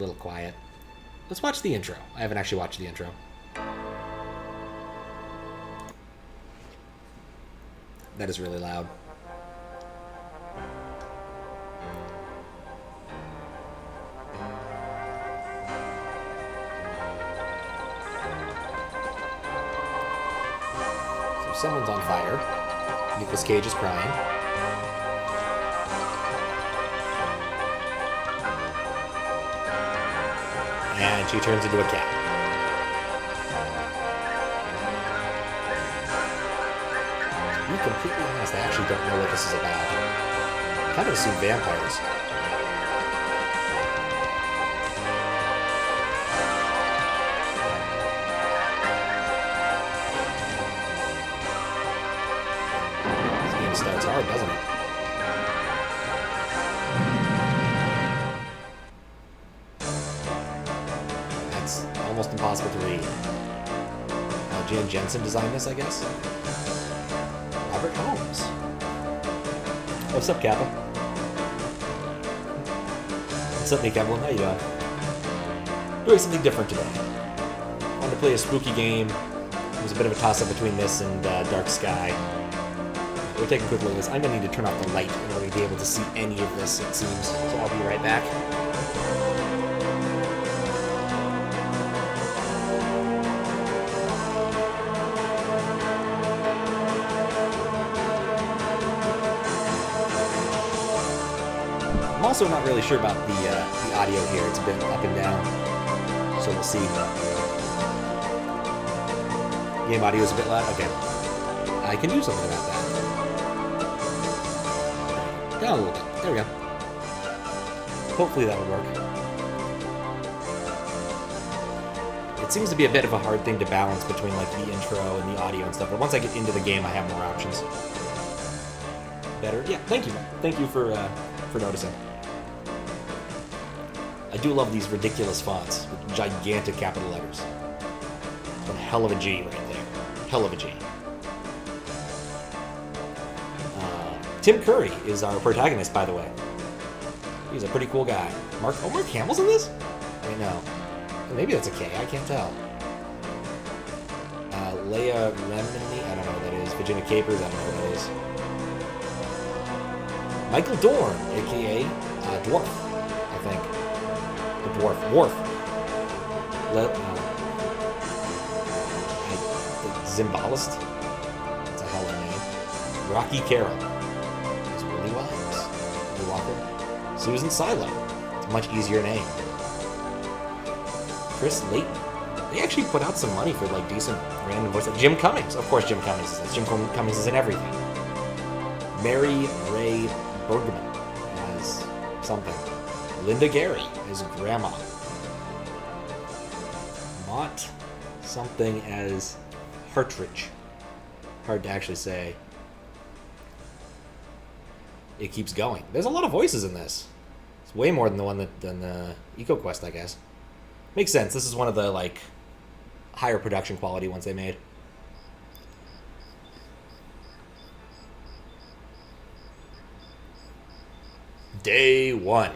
little quiet. Let's watch the intro. I haven't actually watched the intro. That is really loud. So someone's on fire. Nicolas Cage is crying. And she turns into a cat. To be completely honest, I actually don't know what this is about. I kind of assume vampires. This game starts hard, doesn't it? Almost impossible to read. Jan Jensen designed this, I guess. Robert Holmes. What's up, Kappa? What's up, Nick Evelyn? How you doing? Doing something different today. I wanted to play a spooky game. It was a bit of a toss-up between this and Dark Sky. We're taking a quick look at this. I'm going to need to turn off the light in order to be able to see any of this, it seems. So I'll be right back. I'm also not really sure about the audio here. It's a bit up and down, so we'll see. Game audio is a bit loud. Okay, I can do something about that. Down a little bit. There we go. Hopefully that'll work. It seems to be a bit of a hard thing to balance between like the intro and the audio and stuff. But once I get into the game, I have more options. Better? Yeah. Thank you. Thank you for noticing. I do love these ridiculous fonts with gigantic capital letters. It's one hell of a G right there. Hell of a G. Tim Curry is our protagonist, by the way. He's a pretty cool guy. Mark Hamill's in this? I know. Maybe that's a K. I can't tell. Leia Remini, I don't know what that is. Virginia Capers, I don't know what that is. Michael Dorn, a.k.a. Dwarf, I think. The Dwarf. Worf. Zimbalist. That's a hell of a name. Rocky Carroll. There's Willie Williams. Willie Walker. Susan Silo. It's a much easier name. Chris Layton. They actually put out some money for like decent random voices. Jim Cummings. Of course Jim Cummings is in this. Jim Cummings is in everything. Mary Ray Bergman as something. Linda Gary as Grandma. Mott something as Hartridge. Hard to actually say. It keeps going. There's a lot of voices in this. It's way more than the one than EcoQuest, I guess. Makes sense. This is one of the like higher production quality ones they made. Day 1.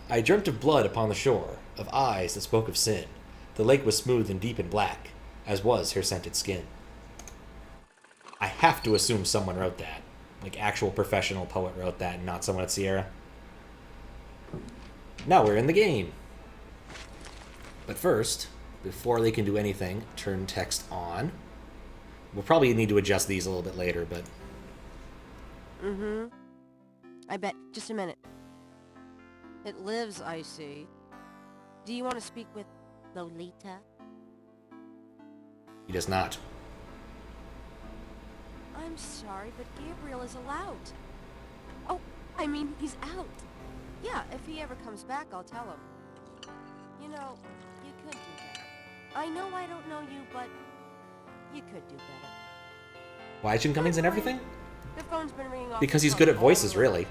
I dreamt of blood upon the shore, of eyes that spoke of sin. The lake was smooth and deep and black, as was her scented skin. I have to assume someone wrote that. Like, actual professional poet wrote that, and not someone at Sierra. Now we're in the game. But first, before they can do anything, turn text on. We'll probably need to adjust these a little bit later, but... Mm-hmm. I bet. Just a minute. It lives, I see. Do you want to speak with Lolita? He does not. I'm sorry, but Gabriel is allowed. Oh, I mean, he's out. Yeah, if he ever comes back, I'll tell him. You know, you could do better. I know I don't know you, but you could do better. Why Jim Cummings and everything? The phone's been ringing off. Because he's good at voices, really.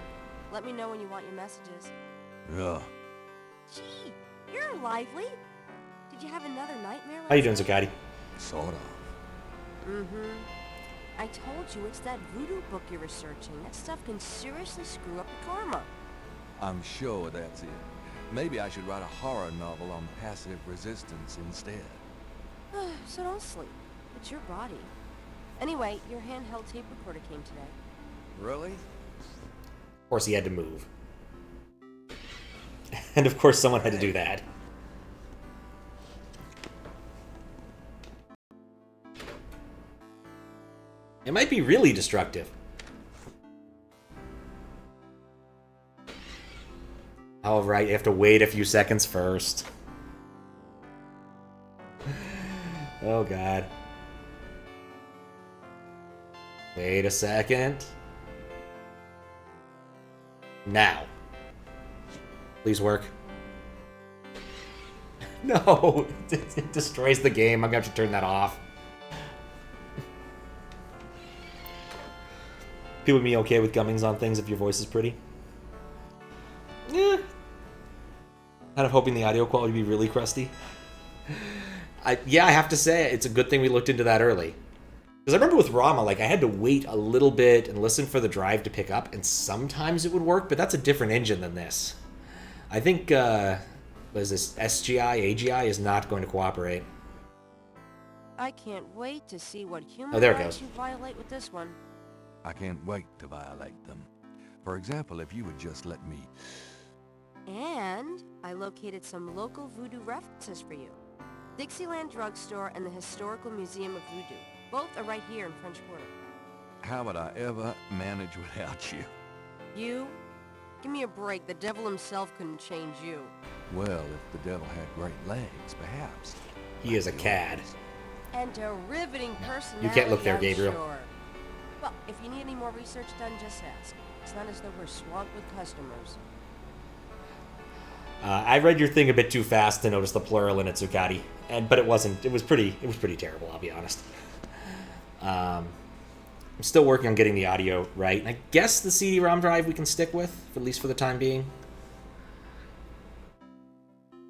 Let me know when you want your messages. Yeah. Gee, you're lively. Did you have another nightmare? How you doing, Zuccotti? Sort of. Mm-hmm. I told you it's that voodoo book you're researching. That stuff can seriously screw up your karma. I'm sure that's it. Maybe I should write a horror novel on passive resistance instead. So don't sleep. It's your body. Anyway, your handheld tape recorder came today. Really? Of course, he had to move. And of course, someone had to do that. It might be really destructive. Oh, right, you have to wait a few seconds first. Oh, God. Wait a second. Now. Please work. No! It destroys the game. I'm gonna have to turn that off. People would be okay with gummings on things if your voice is pretty. Yeah. Kind of hoping the audio quality would be really crusty. Yeah, I have to say, it's a good thing we looked into that early. Because I remember with Rama, like, I had to wait a little bit and listen for the drive to pick up, and sometimes it would work, but that's a different engine than this. I think, what is this, SGI, AGI is not going to cooperate. I can't wait to see what human Oh, there it rights goes. you violate with this one. I can't wait to violate them. For example, if you would just let me... And I located some local voodoo references for you. Dixieland Drugstore and the Historical Museum of Voodoo. Both are right here in French Quarter. How would I ever manage without you? You? Give me a break. The devil himself couldn't change you. Well, if the devil had great legs, perhaps. He is a cad. And a riveting personality, You can't look there, I'm Gabriel. Sure. Well, if you need any more research done, just ask. It's not as though we're swamped with customers. I read your thing a bit too fast to notice the plural in it, Zuccotti, but it wasn't. It was pretty terrible. I'll be honest. I'm still working on getting the audio right. And I guess the CD-ROM drive we can stick with, at least for the time being.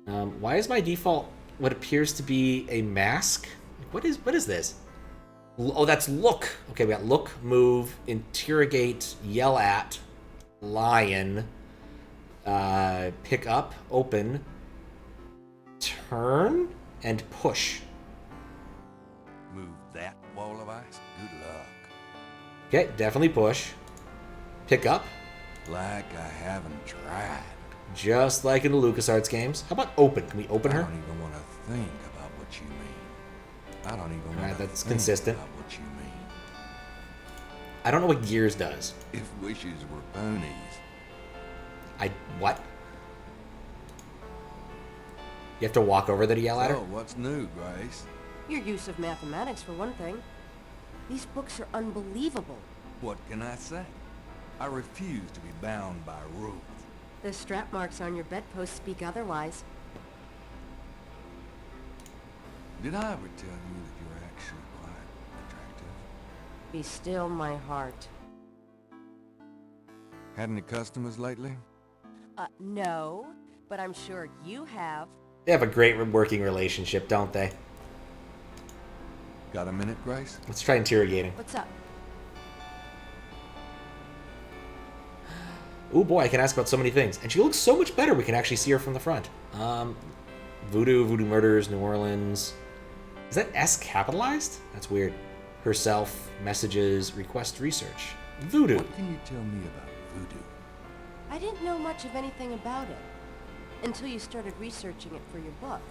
Why is my default what appears to be a mask? What is this? Oh, that's look. Okay, we got look, move, interrogate, yell at, lion. Pick up, open, turn, and push. Move that wall of ice? Good luck. Okay, definitely push. Pick up, Like I haven't tried. just like in the LucasArts games. How about open? Can we open I her? don't even want to think about what you mean. I don't even want Alright, to that's think consistent. about what you mean. I don't know what gears does. If wishes were ponies. What? You have to walk over there to yell at her? So, what's new, Grace? Your use of mathematics, for one thing. These books are unbelievable. What can I say? I refuse to be bound by rules. The strap marks on your bedpost speak otherwise. Did I ever tell you that you're actually quite attractive? Be still, my heart. Had any customers lately? No, but I'm sure you have. They have a great working relationship, don't they? Got a minute, Grace? Let's try interrogating. What's up? Oh boy, I can ask about so many things. And she looks so much better, we can actually see her from the front. Voodoo Murders, New Orleans. Is that S capitalized? That's weird. Herself, messages, request research. Voodoo. What can you tell me about voodoo? I didn't know much of anything about it until you started researching it for your book.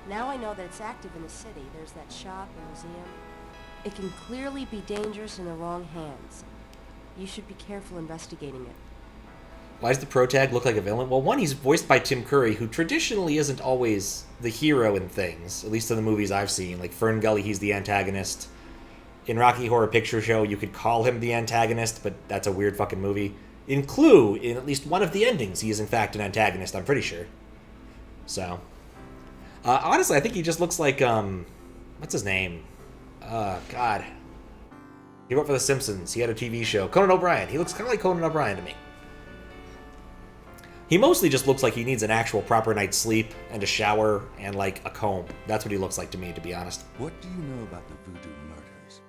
Now I know that it's active in the city. There's that shop and museum. It can clearly be dangerous in the wrong hands. You should be careful investigating it. Why does the protag look like a villain? Well, one, he's voiced by Tim Curry, who traditionally isn't always the hero in things, at least in the movies I've seen. Like Fern Gully, he's the antagonist. In Rocky Horror Picture Show, you could call him the antagonist, but that's a weird fucking movie. In Clue, in at least one of the endings, he is in fact an antagonist, I'm pretty sure. So. Honestly, I think he just looks like, what's his name? God. He wrote for The Simpsons. He had a TV show. Conan O'Brien. He looks kind of like Conan O'Brien to me. He mostly just looks like he needs an actual proper night's sleep and a shower and, like, a comb. That's what he looks like to me, to be honest. What do you know about the voodoo murders?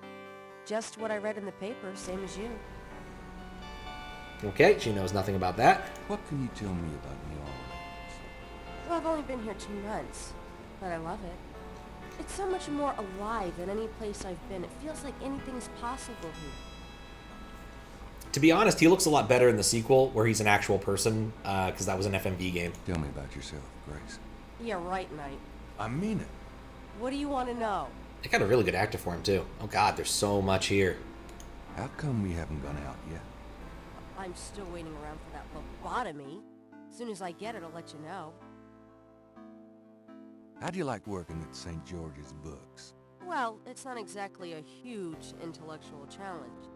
Just what I read in the paper, same as you. Okay, she knows nothing about that. What can you tell me about New Orleans? I've only been here 2 months, but I love it. It's so much more alive than any place I've been. It feels like anything is possible here. To be honest, he looks a lot better in the sequel, where he's an actual person, because that was an FMV game. Tell me about yourself, Grace. Yeah, right, Knight. I mean it. What do you want to know? They got a really good actor for him, too. Oh god, there's so much here. How come we haven't gone out yet? I'm still waiting around for that lobotomy. As soon as I get it, I'll let you know. How do you like working at St. George's Books? Well, it's not exactly a huge intellectual challenge.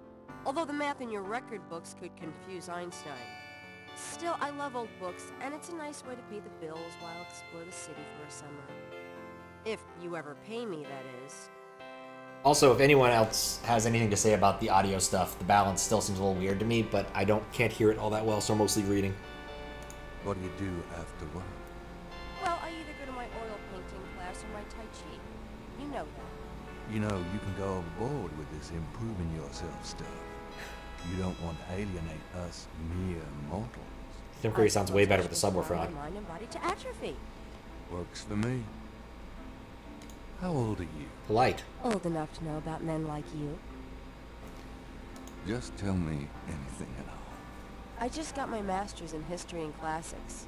Although the math in your record books could confuse Einstein. Still, I love old books, and it's a nice way to pay the bills while I explore the city for a summer. If you ever pay me, that is. Also, if anyone else has anything to say about the audio stuff, the balance still seems a little weird to me, but I can't hear it all that well, so I'm mostly reading. What do you do after work? Well, I either go to my oil painting class or my Tai Chi. You know that. You know, you can go overboard with this improving yourself stuff. You don't want to alienate us mere mortals. Tim Curry sounds way better with the subwoofer on. Mind and body to atrophy. Works for me. How old are you? Polite. Old enough to know about men like you. Just tell me anything at all. I just got my master's in history and classics.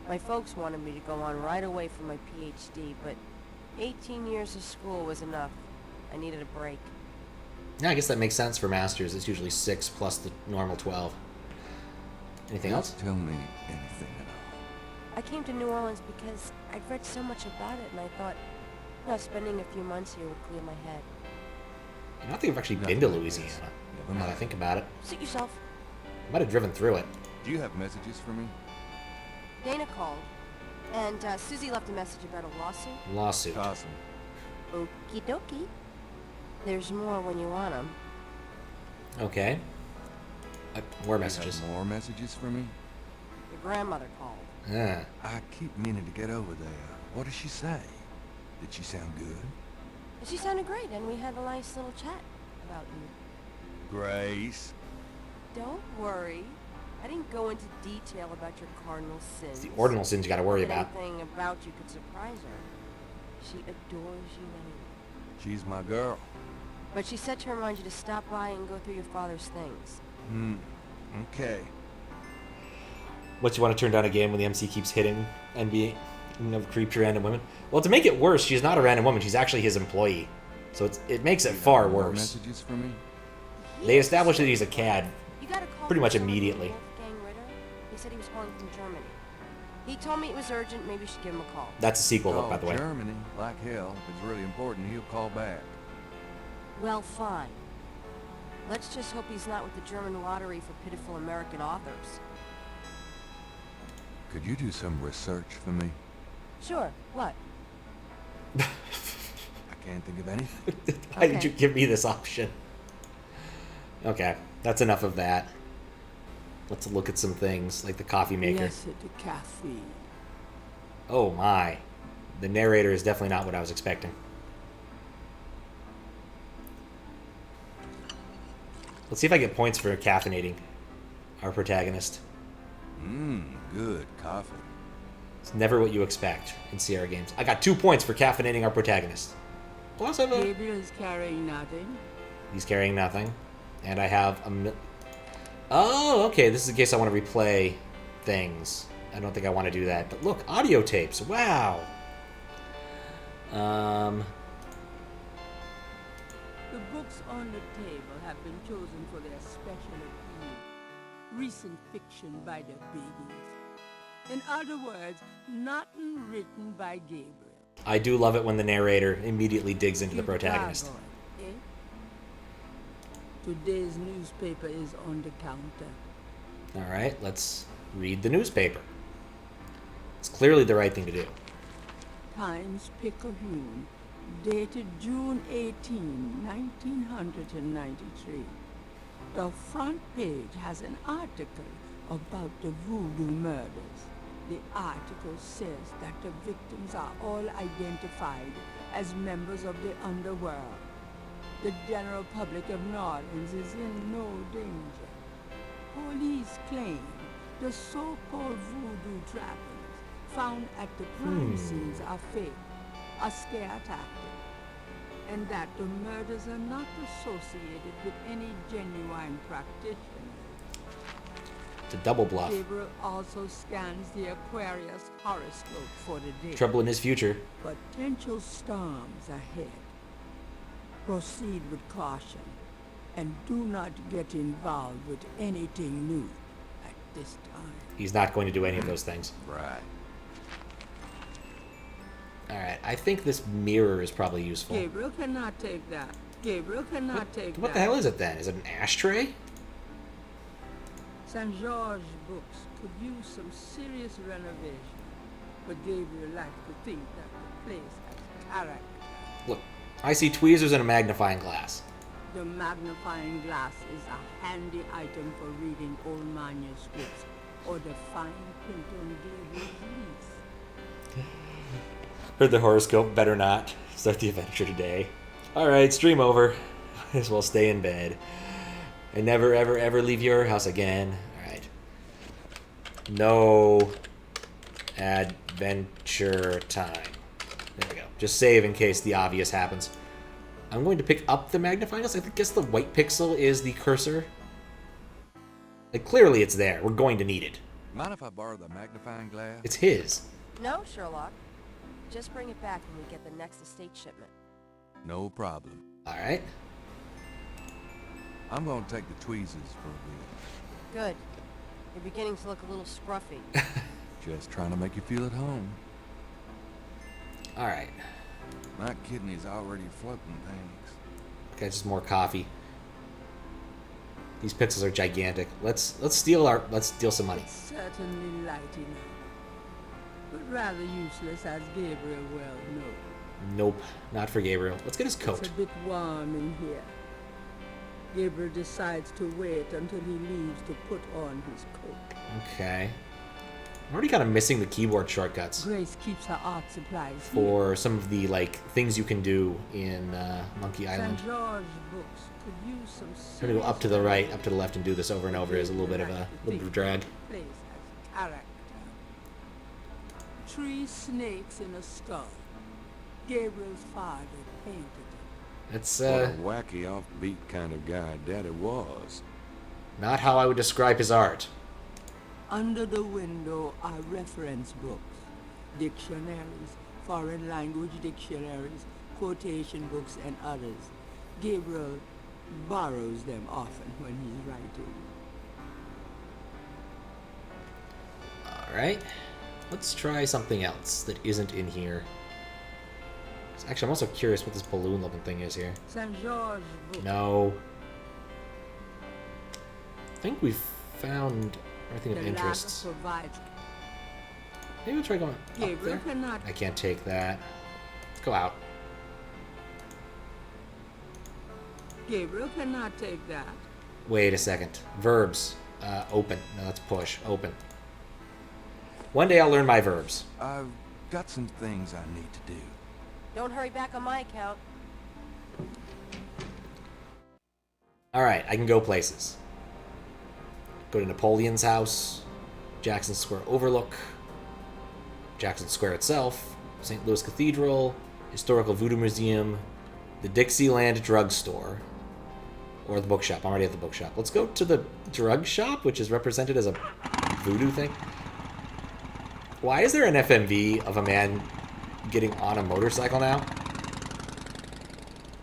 My folks wanted me to go on right away for my PhD, but 18 years of school was enough. I needed a break. Yeah, I guess that makes sense for masters. It's usually 6 plus the normal 12. Anything else? Just tell me anything at all. I came to New Orleans because I'd read so much about it, and I thought, spending a few months here would clear my head. I don't think I've actually been to Louisiana, now that I think about it. Suit yourself. I might have driven through it. Do you have messages for me? Dana called, and Susie left a message about a lawsuit. Lawsuit. Awesome. Okie dokie. There's more when you want them. Okay. More You messages. have more messages for me? Your grandmother called. Ah. I keep meaning to get over there. What does she say? Did she sound good? She sounded great, and we had a nice little chat about you. Grace. Don't worry. I didn't go into detail about your cardinal sins. It's the ordinal sins you gotta worry about. Anything about you could surprise her. She adores you anyway. She's my girl. But she said to remind you to stop by and go through your father's things. Okay. What, you want to turn down a game when the MC keeps hitting NBA? Creepy random women? Well, to make it worse, she's not a random woman. She's actually his employee. So it makes it far More worse. messages for me? They established that he's a cad You got a call pretty from much someone named immediately. Wolfgang Ritter? He said he was calling from Germany. He told me it was urgent. Maybe you should give him a call. That's a sequel, by the way. Germany, like hell. If it's really important, he'll call back. Well, fine. Let's just hope he's not with the German lottery for pitiful American authors. Could you do some research for me? Sure. What? I can't think of anything. Why did you give me this option? Okay, that's enough of that. Let's look at some things, like the coffee maker. Yes, the caffeine. Oh my. The narrator is definitely not what I was expecting. Let's see if I get points for caffeinating our protagonist. Good coffee. It's never what you expect in Sierra games. I got 2 points for caffeinating our protagonist. Plus, Gabriel is carrying nothing. he's carrying nothing. And I have a Oh, okay. This is in case I want to replay things. I don't think I want to do that. But look, audio tapes. Wow. The books on the table have been chosen for their special appeal. Recent fiction by the biggies. In other words, nothing written by Gabriel. I do love it when the narrator immediately digs into the protagonist. Chicago, eh? Today's newspaper is on the counter. All right, let's read the newspaper. It's clearly the right thing to do. Times-Picayune, dated June 18, 1993. The front page has an article about the voodoo murders. The article says that the victims are all identified as members of the underworld. The general public of New Orleans is in no danger. Police claim the so-called voodoo trappings found at the crime scenes are fake, a scare tactic, and that the murders are not associated with any genuine practitioner. It's a double bluff. Gabriel also scans the Aquarius horoscope for the day. Trouble in his future. Potential storms ahead. Proceed with caution, and do not get involved with anything new at this time. He's not going to do any of those things. Right. Alright, I think this mirror is probably useful. Gabriel cannot take that. Gabriel cannot take that. What the hell is it then? Is it an ashtray? St. George Books could use some serious renovation, but Gabriel likes to think that the place has character. Look, I see tweezers and a magnifying glass. The magnifying glass is a handy item for reading old manuscripts or the fine print on Gabriel's lease. Heard the horoscope, better not. Start the adventure today. Alright, stream over. Might as well stay in bed. And never, ever, ever leave your house again. Alright. No adventure time. There we go. Just save in case the obvious happens. I'm going to pick up the magnifying glass. I guess the white pixel is the cursor. Like, clearly it's there. We're going to need it. Mind if I borrow the magnifying glass? It's his. No, Sherlock. Just bring it back when we get the next estate shipment. No problem. Alright. I'm gonna take the tweezers for a bit. Good. You're beginning to look a little scruffy. Just trying to make you feel at home. Alright. My kidney's already floating, thanks. Okay, just more coffee. These pixels are gigantic. Let's steal some money. It's certainly light enough, but rather useless, as Gabriel well knows. Nope, not for Gabriel. Let's get his coat. It's a bit warm in here. Gabriel decides to wait until he leaves to put on his coat. Okay. I'm already kind of missing the keyboard shortcuts Grace keeps her art supplies for some of the like things you can do in Monkey here. Island. St. George Books could use some Trying to go up to the right, up to the left, and do this over and over is a little bit of a drag. Place has character. 3 snakes in a skull. Gabriel's father painted it. That's What a wacky, offbeat kind of guy Daddy was. not how I would describe his art. Under the window are reference books, dictionaries, foreign language dictionaries, quotation books, and others. Gabriel borrows them often when he's writing. Alright. Let's try something else that isn't in here. Actually, I'm also curious what this balloon-looking thing is here. St. George Books. No. I think we've found everything of The interest. ladder provides. Maybe we'll try going up Gabriel there. cannot. I can't take that. Let's go out. Gabriel cannot take that. Wait a second. Verbs. Open. No, that's push. Open. One day I'll learn my verbs. I've got some things I need to do. Don't hurry back on my account. Alright, I can go places. Go to Napoleon's house, Jackson Square Overlook, Jackson Square itself, St. Louis Cathedral, Historical Voodoo Museum, the Dixieland Drug Store, or the bookshop. I'm already at the bookshop. Let's go to the drug shop, which is represented as a voodoo thing. Why is there an FMV of a man getting on a motorcycle now?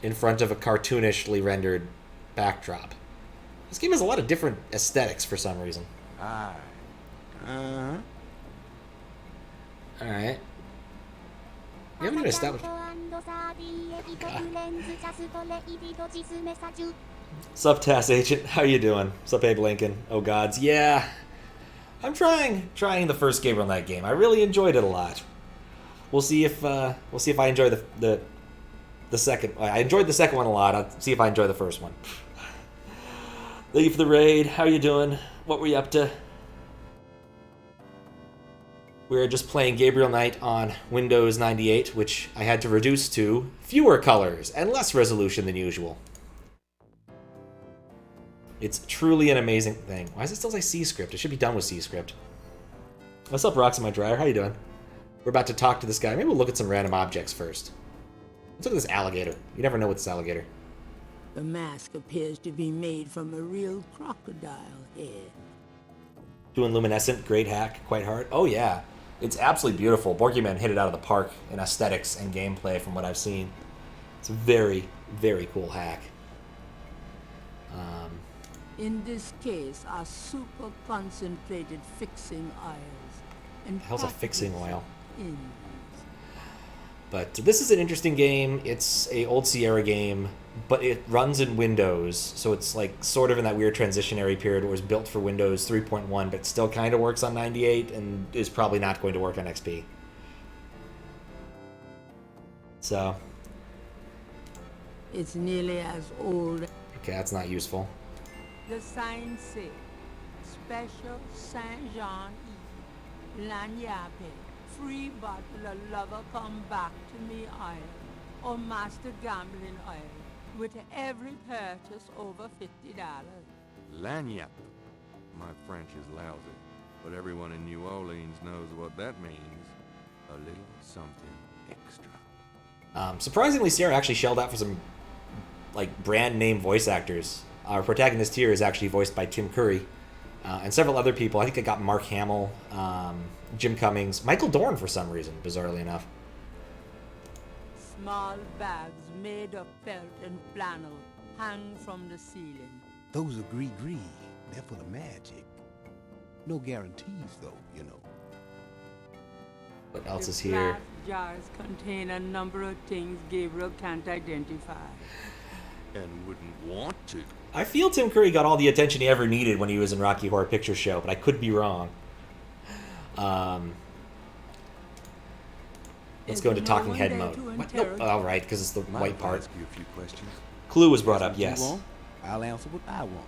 In front of a cartoonishly rendered backdrop. This game has a lot of different aesthetics for some reason. Aye. Uh-huh. Alright. We haven't even established. Sup, TAS agent? How you doing? Sup, Abe Lincoln? Oh gods, yeah. I'm trying the first Gabriel Knight game. I really enjoyed it a lot. We'll see if I enjoy the second. I enjoyed the second one a lot. I'll see if I enjoy the first one. Thank you for the raid. How you doing? What were you up to? We're just playing Gabriel Knight on Windows 98, which I had to reduce to fewer colors and less resolution than usual. It's truly an amazing thing. Why does it still say C-script? It should be done with C-script. What's up, Rocks in my dryer? How you doing? We're about to talk to this guy. Maybe we'll look at some random objects first. Let's look at this alligator. You never know with this alligator. The mask appears to be made from a real crocodile head. Doing luminescent, great hack, quite hard. Oh yeah, it's absolutely beautiful. Boogeyman hit it out of the park in aesthetics and gameplay from what I've seen. It's a very, very cool hack. In this case are super concentrated fixing oils. And The hell's a fixing oil? in But this is an interesting game. It's a old Sierra game, but it runs in Windows, so it's like sort of in that weird transitionary period where it was built for Windows 3.1, but still kind of works on 98 and is probably not going to work on XP. So, It's nearly as old. okay, that's not useful. The sign say, Special Saint Jean E. Lagnape. Free bottle of lover come back to me oil. Or master gambling oil. With every purchase over $50. Lagniappe. My French is lousy, but everyone in New Orleans knows what that means. A little something extra. Surprisingly, Sierra actually shelled out for some like brand name voice actors. Our protagonist here is actually voiced by Tim Curry and several other people. I think they got Mark Hamill, Jim Cummings, Michael Dorn for some reason, bizarrely enough. Small bags made of felt and flannel hang from the ceiling. Those are gree-gree. They're full of magic. No guarantees, though, you know. What else The is here? glass jars contain a number of things Gabriel can't identify. And wouldn't want to. I feel Tim Curry got all the attention he ever needed when he was in Rocky Horror Picture Show, but I could be wrong. Let's go into no talking one head there mode. to What? Nope. interrogate? All right, because it's the Mind white if I part. ask you a few questions? Clue was brought That's up, what you yes. want. I'll answer what I want.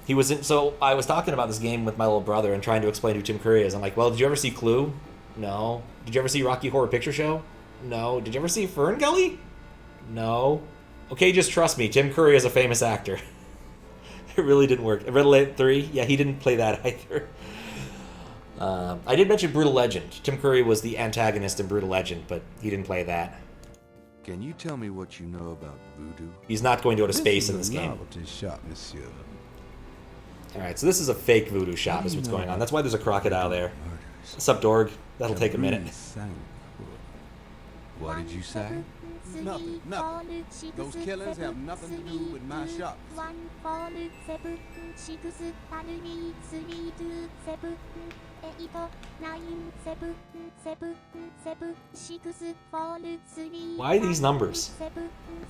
He was in. So I was talking about this game with my little brother and trying to explain who Tim Curry is. I'm like, well, did you ever see Clue? No. Did you ever see Rocky Horror Picture Show? No. Did you ever see Fern Gully? No. Okay, just trust me. Tim Curry is a famous actor. It really didn't work. Red Alert 3? Yeah, he didn't play that either. I did mention Brutal Legend. Tim Curry was the antagonist in Brutal Legend, but he didn't play that. Can you tell me what you know about voodoo? He's not going to go to space is in a this game. novelty shop, monsieur. Alright, so this is a fake voodoo shop is what's going on. That's why there's a crocodile there. Murders. What's up, Dorg? That'll take a minute. What did you say? Nothing, nothing. Those killings have nothing to do with my shop. Why these numbers?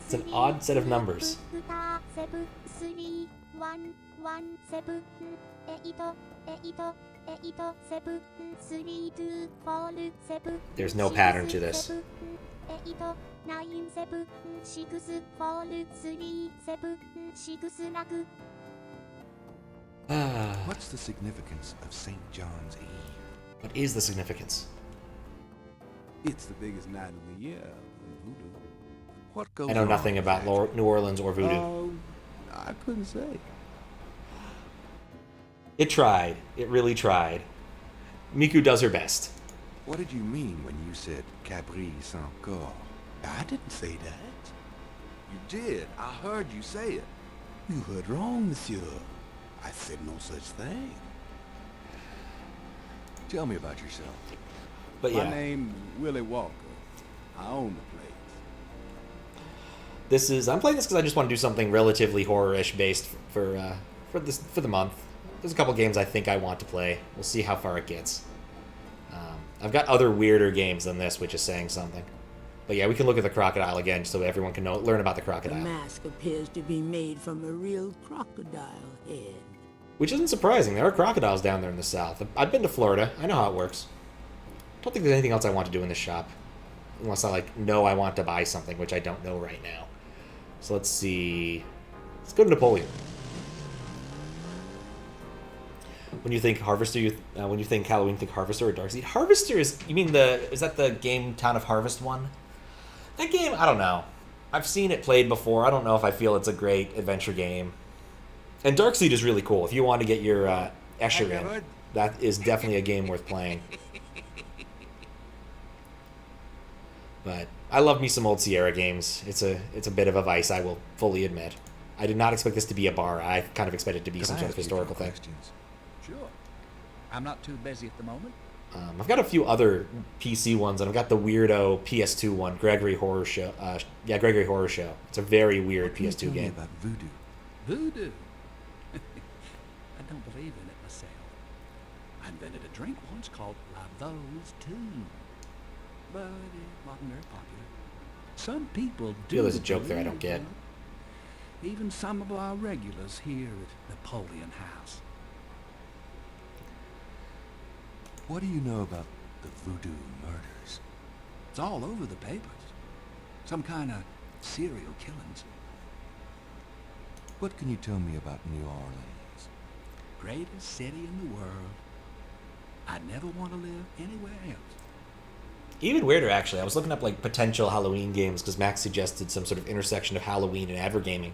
It's an odd set of numbers. There's no pattern to this. What's the significance of St. John's Eve? What is the significance? It's the biggest night of the year in voodoo. What goes I know on nothing about exactly? New Orleans or voodoo. I couldn't say. It tried. It really tried. Miku does her best. What did you mean when you said Capri sans corps? I didn't say that. You did. I heard you say it. You heard wrong, monsieur. I said no such thing. Tell me about yourself. But My yeah, name's Willie Walker. I own the place. this is. I'm playing this because I just want to do something relatively horror-ish based for the month. There's a couple games I think I want to play. We'll see how far it gets. I've got other weirder games than this, which is saying something. But yeah, we can look at the crocodile again so everyone can learn about the The crocodile. mask appears to be made from a real crocodile head. Which isn't surprising. There are crocodiles down there in the south. I've been to Florida. I know how it works. Don't think there's anything else I want to do in this shop. Unless I know I want to buy something, which I don't know right now. So let's see. Let's go to Napoleon. When you think Harvester, when you think Halloween, think Harvester or Darkseid? Harvester is, you mean is that the game Town of Harvest one? That game, I don't know. I've seen it played before. I don't know if I feel it's a great adventure game. And Darkseid is really cool. If you want to get your Escher in, that is definitely a game worth playing. But I love me some old Sierra games. It's a bit of a vice, I will fully admit. I did not expect this to be a bar. I kind of expected it to be some sort of historical thing. Sure. I'm not too busy at the moment. I've got a few other PC ones, and I've got the weirdo PS2 one, Gregory Horror Show. Gregory Horror Show. It's a very weird PS2 game. About voodoo. Voodoo? I don't believe in it myself. I invented a drink once called Lavos too. But it wasn't very popular. Some people do. I feel there's a joke there I don't get. Even some of our regulars here at Napoleon House. What do you know about the voodoo murders? It's all over the papers. Some kind of serial killings. What can you tell me about New Orleans? Greatest city in the world. I'd never want to live anywhere else. Even weirder, actually. I was looking up like potential Halloween games because Max suggested some sort of intersection of Halloween and advergaming.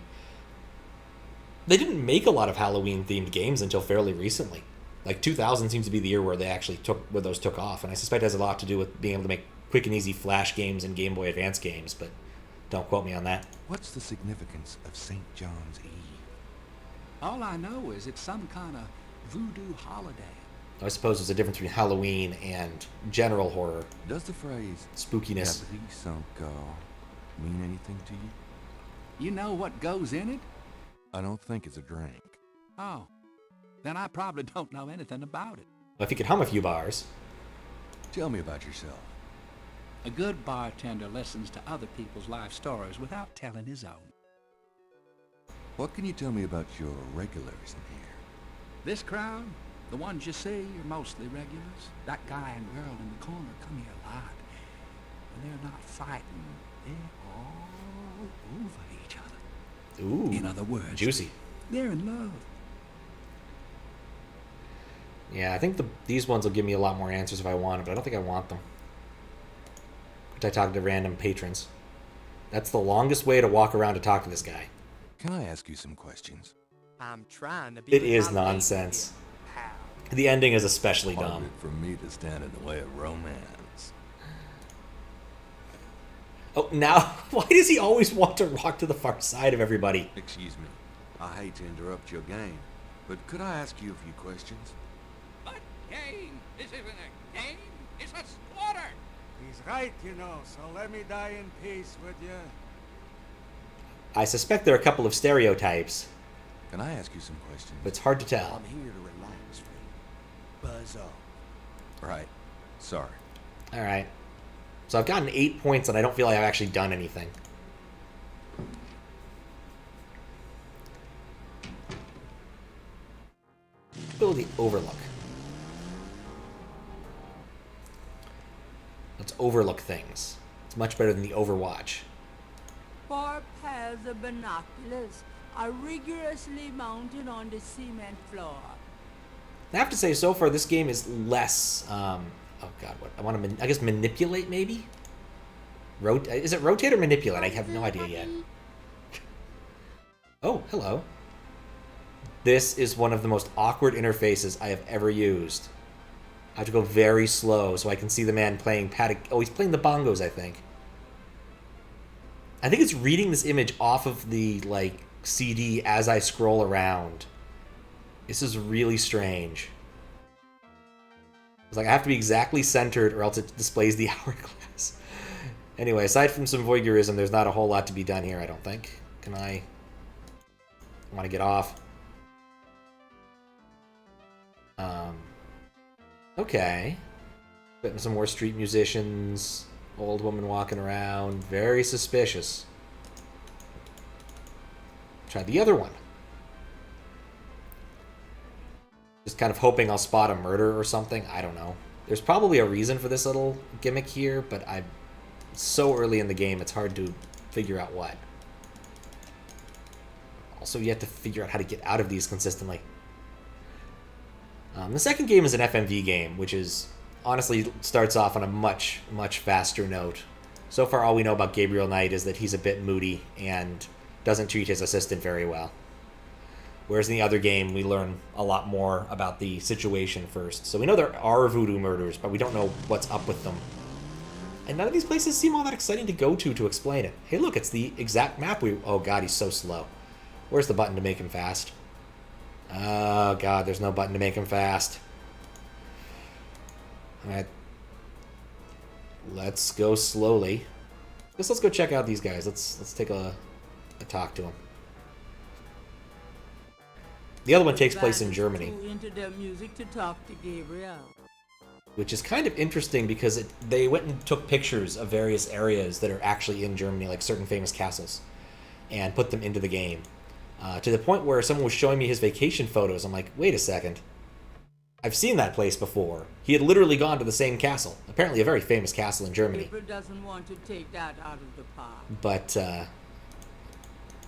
They didn't make a lot of Halloween-themed games until fairly recently. Like 2000 seems to be the year where those took off, and I suspect it has a lot to do with being able to make quick and easy Flash games and Game Boy Advance games, but don't quote me on that. What's the significance of St. John's Eve? All I know is it's some kind of voodoo holiday. I suppose there's a difference between Halloween and general horror. Does the phrase spookiness Capri Sanka mean anything to you? You know what goes in it? I don't think it's a drink. Oh, then I probably don't know anything about it. Well, if you could hum a few bars. Tell me about yourself. A good bartender listens to other people's life stories without telling his own. What can you tell me about your regulars in here? This crowd, the ones you see, are mostly regulars. That guy and girl in the corner come here a lot. And they're not fighting. They're all over each other. Ooh. In other words, juicy. They're in love. Yeah, I think these ones will give me a lot more answers if I want them, but I don't think I want them. Could I talk to random patrons? That's the longest way to walk around to talk to this guy. Can I ask you some questions? I'm trying to be. It is nonsense. The ending is especially dumb. Hard for me to stand in the way of romance. Oh, now, why does he always want to rock to the far side of everybody? Excuse me. I hate to interrupt your game, but could I ask you a few questions? What game? This isn't a game. It's a slaughter. He's right, you know, so let me die in peace, would you? I suspect there are a couple of stereotypes. Can I ask you some questions? But it's hard to tell. I'm here to relax, Ray. Buzz off. Right. Sorry. Alright. So I've gotten 8 points and I don't feel like I've actually done anything. Ability Overlook. Let's overlook things. It's much better than the Overwatch. 4 pairs of binoculars are rigorously mounted on the cement floor. I have to say, so far, this game is less, oh god, what, I want to, I guess manipulate, maybe? Is it rotate or manipulate? I have no idea yet. Oh, hello. This is one of the most awkward interfaces I have ever used. I have to go very slow so I can see the man playing oh, he's playing the bongos, I think. I think it's reading this image off of the, like, CD as I scroll around. This is really strange. It's like I have to be exactly centered or else it displays the hourglass. Anyway, aside from some voyeurism, there's not a whole lot to be done here, I don't think. Can I want to get off? Okay. Getting some more street musicians. Old woman walking around. Very suspicious. Try the other one. Just kind of hoping I'll spot a murder or something. I don't know. There's probably a reason for this little gimmick here, but I'm so early in the game, it's hard to figure out what. Also, you have to figure out how to get out of these consistently. The second game is an FMV game, which is honestly starts off on a much, much faster note. So far, all we know about Gabriel Knight is that he's a bit moody and doesn't treat his assistant very well. Whereas in the other game, we learn a lot more about the situation first. So we know there are voodoo murders, but we don't know what's up with them. And none of these places seem all that exciting to go to explain it. Hey, look, it's the exact map we... Oh, God, he's so slow. Where's the button to make him fast? Oh, God, there's no button to make him fast. Alright. Let's go slowly. Let's go check out these guys. Let's take a talk to them. The other one takes place in Germany. Into their music to talk to Gabriel. Which is kind of interesting because they went and took pictures of various areas that are actually in Germany, like certain famous castles, and put them into the game. To the point where someone was showing me his vacation photos. I'm like, wait a second. I've seen that place before. He had literally gone to the same castle. Apparently a very famous castle in Germany. Gabriel doesn't want to take that out of the park.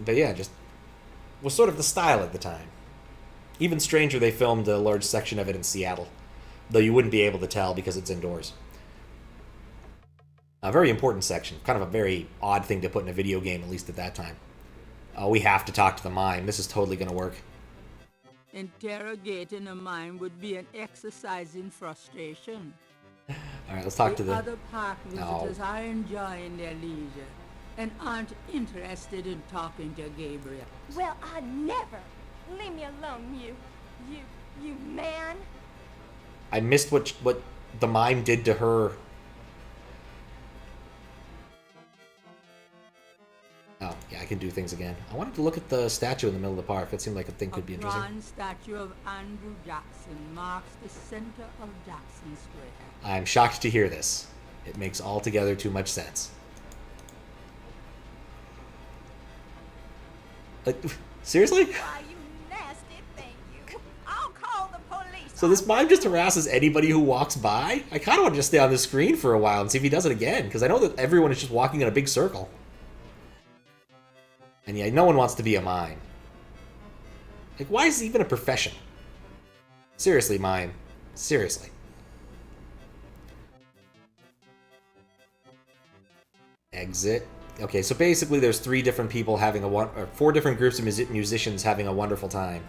But yeah, just was sort of the style at the time. Even stranger, they filmed a large section of it in Seattle. Though you wouldn't be able to tell because it's indoors. A very important section. Kind of a very odd thing to put in a video game, at least at that time. We have to talk to the MIME. This is totally going to work. Interrogating a MIME would be an exercise in frustration. Alright, let's talk to the... other park visitors are enjoying their leisure and aren't interested in talking to Gabriel. Well, I never. Leave me alone, you man. I missed what the MIME did to her. Oh, yeah, I can do things again. I wanted to look at the statue in the middle of the park. That seemed like a thing could be interesting. A bronze statue of Andrew Jackson marks the center of Jackson Square. I'm shocked to hear this. It makes altogether too much sense. Like, seriously? Why, you nasty thing, you. I'll call the police. So this MIME just harasses anybody who walks by? I kind of want to just stay on the screen for a while and see if he does it again, because I know that everyone is just walking in a big circle. And yeah, no one wants to be a MIME. Like, why is it even a profession? Seriously, MIME. Seriously. Exit. Okay, so basically there's 3 different people having or 4 different groups of musicians having a wonderful time.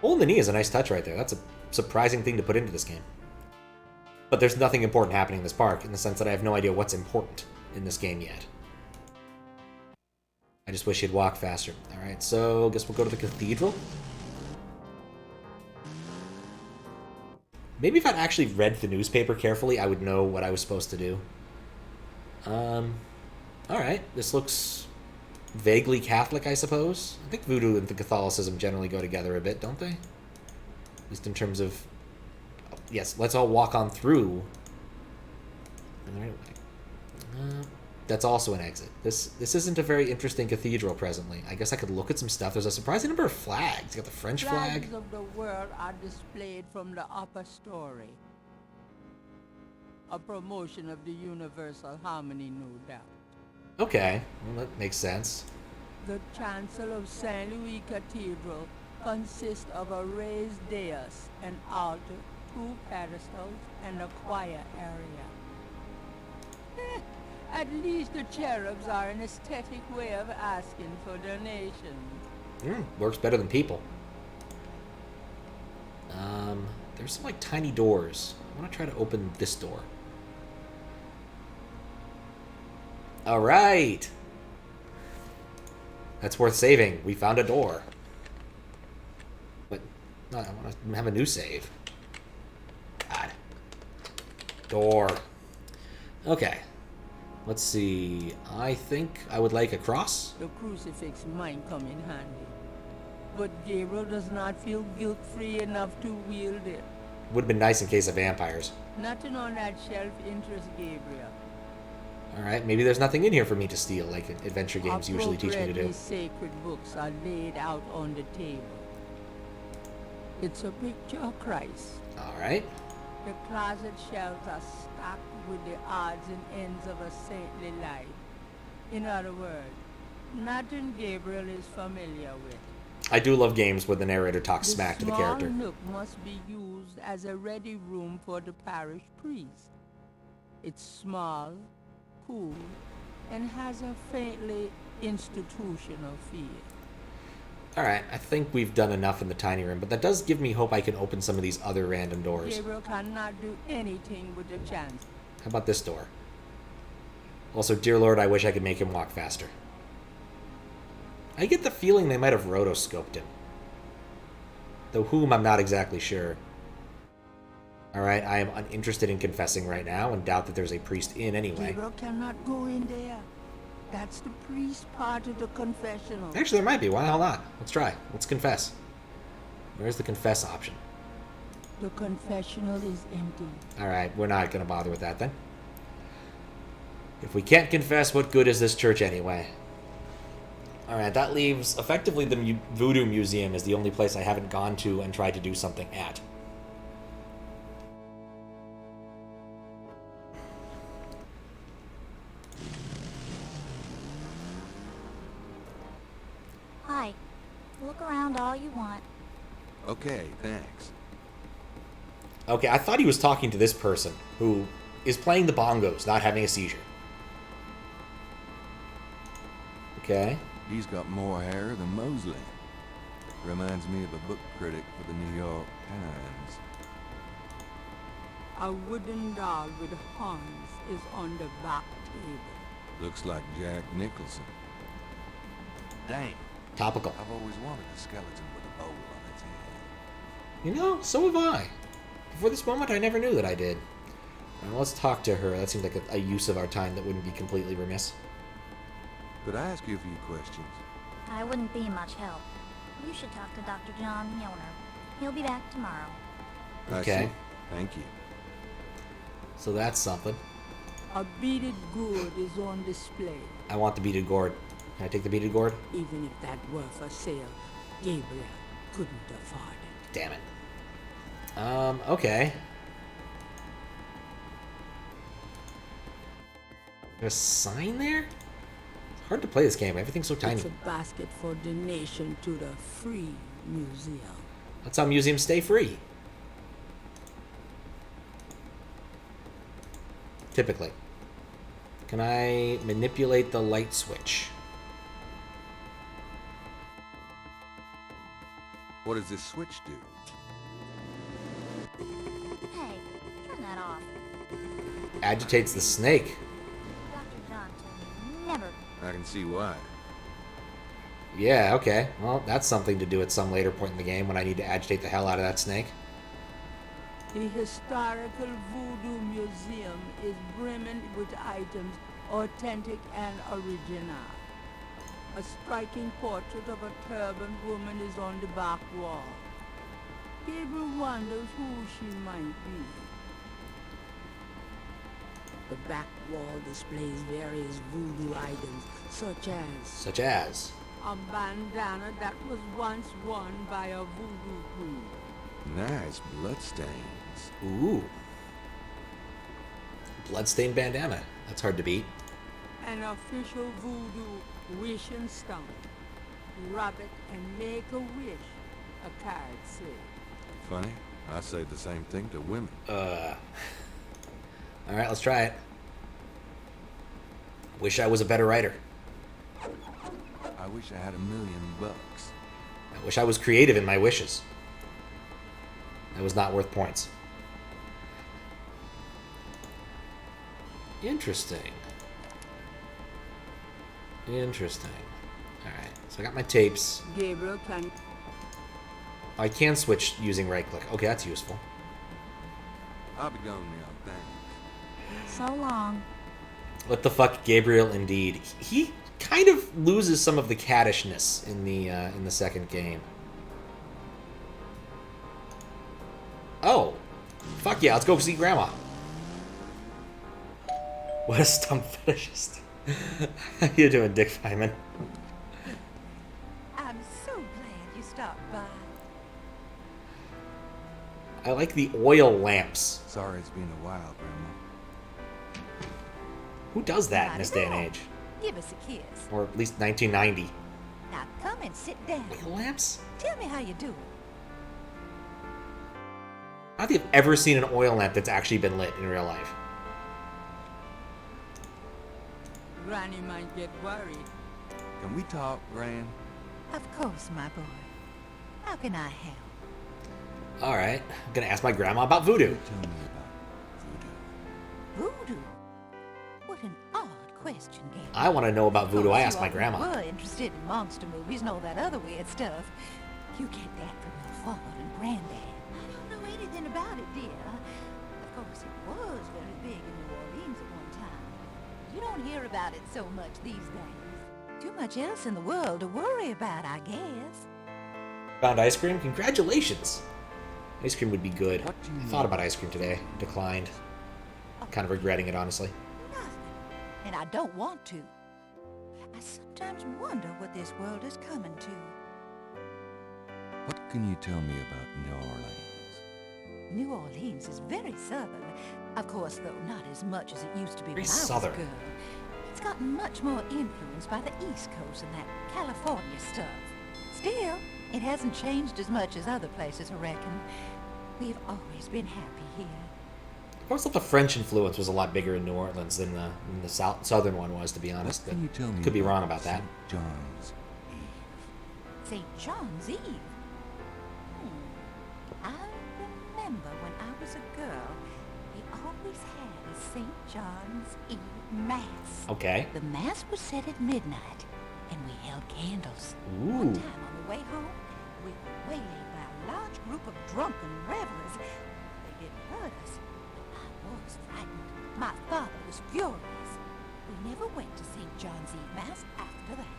Hole in the knee is a nice touch right there. That's a surprising thing to put into this game. But there's nothing important happening in this park, in the sense that I have no idea what's important in this game yet. I just wish he'd walk faster. Alright, so I guess we'll go to the cathedral. Maybe if I'd actually read the newspaper carefully, I would know what I was supposed to do. Alright, this looks vaguely Catholic, I suppose. I think voodoo and Catholicism generally go together a bit, don't they? At least in terms of... Yes, let's all walk on through. That's also an exit. This isn't a very interesting cathedral presently. I guess I could look at some stuff. There's a surprising number of flags. You got the French flag. Flags of the world are displayed from the upper story. A promotion of the universal harmony, no doubt. Okay, well, that makes sense. The chancel of St. Louis Cathedral consists of a raised dais, an altar, 2 pedestals, and a choir area. At least the cherubs are an aesthetic way of asking for donations. Works better than people. There's some like tiny doors. I want to try to open this door. All right. That's worth saving. We found a door. But no, I want to have a new save. God. Door. Okay. Let's see. I think I would like a cross. The crucifix might come in handy. But Gabriel does not feel guilt-free enough to wield it. Would have been nice in case of vampires. Nothing on that shelf interests Gabriel. Alright, maybe there's nothing in here for me to steal, like adventure games usually teach me to do. Sacred books are laid out on the table. It's a picture of Christ. Alright. The closet shelves are stocked with the odds and ends of a saintly life. In other words, nothing Gabriel is familiar with. I do love games where the narrator talks smack to the character. The small nook must be used as a ready room for the parish priest. It's small, cool, and has a faintly institutional feel. Alright, I think we've done enough in the tiny room, but that does give me hope I can open some of these other random doors. Gabriel cannot do anything with the chance. How about this door? Also, dear Lord, I wish I could make him walk faster. I get the feeling they might have rotoscoped him. Though whom, I'm not exactly sure. Alright, I am uninterested in confessing right now and doubt that there's a priest in anyway. Gabriel cannot go in there. That's the priest part of the confessional. Actually, there might be. Why the hell not? Let's try. Let's confess. Where's the confess option? The confessional is empty. Alright, we're not going to bother with that then. If we can't confess, what good is this church anyway? Alright, that leaves... Effectively, the Voodoo Museum is the only place I haven't gone to and tried to do something at. Hi. Look around all you want. Okay, thanks. Okay, I thought he was talking to this person who is playing the bongos, not having a seizure. Okay. He's got more hair than Mosley. Reminds me of a book critic for the New York Times. A wooden doll with horns is on the back table. Looks like Jack Nicholson. Damn. Topical. I've always wanted a skeleton with a bowl on its head. You know, so have I. Before this moment, I never knew that I did. Well, let's talk to her. That seems like a use of our time that wouldn't be completely remiss. Could I ask you a few questions? I wouldn't be much help. You should talk to Dr. John Yoner. He'll be back tomorrow. Okay. I see. Thank you. So that's something. A beaded gourd is on display. I want the beaded gourd. Can I take the beaded gourd? Even if that were for sale, Gabriel couldn't afford it. Damn it. Okay. There's a sign there? It's hard to play this game. Everything's so tiny. It's a basket for donation to the Free Museum. That's how museums stay free. Typically. Can I manipulate the light switch? What does this switch do? Hey, turn that off. Agitates the snake. Dr. John told me never. I can see why. Yeah, okay. Well, that's something to do at some later point in the game when I need to agitate the hell out of that snake. The Historical Voodoo Museum is brimming with items authentic and original. A striking portrait of a turbaned woman is on the back wall. Gabriel wonders who she might be. The back wall displays various voodoo items, such as a bandana that was once worn by a voodoo queen. Nice bloodstains. Ooh. Bloodstained bandana. That's hard to beat. An official voodoo wishing stone. Rub it and make a wish, a card says. Funny, I say the same thing to women. Alright, let's try it. Wish I was a better writer. I wish I had $1 million. I wish I was creative in my wishes. That was not worth points. Interesting. Interesting. Alright, so I got my tapes. Gabriel can... I can switch using right click. Okay, that's useful. I'll be going now, thanks. So long. What the fuck, Gabriel indeed. He kind of loses some of the caddishness in the second game. Oh. Fuck yeah, let's go see Grandma. What a stump fetishist. How you doing, Dick Feynman? I'm so glad you stopped by. I like the oil lamps. Sorry it's been a while, Grandma. Who does that in Not this at day and all. age? Give us a kiss. Or at least 1990. Now come and sit down. Oil lamps? Tell me how you doing. I don't think I've ever seen an oil lamp that's actually been lit in real life. Granny might get worried. Can we talk, Gran? Of course, my boy. How can I help? Alright, I'm gonna ask my grandma about voodoo. Tell me about voodoo. Voodoo? What an odd question. question, Gabriel. I want to know about voodoo. I asked my You grandma. were interested in monster movies and all that other weird stuff. You get that from your father and granddad. I don't know anything about it, dear. Of course, it was very big in New Orleans at one time. You don't hear about it so much these days. Too much else in the world to worry about, I guess. Found ice cream? Congratulations! Ice cream would be good. I thought about ice cream today. Declined. Kind of regretting it, honestly. Nothing. And I don't want to. I sometimes wonder what this world is coming to. What can you tell me about New Orleans? New Orleans is very southern. Of course, though, not as much as it used to be when I was a southern. girl. It's gotten much more influenced by the East Coast and that California stuff. Still, it hasn't changed as much as other places, I reckon. We've always been happy here. I always thought the French influence was a lot bigger in New Orleans than the southern one was, to be honest. What can you tell me Could be wrong about that. St. John's Eve? St. John's Eve? I remember when I was a girl, we always had a St. John's Eve Mass. Okay. The Mass was set at midnight, and we held candles. Ooh. One time on the way home, we were waylaid by a large group of drunken revelers. They didn't hurt us, but I was frightened. My father was furious. We never went to St. John's Eve Mass after that.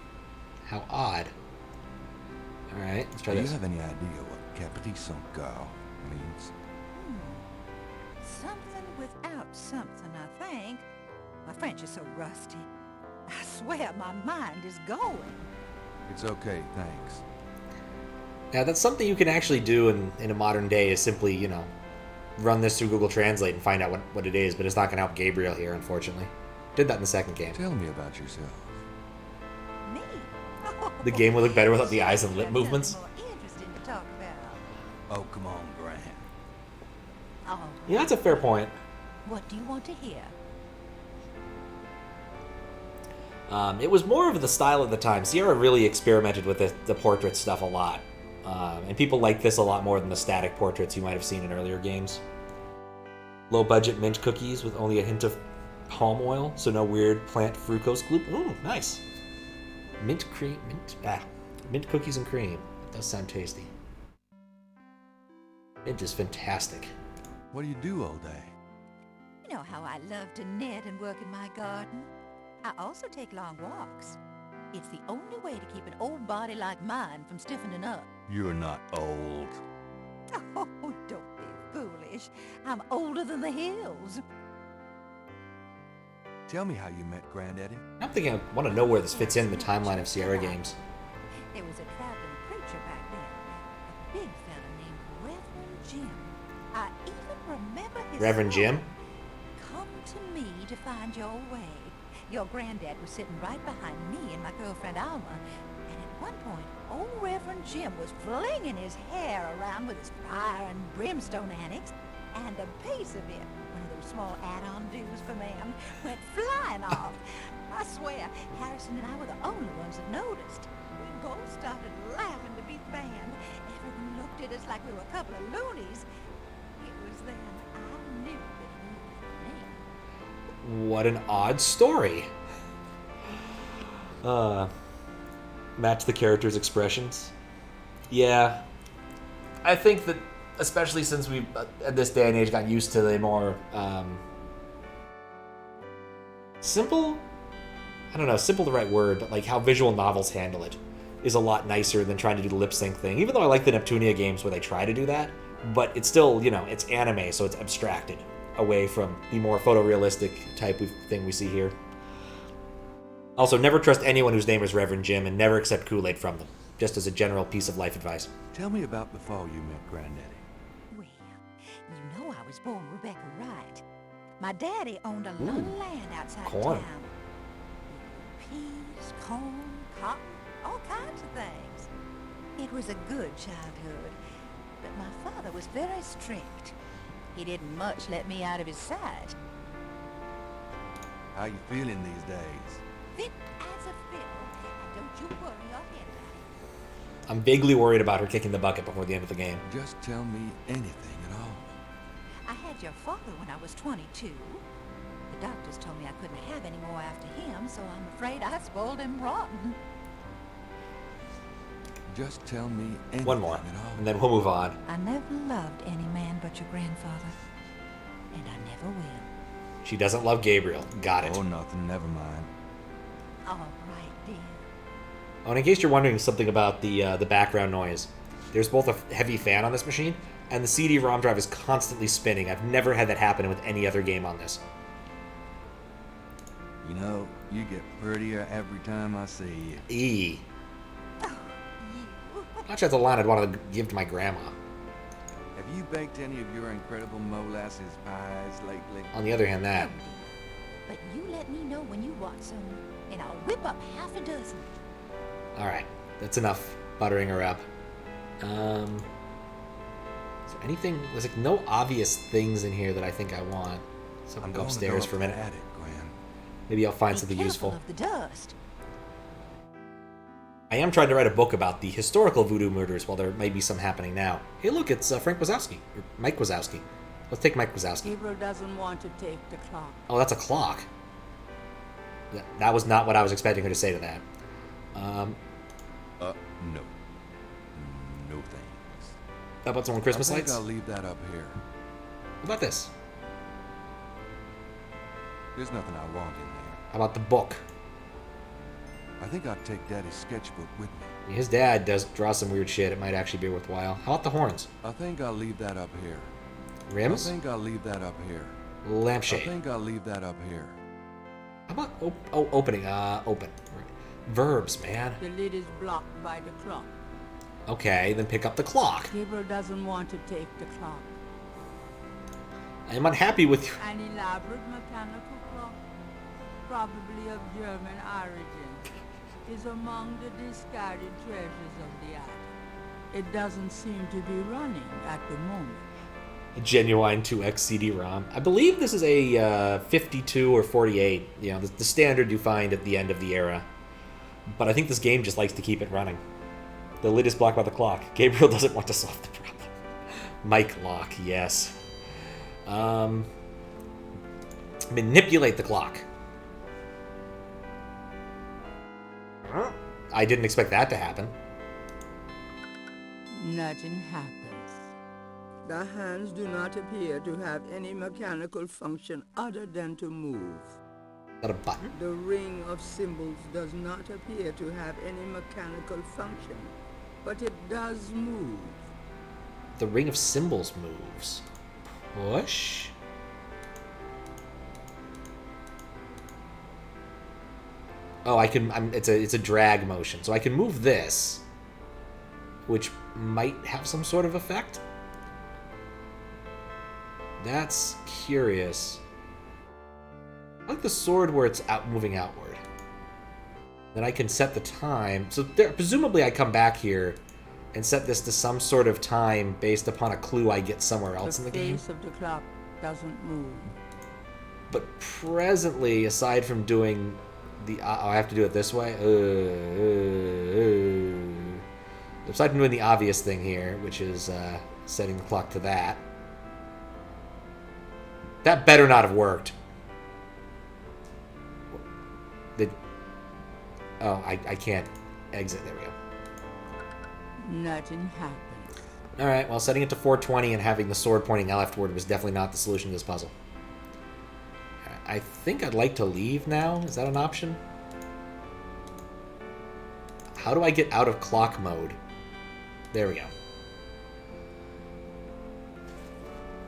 How odd. Alright, let's try Do this. you have any idea what Capite Saint-Gall means? Something without something, I think. My French is so rusty. I swear my mind is going. It's okay, thanks. Yeah, that's something you can actually do in a modern day is simply, you know, run this through Google Translate and find out what it is, but it's not going to help Gabriel here, unfortunately. Did that in the second game. Tell me about yourself. Me? The game would look better without the eyes and lip movements. More interesting to talk about. Oh, come on, Grant. Oh, Yeah, that's a fair point. what do you want to hear? It was more of the style at the time. Sierra really experimented with the portrait stuff a lot. And people like this a lot more than the static portraits you might have seen in earlier games. Low budget mint cookies with only a hint of palm oil, so no weird plant fructose gloop. Ooh, nice. Mint cookies and cream. That does sound tasty. Mint is fantastic. What do you do all day? You know how I love to knit and work in my garden? I also take long walks. It's the only way to keep an old body like mine from stiffening up. You're not old. Oh, don't be foolish. I'm older than the hills. Tell me how you met Granddaddy. I'm thinking I want to know where this fits in the timeline of Sierra games. There was a traveling preacher back then, a big fella named Reverend Jim. I even remember his Reverend Jim? Come to me to find your way. Your granddad was sitting right behind me and my girlfriend Alma, and at one point, old Reverend Jim was flinging his hair around with his fire and brimstone annex, and a piece of it, one of those small add-on do's for man, went flying off. I swear, Harrison and I were the only ones that noticed. We both started laughing to beat the band. Everyone looked at us like we were a couple of loonies. It was then I knew that he was me. What an odd story. Match the characters' expressions. Yeah. I think that, especially since we've, at this day and age, got used to the more, simple? I don't know, simple the right word, but like how visual novels handle it is a lot nicer than trying to do the lip sync thing. Even though I like the Neptunia games where they try to do that, but it's still, you know, it's anime, so it's abstracted away from the more photorealistic type of thing we see here. Also, never trust anyone whose name is Reverend Jim, and never accept Kool-Aid from them, just as a general piece of life advice. Tell me about the fall you met Granddaddy. Well, you know I was born Rebecca Wright. My daddy owned a lot of land outside corn. of town. Peas, corn, cotton, all kinds of things. It was a good childhood, but my father was very strict. He didn't much let me out of his sight. How you feeling these days? Fit as a fiddle, and don't you worry your head about it. I'm vaguely worried about her kicking the bucket before the end of the game. Just tell me anything at all. I had your father when I was 22. The doctors told me I couldn't have any more after him, so I'm afraid I spoiled him rotten. Just tell me anything One more, at all. and then we'll move on. I never loved any man but your grandfather, and I never will. She doesn't love Gabriel. Got it. Oh, nothing. Never mind. All right, dear. Oh, and in case you're wondering something about the background noise, there's both a heavy fan on this machine, and the CD-ROM drive is constantly spinning. I've never had that happen with any other game on this. You know, you get prettier every time I see you. E. Oh, you. Actually, that's a line I'd want to give to my grandma. Have you baked any of your incredible molasses pies lately? On the other hand, that. But you let me know when you want some, and I'll whip up half a dozen. Alright, that's enough buttering her up. Is there anything? There's like no obvious things in here that I think I want. So I'm I'm go going upstairs to for a minute. At it, Gwen. Maybe I'll find Be something careful useful. of the dust. I am trying to write a book about the historical voodoo murders, while there may be some happening now. Hey, look, it's Frank Wazowski, or Mike Wazowski. Let's take Mike Wazowski. Gabriel doesn't want to take the clock. Oh, that's a clock. That was not what I was expecting her to say to that. No. No thanks. How about some Christmas I think lights? I'll leave that up here. How about this? There's nothing I want in there. How about the book? I think I'd take Daddy's sketchbook with me. His dad does draw some weird shit. It might actually be worthwhile. How about the horns? I think I'll leave that up here. Rims? I think I'll leave that up here. I Lampshade. think I'll leave that up here. How about opening? Open. Verbs, man. The lid is blocked by the clock. Okay, then pick up the clock. Gabriel doesn't want to take the clock. I am unhappy with you. An elaborate mechanical clock, probably of German origin, is among the discarded treasures of the attic. It doesn't seem to be running at the moment. A genuine 2X CD-ROM. I believe this is a 52 or 48. You know, the standard you find at the end of the era. But I think this game just likes to keep it running. The lid is blocked by the clock. Gabriel doesn't want to solve the problem. Mike lock, yes. Manipulate the clock. I didn't expect that to happen. Nothing happens. The hands do not appear to have any mechanical function other than to move. Is that a button? The ring of symbols does not appear to have any mechanical function, but it does move. The ring of symbols moves. Push. Oh, I can. It's a drag motion, so I can move this, which might have some sort of effect. That's curious. I like the sword where it's moving outward. Then I can set the time. So presumably I come back here and set this to some sort of time based upon a clue I get somewhere else in the game. The face of the clock doesn't move. But presently, aside from doing the... I have to do it this way? Aside from doing the obvious thing here, which is setting the clock to that. That better not have worked. I can't exit. There we go. Nothing happens. Alright, well, setting it to 420 and having the sword pointing leftward was definitely not the solution to this puzzle. I think I'd like to leave now. Is that an option? How do I get out of clock mode? There we go.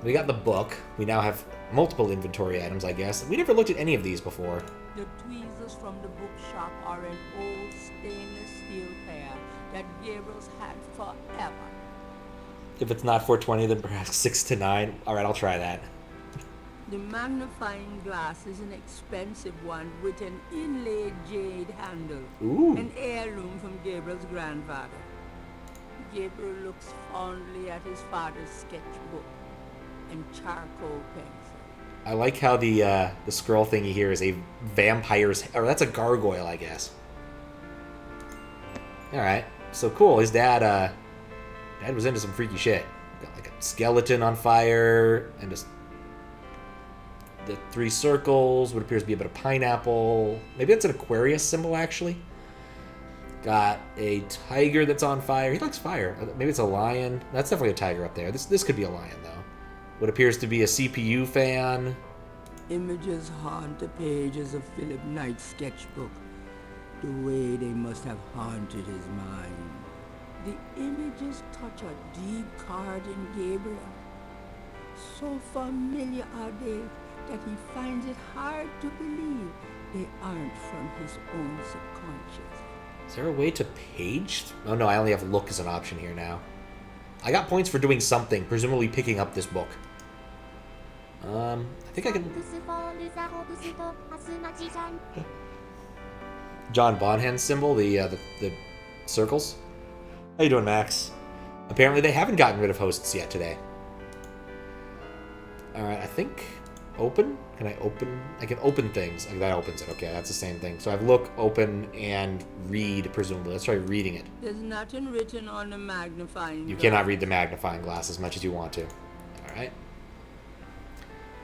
We got the book. We now have multiple inventory items, I guess. We never looked at any of these before. The tweezers from the bookshop are an old stainless steel pair that Gabriel's had forever. If it's not 420, then perhaps 6 to 9. Alright, I'll try that. The magnifying glass is an expensive one with an inlaid jade handle. Ooh. An heirloom from Gabriel's grandfather. Gabriel looks fondly at his father's sketchbook and charcoal pencil. I like how the scroll thingy here is a vampire's... Or that's a gargoyle, I guess. Alright. So cool. His dad was into some freaky shit. Got like a skeleton on fire and just... the 3 circles, what appears to be a bit of pineapple. Maybe that's an Aquarius symbol, actually. Got a tiger that's on fire. He likes fire. Maybe it's a lion. That's definitely a tiger up there. This could be a lion, though. What appears to be a CPU fan. Images haunt the pages of Philip Knight's sketchbook, the way they must have haunted his mind. The images touch a deep chord in Gabriel. So familiar are they that he finds it hard to believe they aren't from his own subconscious. Is there a way to page? Oh no, I only have look as an option here now. I got points for doing something, presumably picking up this book. I think I can... John Bonham's symbol, the circles. How you doing, Max? Apparently they haven't gotten rid of hosts yet today. Alright, I think... Open? Can I open? I can open things. That opens it. Okay, that's the same thing. So I have look, open, and read, presumably. Let's try reading it. There's nothing written on the magnifying You glass. cannot read the magnifying glass as much as you want to. Alright.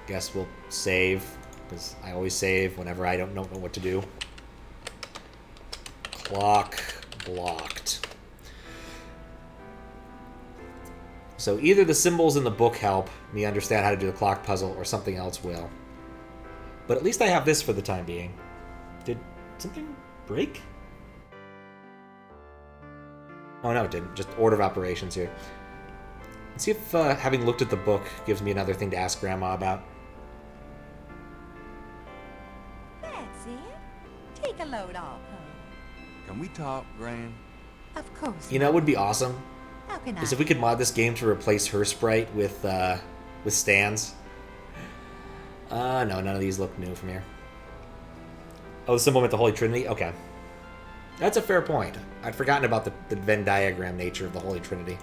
Guess we'll save, because I always save whenever I don't know what to do. Clock blocked. So either the symbols in the book help me understand how to do the clock puzzle, or something else will. But at least I have this for the time being. Did something break? Oh no, it didn't. Just order of operations here. Let's see if having looked at the book gives me another thing to ask Grandma about. That's it. Take a load off, huh? Can we talk, Gran? Of course. You know what would be awesome? How can Is if we could mod this game to replace her sprite with stands. No, none of these look new from here. Oh, the symbol meant the Holy Trinity? Okay. That's a fair point. I'd forgotten about the Venn diagram nature of the Holy Trinity.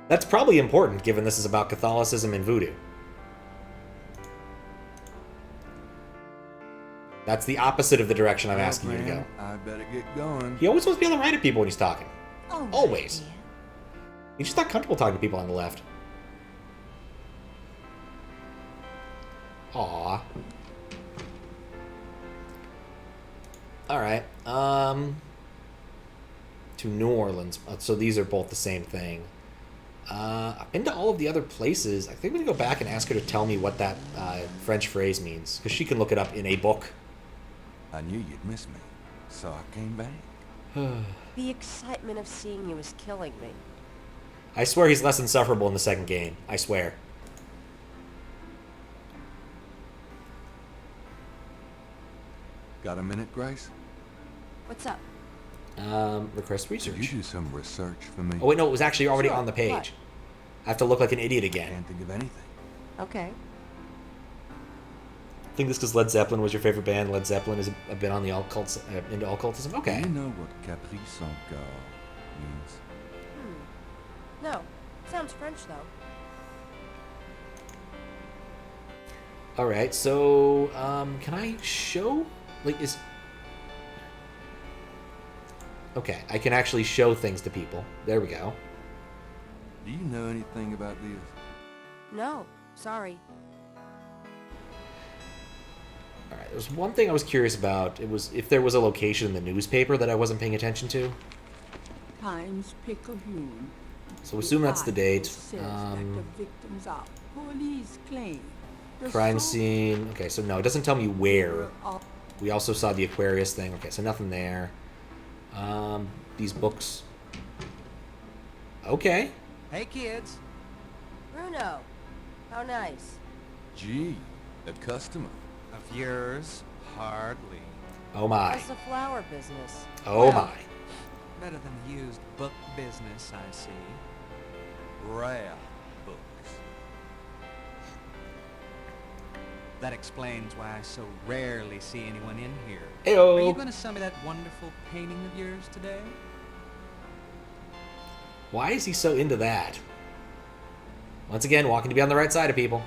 That's probably important, given this is about Catholicism and voodoo. That's the opposite of the direction I'm asking you to go. I better get going. He always wants to be on the right of people when he's talking. Oh, Always. dear. He's just not comfortable talking to people on the left. Aww. Alright. To New Orleans. So these are both the same thing. I've been to all of the other places. I think I'm going to go back and ask her to tell me what that French phrase means. Because she can look it up in a book. I knew you'd miss me, so I came back. The excitement of seeing you is killing me. I swear he's less insufferable in the second game. I swear. Got a minute, Grace? What's up? Request research. Could you do some research for me? Oh wait, no, it was actually already Sure, on the page. what? I have to look like an idiot again. Can't think of anything. Okay. I think this because Led Zeppelin was your favorite band. Led Zeppelin has been on the into occultism. Okay. Do you know what Capri Sanka means? No. Sounds French, though. All right. So, can I show? Like, is okay? I can actually show things to people. There we go. Do you know anything about this? No. Sorry. All right. There's one thing I was curious about. It was if there was a location in the newspaper that I wasn't paying attention to. Times Picayune. So assume that's the date. Says that the victims are police claim. The Crime soul scene. Okay, so no, it doesn't tell me where. were all We also saw the Aquarius thing. Okay, so nothing there. These books. Okay. Hey, kids. Bruno. How nice. Gee, a customer. Of yours, hardly. Oh my. How's the flower business? Oh Well, my. Better than the used book business, I see. Rare books. That explains why I so rarely see anyone in here. Heyo. Are you going to sell me that wonderful painting of yours today? Why is he so into that? Once again, walking to be on the right side of people.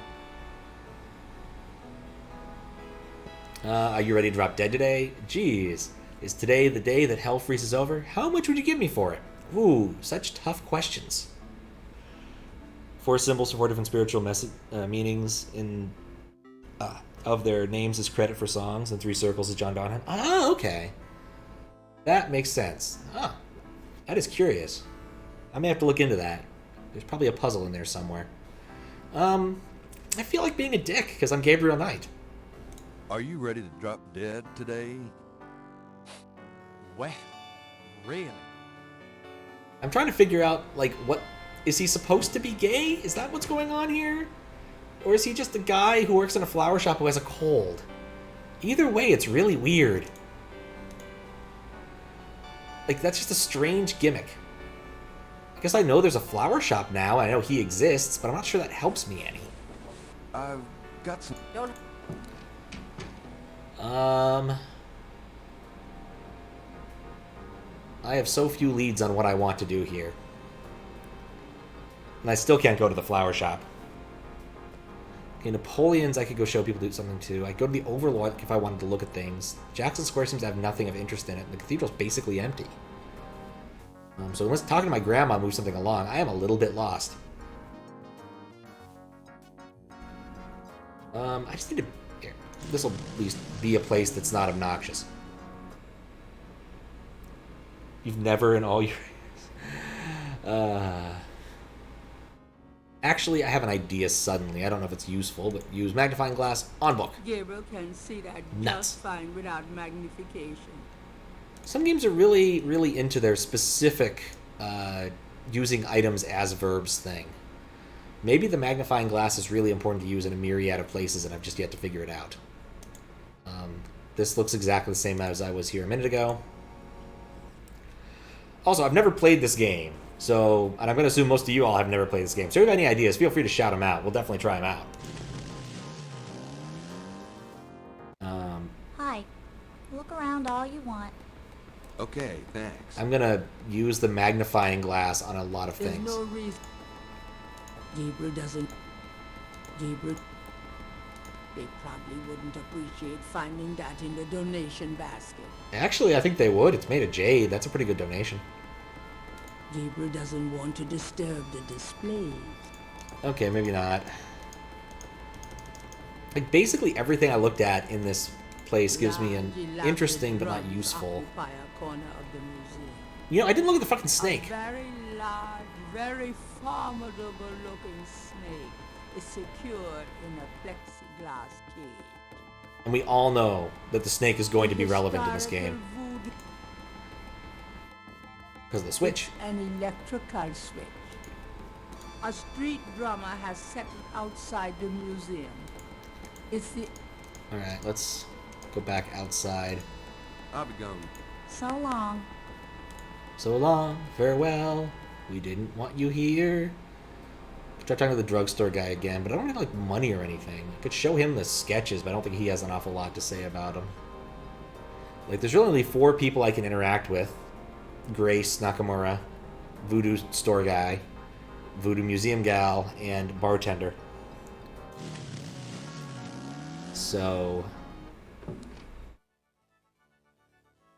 Are you ready to drop dead today? Jeez. Is today the day that hell freezes over? How much would you give me for it? Ooh, such tough questions. 4 symbols for 4 different spiritual meanings in of their names as credit for songs and 3 circles is John Donahue. Oh, okay. That makes sense. Oh, that is curious. I may have to look into that. There's probably a puzzle in there somewhere. I feel like being a dick because I'm Gabriel Knight. Are you ready to drop dead today? Well, really? I'm trying to figure out, like, what... Is he supposed to be gay? Is that what's going on here? Or is he just a guy who works in a flower shop who has a cold? Either way, it's really weird. Like, that's just a strange gimmick. I guess I know there's a flower shop now, and I know he exists, but I'm not sure that helps me any. I've got some... I have so few leads on what I want to do here. And I still can't go to the flower shop. Okay, Napoleon's I could go show people do something to. I go to the Overlook if I wanted to look at things. Jackson Square seems to have nothing of interest in it. The cathedral's basically empty. So unless talking to my grandma moves something along, I am a little bit lost. I just need to... Here, this will at least be a place that's not obnoxious. You've never in all your... Actually, I have an idea suddenly. I don't know if it's useful, but use magnifying glass on book. Gabriel can see that Nuts. just fine without magnification. Some games are really, really into their specific using items as verbs thing. Maybe the magnifying glass is really important to use in a myriad of places, and I've just yet to figure it out. This looks exactly the same as I was here a minute ago. Also, I've never played this game, so, and I'm going to assume most of you all have never played this game. So if you have any ideas, feel free to shout them out. We'll definitely try them out. Hi. Look around all you want. Okay, thanks. I'm going to use the magnifying glass on a lot of There's things. no reason. Gabriel doesn't... Gabriel... They probably wouldn't appreciate finding that in the donation basket. Actually, I think they would. It's made of jade. That's a pretty good donation. Gabriel doesn't want to disturb the displays. Okay, maybe not. Like, basically everything I looked at in this place gives me an interesting but not useful... Occupy a corner of the museum. You know, I didn't look at the fucking snake. A very large, very formidable looking snake is secured in a plexiglass cage. And we all know that the snake is going to be relevant in this game. Because of the switch. An electrical switch. A street drummer has set it outside the museum. It's the... Alright, let's go back outside. I'll be gone. So long. So long, farewell. We didn't want you here. Try talking to the drugstore guy again, but I don't have like money or anything. I could show him the sketches, but I don't think he has an awful lot to say about them. Like, there's really only 4 people I can interact with. Grace Nakamura, Voodoo store guy, Voodoo museum gal, and bartender. So...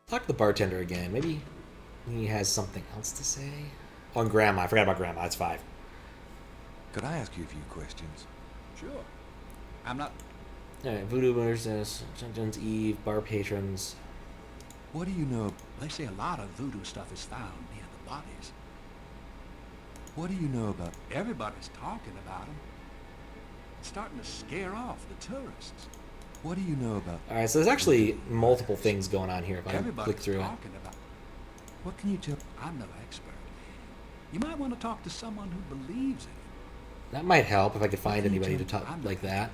talk to the bartender again. Maybe he has something else to say. Oh, and Grandma. I forgot about Grandma. That's 5. Could I ask you a few questions? Sure. I'm not... Alright, Voodoo Nurses, Junkins Eve, bar patrons. What do you know? They say a lot of voodoo stuff is found near the bodies. What do you know about... Everybody's talking about them. It's starting to scare off the tourists. What do you know about... Alright, so there's actually multiple things going on here if I Everybody's click through it. talking about... What can you tell... I'm no expert. You might want to talk to someone who believes in it. That might help if I could find anybody to talk like that.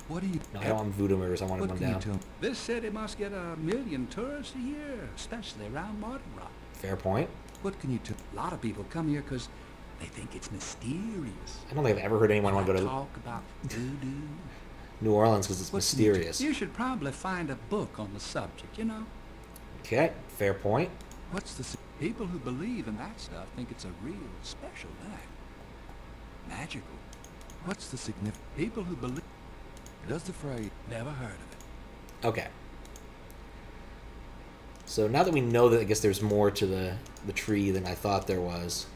What do you... No, I don't want Voodoo Murders. I want What one can you down. tell... This city must get 1 million tourists a year, especially around Mardi Gras. Fair point. What can you tell... A lot of people come here because they think it's mysterious. I don't think I've ever heard anyone want to go to Talk about voodoo. New Orleans because it's What can you mysterious. You should probably find a book on the subject, you know? Okay, fair point. What's the... People who believe in that stuff think it's a real special act. Magical. What's the significance... People who believe... Does the phrase... Never heard of it. Okay. So now that we know that I guess there's more to the tree than I thought there was.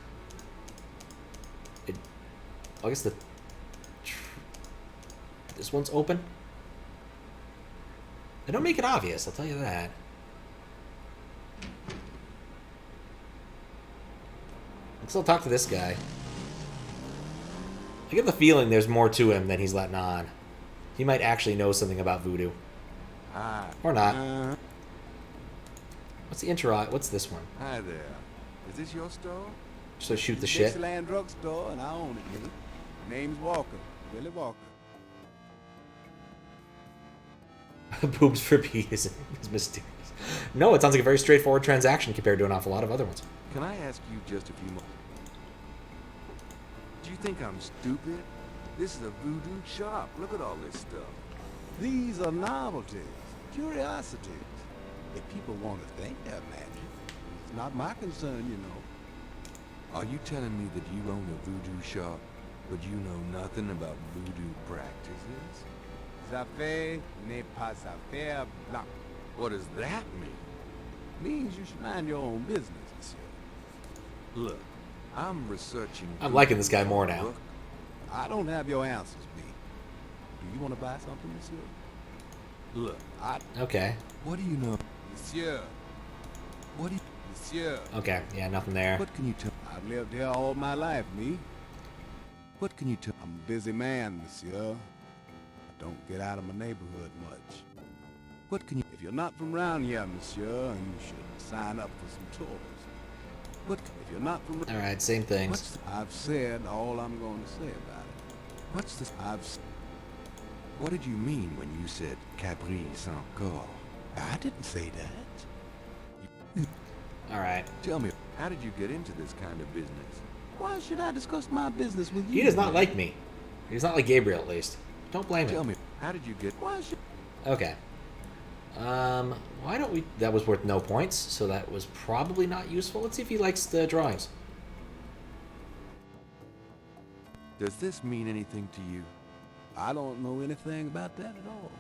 I guess this one's open? They don't make it obvious, I'll tell you that. I'll still talk to this guy. I get the feeling there's more to him than he's letting on. He might actually know something about voodoo. Or not. What's the intro? What's this one? Hi there. Is this your store? Just to shoot the shit. Dixieland drugstore, and I own it, nigga. Name's Walker. Billy Walker. Boobs for Pete is mysterious. No, it sounds like a very straightforward transaction compared to an awful lot of other ones. Can I ask you just a few more? Do you think I'm stupid? This is a voodoo shop. Look at all this stuff. These are novelties, curiosities. If people want to think they're magic, it's not my concern, you know. Are you telling me that you own a voodoo shop, but you know nothing about voodoo practices? Ça fait n'est pas affaire blanche. What does that mean? Means you should mind your own business, monsieur. Look, I'm researching... I'm liking this guy more now. I don't have your answers, B. Do you want to buy something, monsieur? Look, Okay. what do you know? Monsieur. What do you... Monsieur. Okay, yeah, nothing there. What can you tell... I've lived here all my life, me. What can you tell... I'm a busy man, monsieur. I don't get out of my neighborhood much. What can you... If you're not from around here, monsieur, you should sign up for some tours. What... If you're not from... Alright, same things. I've said all I'm going to say about it. What's this... What did you mean when you said Cabri sans corps? I didn't say that. Alright. Tell me, how did you get into this kind of business? Why should I discuss my business with you? He does not like me. He's not like Gabriel, at least. Don't blame him. Tell me, how did you get... Why should... Okay. Why don't we... That was worth no points, so that was probably not useful. Let's see if he likes the drawings. Does this mean anything to you? I don't know anything about that at all.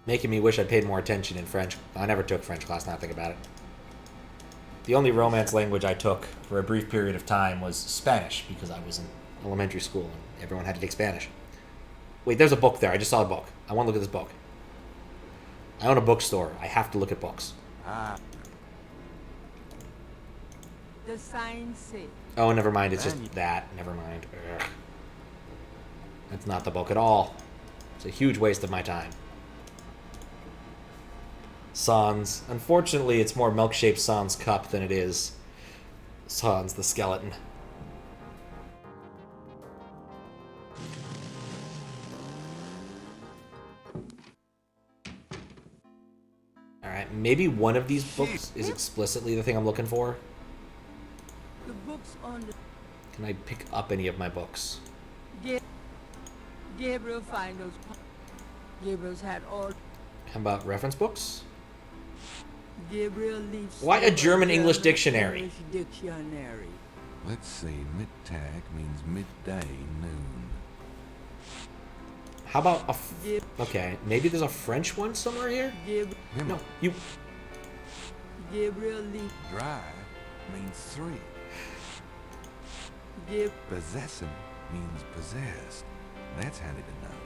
Making me wish I'd paid more attention in French. I never took French class, now I think about it. The only Romance language I took for a brief period of time was Spanish, because I was in elementary school and everyone had to take Spanish. Wait, there's a book there. I just saw a book. I want to look at this book. I own a bookstore. I have to look at books. The sign says. Oh, never mind. It's just that. Never mind. Ugh. That's not the book at all. It's a huge waste of my time. Sans. Unfortunately, it's more milk-shaped Sans cup than it is Sans the skeleton. Alright, maybe one of these books is explicitly the thing I'm looking for. The books on the... Can I pick up any of my books? Gabriel find those... Gabriel's had all... How about reference books? Gabriel leaves... Why a German-English dictionary? English dictionary. Let's see, Mittag means midday, noon. How about a... Okay, maybe there's a French one somewhere here? No, you... Gabriel leaves... Dry means 3. Possessing means possessed. That's handy to know.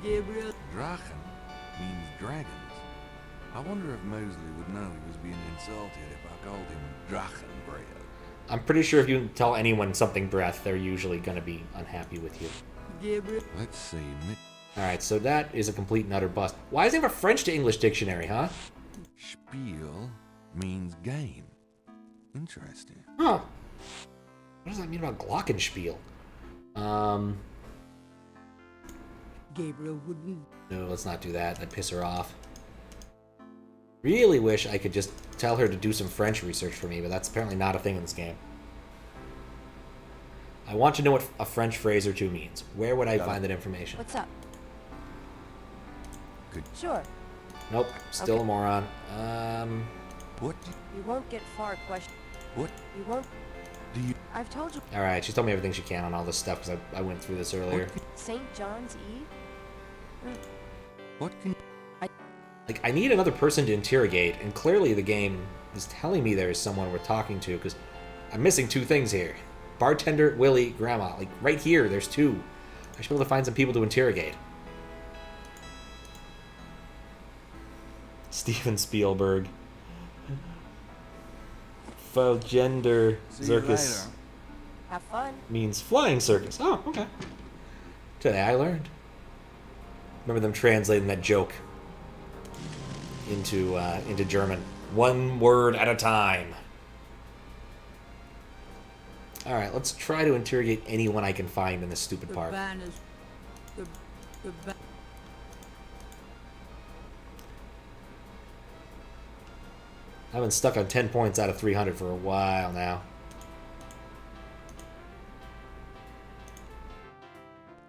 Gabriel... Drachen means dragons. I wonder if Mosley would know he was being insulted if I called him Drachenbreath. I'm pretty sure if you tell anyone something breath, they're usually going to be unhappy with you. Gabriel... Let's see, Alright, so that is a complete and utter bust. Why does he have a French to English dictionary, huh? Spiel means game. Interesting. Huh. What does that mean about Glockenspiel? Gabriel wouldn't... No, let's not do that. That'd piss her off. Really wish I could just tell her to do some French research for me, but that's apparently not a thing in this game. I want to know what a French phrase or two means. Where would I find that information? What's up? Good. Sure. Nope, still Okay. a moron. What? You won't get far, question. What? You won't... Do you... I've told you... Alright, she's told me everything she can on all this stuff, because I went through this earlier. St. John's Eve? What can... Like, I need another person to interrogate, and clearly the game is telling me there is someone we're talking to, because I'm missing 2 things here. Bartender, Willie, Grandma. Like, right here, there's 2. I should be able to find some people to interrogate. Steven Spielberg. Gender See you circus later. Have fun. means flying circus. Oh, okay. Today I learned. Remember them translating that joke into German. One word at a time. Alright, let's try to interrogate anyone I can find in this stupid park. I've been stuck on 10 points out of 300 for a while now.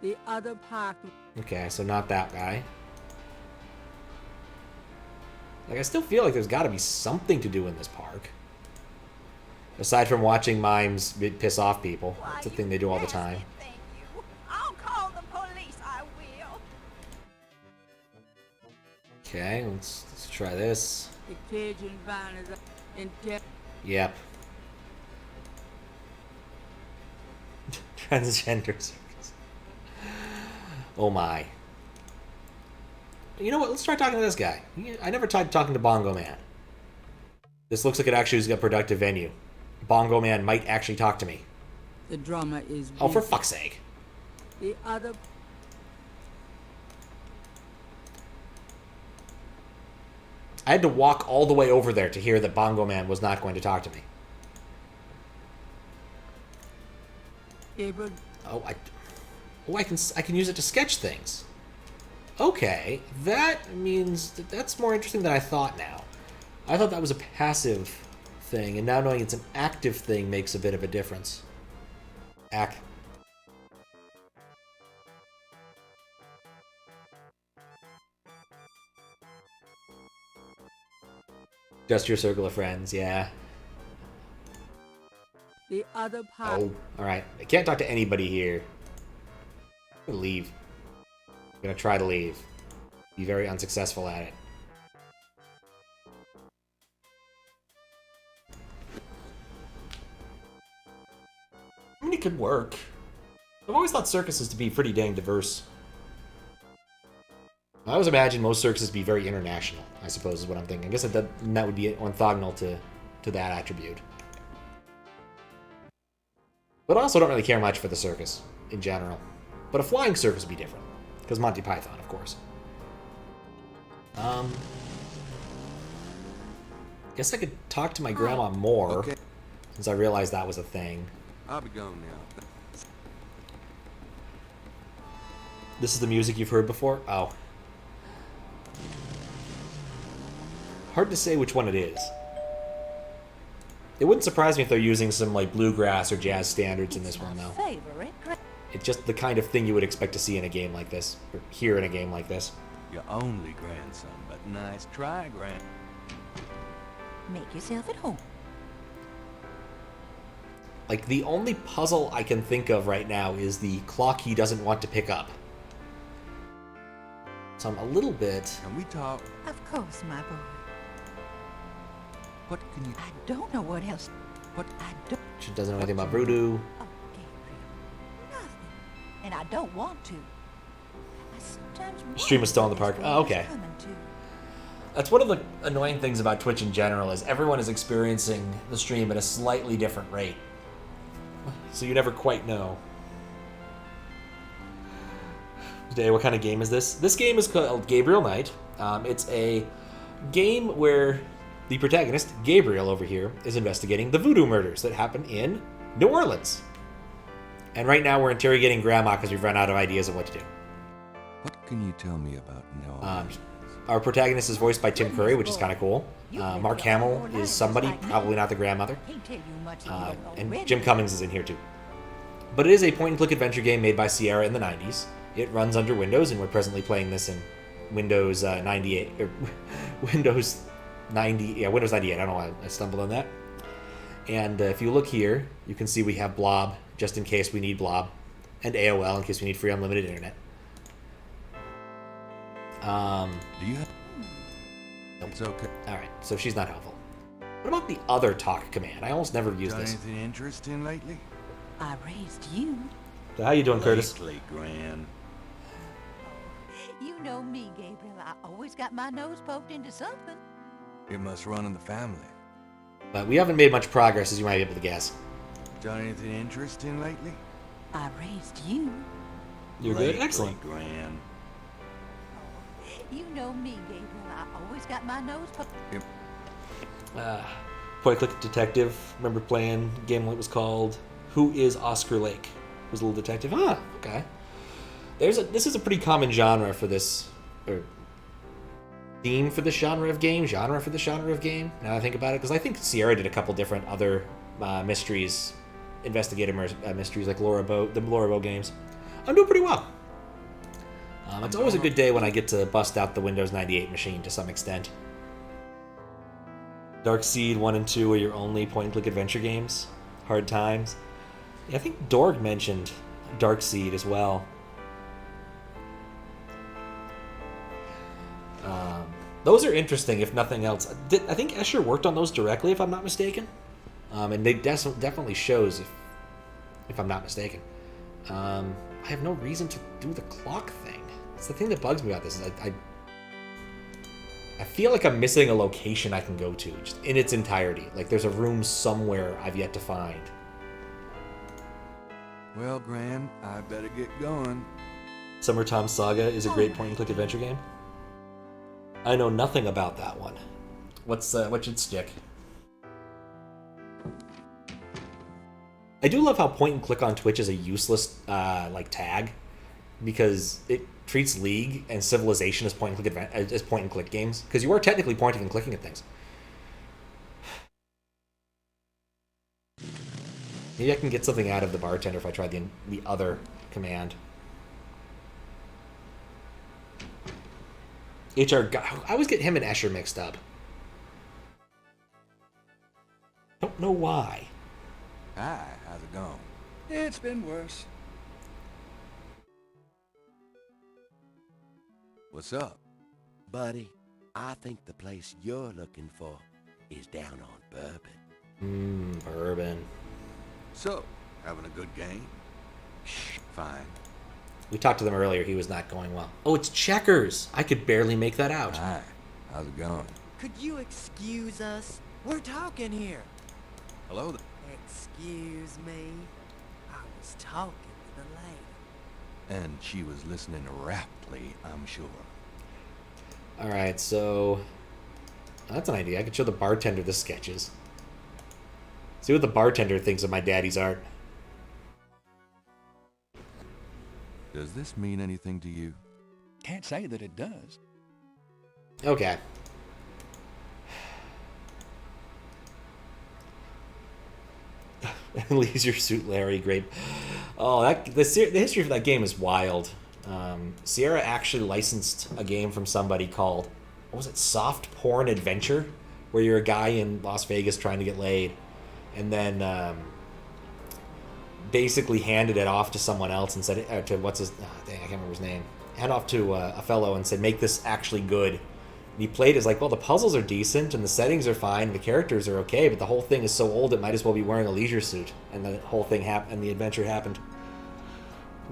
The other park. Okay, so not that guy. Like, I still feel like there's got to be something to do in this park. Aside from watching mimes piss off people. That's a thing they do all the time. Thank you. I'll call the police, I will. Okay, let's try this. The Cajun band is in Yep. Transgender circus. Oh my. You know what? Let's try talking to this guy. I never tried talking to Bongo Man. This looks like it actually is a productive venue. Bongo Man might actually talk to me. The drummer is. Oh, for fuck's sake. The other. I had to walk all the way over there to hear that Bongo Man was not going to talk to me. Gabriel. Oh, I can use it to sketch things. Okay, that means that's more interesting than I thought now. I thought that was a passive thing, and now knowing it's an active thing makes a bit of a difference. Just your circle of friends, yeah. The other part. Oh, alright. I can't talk to anybody here. I'm gonna leave. I'm gonna try to leave. Be very unsuccessful at it. I mean, it could work. I've always thought circuses to be pretty dang diverse. I always imagine most circuses to be very international, I suppose is what I'm thinking. I guess that would be orthogonal to that attribute. But I also don't really care much for the circus in general. But a flying circus would be different. Because Monty Python, of course. Guess I could talk to my grandma more, Okay. since I realized that was a thing. I'll be gone now. This is the music you've heard before? Oh. Hard to say which one it is. It wouldn't surprise me if they're using some like bluegrass or jazz standards in this one, though. It's just the kind of thing you would expect to see in a game like this, or hear in a game like this. Your only grandson, but nice try, grand. Make yourself at home. Like, the only puzzle I can think of right now is the clock he doesn't want to pick up. So I'm a little bit... Can we talk? Of course, my boy. What can you... I don't know what else. What? I don't... She doesn't know anything about voodoo. Oh, Gabriel. Nothing. And I don't want to. I sometimes Stream is still in the park. Oh, okay. coming to. That's one of the annoying things about Twitch in general, is everyone is experiencing the stream at a slightly different rate. So you never quite know. Today, what kind of game is this? This game is called Gabriel Knight. It's a game where the protagonist, Gabriel over here, is investigating the voodoo murders that happen in New Orleans. And right now we're interrogating Grandma because we've run out of ideas of what to do. What can you tell me about New Orleans? Our protagonist is voiced by Tim Curry, which is kind of cool. Mark Hamill is somebody, probably not the grandmother. And Jim Cummings is in here too. But it is a point-and-click adventure game made by Sierra in the 90s. It runs under Windows, and we're presently playing this in Windows 98. Or Windows 90. Yeah, Windows 98. I don't know why I stumbled on that. And if you look here, you can see we have Blob, just in case we need Blob, and AOL in case we need free unlimited internet. Do you have... Nope. It's okay. Alright, so she's not helpful. What about the other talk command? I almost never use Done this. anything interesting lately? I raised you. So how you doing, Curtis? Lately, Gran. You know me, Gabriel. I always got my nose poked into something. It must run in the family. But we haven't made much progress, as you might be able to guess. Done anything interesting lately? I raised you. You're good? Excellent. Gran. You know me, Gabriel. I always got my nose poked. Point-click detective. Remember playing a game that was called Who is Oscar Lake? It was a little detective. Ah, okay. This is a pretty common genre for this, or theme for this genre of game. Now that I think about it, because I think Sierra did a couple different other mysteries, investigative mysteries like the Laura Bow games. I'm doing pretty well. It's always a good day when I get to bust out the Windows 98 machine to some extent. Dark Seed 1 and 2 are your only point-and-click adventure games. Hard Times. Yeah, I think Dorg mentioned Dark Seed as well. Those are interesting, if nothing else. I think Escher worked on those directly, if I'm not mistaken. And they definitely shows, if I'm not mistaken. I have no reason to do the clock thing. It's the thing that bugs me about this. Is I feel like I'm missing a location I can go to, just in its entirety. Like there's a room somewhere I've yet to find. Well, Gran, I better get going. Summertime Saga is a great point-and-click adventure game. I know nothing about that one. What should stick? I do love how point-and-click on Twitch is a useless tag, because it treats League and Civilization as point-and-click games, because you are technically pointing and clicking at things. Maybe I can get something out of the bartender if I try the other command. HR guy. I always get him and Escher mixed up. Don't know why. Hi, how's it going? It's been worse. What's up? Buddy, I think the place you're looking for is down on Bourbon. Bourbon. So, having a good game? Shh, fine. We talked to them earlier. He was not going well. Oh, it's checkers. I could barely make that out. Hi, how's it going? Could you excuse us? We're talking here. Hello there. Excuse me. I was talking to the lady. And she was listening raptly, I'm sure. Alright, so... That's an idea. I could show the bartender the sketches. See what the bartender thinks of my daddy's art. Does this mean anything to you? Can't say that it does. Okay. Leisure Suit Larry, great. Oh, the history of that game is wild. Sierra actually licensed a game from somebody called, what was it, Soft Porn Adventure, where you're a guy in Las Vegas trying to get laid, and then basically handed it off to someone else and said, I can't remember his name. Hand off to a fellow and said, make this actually good. And he played as like, well, the puzzles are decent and the settings are fine, the characters are okay, but the whole thing is so old it might as well be wearing a leisure suit. And the whole thing happened, and the adventure happened.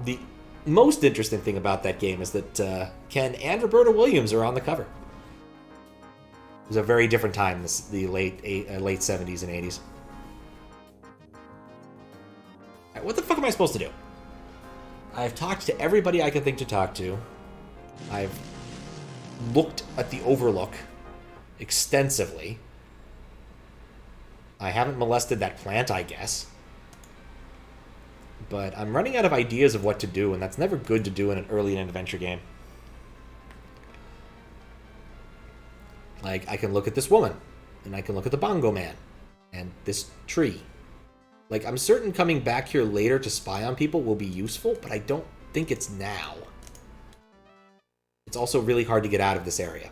The most interesting thing about that game is that Ken and Roberta Williams are on the cover. It was a very different time, the late 70s and 80s. Right, what the fuck am I supposed to do? I've talked to everybody I can think to talk to. I've looked at the Overlook extensively. I haven't molested that plant, I guess. But I'm running out of ideas of what to do, and that's never good to do in an early adventure game. Like, I can look at this woman, and I can look at the bongo man, and this tree. Like, I'm certain coming back here later to spy on people will be useful, but I don't think it's now. It's also really hard to get out of this area.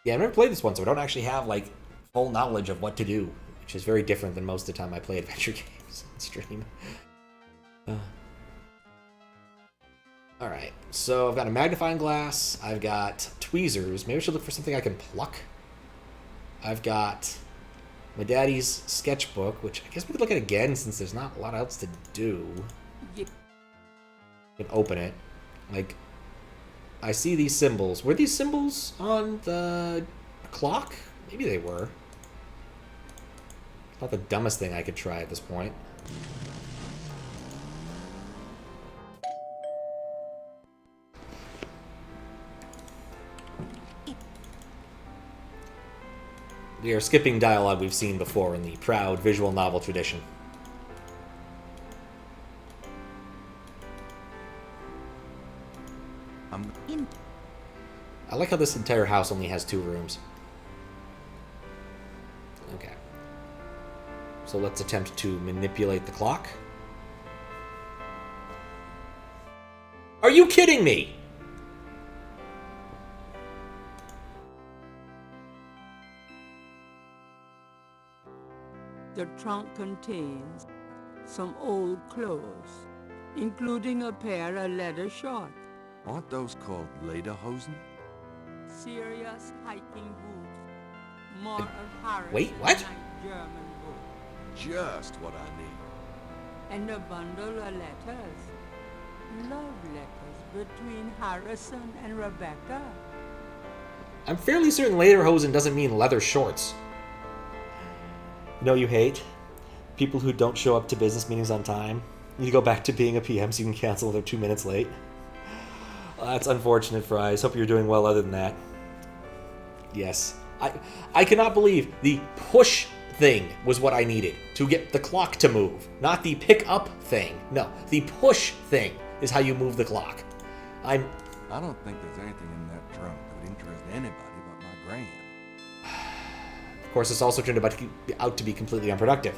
Yeah, I've never played this one, so I don't actually have, like, full knowledge of what to do, which is very different than most of the time I play adventure games on stream. Alright, so I've got a magnifying glass, I've got tweezers. Maybe I should look for something I can pluck. I've got My daddy's sketchbook, which I guess we could look at again since there's not a lot else to do. Yep. You can open it. Like, I see these symbols. Were these symbols on the clock? Maybe they were. Not the dumbest thing I could try at this point. We are skipping dialogue we've seen before in the proud visual novel tradition. I like how this entire house only has 2 rooms. Okay. So let's attempt to manipulate the clock. Are you kidding me? The trunk contains some old clothes, including a pair of leather shorts, Aren't those called lederhosen? serious hiking boots, more of Harris Wait, what? German boots, Just what I need. and a bundle of letters. Love letters between Harrison and Rebecca. I'm fairly certain lederhosen doesn't mean leather shorts. You know you hate? People who don't show up to business meetings on time. You need to go back to being a PM so you can cancel if they're 2 minutes late. That's unfortunate, Fries. Hope you're doing well other than that. Yes. I cannot believe the push thing was what I needed to get the clock to move. Not the pick up thing. No, the push thing is how you move the clock. I don't think there's anything in that trunk that would interest anybody but my grand. Of course, this also turned out to be completely unproductive.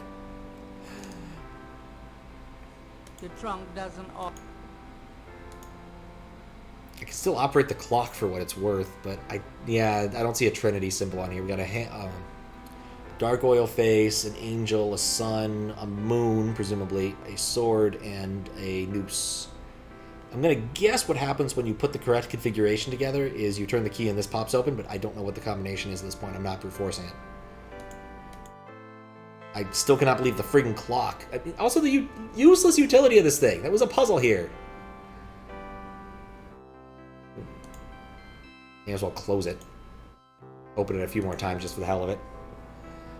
The trunk doesn't I can still operate the clock for what it's worth, but I don't see a Trinity symbol on here. We got a dark oil face, an angel, a sun, a moon, presumably, a sword, and a noose. I'm gonna guess what happens when you put the correct configuration together is you turn the key and this pops open, but I don't know what the combination is at this point. I'm not brute forcing it. I still cannot believe the friggin' clock. Also, the useless utility of this thing. That was a puzzle here. May as well close it. Open it a few more times just for the hell of it.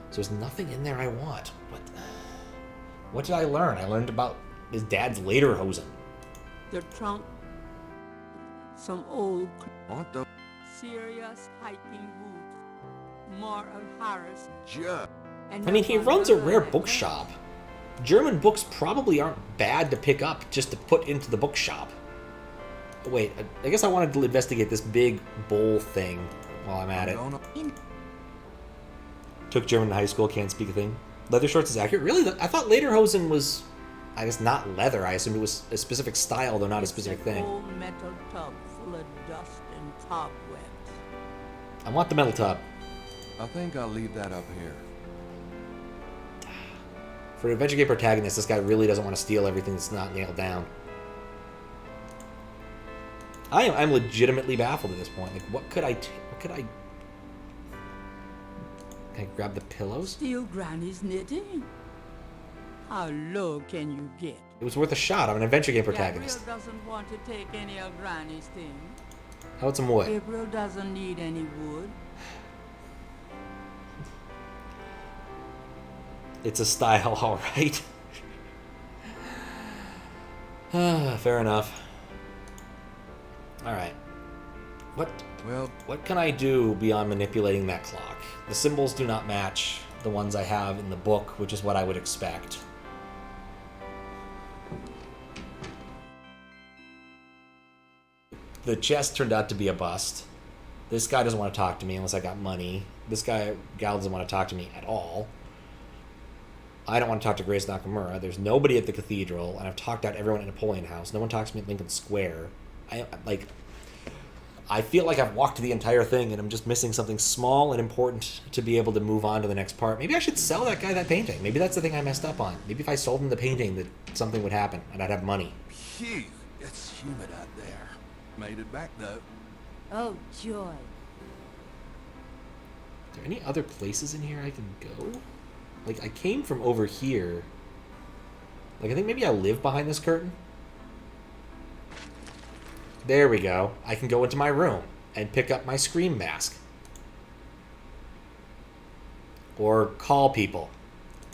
So there's nothing in there I want. What did I learn? I learned about his dad's lederhosen. The trunk, some old, Aren't those serious hiking boots, more of Harris. just... I mean, he runs a rare bookshop. German books probably aren't bad to pick up just to put into the bookshop. Wait, I guess I wanted to investigate this big bowl thing while I'm at it. Took German in high school, can't speak a thing. Leather shorts is accurate? Really? I thought lederhosen was, I guess, not leather. I assumed it was a specific style, though not a specific thing. Old metal tub full of dust and cobwebs. I want the metal tub. I think I'll leave that up here. For an adventure game protagonist, this guy really doesn't want to steal everything that's not nailed down. I'm legitimately baffled at this point. Like, what could I... Can I grab the pillows? Steal Granny's knitting? How low can you get? It was worth a shot. I'm an adventure game protagonist. Gabriel doesn't want to take any of Granny's things. How about some wood? Gabriel doesn't need any wood. It's a style, all right. Fair enough. All right. What can I do beyond manipulating that clock? The symbols do not match the ones I have in the book, which is what I would expect. The chest turned out to be a bust. This guy doesn't want to talk to me unless I got money. This gal doesn't want to talk to me at all. I don't want to talk to Grace Nakamura. There's nobody at the cathedral, and I've talked out everyone at Napoleon House. No one talks to me at Lincoln Square. I feel like I've walked the entire thing, and I'm just missing something small and important to be able to move on to the next part. Maybe I should sell that guy that painting. Maybe that's the thing I messed up on. Maybe if I sold him the painting, that something would happen, and I'd have money. Phew, it's humid out there. Made it back, though. Oh, joy. Are there any other places in here I can go? Like, I came from over here. Like, I think maybe I live behind this curtain. There we go. I can go into my room and pick up my scream mask. Or call people.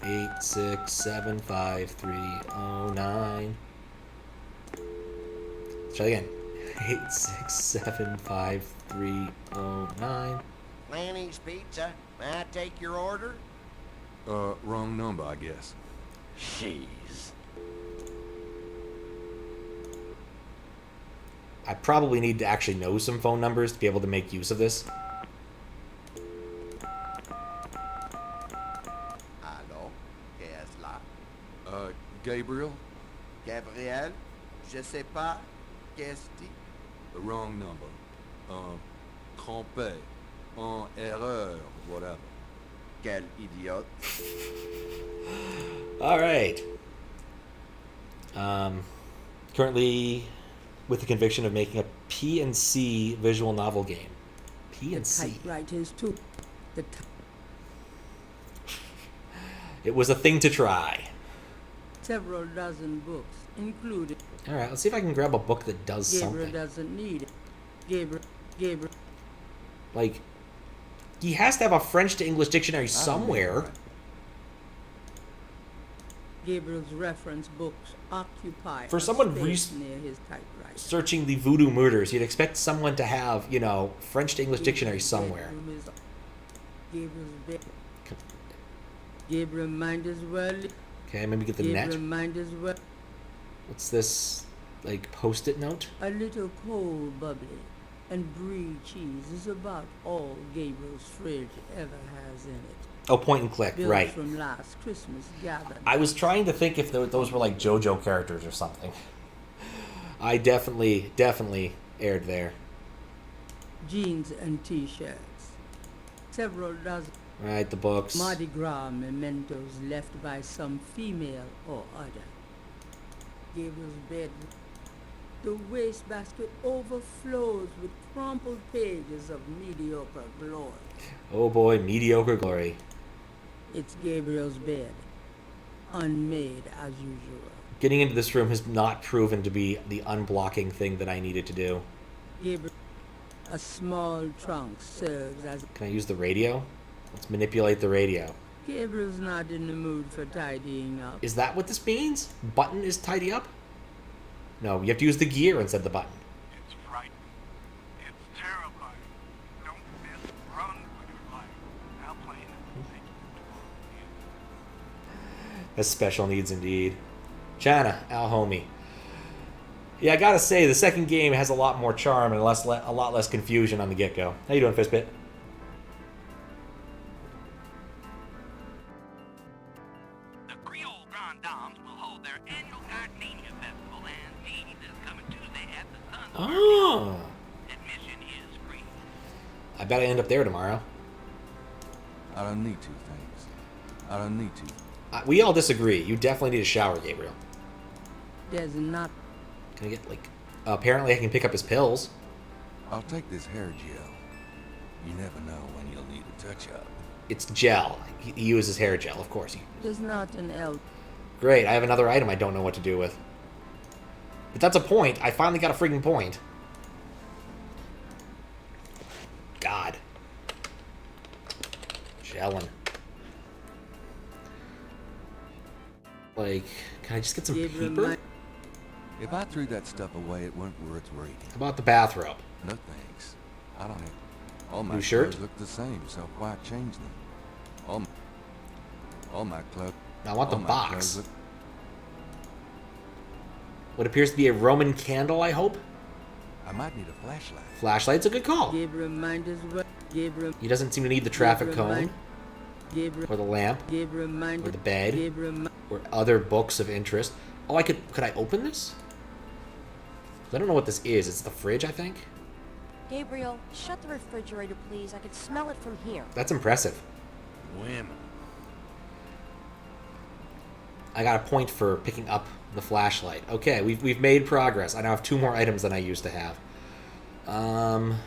8675309. Let's try again. 8675309. Lanny's Pizza. May I take your order? Wrong number, I guess. Jeez. I probably need to actually know some phone numbers to be able to make use of this. Allô? Qu'est-ce là? Gabriel? Gabriel? Je sais pas. Qu'est-ce dit? The wrong number. Trompé. En erreur, whatever. Quel idiot. Alright. Currently with the conviction of making a P&C visual novel game. P&C. Typewriters too. It was a thing to try. Several dozen books, including... Alright, let's see if I can grab a book that does Gabriel something. doesn't need it. Gabriel. Like, he has to have a French to English dictionary somewhere. Gabriel's reference books occupy For a someone space near his typewriter. searching the voodoo murders, you'd expect someone to have, you know, French to English dictionary somewhere. Gabriel's bed. Gabriel might as well. Okay, maybe get the Gabriel net. might as well. What's this, like, post-it note? A little cold bubbly and brie cheese is about all Gabriel's fridge ever has in it. Oh, point and click, Built right. from last Christmas gathered. I was trying to think if those were like JoJo characters or something. I definitely erred there. Jeans and t-shirts. Several dozen. Right, the books. Mardi Gras mementos left by some female or other. Gabriel's bed. The wastebasket overflows with crumpled pages of mediocre glory. Oh boy, mediocre glory. It's Gabriel's bed. Unmade as usual. Getting into this room has not proven to be the unblocking thing that I needed to do. Gabriel. A small trunk serves as... Can I use the radio? Let's manipulate the radio. Gabriel's not in the mood for tidying up. Is that what this means? Button is tidy up? No, you have to use the gear instead of the button. It's frightening. It's terrifying. Don't miss. Run for your life. Now playing it. That's special needs indeed. China, Al Homie. Yeah, I gotta say, the second game has a lot more charm and a lot less confusion on the get-go. How you doing, Fistbit? The Creole Grand Dames will hold their annual Gardenia Festival, and Dee this coming Tuesday at the Sun. Oh. Admission is free. I bet I end up there tomorrow. I don't need to, thanks. I don't need to. We all disagree. You definitely need a shower, Gabriel. There's not... Can I get, like... apparently I can pick up his pills. I'll take this hair gel. You never know when you'll need a touch-up. It's gel. He uses hair gel, of course. There's not an L. Great, I have another item I don't know what to do with. But that's a point. I finally got a freaking point. God. Gellin. Like, can I just get some paper? If I threw that stuff away, it weren't worth reading. How about the bathrobe? No thanks. I don't have... All my New shirt? clothes look the same, so why change them? All my clothes... I want the all my box. clothes look... What appears to be a Roman candle, I hope? I might need a flashlight. Flashlight's a good call. Gabriel might as well. Gabriel. He doesn't seem to need the traffic cone. Gabriel. Or the lamp. Gabriel might. Or the bed. Gabriel. Or other books of interest. Oh, could I open this? I don't know what this is. It's the fridge, I think. Gabriel, shut the refrigerator, please. I could smell it from here. That's impressive. Women. I got a point for picking up the flashlight. Okay, we've made progress. I now have 2 more items than I used to have. How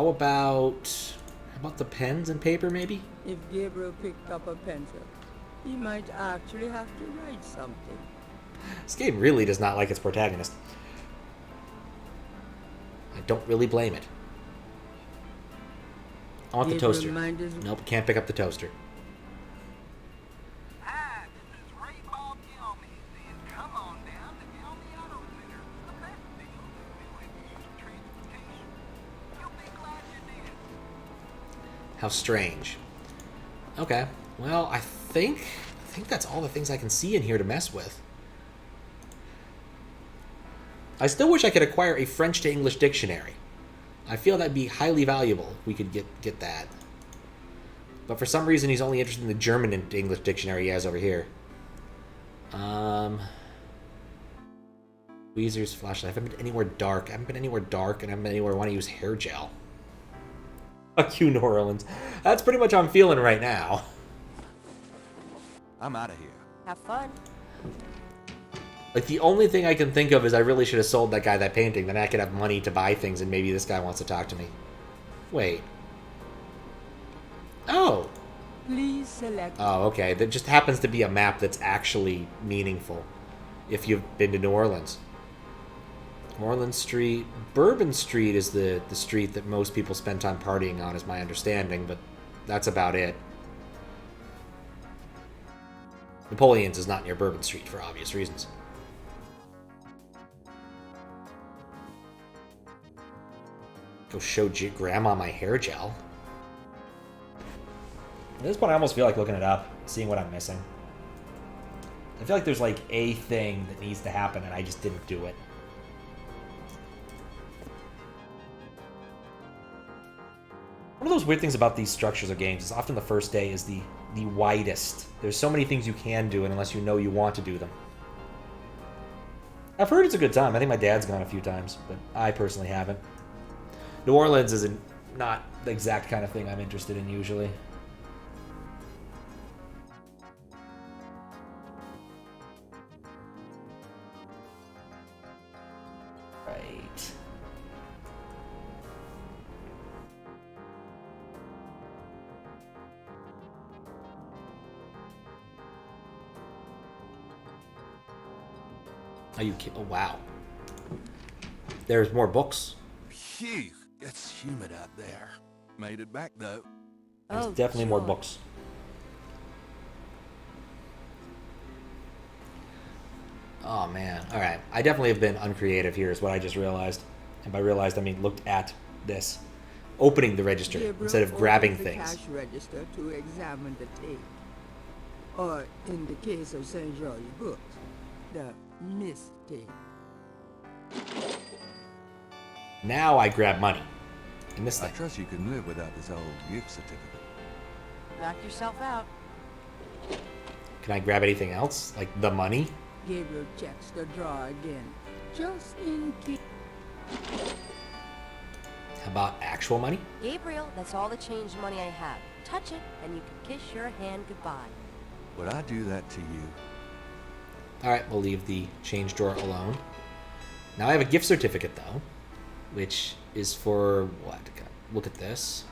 about How about the pens and paper, maybe? If Gabriel picked up a pencil, he might actually have to write something. This game really does not like its protagonist. I don't really blame it. I want the toaster. Nope, can't pick up the toaster. Hi, this is Ray Bob Gilmy saying come on down to Gilmy Auto Center for the best deals in wheeled transportation. You'll be glad you did. How strange. Okay, well, I think that's all the things I can see in here to mess with. I still wish I could acquire a French to English dictionary. I feel that'd be highly valuable if we could get that. But for some reason, he's only interested in the German to English dictionary he has over here. Weezer's flashlight. I haven't been anywhere dark. I haven't been anywhere dark, and I haven't been anywhere I want to use hair gel. Fuck you, New Orleans. That's pretty much how I'm feeling right now. I'm out of here. Have fun. Like, the only thing I can think of is I really should have sold that guy that painting. Then I could have money to buy things, and maybe this guy wants to talk to me. Wait. Oh. Please select. Oh, okay. That just happens to be a map that's actually meaningful if you've been to New Orleans. Orleans Street. Bourbon Street is the street that most people spend time partying on, is my understanding, but that's about it. Napoleon's is not near Bourbon Street for obvious reasons. Go show Grandma my hair gel. At this point, I almost feel like looking it up, seeing what I'm missing. I feel like there's like a thing that needs to happen, and I just didn't do it. One of those weird things about these structures of games is often the first day is the widest. There's so many things you can do, and unless you know you want to do them. I've heard it's a good time. I think my dad's gone a few times, but I personally haven't. New Orleans is not the exact kind of thing I'm interested in usually. Right. Are you kidding? Oh, wow. There's more books. Phew, it's humid out there. Made it back, though. There's definitely more books. Oh, man. All right. I definitely have been uncreative here is what I just realized. And by realized, I mean looked at this. Opening the register instead of grabbing things. Cash register to examine the tape. Or, in the case of St. George's books, the mistake. Now I grab money. In this thing. I trust you can live without this old gift certificate. Knock yourself out. Can I grab anything else? Like the money? Gabriel checks the drawer again, just in case. How about actual money? Gabriel, that's all the change money I have. Touch it, and you can kiss your hand goodbye. Would I do that to you? Alright, we'll leave the change drawer alone. Now I have a gift certificate, though, which is for what? Look at this.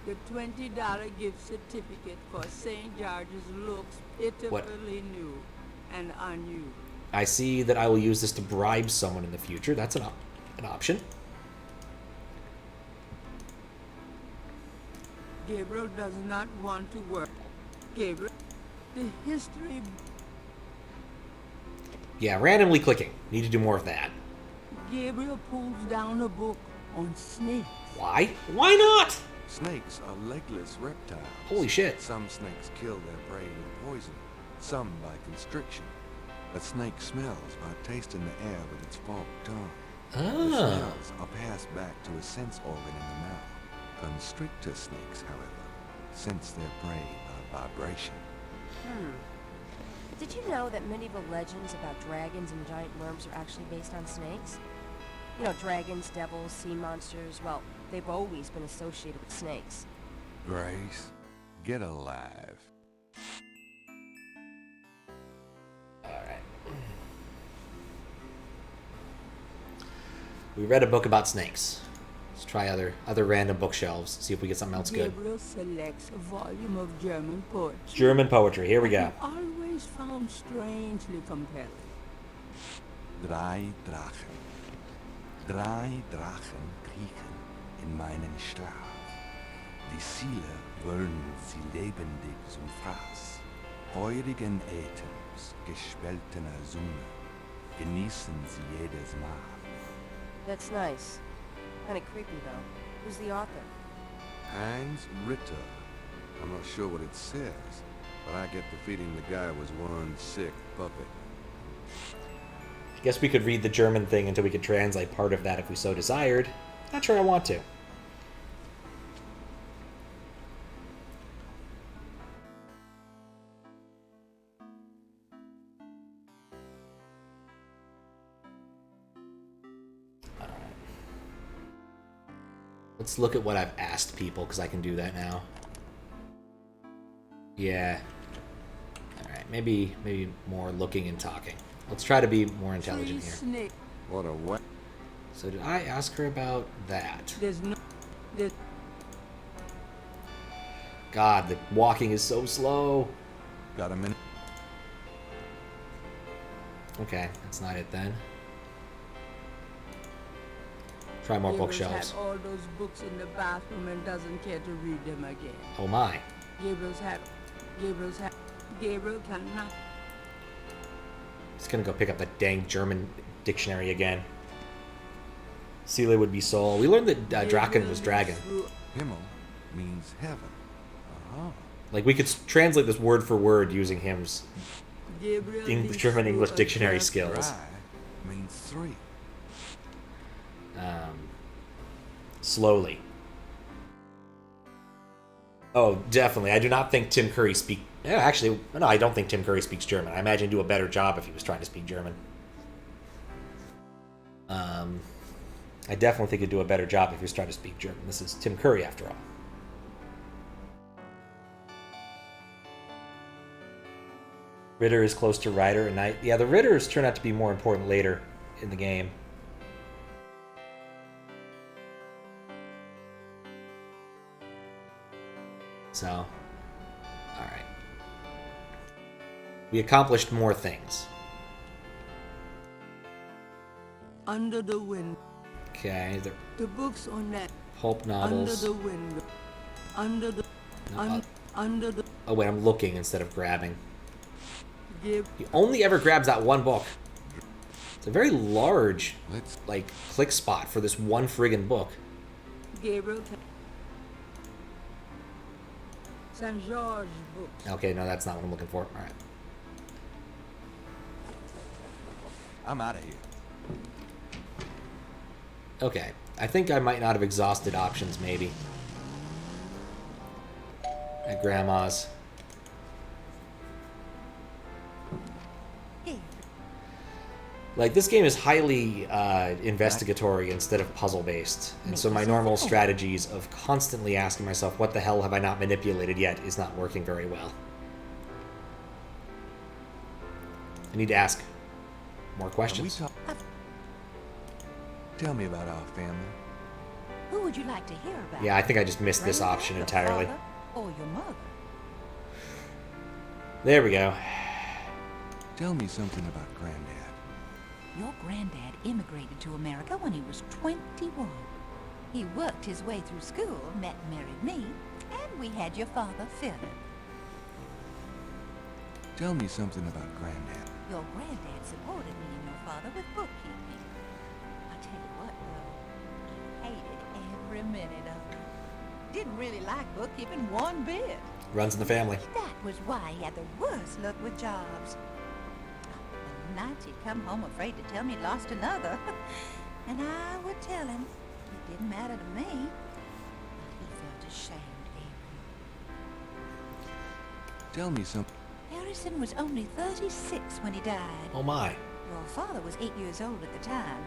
The $20 gift certificate for St. George's looks pitifully new and unused. I see that I will use this to bribe someone in the future. That's an option. Gabriel does not want to work. Gabriel, the history... Yeah, randomly clicking. Need to do more of that. Gabriel pulls down a book on snakes. Why? Why not? Snakes are legless reptiles. Holy shit. Some snakes kill their prey with poison, some by constriction. A snake smells by tasting the air with its forked tongue. The smells are passed back to a sense organ in the mouth. Constrictor snakes, however, sense their prey by vibration. Did you know that medieval legends about dragons and giant worms are actually based on snakes? You know, dragons, devils, sea monsters, well, they've always been associated with snakes. Grace, get alive. Alright. We read a book about snakes. Let's try other random bookshelves. See if we get something else good. Gabriel selects a volume of German poetry. German poetry. Here we go. Always found strangely compelling. Drei Drachen. Drei Drachen kriechen in meinen Schlaf. Die Ziele wollen sie lebendig zum Fraß. Feurigen Äthems, gespaltener Sonne, genießen sie jedes Mal. That's nice. Kinda creepy, though. Who's the author? Heinz Ritter. I'm not sure what it says, but I get the feeling the guy was one sick puppet. I guess we could read the German thing until we could translate part of that if we so desired. Not sure I want to. Let's look at what I've asked people, because I can do that now. Yeah. Alright, maybe more looking and talking. Let's try to be more intelligent here. What a what? So did I ask her about that? God, the walking is so slow. Got a minute? Okay, that's not it then. Try more bookshelves. Had all those books in the bathroom and doesn't care to read them again. Oh my. Gabriel cannot. He's gonna go pick up that dang German dictionary again. Seele would be soul. We learned that Draken was dragon. Himmel means heaven. Like, we could translate this word for word using him's German English dictionary skills. Means three. Slowly. Oh, definitely. I do not think Tim Curry speaks... Yeah, actually, no, I don't think Tim Curry speaks German. I imagine he'd do a better job if he was trying to speak German. I definitely think he'd do a better job if he was trying to speak German. This is Tim Curry, after all. Ritter is close to Ryder and Knight. Yeah, the Ritters turn out to be more important later in the game. So, alright. We accomplished more things. Under the wind. Okay, the books on that. Pulp novels. Under the window. Under the. Oh wait, I'm looking instead of grabbing. He only ever grabs that one book. It's a very large, like, click spot for this one friggin' book. Gabriel. St. George books. Okay, no, that's not what I'm looking for. All right. I'm out of here. Okay, I think I might not have exhausted options, maybe. At Grandma's. Like, this game is highly investigatory instead of puzzle-based. And so my normal strategies of constantly asking myself, what the hell have I not manipulated yet, is not working very well. I need to ask more questions. Tell me about our family. Who would you like to hear about? Yeah, I think I just missed this option entirely. Or your mother? There we go. Tell me something about Granddad. Your granddad immigrated to America when he was 21. He worked his way through school, met and married me, and we had your father, Philip. Tell me something about Granddad. Your granddad supported me and your father with bookkeeping. I tell you what, though, he hated every minute of it. Didn't really like bookkeeping one bit. Runs in the family. That was why he had the worst luck with jobs. Nights he'd come home afraid to tell me he'd lost another. And I would tell him. It didn't matter to me. But he felt ashamed, Gabriel. Tell me something. Harrison was only 36 when he died. Oh my. Your father was 8 years old at the time.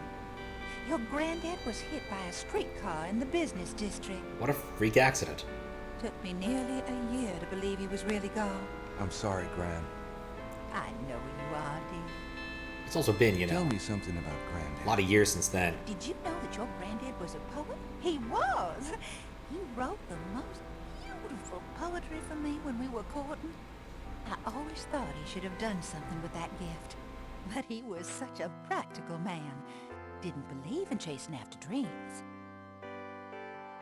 Your granddad was hit by a streetcar in the business district. What a freak accident. Took me nearly a year to believe he was really gone. I'm sorry, Gran. I know you are, dear. It's also been, you know, Tell me something about Granddad. a lot of years since then. Did you know that your granddad was a poet? He was. He wrote the most beautiful poetry for me when we were courting. I always thought he should have done something with that gift. But he was such a practical man. Didn't believe in chasing after dreams.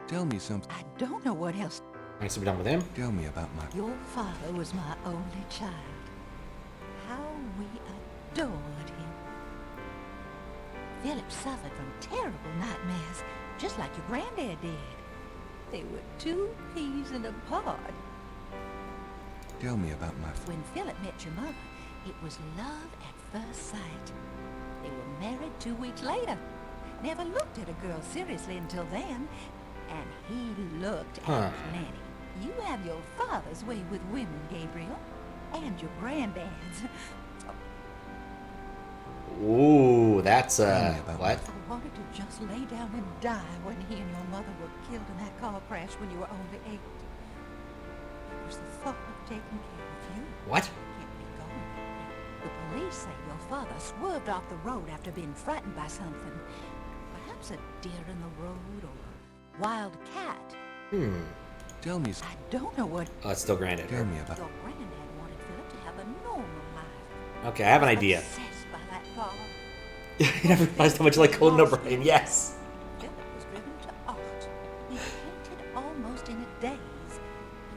Tell me something. I don't know what else. Thanks to be done with him. Tell me about my... Your father was my only child. How we adored him. Philip suffered from terrible nightmares, just like your granddad did. They were two peas in a pod. Tell me about my... When Philip met your mother, it was love at first sight. They were married 2 weeks later. Never looked at a girl seriously until then. And he looked at plenty. You have your father's way with women, Gabriel. And your granddad's. Ooh, that's, what? I wanted to just lay down and die when he and your mother were killed in that car crash when you were only 8. It was the thought of taking care of you. What? Kept me going. The police say your father swerved off the road after being frightened by something. Perhaps a deer in the road or a wild cat. Tell me... I don't know what... Oh, it's still Granddad. Tell me about... Your granddad wanted Philip to have a normal life. Okay, I have an idea. Obsessed by that car. You never realized how much you like Conan O'Brien. Yes. Philip was driven to art. He painted almost in a daze. He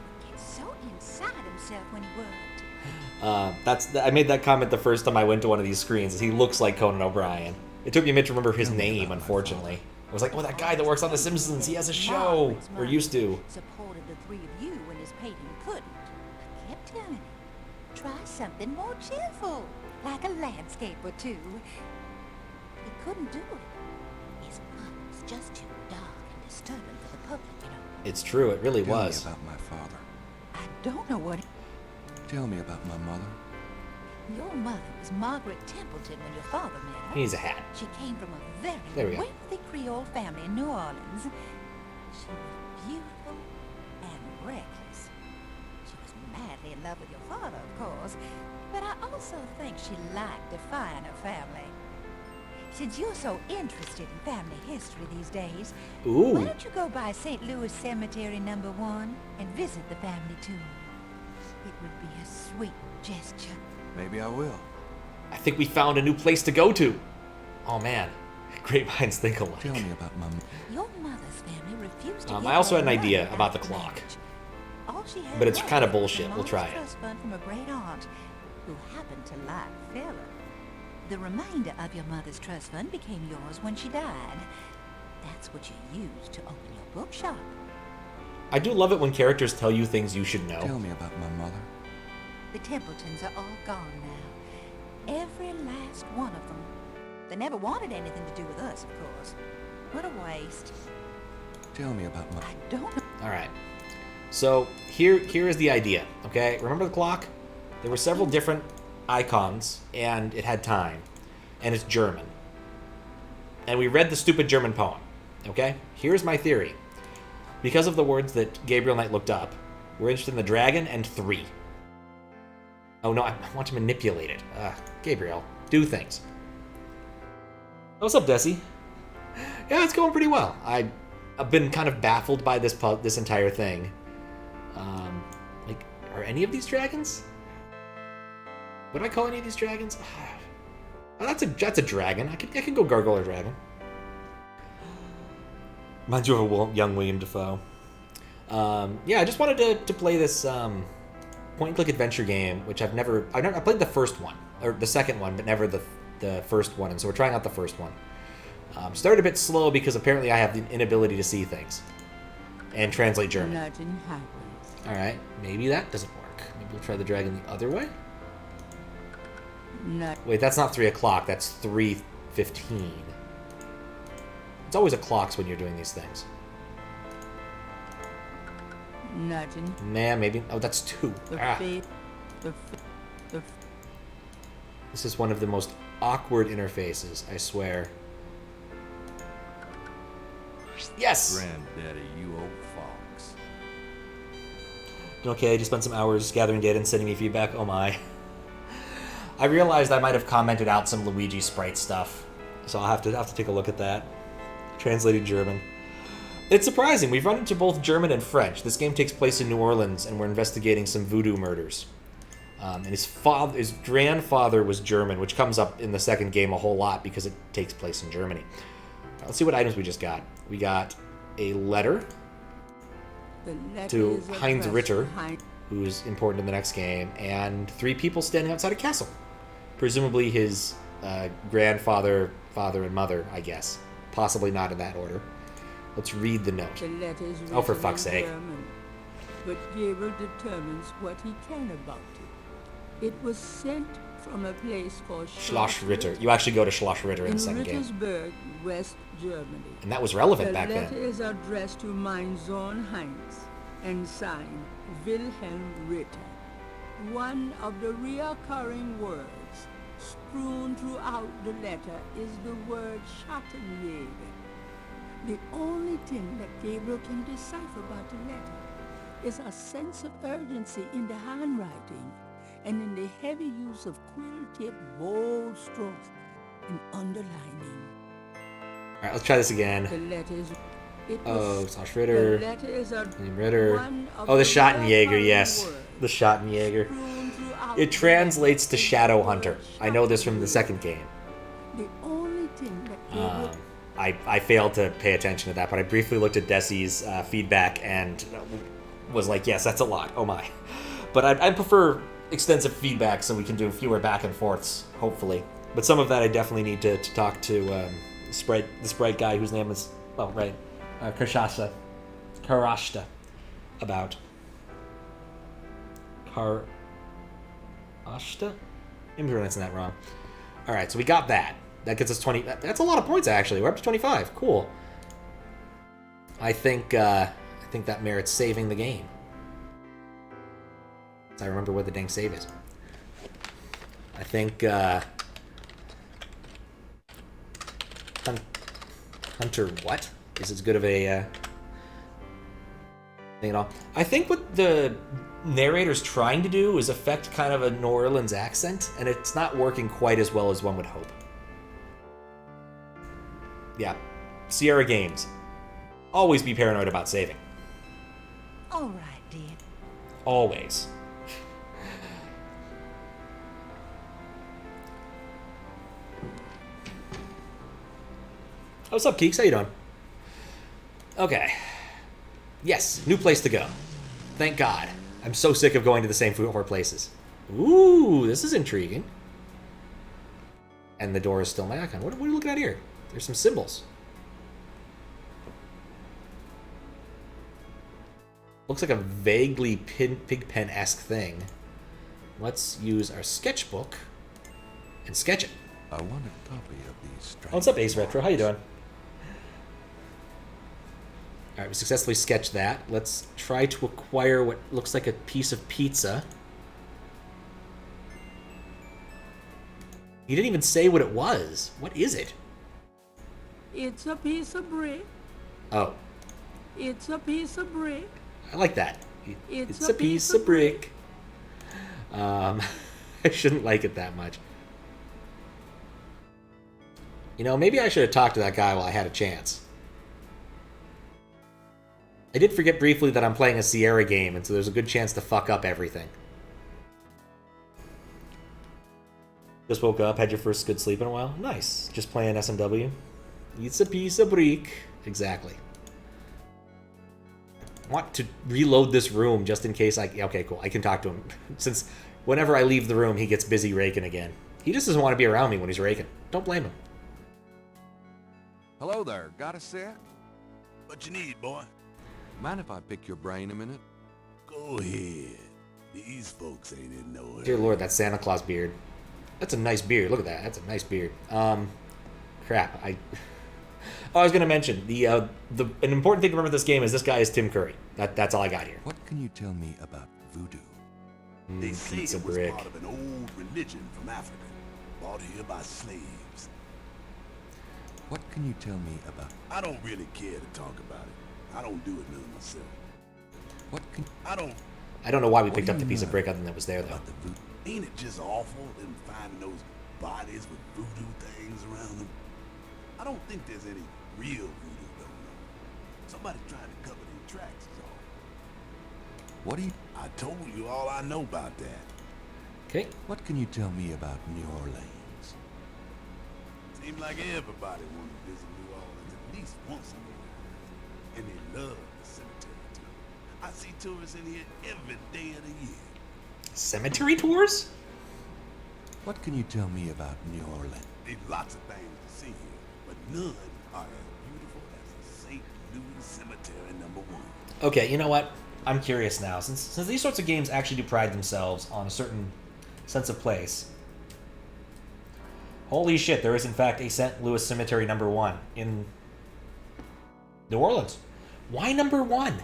would get so inside himself when he worked. I made that comment the first time I went to one of these screens. He looks like Conan O'Brien. It took me a minute to remember his name, unfortunately. I was like, oh, that guy that works on The Simpsons. He has a show. Or used to. Supported the three of you when his painting couldn't. I kept telling him, try something more cheerful, like a landscape or two. He couldn't do it. His work was just too dark and disturbing for the public, you know. It's true, it really Tell was. me about my father. I don't know what... Tell me about my mother. Your mother was Margaret Templeton when your father met her. He needs a hat. She came from a There very we go. wealthy Creole family in New Orleans. She was beautiful and reckless. She was madly in love with your father, of course, but I also think she liked defying her family. Since you're so interested in family history these days, Ooh. why don't you go by St. Louis Cemetery No. 1 and visit the family tomb? It would be a sweet gesture. Maybe I will. I think we found a new place to go to. Oh, man. Great minds think alike. Tell me about my... Your mother's family refused to give I also her had an idea money about the after clock. marriage. All she had But it's left kinda was a bullshit. We'll try modest it. trust fund from a great aunt who happened to like Philip. The remainder of your mother's trust fund became yours when she died. That's what you used to open your bookshop. I do love it when characters tell you things you should know. Tell me about my mother. The Templetons are all gone now. Every last one of them. They never wanted anything to do with us, of course. What a waste. Tell me about my... I don't know. All right. So here is the idea, okay? Remember the clock? There were several different icons, and it had time. And it's German. And we read the stupid German poem, okay? Here's my theory. Because of the words that Gabriel Knight looked up, we're interested in the dragon and 3. Oh no, I want to manipulate it. Gabriel, do things. What's up, Desi? Yeah, it's going pretty well. I've been kind of baffled by this entire thing. Like, are any of these dragons? What do I call any of these dragons? Oh, that's a dragon. I can go gargoyle dragon. Reminds you of a young William Dafoe. Yeah, I just wanted to play this point-and-click adventure game, which I played the first one or the second one, but never the first one, and so we're trying out the first one. Started a bit slow because apparently I have the inability to see things and translate German. Nothing happens. All right, maybe that doesn't work. Maybe we'll try the dragon the other way. Wait, that's not 3 o'clock. That's 3:15. It's always o'clocks when you're doing these things. Nothing. Nah, maybe. Oh, that's 2. This is one of the most awkward interfaces, I swear. Yes! Granddaddy, you old fox. Okay, just spent some hours gathering data and sending me feedback. Oh my. I realized I might have commented out some Luigi sprite stuff, so I'll have to take a look at that. Translated German. It's surprising. We've run into both German and French. This game takes place in New Orleans, and we're investigating some voodoo murders. And his grandfather was German, which comes up in the second game a whole lot because it takes place in Germany. Let's see what items we just got. We got a letter to Heinz Ritter, who's important in the next game, and 3 people standing outside a castle. Presumably his grandfather, father, and mother, I guess. Possibly not in that order. Let's read the note. Oh, for fuck's sake. German, but Gabriel determines what he can about it. It was sent from a place called Schloss Ritter. You actually go to Schloss Ritter in the second game. Rittersburg, West Germany. And that was relevant back then. The letter is addressed to mein Sohn Heinz and signed Wilhelm Ritter. One of the reoccurring words strewn throughout the letter is the word Schattenjäger. The only thing that Gabriel can decipher about the letter is a sense of urgency in the handwriting and in the heavy use of quill-tipped bold strokes and underlining. Alright, let's try this again. The letters... Schloss Ritter. Ritter. Oh, the Schattenjäger, yes. The Schattenjäger. It translates to Shadow Hunter. I know this from the second game. The only thing that I failed to pay attention to that, but I briefly looked at Desi's feedback and was like, yes, that's a lot. Oh my. But I prefer extensive feedback so we can do fewer back and forths, hopefully. But some of that I definitely need to talk to the sprite guy whose name is, well, right, Karashta about. Karashta? I'm pronouncing that wrong. Alright, so we got that. That gets us 20. That's a lot of points, actually. We're up to 25. Cool. I think that merits saving the game. I remember where the dang save is. I think Hunter what is as good of a thing at all. I think what the narrator's trying to do is affect kind of a New Orleans accent, and it's not working quite as well as one would hope. Yeah, Sierra Games. Always be paranoid about saving. All right, dear. Always. What's up, Keeks? How you doing? Okay. Yes, new place to go. Thank God. I'm so sick of going to the same 4 places. Ooh, this is intriguing. And the door is still my icon. What are we looking at here? There's some symbols. Looks like a vaguely Pigpen-esque thing. Let's use our sketchbook and sketch it. I want a copy of these. What's up, Ace Retro? How you doing? Alright, we successfully sketched that. Let's try to acquire what looks like a piece of pizza. He didn't even say what it was. What is it? It's a piece of brick. Oh. It's a piece of brick. I like that. It's a piece of brick. I shouldn't like it that much. You know, maybe I should have talked to that guy while I had a chance. I did forget briefly that I'm playing a Sierra game, and so there's a good chance to fuck up everything. Just woke up, had your first good sleep in a while. Nice. Just playing SMW. It's a piece of brick. Exactly. I want to reload this room just in case I... Okay, cool. I can talk to him. Since whenever I leave the room, he gets busy raking again. He just doesn't want to be around me when he's raking. Don't blame him. Hello there. Got a sec? What you need, boy? Mind if I pick your brain a minute? Go ahead. These folks ain't in no hurry. Dear Lord, that Santa Claus beard. That's a nice beard. Look at that. That's a nice beard. Crap. I was going to mention, an important thing to remember with this game is this guy is Tim Curry. That's all I got here. What can you tell me about voodoo? They say pizza it was brick. part of an old religion from Africa, brought here by slaves. What can you tell me about... I don't really care to talk about it. I don't do it none myself. What can... I don't know why we picked up the piece of brick other than it was there, though. Ain't it just awful them finding those bodies with voodoo things around them? I don't think there's any real voodoo though, no. Somebody's trying to cover their tracks is all. What do you... I told you all I know about that. Okay. What can you tell me about New Orleans? Seems like everybody wants to visit New Orleans at least once in a while. And they love the cemetery too. I see tourists in here every day of the year. Cemetery tours? What can you tell me about New Orleans? There's lots of things to see here, but none are as beautiful as the St. Louis Cemetery #1. Okay, you know what? I'm curious now. Since these sorts of games actually do pride themselves on a certain sense of place. Holy shit, there is in fact a St. Louis Cemetery #1 in New Orleans. Why #1?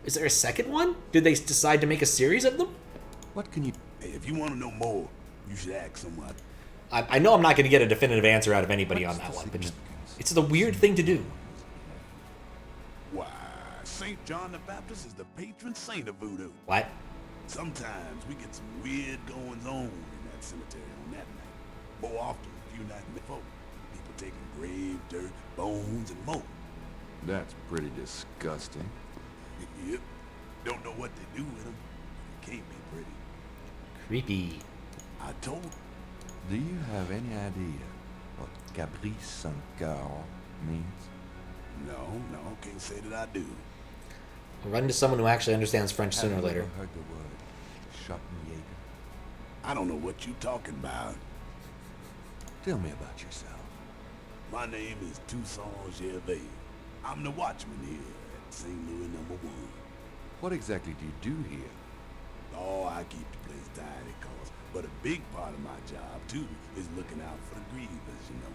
Is there a second one? Did they decide to make a series of them? What can you... Hey, if you want to know more, you should ask someone. I know I'm not going to get a definitive answer out of anybody on that one, but just, it's the weird thing to do. Why, St. John the Baptist is the patron saint of voodoo. What? Sometimes we get some weird goings-on in that cemetery on that night. More often, a few nights before. People taking grave dirt, bones, and more. That's pretty disgusting. Yep. Don't know what they do with them. It can't be pretty. Creepy. I told... Do you have any idea what Caprice Saint Coeur means? No, can't say that I do. I'll run into someone who actually understands French sooner or later. Have you ever heard the word Schottenjäger? I don't know what you talking about. Tell me about yourself. My name is Toussaint Gervais. I'm the watchman here at St. Louis #1. What exactly do you do here? Oh, I keep the place tidy, cause, but a big part of my job, too, is looking out for the grievers, you know.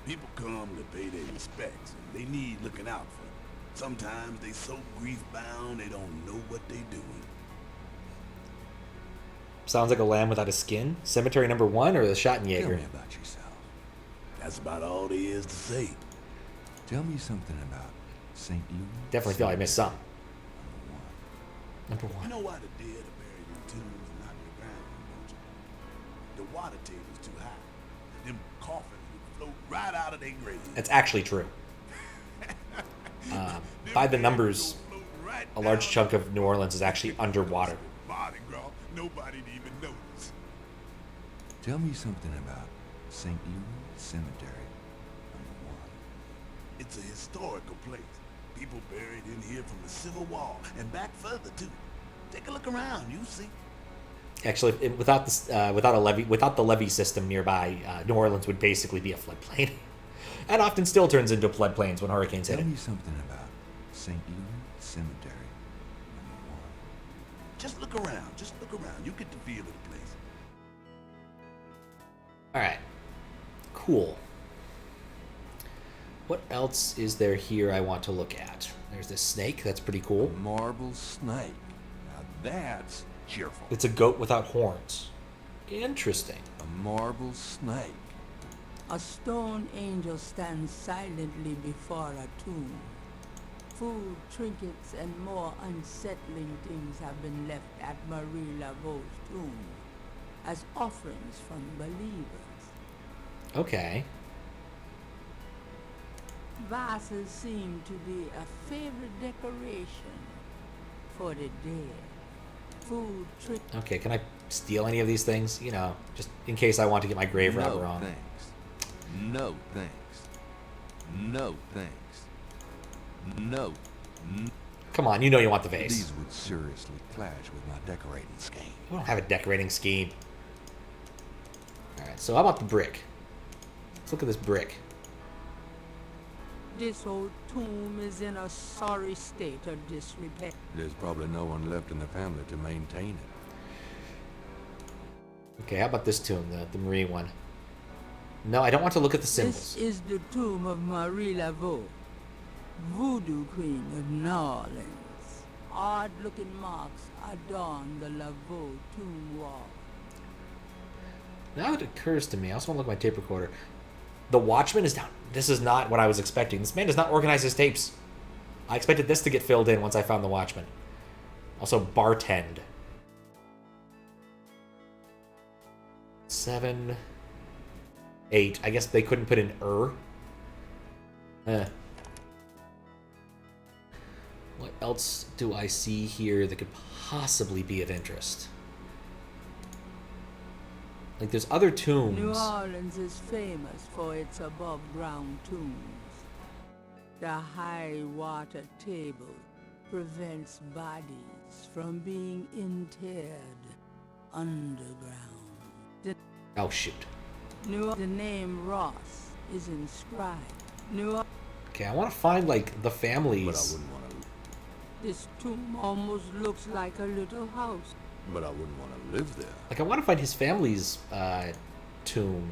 People come to pay their respects, and they need looking out for. Sometimes they so grief-bound, they don't know what they doing. Sounds like a lamb without a skin. Cemetery #1 or the Schottenjäger? Tell me about yourself. That's about all there is to say. Tell me something about St. Louis. Definitely feel I missed some. #1. You know why the dead are buried in tombs and not in the ground, don't you? The water table's too high. Them coffins would float right out of their graves. That's actually true. By the numbers, a large chunk of New Orleans is actually underwater. Mardi Gras, nobody'd even notice. Tell me something about St. Louis Cemetery #1. It's a historical place. People buried in here from the Civil War and back further too. Take a look around, you see. Actually, without the levee system nearby, New Orleans would basically be a floodplain. And often still turns into floodplains when hurricanes hit it. Tell me something about St. Louis Cemetery #1. Just look around. Just look around. You get the feel of the place. Alright. Cool. What else is there here I want to look at? There's this snake. That's pretty cool. A marble snake. Now that's cheerful. It's a goat without horns. Interesting. A marble snake. A stone angel stands silently before a tomb. Food, trinkets, and more unsettling things have been left at Marie Laveau's tomb as offerings from believers. Okay. Vases seem to be a favorite decoration for the dead. Food, trinkets. Okay, can I steal any of these things? You know, just in case I want to get my grave robber on. Thanks. No thanks. No thanks. No. Come on, you know you want the vase. These would seriously clash with my decorating scheme. We don't have a decorating scheme. Alright, so how about the brick? Let's look at this brick. This old tomb is in a sorry state of disrepair. There's probably no one left in the family to maintain it. Okay, how about this tomb, the Marie one? No, I don't want to look at the symbols. This is the tomb of Marie Laveau, voodoo queen of New Orleans. Odd-looking marks adorn the Laveau tomb wall. Now it occurs to me, I also want to look at my tape recorder. The Watchman is down. This is not what I was expecting. This man does not organize his tapes. I expected this to get filled in once I found the Watchman. Also, bartend. 7, 8. I guess they couldn't put in What else do I see here that could possibly be of interest? Like, there's other tombs. New Orleans is famous for its above-ground tombs. The high water table prevents bodies from being interred underground. Oh, shoot. The name Ross is inscribed. Okay, I want to find, like, the families. But I wouldn't want to. This tomb almost looks like a little house. But I wouldn't want to live there. Like, I want to find his family's tomb.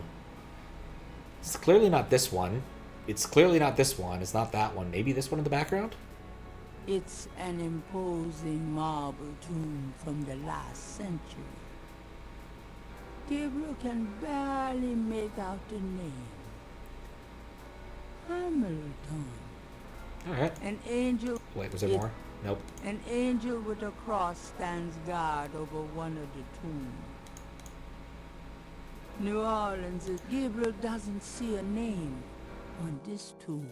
It's clearly not this one. It's clearly not this one. It's not that one. Maybe this one in the background? It's an imposing marble tomb from the last century. Gabriel can barely make out the name. Hamilton. Alright. An angel. Wait, was there more? Nope. An angel with a cross stands guard over one of the tombs. New Orleans, Gabriel doesn't see a name on this tomb.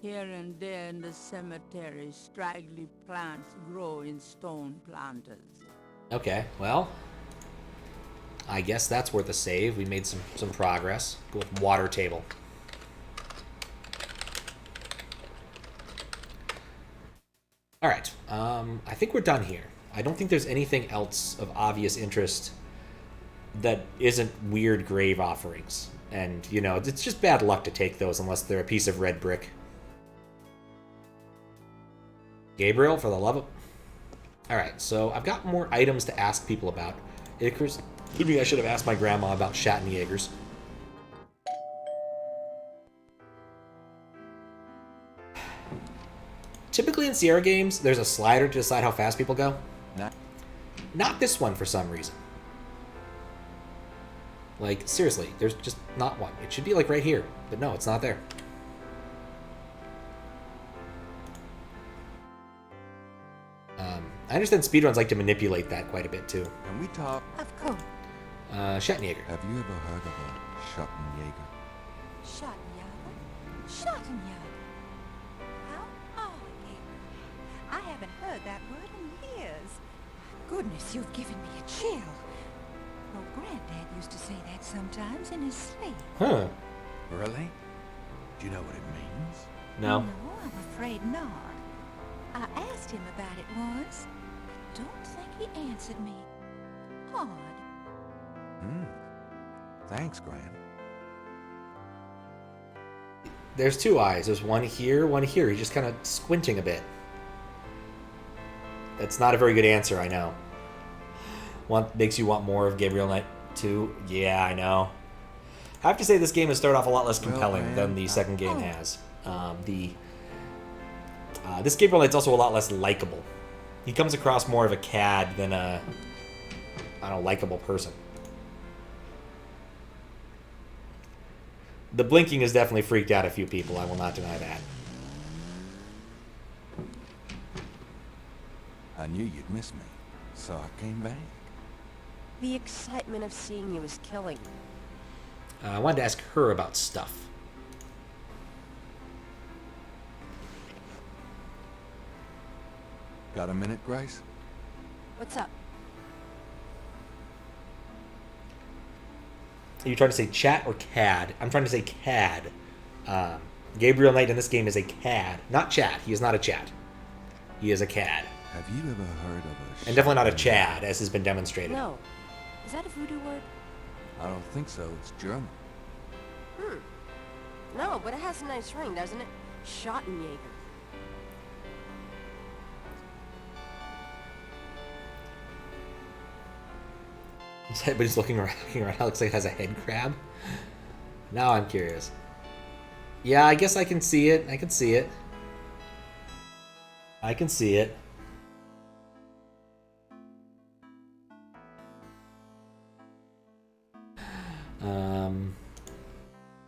Here and there in the cemetery, straggly plants grow in stone planters. Okay, well, I guess that's worth a save. We made some progress. Go with water table. All right, I think we're done here. I don't think there's anything else of obvious interest that isn't weird grave offerings. And, you know, it's just bad luck to take those unless they're a piece of red brick. Gabriel, for the love of... Alright, so I've got more items to ask people about. Maybe I should have asked my grandma about Schattenjägers. Typically in Sierra games, there's a slider to decide how fast people go. Not this one for some reason. Like, seriously, there's just not one. It should be, like, right here. But no, it's not there. I understand speedruns like to manipulate that quite a bit, too. Can we talk? Of course. Schattenjäger. Have you ever heard of a Schattenjäger? Schattenjäger? Schattenjäger. How odd, Gabriel. I haven't heard that word in years. Goodness, you've given me a chill. Well, Granddad used to say that sometimes in his sleep. Huh. Really? Do you know what it means? No. No, I'm afraid not. I asked him about it once. I don't think he answered me. Odd. Thanks, Gran. There's two eyes. There's one here, one here. He's just kind of squinting a bit. That's not a very good answer, I know. Makes you want more of Gabriel Knight 2? Yeah, I know. I have to say this game has started off a lot less compelling than the second game has. This Gabriel Knight's also a lot less likable. He comes across more of a cad than a, I don't know, likable person. The blinking has definitely freaked out a few people, I will not deny that. I knew you'd miss me, so I came back. The excitement of seeing you is killing me. I wanted to ask her about stuff. Got a minute, Grace? What's up? Are you trying to say chat or cad? I'm trying to say cad. Gabriel Knight in this game is a cad. Not chat. He is not a chat. He is a cad. Have you ever heard of a... And definitely not a chad, as has been demonstrated. No. Is that a voodoo word? I don't think so. It's German. No, but it has a nice ring, doesn't it? Schattenjäger. But he's looking around. It looks like it has a head crab. Now I'm curious. Yeah, I guess I can see it. I can see it. I can see it.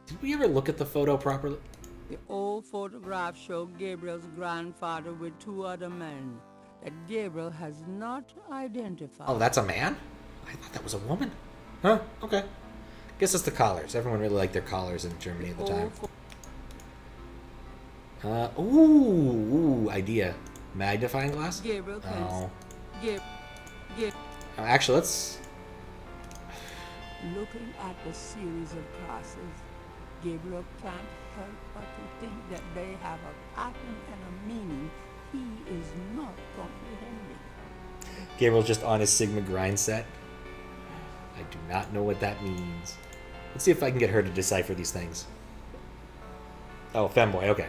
Did we ever look at the photo properly? The old photographs show Gabriel's grandfather with two other men that Gabriel has not identified. Oh, that's a man? I thought that was a woman. Huh? Okay. Guess it's the collars. Everyone really liked their collars in Germany at the time. Ooh, idea. Magnifying glass? Gabriel Oh. Knight. Actually, let's... Looking at the series of crosses, Gabriel can't help but to think that they have a pattern and a meaning he is not comprehending. Gabriel's just on his Sigma grind set. I do not know what that means. Let's see if I can get her to decipher these things. Oh, femboy, okay.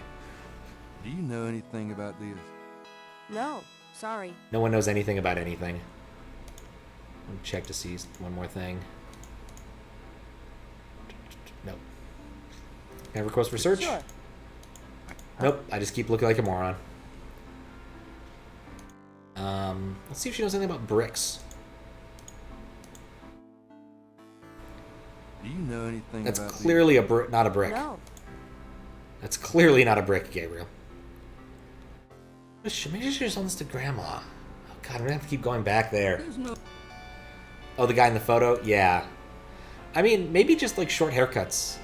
Do you know anything about this? No, sorry. No one knows anything about anything. Let me check to see one more thing. Nope. Can I request research? Sure. Nope, I just keep looking like a moron. Let's see if she knows anything about bricks. Do you know anything That's about clearly not a brick. No. That's clearly not a brick, Gabriel. Maybe she just owns to Grandma. Oh god, I'm gonna have to keep going back there. Oh, the guy in the photo? Yeah. I mean, maybe just like short haircuts.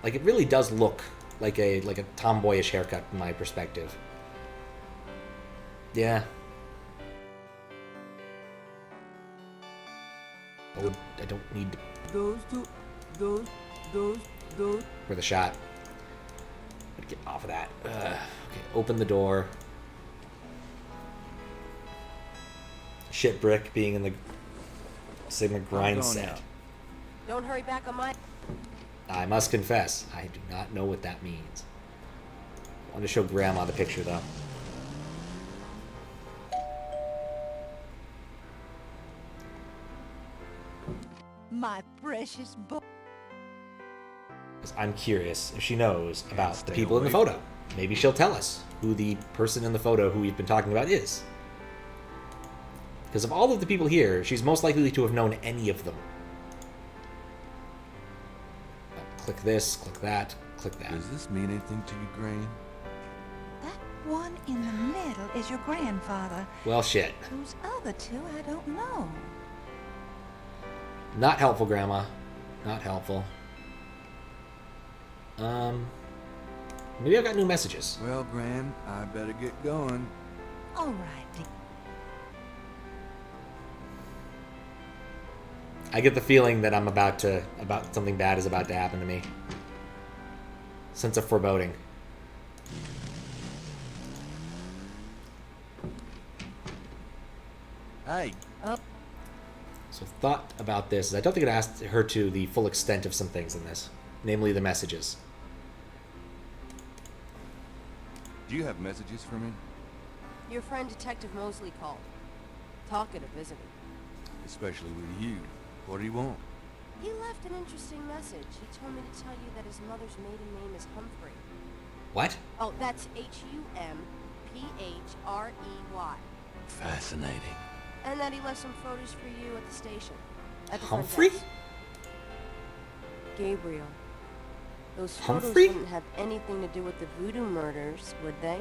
Like it really does look like a tomboyish haircut from my perspective. Yeah. Oh, I don't need to... Those. For the shot. Get off of that. Okay, open the door. Shit brick being in the Sigma grind set. Don't hurry back on my... I must confess, I do not know what that means. I want to show Grandma the picture, though. My precious boy. I'm curious if she knows about the people in the photo. Maybe she'll tell us who the person in the photo who we've been talking about is. Because of all of the people here, she's most likely to have known any of them. Click this, click that, click that. Does this mean anything to you, Gran? That one in the middle is your grandfather. Well, shit. Those other two, I don't know. Not helpful, Grandma. Not helpful. Maybe I've got new messages. Well, Gran, I better get going. All right, dear. I get the feeling that about something bad is about to happen to me. Sense of foreboding. Hey. Oh. So thought about this is I don't think it asked her to the full extent of some things in this, namely the messages. Do you have messages for me? Your friend Detective Mosley called. Talkative, isn't he? Especially with you. What do you want? He left an interesting message. He told me to tell you that his mother's maiden name is Humphrey. What? Oh, that's Humphrey. Fascinating. And that he left some photos for you at the station. At the front Humphrey? desk. Gabriel. Those Humphrey? photos wouldn't have anything to do with the voodoo murders, would they?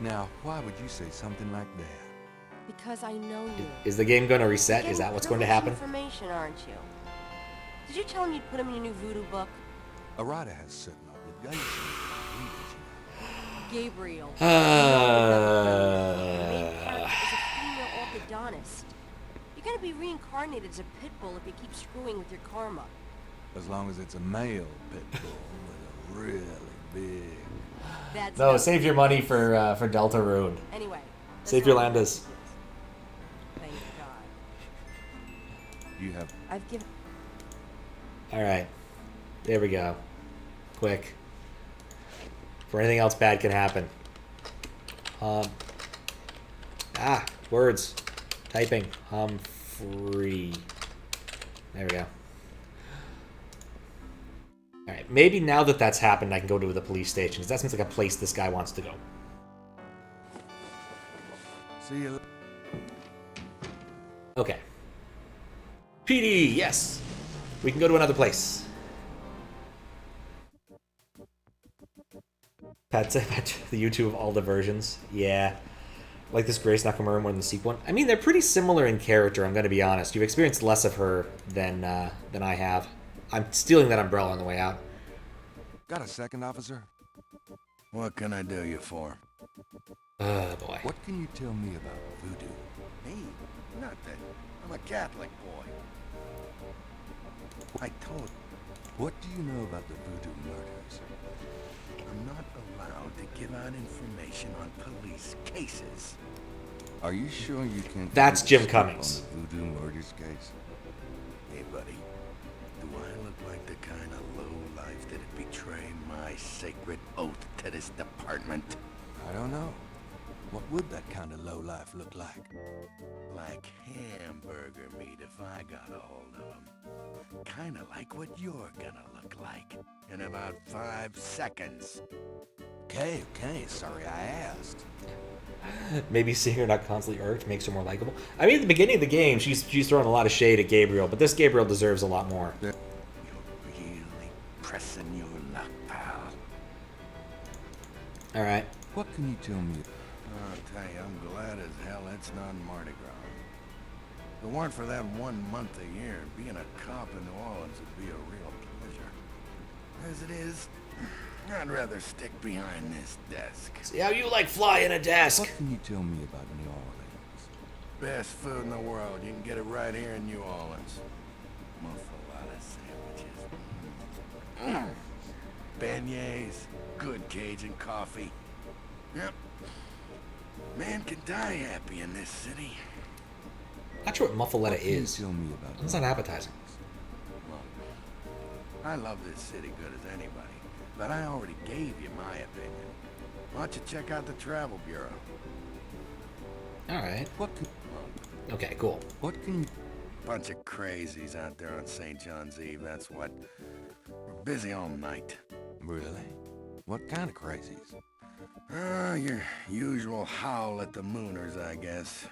Now, why would you say something like that? Because I know you. Is the game going to reset? Is that what's going to happen? Information, aren't you? Did you tell him you'd put him in your new voodoo book? A writer has certain obligations. Gabriel. Uh. Is a female orthodontist. You're gonna be reincarnated as a pit bull if you keep screwing with your karma. As long as it's a male pit bull with a really big... That's No, save your money for Delta Rune. Anyway. Save your Landis. Thank God. You have... I've given... Alright. There we go. Quick. Before anything else bad can happen. Words. Typing. Humphrey. There we go. Alright, maybe now that that's happened, I can go to the police station, because that seems like a place this guy wants to go. See you. Okay. PD, yes! We can go to another place. Pat the YouTube of all the versions. Yeah. Like this Grace Nakamura more than the sequel one? I mean, they're pretty similar in character, I'm going to be honest. You've experienced less of her than I have. I'm stealing that umbrella on the way out. Got a second, officer? What can I do you for? Oh, boy. What can you tell me about voodoo? Me? Nothing. I'm a Catholic boy. I told... What do you know about the voodoo murders? I'm not allowed to give out information on police cases. Are you sure you can't... That's Jim Cummings. On the voodoo murders case? Hey, buddy. Do I look like the kind of lowlife that'd betray my sacred oath to this department? I don't know. What would that kind of lowlife look like? Like hamburger meat if I got a hold of them. Kinda like what you're gonna look like in about 5 seconds. Okay, sorry I asked. Maybe seeing her not constantly irked makes her more likable. I mean, at the beginning of the game, she's throwing a lot of shade at Gabriel, but this Gabriel deserves a lot more. You're really pressing your luck, pal. All right. What can you tell me? I'll tell you, I'm glad as hell it's not Mardi Gras. If it weren't for that 1 month a year, being a cop in New Orleans would be a real pleasure. As it is, I'd rather stick behind this desk. See how you like flying a desk. What can you tell me about New Orleans? Best food in the world. You can get it right here in New Orleans. Muffaletta sandwiches. Beignets, good Cajun coffee. Yep. Man can die happy in this city. Not sure what muffaletta is. Tell me about It's not appetizing. Look, I love this city good as anybody, but I already gave you my opinion. Why don't you check out the Travel Bureau? All right. What can... Okay, cool. What can you... Bunch of crazies out there on St. John's Eve, that's what. We're busy all night. Really? What kind of crazies? Your usual howl at the mooners, I guess.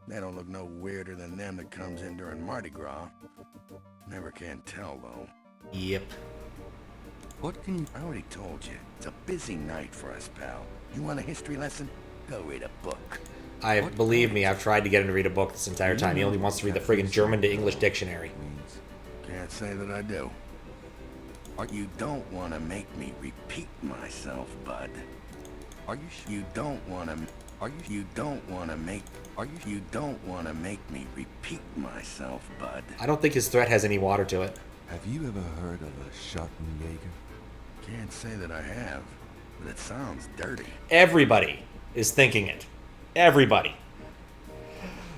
They don't look no weirder than them that comes in during Mardi Gras. Never can tell, though. Yep. What can you... I already told you. It's a busy night for us, pal. You want a history lesson? Go read a book. Believe me, I've tried to get him to read a book this entire time. He only wants to read the friggin' German to English dictionary. Can't say that I do. You don't want to make me repeat myself, bud. Are you sure? You don't want to... You don't want to make... You don't want to make me repeat myself, bud. I don't think his threat has any water to it. Have you ever heard of a Schottenjäger? Can't say that I have, but it sounds dirty. Everybody is thinking it. Everybody.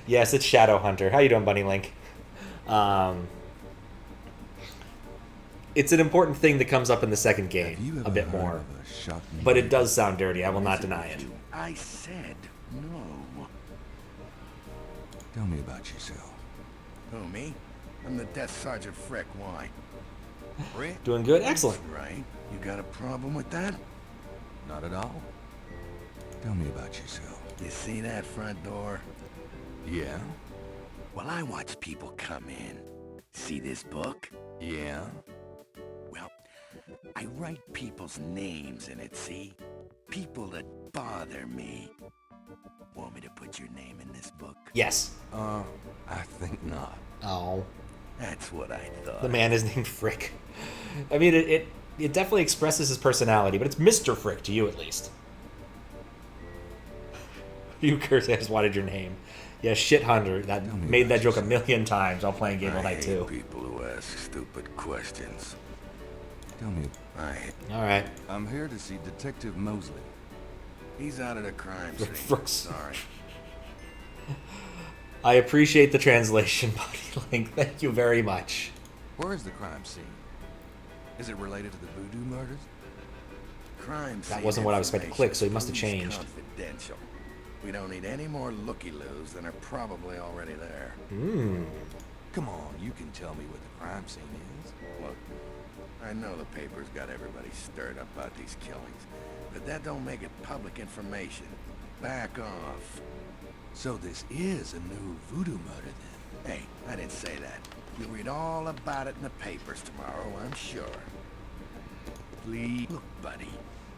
Yes, it's Shadowhunter. How you doing, Bunny Link? It's an important thing that comes up in the second game a bit more. But it does sound dirty. I will not deny it. I said no. Tell me about yourself. Who, me? I'm the Death Sergeant Frick. Why? Frick? Doing good? Excellent. Right. You got a problem with that? Not at all. Tell me about yourself. You see that front door? Yeah? Well, I watch people come in. See this book? Yeah? Well, I write people's names in it, see? People that bother me. Want me to put your name in this book? Yes. I think not. Oh. That's what I thought. The man is named Frick. I mean, it definitely expresses his personality, but it's Mr. Frick to you, at least. You, Kurt, has wanted your name. Yeah, Shit Hunter. That made that joke a million times while playing Gabriel Knight 2. People who ask stupid questions. Tell me. All right. I'm here to see Detective Mosley. He's out of the crime scene. Sorry. I appreciate the translation, Buddy Link. Thank you very much. Where is the crime scene? Is it related to the voodoo murders? Crime scene. That wasn't what I was expecting to click, so he must have changed. Confidential. We don't need any more looky-loos than are probably already there. Come on, you can tell me what the crime scene is. Look, I know the paper's got everybody stirred up about these killings, but that don't make it public information. Back off. So this is a new voodoo murder then? Hey, I didn't say that. You'll read all about it in the papers tomorrow, I'm sure. Please. Look, buddy,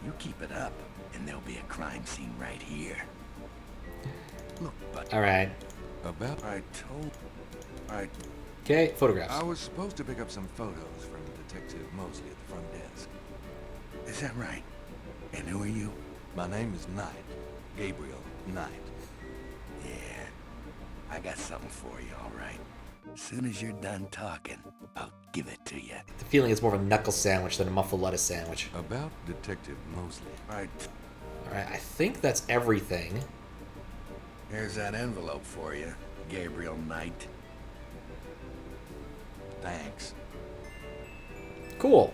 you keep it up, and there'll be a crime scene right here. Look, but... Alright. About... Okay, photographs. I was supposed to pick up some photos from Detective Mosley at the front desk. Is that right? And who are you? My name is Knight. Gabriel Knight. Yeah, I got something for you, all right. As soon as you're done talking, I'll give it to you. The feeling it's more of a knuckle sandwich than a muffled lettuce sandwich. About Detective Mosley. Alright, I think that's everything. Here's that envelope for you, Gabriel Knight. Thanks. Cool.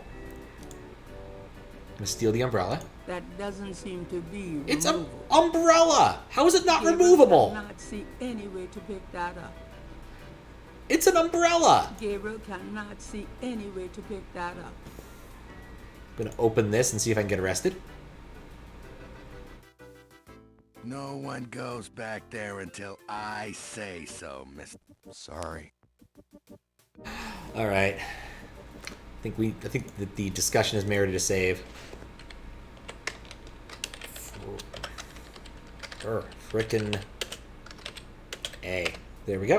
I'm gonna steal the umbrella. That doesn't seem to be It's an removable. umbrella! How is it not Gabriel removable? cannot see any way to pick that up. It's an umbrella! Gabriel cannot see any way to pick that up. I'm gonna open this and see if I can get arrested. No one goes back there until I say so, Mr. Sorry. Alright. I think that the discussion has merited a save. Frickin' A. There we go.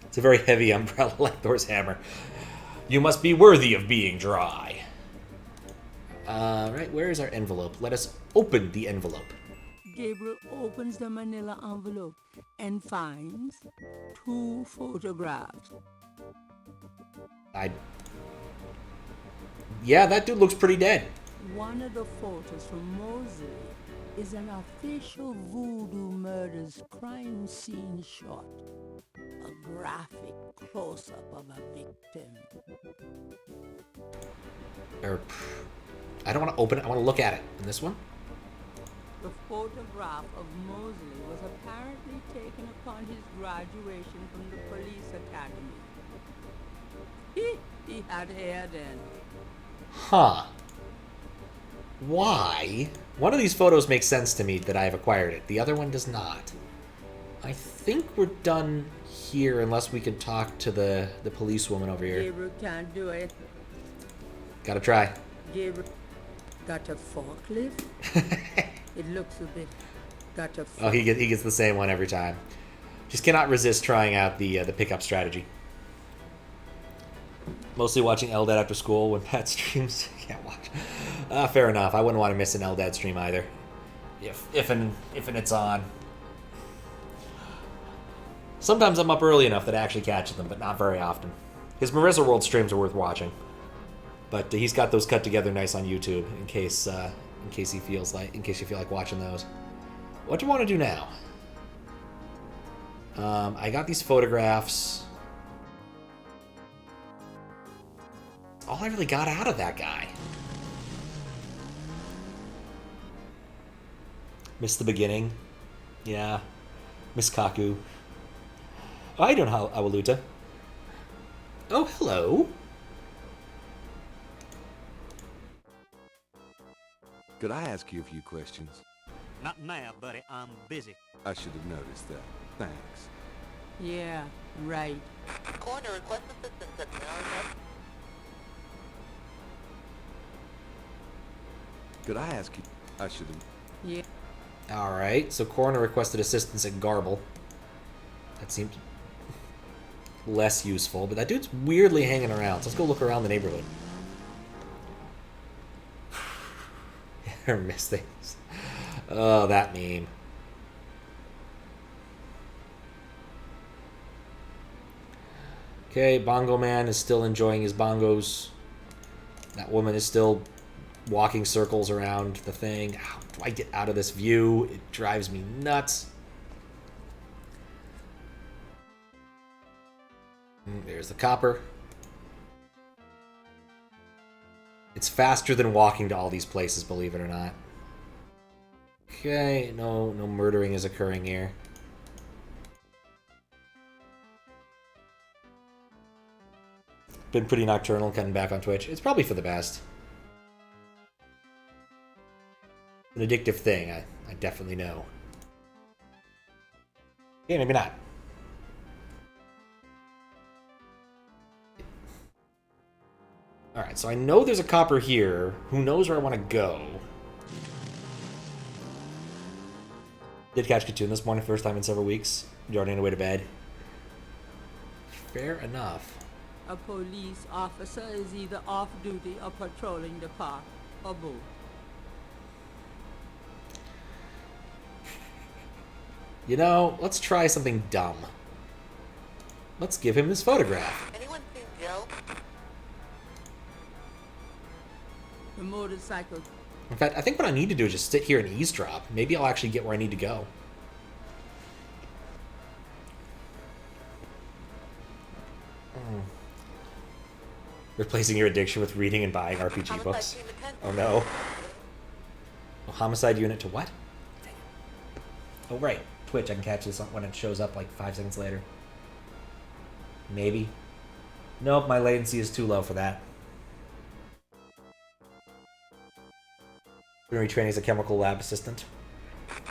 It's a very heavy umbrella, like Thor's hammer. You must be worthy of being dry. Right, where is our envelope? Let us open the envelope. Gabriel opens the manila envelope and finds 2 photographs. Yeah, that dude looks pretty dead. One of the photos from Mosley is an official voodoo murders crime scene shot. A graphic close-up of a victim. I don't want to open it, I want to look at it. In this one? The photograph of Mosley was apparently taken upon his graduation from the police academy. He had hair then. Huh. Why? One of these photos makes sense to me that I've acquired it. The other one does not. I think we're done here unless we can talk to the policewoman over here. Gabriel can't do it. Gotta try. Gabriel got a forklift. It looks a bit. Got a. Oh, he gets the same one every time. Just cannot resist trying out the pickup strategy. Mostly watching Eldad after school when Pat streams. Can't watch. Fair enough. I wouldn't want to miss an Eldad stream either. If and it's on. Sometimes I'm up early enough that I actually catch them, but not very often. His Marissa World streams are worth watching, but he's got those cut together nice on YouTube in case you feel like watching those. What do you want to do now? I got these photographs. All I really got out of that guy. Missed the beginning. Yeah. Miss Kaku. Oh, how you doing, Awaluta? Oh, hello. Could I ask you a few questions? Not now, buddy. I'm busy. I should have noticed that. Thanks. Yeah, right. Corner request assistance at Maryland. Could I ask you? I should have. Yeah. Alright, so Coroner requested assistance at Garble. That seemed less useful, but that dude's weirdly hanging around. So let's go look around the neighborhood. Miss things. Oh, that meme. Okay, Bongo Man is still enjoying his bongos. That woman is still walking circles around the thing. How do I get out of this view? It drives me nuts. There's the copper. It's faster than walking to all these places, believe it or not. Okay, no murdering is occurring here. Been pretty nocturnal cutting back on Twitch. It's probably for the best. An addictive thing, I definitely know. Yeah, maybe not. Alright, so I know there's a copper here. Who knows where I want to go? Did catch Katoon this morning, first time in several weeks. Joining away to bed. Fair enough. A police officer is either off duty or patrolling the park, or both. You know, let's try something dumb. Let's give him his photograph. Anyone seen Joe? The motorcycle. In fact, I think what I need to do is just sit here and eavesdrop. Maybe I'll actually get where I need to go. Replacing your addiction with reading and buying RPG books. Oh no. A homicide unit to what? Oh right, Twitch. I can catch this when it shows up like 5 seconds later. Maybe. Nope, my latency is too low for that. Been retraining as a chemical lab assistant.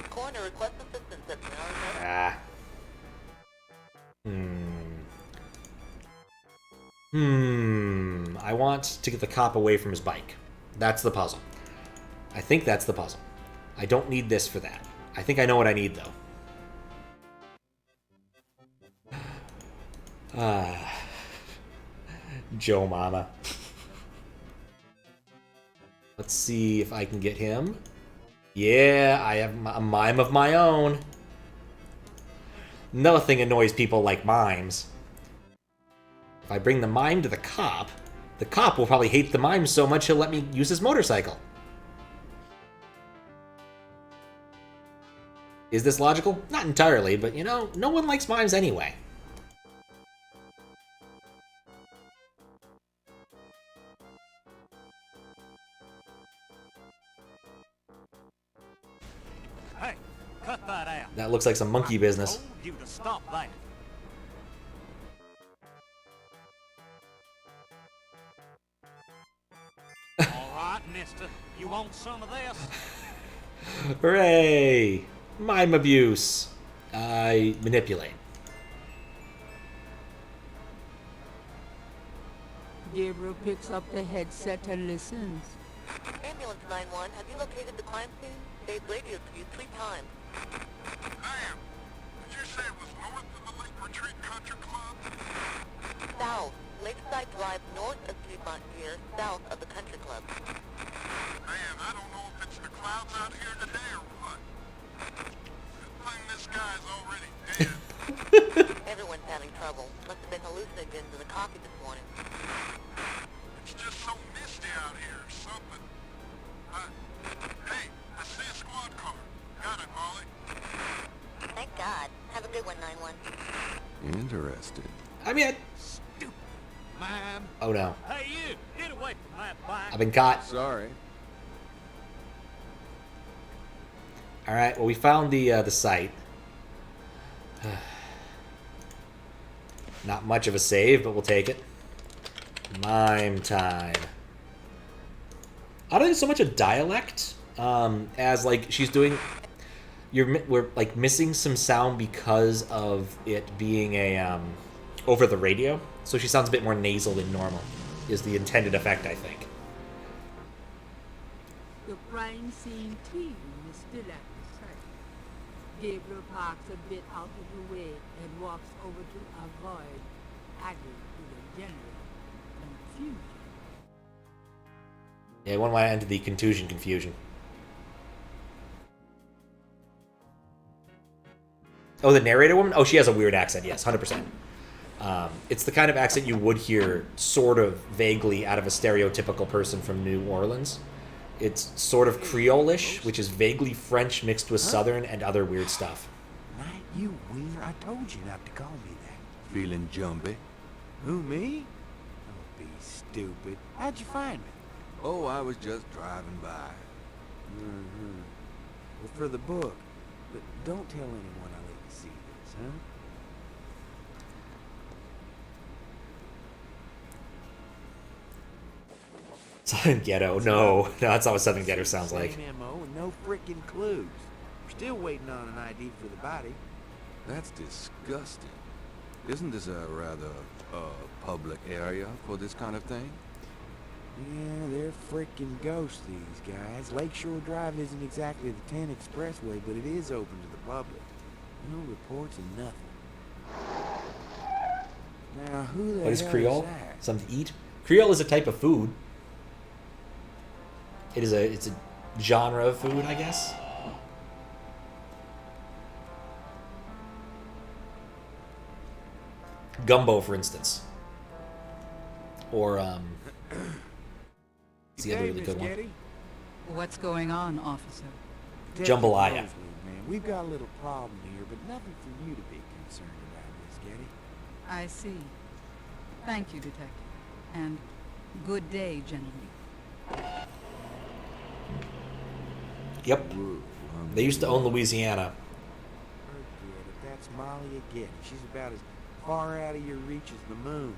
Coroner requests assistance at Ah. I want to get the cop away from his bike. That's the puzzle. I think that's the puzzle. I don't need this for that. I think I know what I need, though. Joe Mama. Let's see if I can get him. Yeah, I have a mime of my own. Nothing annoys people like mimes. If I bring the mime to the cop will probably hate the mime so much he'll let me use his motorcycle. Is this logical? Not entirely, but you know, no one likes mimes anyway. Hey, cut that out. That looks like some monkey business. I told you to stop that. All right, mister. You want some of this? Hooray! Mime abuse. I manipulate. Gabriel picks up the headset and listens. Ambulance 911, have you located the crime scene? They've radioed to you 3 times. Ma'am, did you say it was north of the Lake Retreat Country Club? South. Lakeside Drive north of Piedmont Pier, south of the country club. Man, I don't know if it's the clouds out here today or what. Good thing this guy's already dead. Everyone's having trouble. Must have been hallucinogens in the coffee this morning. It's just so misty out here or something. Hey, I see a squad car. Got it, Molly. Thank God. Have a good one, 9-1. Interesting. I mean, Ma'am. oh no. Hey, you! Get away from that bike. I've been caught. Sorry. Alright, well we found the site. Not much of a save, but we'll take it. Mime time. I don't think it's so much a dialect as like she's doing. We're like missing some sound because of it being a over the radio, so she sounds a bit more nasal than normal. Is the intended effect, I think. The crime scene team is still at the site. Gabriel parks a bit out of the way and walks over to avoid adding to the general confusion. Yeah, one way into the confusion. Oh, the narrator woman? Oh, she has a weird accent, yes, 100%. It's the kind of accent you would hear sort of vaguely out of a stereotypical person from New Orleans. It's sort of Creole-ish, which is vaguely French mixed with Southern and other weird stuff. Knight, you weird. I told you not to call me that. Feeling jumpy? Who, me? Don't be stupid. How'd you find me? Oh, I was just driving by. Mm-hmm. Well, for the book. But don't tell anyone I let you see this, huh? Southern Ghetto, no. No, that's not what Southern Ghetto sounds like. Same MO and no frickin' clues. We're still waiting on an ID for the body. That's disgusting. Isn't this a rather, public area for this kind of thing? Yeah, they're frickin' ghosts, these guys. Lakeshore Drive isn't exactly the 10 expressway, but it is open to the public. No reports and nothing. Now, who the What is hell Creole? is that? Something to eat? Creole is a type of food. It's a genre of food, I guess. Gumbo, for instance. Or, it's the other really good one. What's going on, officer? Jambalaya. Man, we've got a little problem here, but nothing for you to be concerned about, Miss Getty. I see. Thank you, Detective. And good day, gentlemen. Yep. They used to own Louisiana. That's Molly again. She's about as far out of your reach as the moon.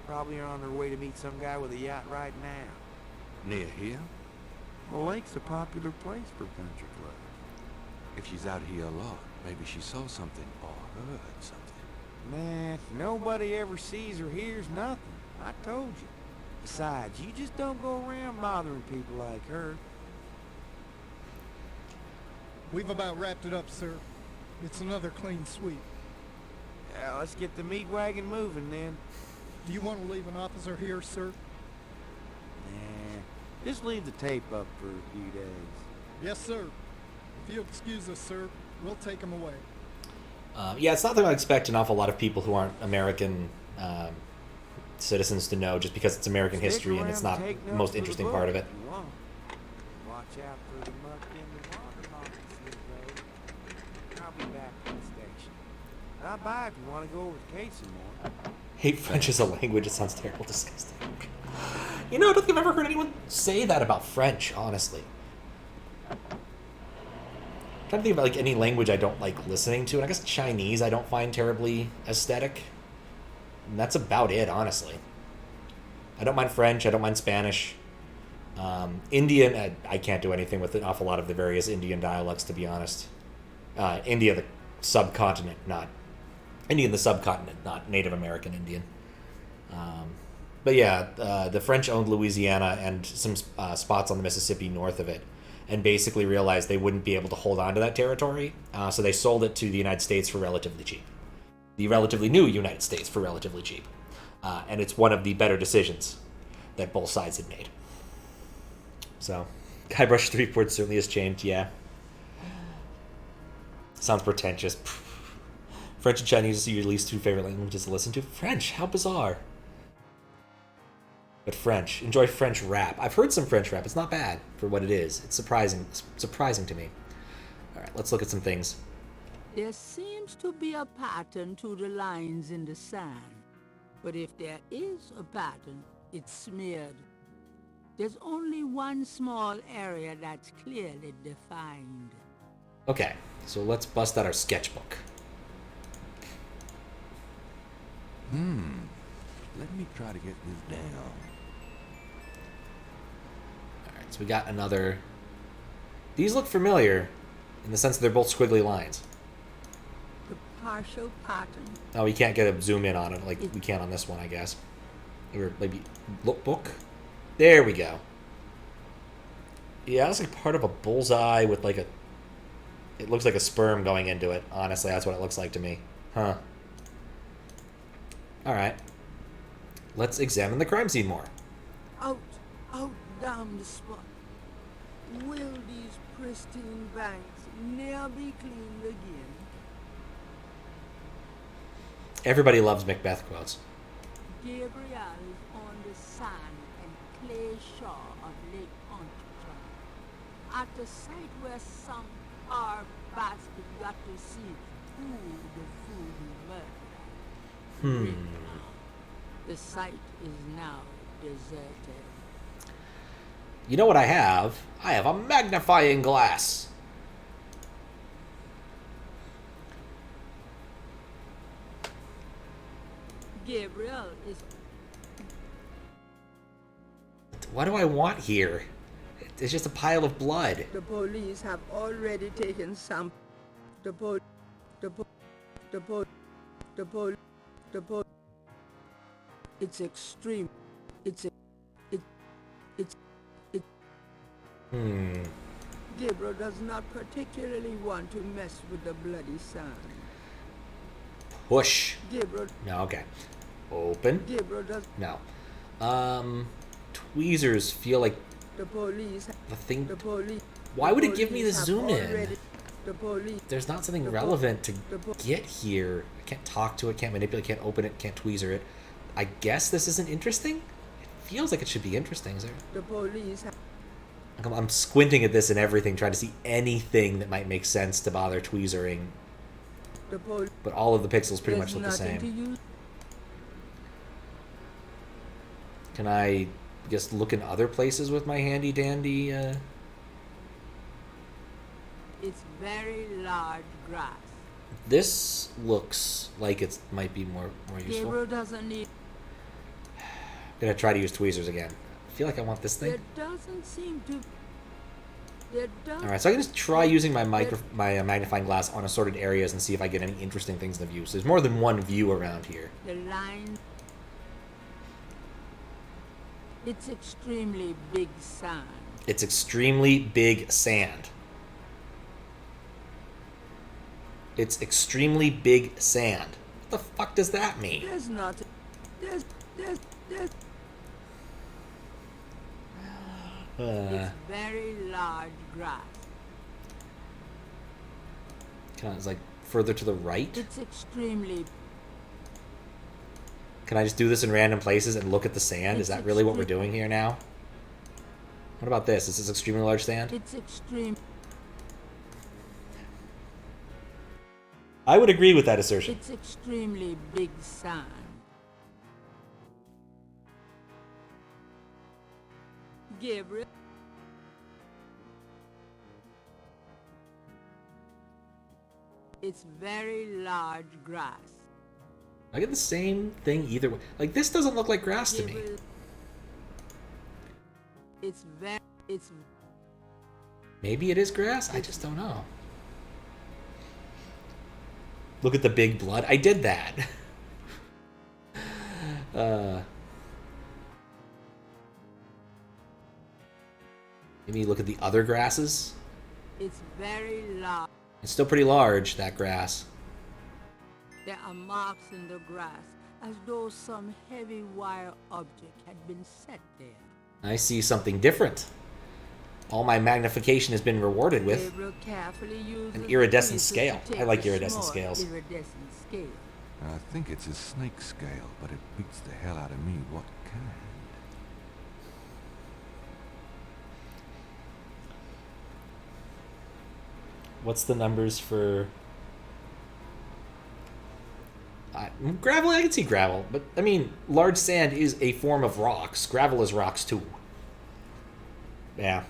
Probably on her way to meet some guy with a yacht right now. Near here? The lake's a popular place for country club. If she's out here a lot, maybe she saw something or heard something. Man, nobody ever sees or hears nothing. I told you. Besides, you just don't go around bothering people like her. We've about wrapped it up, sir. It's another clean sweep. Yeah, let's get the meat wagon moving then. Do you want to leave an officer here, sir? Nah, just leave the tape up for a few days. Yes, sir. If you'll excuse us, sir, we'll take him away. Yeah, it's not that I expect an awful lot of people who aren't American citizens to know, just because it's American history and it's not the most interesting part of it. Watch out for the muck in the water moccasins, though. I'll be back to the station. Stop by if you want to go over the case some more. Hate French as a language. It sounds terrible, disgusting. You know, I don't think I've ever heard anyone say that about French, honestly. I'm trying to think about like any language I don't like listening to, and I guess Chinese I don't find terribly aesthetic. And that's about it, honestly. I don't mind French. I don't mind Spanish. Indian, I can't do anything with an awful lot of the various Indian dialects, to be honest. India, the subcontinent, not Indian, the subcontinent, not Native American Indian. But yeah, the French owned Louisiana and some spots on the Mississippi north of it, and basically realized they wouldn't be able to hold on to that territory, so they sold it to the United States for relatively cheap. The relatively new United States for relatively cheap. And it's one of the better decisions that both sides had made. So, Guybrush Threepwood certainly has changed, yeah. Sounds pretentious. French and Chinese are your least two favorite languages to listen to? French, how bizarre. But French. Enjoy French rap. I've heard some French rap. It's not bad for what it is. It's surprising to me. Alright, let's look at some things. There seems to be a pattern to the lines in the sand. But if there is a pattern, it's smeared. There's only one small area that's clearly defined. Okay, so let's bust out our sketchbook. Let me try to get this down. Alright, so we got another... These look familiar in the sense that they're both squiggly lines. The partial pattern. Oh, we can't get a zoom in on it like we can on this one, I guess. Or maybe lookbook? There we go. Yeah, that's like part of a bullseye with like a... It looks like a sperm going into it. Honestly, that's what it looks like to me. Huh. Alright. Let's examine the crime scene more. Out down the spot. Will these pristine banks ne'er be cleaned again? Everybody loves Macbeth quotes. Gabriel is on the sand and clay shore of Lake Pontchartrain, at the site where some poor bastard got to see who the fool murdered. The site is now deserted. You know what I have? I have a magnifying glass. Gabriel is... What do I want here? It's just a pile of blood. The police have already taken some... It's extreme. Gabriel does not particularly want to mess with the bloody sign. Push. Gabriel. No, okay. Open. Gabriel does. No. Tweezers feel like The police. the thing. The police. Why would the it give me the police have zoom in? already- The police. There's not something relevant to get here. I can't talk to it, can't manipulate, can't open it, can't tweezer it. I guess this isn't interesting? It feels like it should be interesting. Is there... The police. I'm squinting at this and everything, trying to see anything that might make sense to bother tweezering. The police. But all of the pixels pretty There's much look the nothing to same. use. Can I just look in other places with my handy dandy? It's very large grass. This looks like it might be more useful. Gabriel doesn't need. I'm gonna try to use tweezers again. I feel like I want this thing. There doesn't seem to. There doesn't. All right, so I can just try using my magnifying glass on assorted areas and see if I get any interesting things in the view. So there's more than one view around here. The line. It's extremely big sand. It's extremely big sand. It's extremely big sand. What the fuck does that mean? There's not. There's. It's very large grass. Kind of, it's like further to the right. It's extremely. Can I just do this in random places and look at the sand? Is that really what we're doing here now? What about this? Is this extremely large sand? It's extreme. I would agree with that assertion. It's extremely big sand. Gabriel. It's very large grass. I get the same thing either way. Like, this doesn't look like grass to me. It's Maybe it is grass? I just don't know. Look at the big blood. I did that. Maybe look at the other grasses. It's very large. It's still pretty large, that grass. There are marks in the grass, as though some heavy wire object had been set there. I see something different. All my magnification has been rewarded with Gabriel carefully uses an iridescent tweezers scale. to take I like the iridescent small scales. Iridescent scale. I think it's a snake scale, but it beats the hell out of me. What kind? What's the numbers for... gravel? I can see gravel. But, I mean, large sand is a form of rocks. Gravel is rocks, too. Yeah.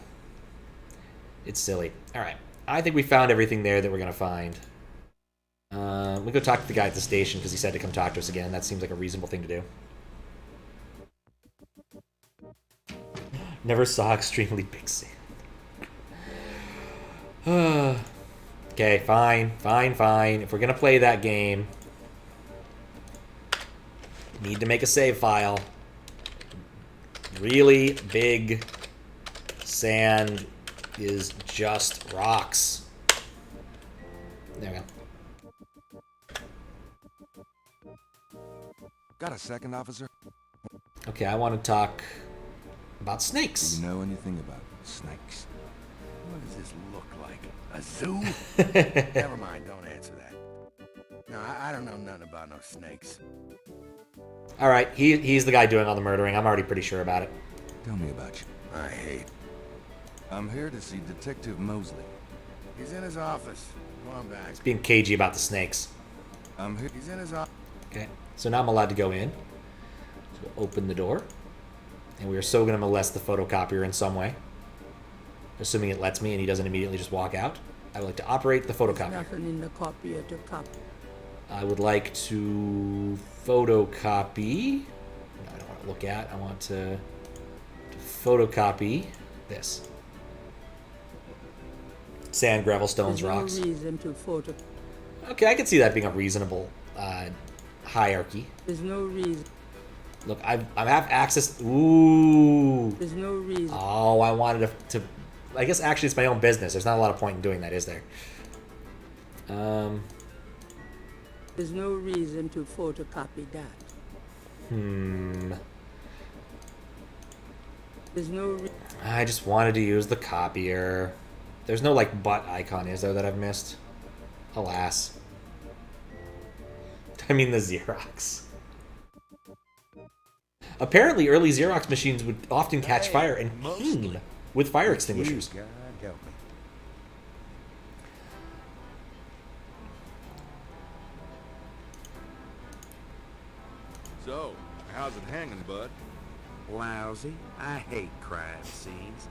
It's silly. Alright. I think we found everything there that we're going to find. We go talk to the guy at the station because he said to come talk to us again. That seems like a reasonable thing to do. Never saw extremely big sand. Okay, fine. If we're going to play that game, need to make a save file. Really big sand is just rocks. There we go. Got a second, officer? Okay, I want to talk about snakes. Do you know anything about snakes? What does this look like? A zoo? Never mind, don't answer that. No, I don't know nothing about no snakes. All right, he's the guy doing all the murdering. I'm already pretty sure about it. Tell me about you. I hate. I'm here to see Detective Mosley. He's in his office. Go on back. He's being cagey about the snakes. I'm here. He's in his office. Okay, so now I'm allowed to go in. So we'll open the door. And we are so going to molest the photocopier in some way. Assuming it lets me and he doesn't immediately just walk out. I would like to operate the photocopier. Nothing in the copier to copy. I would like to photocopy. No, I don't want to look at. I want to photocopy this. Sand, gravel, stones, rocks. There's no reason to photo. Okay, I can see that being a reasonable hierarchy. There's no reason. Look, I have access. Ooh. There's no reason. Oh, I wanted to. I guess actually it's my own business. There's not a lot of point in doing that, is there? There's no reason to photocopy that. There's no. I just wanted to use the copier. There's no like butt icon, is there, that I've missed? Alas. I mean the Xerox. Apparently, early Xerox machines would often catch fire and ping with fire extinguishers. God help me. So, how's it hanging, bud? Lousy. I hate crime scenes.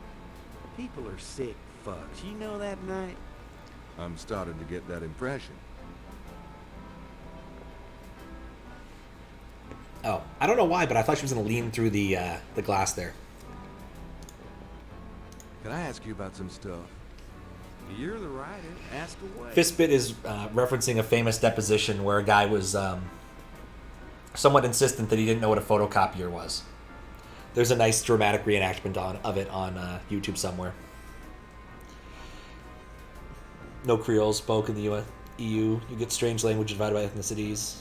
People are sick fucks. You know that, Knight? I'm starting to get that impression. Oh, I don't know why, but I thought she was going to lean through the glass there. Can I ask you about some stuff? You're the writer. Ask away. Fistbit is referencing a famous deposition where a guy was somewhat insistent that he didn't know what a photocopier was. There's a nice dramatic reenactment of it on YouTube somewhere. No Creole spoke in the EU. You get strange language divided by ethnicities.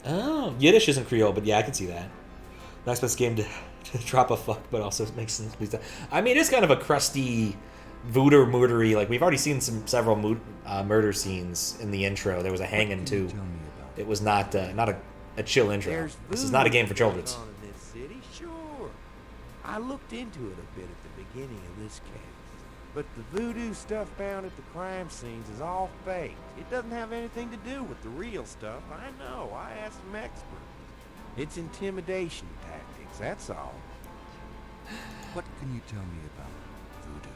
Oh, Yiddish isn't Creole, but yeah, I can see that. Nice best game to drop a fuck, but also makes sense. I mean, it's kind of a crusty, voodoo murdery. Like we've already seen several murder scenes in the intro. There was a hanging too. It was not a chill intro. This is not a game for children. In this city, sure. I looked into it a bit at the beginning of this case. But the voodoo stuff found at the crime scenes is all fake. It doesn't have anything to do with the real stuff. I know. I asked some experts. It's intimidation tactics, that's all. What can you tell me about voodoo?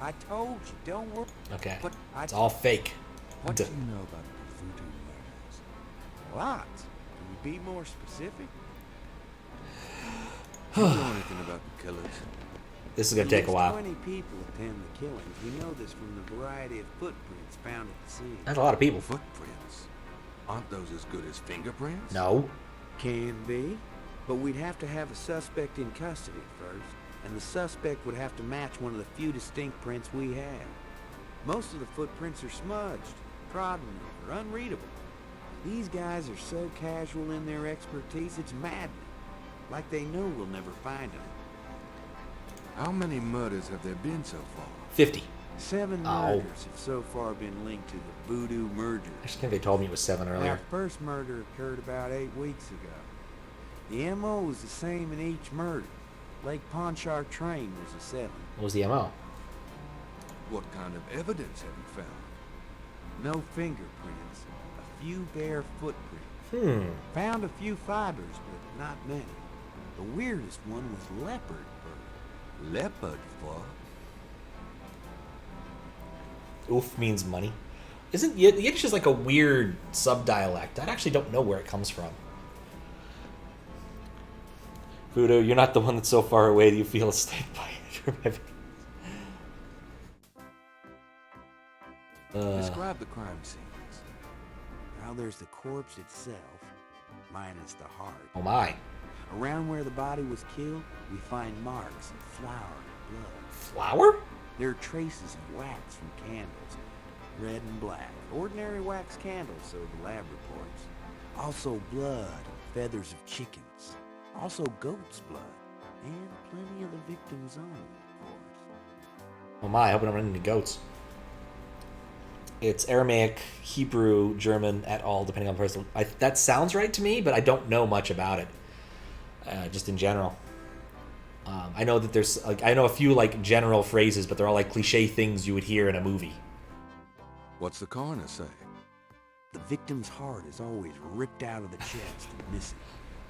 I told you, don't worry. Okay. But It's all fake. What do you know about the voodoo murders? Lots. Can you be more specific? Do you know anything about the killers? This is going to take a while. 20 people attend the killings. We know this from the variety of footprints found at the scene. That's a lot of people. Footprints? Aren't those as good as fingerprints? No. Can be. But we'd have to have a suspect in custody first. And the suspect would have to match one of the few distinct prints we have. Most of the footprints are smudged, trodden over, unreadable. These guys are so casual in their expertise, it's maddening. Like they know we'll never find them. How many murders have there been so far? 50. 7 murders have so far been linked to the voodoo merger. I just think they told me it was 7 earlier. Our first murder occurred about 8 weeks ago. The MO was the same in each murder. Lake Ponchar train was a 7. What was the MO? What kind of evidence have you found? No fingerprints. A few bare footprints. Found a few fibers, but not many. The weirdest one was leopard fur. Leopard fur? Oof means money. Isn't Yiddish is like a weird sub-dialect. I actually don't know where it comes from. Voodoo, you're not the one that's so far away that you feel a stake by it. Describe the crime scenes. Now there's the corpse itself, minus the heart. Oh my. Around where the body was killed, we find marks of flour and blood. Flour? There are traces of wax from candles, red and black. Ordinary wax candles, so the lab reports. Also blood and feathers of chickens. Also goat's blood. And plenty of the victim's own, of course. Oh my, I hope I don't run into goats. It's Aramaic, Hebrew, German, et al., depending on the person. That sounds right to me, but I don't know much about it. Just in general. I know that there's, like, I know a few, like, general phrases, but they're all, like, cliche things you would hear in a movie. What's the coroner say? The victim's heart is always ripped out of the chest and missing.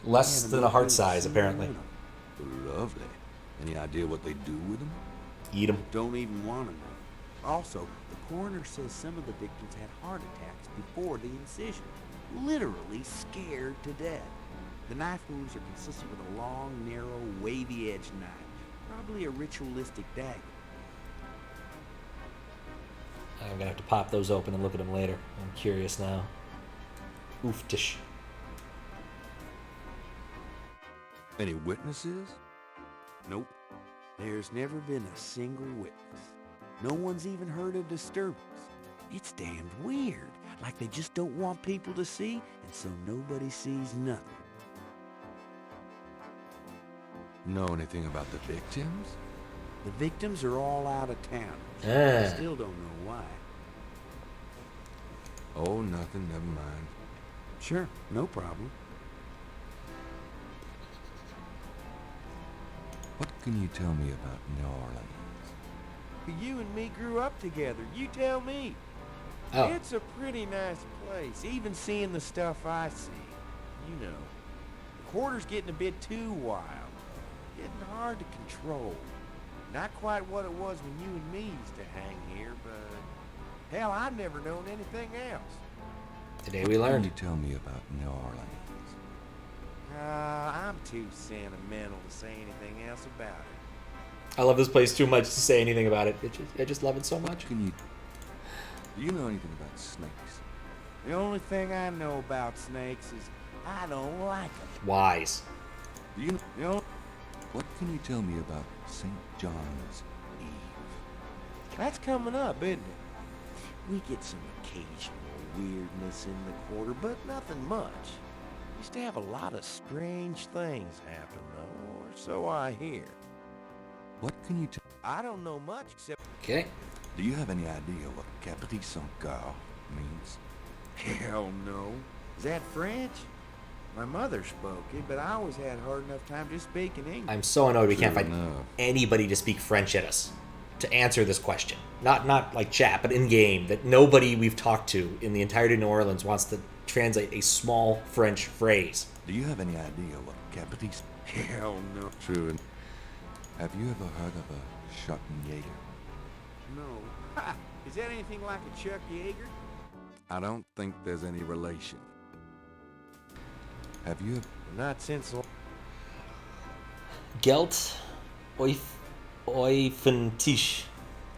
Less than a heart size, apparently. Lovely. Any idea what they do with them? Eat them. Don't even want to know. Also, the coroner says some of the victims had heart attacks before the incision. Literally scared to death. The knife wounds are consistent with a long, narrow, wavy-edged knife. Probably a ritualistic dagger. I'm gonna have to pop those open and look at them later. I'm curious now. Ooftish. Any witnesses? Nope. There's never been a single witness. No one's even heard a disturbance. It's damned weird. Like they just don't want people to see, and so nobody sees nothing. Know anything about the victims? The victims are all out of town. Ah. Still don't know why. Oh, nothing, never mind. Sure, no problem. What can you tell me about New Orleans? You and me grew up together. You tell me. Oh. It's a pretty nice place, even seeing the stuff I see. You know, the quarter's getting a bit too wild. Getting hard to control. Not quite what it was when you and me used to hang here, but hell, I've never known anything else. Today we learned. What can you tell me about New Orleans? I'm too sentimental to say anything else about it. I love this place too much to say anything about it. I just love it so much. Do you know anything about snakes? The only thing I know about snakes is I don't like them. Wise. Do you know? What can you tell me about St. John's Eve? That's coming up, isn't it? We get some occasional weirdness in the quarter, but nothing much. Used to have a lot of strange things happen, though, or so I hear. What can you tell? I don't know much except... Okay. Do you have any idea what Capri Saint-Gare means? Hell no. Is that French? My mother spoke it, but I always had a hard enough time just speaking English. I'm so annoyed we can't find enough. anybody to speak French at us to answer this question. Not like chat, but in game. That nobody we've talked to in the entirety of New Orleans wants to translate a small French phrase. Do you have any idea what Capri? Hell no. True. Have you ever heard of a Schottenjäger? No. Ha! Is that anything like a Chuck Yeager? I don't think there's any relation. Have you? Not since... Geld Tisch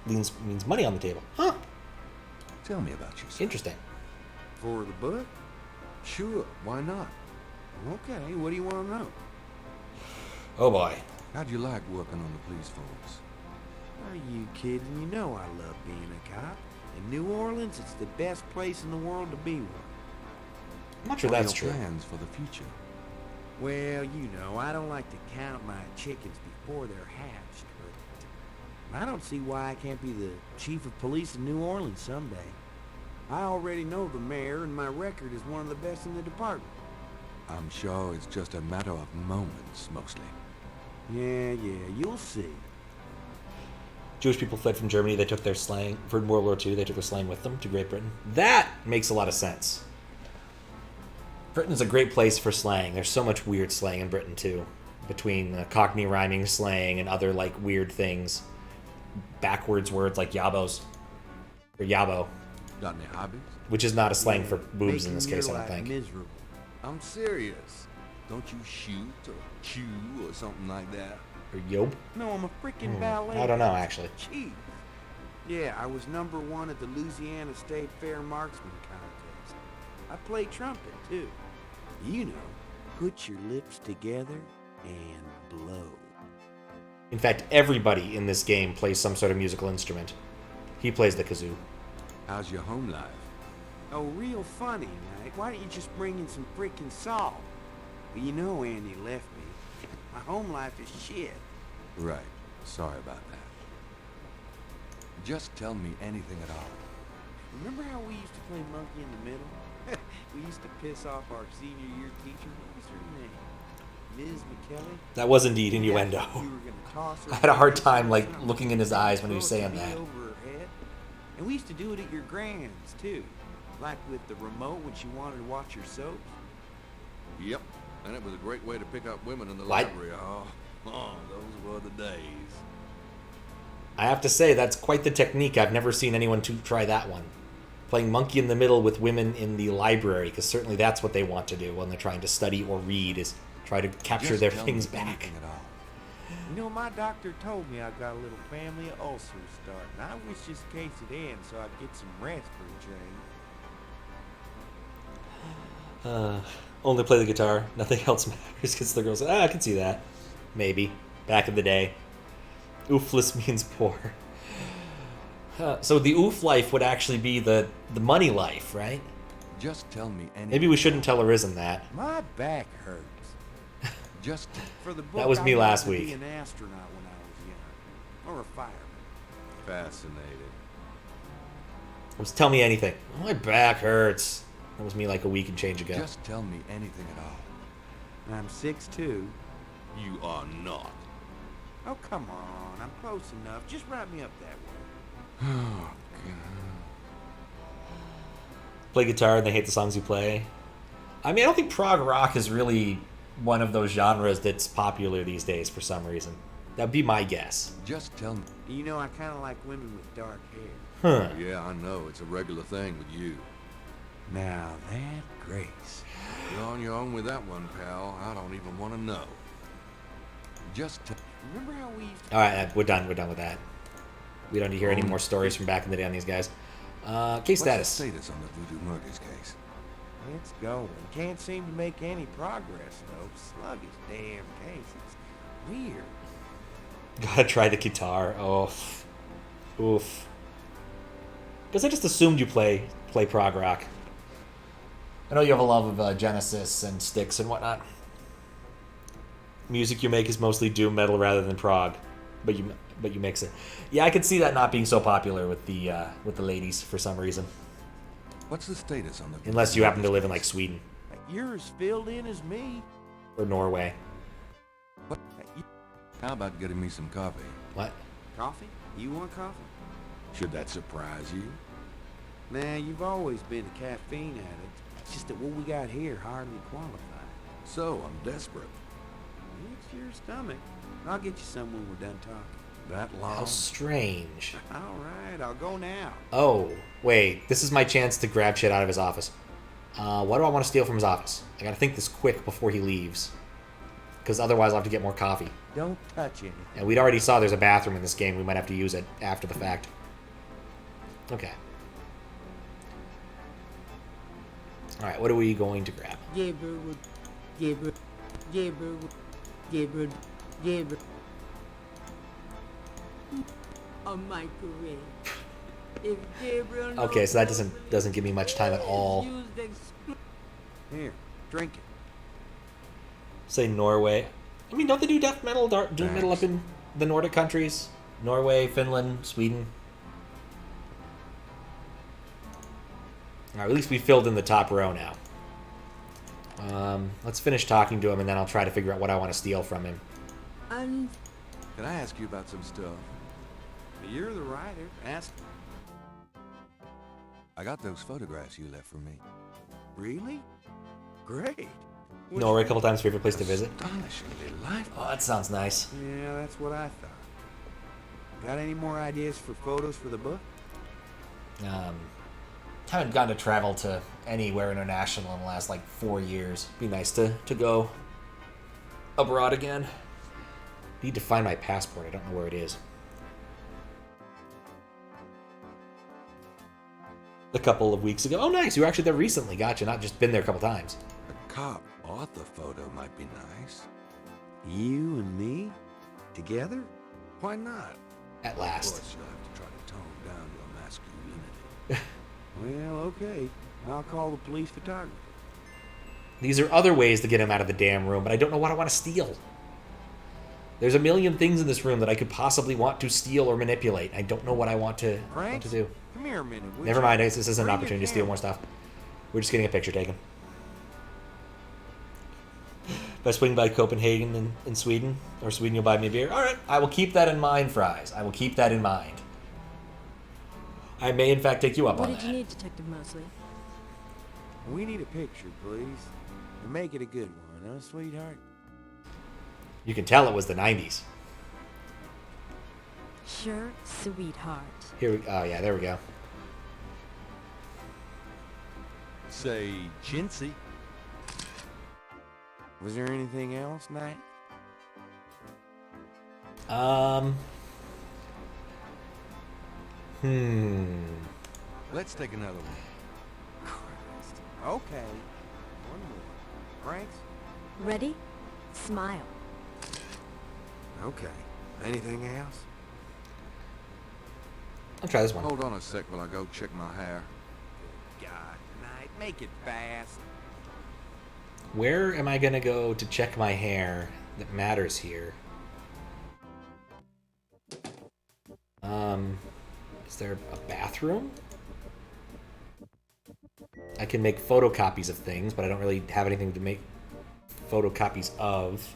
means money on the table. Huh. Tell me about yourself. Interesting. For the book? Sure, why not? Okay, what do you want to know? Oh boy. How'd you like working on the police force? Are you kidding? You know I love being a cop. In New Orleans, it's the best place in the world to be one. I'm not sure What are that's your true. plans for the future? Well, you know, I don't like to count my chickens before they're hatched, but I don't see why I can't be the chief of police in New Orleans someday. I already know the mayor, and my record is one of the best in the department. I'm sure it's just a matter of moments, mostly. Yeah, you'll see. Jewish people fled from Germany. They took their slang for World War II. They took their slang with them to Great Britain. That makes a lot of sense. Britain's a great place for slang. There's so much weird slang in Britain too, between Cockney rhyming slang and other like weird things, backwards words like yabos or yabo, Got any hobbies? which is not a slang for boobs in this case. I don't think. Miserable. I'm serious. Don't you shoot or chew or something like that? Or yob? No, I'm a freaking ballet. I don't know actually. Chief. Yeah, I was #1 at the Louisiana State Fair Marksman Contest. I play trumpet, too. You know, put your lips together and blow. In fact, everybody in this game plays some sort of musical instrument. He plays the kazoo. How's your home life? Oh, real funny, Knight. Why don't you just bring in some freaking salt? Well, you know Andy left me. My home life is shit. Right. Sorry about that. Just tell me anything at all. Remember how we used to play monkey in the middle? We used to piss off our senior year teacher. What was her name? Ms. McKelly? That was indeed innuendo. Yeah, we were gonna toss her I had a hard time or like something. looking in his eyes when he was Throw a saying tree that. over her head. And we used to do it at your grand's too. Like with the remote when she wanted to watch her soaps. Yep. And it was a great way to pick up women in the What? library. Oh, those were the days. I have to say, that's quite the technique. I've never seen anyone to try that one. Playing monkey in the middle with women in the library, because certainly that's what they want to do when they're trying to study or read, is try to capture Just their tell things me back. anything at all. You know, my doctor told me I got a little family of ulcers starting. I wish this case would end so I'd get some rest for a change. Only play the guitar. Nothing else matters because the girls. I can see that. Maybe. Back in the day. Oofless means poor. So the oof life would actually be the money life, right? Just tell me anything. Maybe we shouldn't tell Arisen that. My back hurts. Just For the book, That was me I wanted last to week. Be an astronaut when I was young, or a fireman. Fascinated. Just tell me anything. My back hurts. That was me like a week and change ago. Just tell me anything at all. I'm 6'2". You are not. Oh, come on. I'm close enough. Just wrap me up that way. Oh, God. Play guitar and they hate the songs you play. I mean, I don't think prog rock is really one of those genres that's popular these days for some reason. That'd be my guess. Just tell me. You know, I kind of like women with dark hair. Huh. Yeah, I know. It's a regular thing with you. Now that Grace. You're on your own with that one, pal. I don't even want to know. Just remember how we used to... Alright, we're done. We're done with that. We don't need to hear any more stories from back in the day on these guys. Case status. What's the status on the Voodoo Murders case? It's going. Can't seem to make any progress, though. Sluggish damn case. It's weird. Gotta try the guitar. Oh. Oof. Because I just assumed you play prog rock. I know you have a love of Genesis and Styx and whatnot. Music you make is mostly doom metal rather than prog, but you mix it. Yeah, I could see that not being so popular with the ladies for some reason. What's the status on the... Unless you happen to live in like Sweden You're as filled in as me. or Norway. What? How about getting me some coffee? What? Coffee? You want coffee? Should that surprise you? Nah, you've always been a caffeine addict. It's just that what we got here hardly qualifies. So, I'm desperate. It's your stomach. I'll get you some when we're done talking. That long? How strange. All right, I'll go now. Oh, wait. This is my chance to grab shit out of his office. What do I want to steal from his office? I gotta think this quick before he leaves. Because otherwise I'll have to get more coffee. Don't touch anything. And we'd already saw there's a bathroom in this game. We might have to use it after the fact. Okay. Alright, what are we going to grab? Gabriel. A microwave. If Gabriel Okay, so that doesn't give me much time at all. Here, drink it. Say Norway. I mean, don't they do death metal, doom metal up in the Nordic countries? Norway, Finland, Sweden. Alright, at least we filled in the top row now. Let's finish talking to him and then I'll try to figure out what I want to steal from him. Can I ask you about some stuff? You're the writer. Ask. I got those photographs you left for me. Really? Great. Norway a couple times, favorite place to visit. Astonishingly lifelike. Oh, that sounds nice. Yeah, that's what I thought. Got any more ideas for photos for the book? Haven't gotten to travel to anywhere international in the last like 4 years. Be nice to go abroad again. Need to find my passport. I don't know where it is. A couple of weeks ago. Oh, nice. You were actually there recently. Gotcha. Not just been there a couple times. A cop author photo might be nice. You and me? Together? Why not? At last. Of course, you'll have to try to tone down your masculinity. Well, okay. I'll call the police photographer. These are other ways to get him out of the damn room, but I don't know what I want to steal. There's a million things in this room that I could possibly want to steal or manipulate. I don't know what I want to do. Come here a minute. Never mind. This isn't an opportunity to steal more stuff. We're just getting a picture taken. If I swing by Copenhagen in Sweden, or Sweden, you'll buy me a beer. All right, I will keep that in mind, Fries. I will keep that in mind. I may, in fact, take you up on that. What did you need, Detective Mosley? We need a picture, please. And make it a good one, huh, sweetheart? You can tell it was the 90s. Sure, sweetheart. Here we oh yeah, there we go. Say, chintzy. Was there anything else, Knight? Let's take another one. Okay. One more. Pranks? Ready? Smile. Okay. Anything else? I'll try this one. Hold on a sec while I go check my hair. God, Knight, make it fast. Where am I gonna go to check my hair that matters here? Is there a bathroom? I can make photocopies of things, but I don't really have anything to make photocopies of.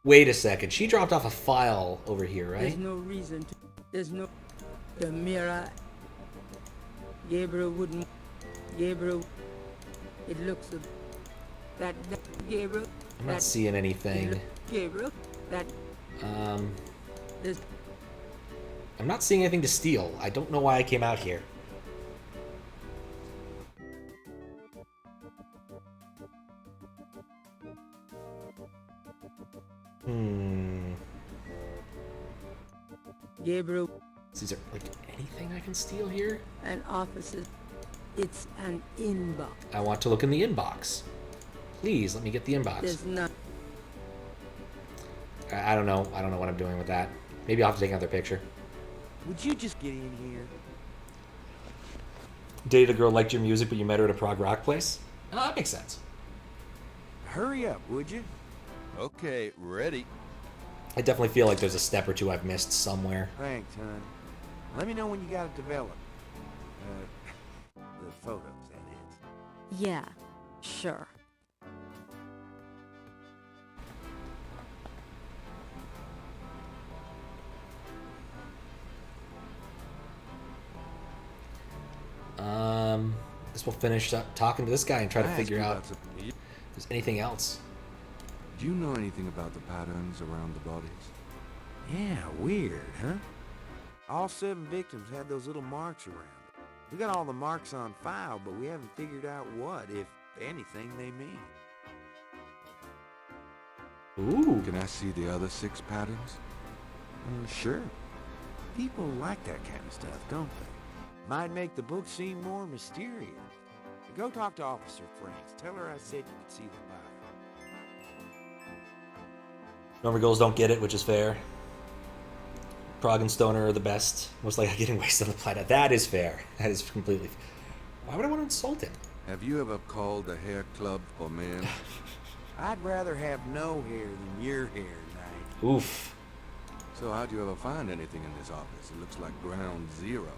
Wait a second. She dropped off a file over here, right? There's no reason to. There's no. The mirror. Gabriel wouldn't. Gabriel. It looks. That Gabriel. I'm not seeing anything. Gabriel. That. There's. I'm not seeing anything to steal. I don't know why I came out here. Gabriel. Is there like anything I can steal here? An officer. It's an inbox. I want to look in the inbox. Please let me get the inbox. There's not. I don't know. I don't know what I'm doing with that. Maybe I'll have to take another picture. Would you just get in here? Dated a girl, liked your music, but you met her at a prog rock place? Oh, that makes sense. Hurry up, would you? Okay, ready. I definitely feel like there's a step or two I've missed somewhere. Thanks, hon. Let me know when you got it developed. The photos, that is. Yeah, sure. Guess we'll finish up talking to this guy and try to figure out if there's anything else. Do you know anything about the patterns around the bodies? Yeah, weird, huh? All 7 victims had those little marks around it. We got all the marks on file, but we haven't figured out what, if anything, they mean. Ooh. Can I see the other 6 patterns? Sure. People like that kind of stuff, don't they? Might make the book seem more mysterious. Go talk to Officer Franks. Tell her I said you could see the file. Normal girls don't get it, which is fair. Prog and Stoner are the best. Most likely getting wasted on the planet. That is fair. That is completely fair. Why would I want to insult him? Have you ever called the hair club for men? I'd rather have no hair than your hair, Knight. Oof. So how'd you ever find anything in this office? It looks like ground zero.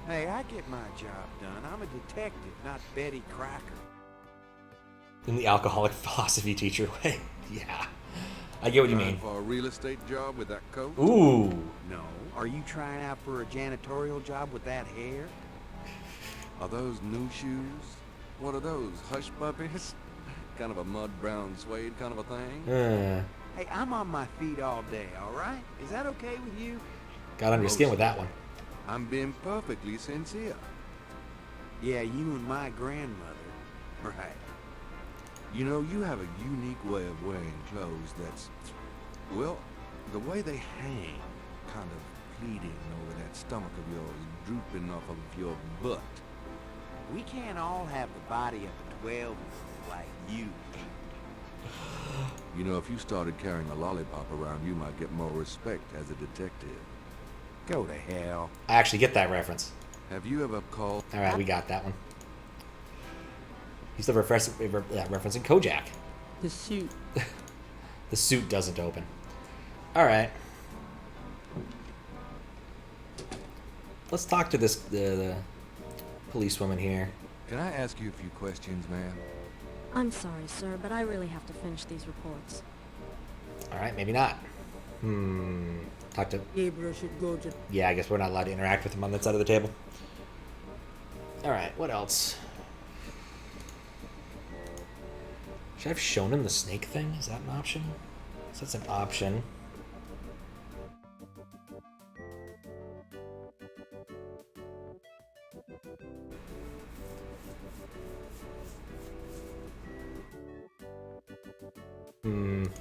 Hey, I get my job done. I'm a detective, not Betty Crocker. In the alcoholic philosophy teacher way. Yeah. I get what you mean. For a real estate job with that coat? Ooh. No. Are you trying out for a janitorial job with that hair? Are those new shoes? What are those, hush puppies? Kind of a mud brown suede kind of a thing? Hey, I'm on my feet all day, all right? Is that okay with you? Got under your skin with that one. I'm being perfectly sincere. Yeah, you and my grandmother. Right. You know, you have a unique way of wearing clothes that's, well, the way they hang, kind of pleating over that stomach of yours, drooping off of your butt. We can't all have the body of a 12 like you. You know, if you started carrying a lollipop around, you might get more respect as a detective. Go to hell. I actually get that reference. Have you ever called... Alright, we got that one. He's still referencing Kojak. The suit. The suit doesn't open. Alright. Let's talk to this the policewoman here. Can I ask you a few questions, ma'am? I'm sorry, sir, but I really have to finish these reports. Alright, maybe not. Talk to... Gabriel should go to... Yeah, I guess we're not allowed to interact with him on that side of the table. Alright, what else? Should I have shown him the snake thing? Is that an option? So that's an option.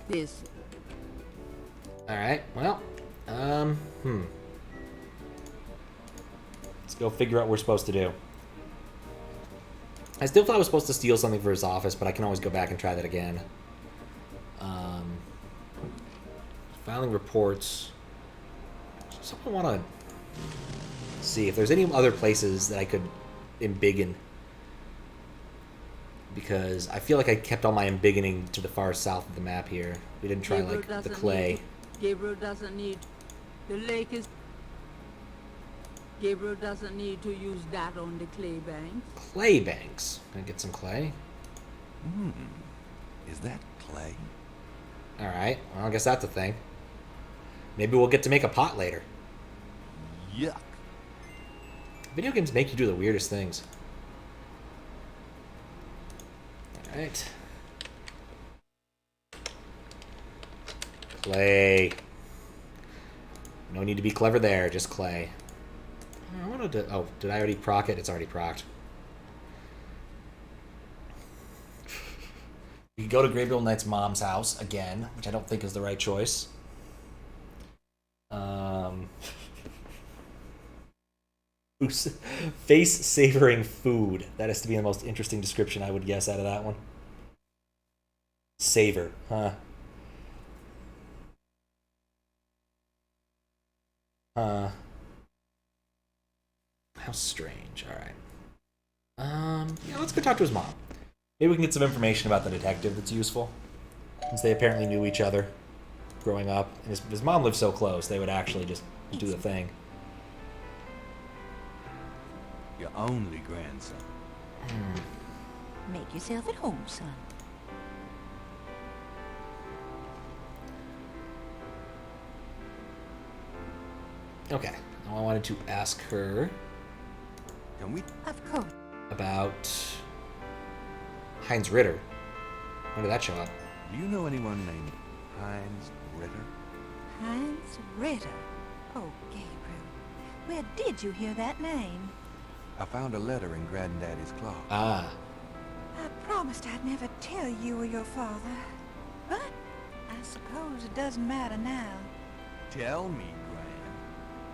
This. Alright, well, Let's go figure out what we're supposed to do. I still thought I was supposed to steal something for his office, but I can always go back and try that again. Filing reports. Someone want to see if there's any other places that I could embiggen. Because I feel like I kept all my embiggening to the far south of the map here. We didn't try, like, the clay. Gabriel doesn't need... The lake is... Gabriel doesn't need to use that on the clay banks. Clay banks. Can I get some clay? Is that clay? Alright, well, I guess that's a thing. Maybe we'll get to make a pot later. Yuck. Video games make you do the weirdest things. Alright. Clay. No need to be clever there, just clay. I wanted to... Oh, did I already proc it? It's already procced. We go to Gabriel Knight's mom's house again, which I don't think is the right choice. Face-savoring food. That has to be the most interesting description I would guess out of that one. Savor, huh? How strange. Alright. Yeah, let's go talk to his mom. Maybe we can get some information about the detective that's useful. Since they apparently knew each other growing up. And his mom lived so close, they would actually just do the thing. Your only grandson. Make yourself at home, son. Okay. Now I wanted to ask her... Can we? Of course. About... Heinz Ritter. When did that show up? Do you know anyone named Heinz Ritter? Heinz Ritter? Oh, Gabriel. Where did you hear that name? I found a letter in Granddaddy's closet. Ah. I promised I'd never tell you or your father. But I suppose it doesn't matter now. Tell me, Gran.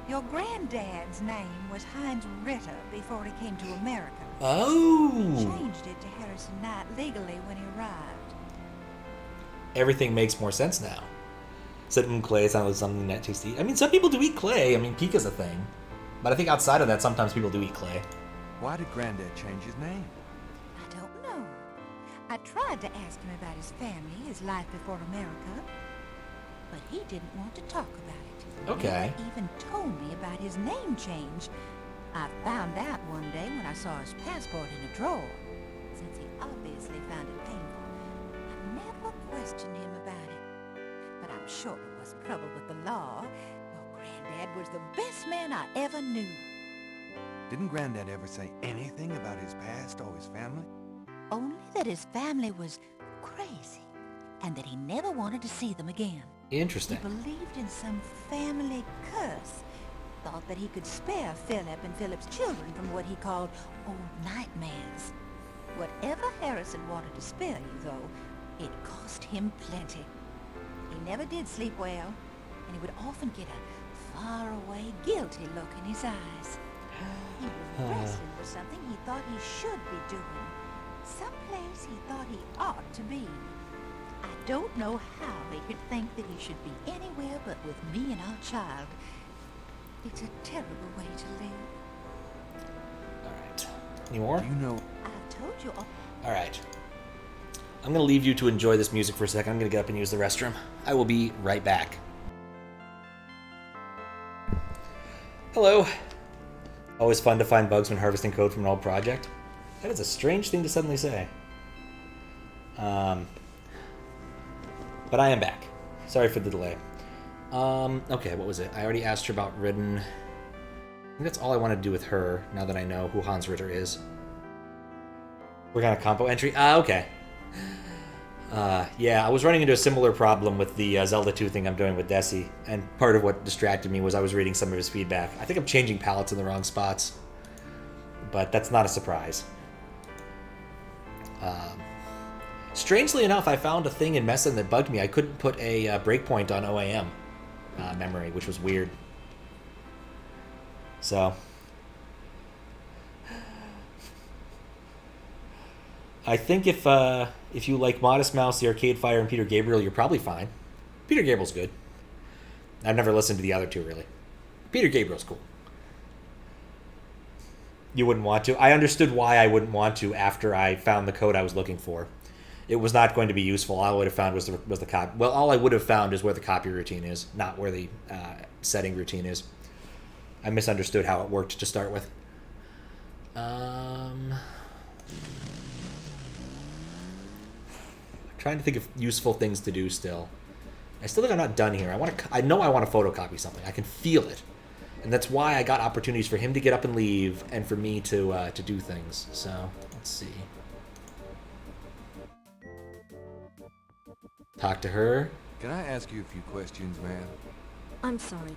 Your granddad's name was Heinz Ritter before he came to America. Oh! He changed it to Harrison Knight legally when he arrived. Everything makes more sense now. Said clay sounded like something that tasty. I mean, some people do eat clay. I mean, pika's a thing. But I think outside of that, sometimes people do eat clay. Why did Granddad change his name? I don't know. I tried to ask him about his family, his life before America. But he didn't want to talk about it. Okay. He never even told me about his name change. I found out one day when I saw his passport in a drawer. Since he obviously found it painful, I never questioned him about it. But I'm sure it was trouble with the law. Your granddad was the best man I ever knew. Didn't Granddad ever say anything about his past or his family? Only that his family was crazy, and that he never wanted to see them again. Interesting. He believed in some family curse. Thought that he could spare Philip and Philip's children from what he called old nightmares. Whatever Harrison wanted to spare you, though, it cost him plenty. He never did sleep well, and he would often get a far-away, guilty look in his eyes. He was wrestling with something he thought he should be doing. Someplace he thought he ought to be. I don't know how he could think that he should be anywhere but with me and our child. It's a terrible way to live. Alright. Any more? You know... I've told you all... Alright. I'm going to leave you to enjoy this music for a second. I'm going to get up and use the restroom. I will be right back. Hello. Always fun to find bugs when harvesting code from an old project. That is a strange thing to suddenly say. But I am back. Sorry for the delay. Okay, what was it? I already asked her about Ridden. I think that's all I want to do with her, now that I know who Hans Ritter is. Work on a compo entry? Okay. Yeah, I was running into a similar problem with the Zelda 2 thing I'm doing with Desi, and part of what distracted me was I was reading some of his feedback. I think I'm changing palettes in the wrong spots, but that's not a surprise. Strangely enough, I found a thing in Messen that bugged me. I couldn't put a breakpoint on OAM. memory, which was weird. So I think if you like Modest Mouse, The Arcade Fire, and Peter Gabriel, you're probably fine. Peter Gabriel's good. I've never listened to the other two, really. Peter Gabriel's cool. You wouldn't want to? I understood why I wouldn't want to after I found the code I was looking for. It was not going to be useful. All I would have found was the copy. Well, all I would have found is where the copy routine is, not where the setting routine is. I misunderstood how it worked to start with. I'm trying to think of useful things to do still. I still think I'm not done here. I know I want to photocopy something. I can feel it. And that's why I got opportunities for him to get up and leave and for me to do things. So, let's see. Talk to her. Can I ask you a few questions, man? I'm sorry.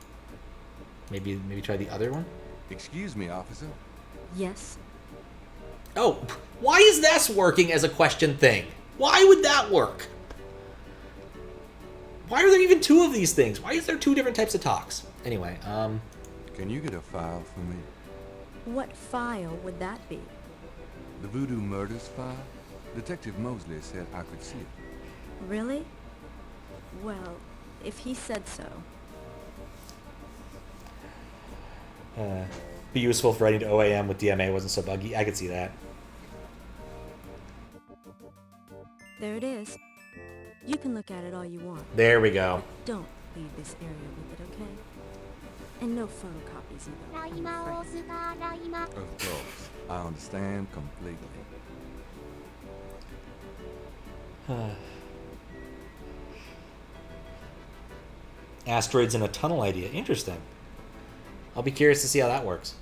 Maybe try the other one? Excuse me, officer. Yes? Oh, why is this working as a question thing? Why would that work? Why are there even two of these things? Why is there two different types of talks? Anyway, Can you get a file for me? What file would that be? The Voodoo Murders file? Detective Mosley said I could see it. Really? Well, if he said so. Be useful for writing to OAM with DMA wasn't so buggy. I could see that. There it is. You can look at it all you want. There we go. Don't leave this area with it, okay? And no photocopies either. Of course. I understand completely. Asteroids in a tunnel idea. Interesting. I'll be curious to see how that works.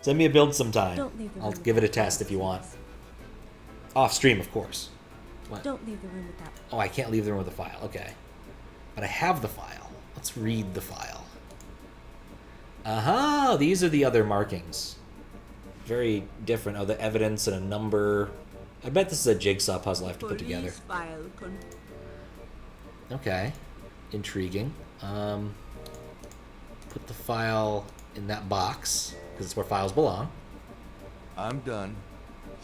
Send me a build sometime. I'll give it a test if you want. Off stream, of course. What? Don't leave the room with that. Oh, I can't leave the room with the file. Okay. But I have the file. Let's read the file. Aha! These are the other markings. Very different. Oh, the evidence and a number. I bet this is a jigsaw puzzle I have to put together. Okay. Intriguing. Put the file in that box, because it's where files belong. I'm done.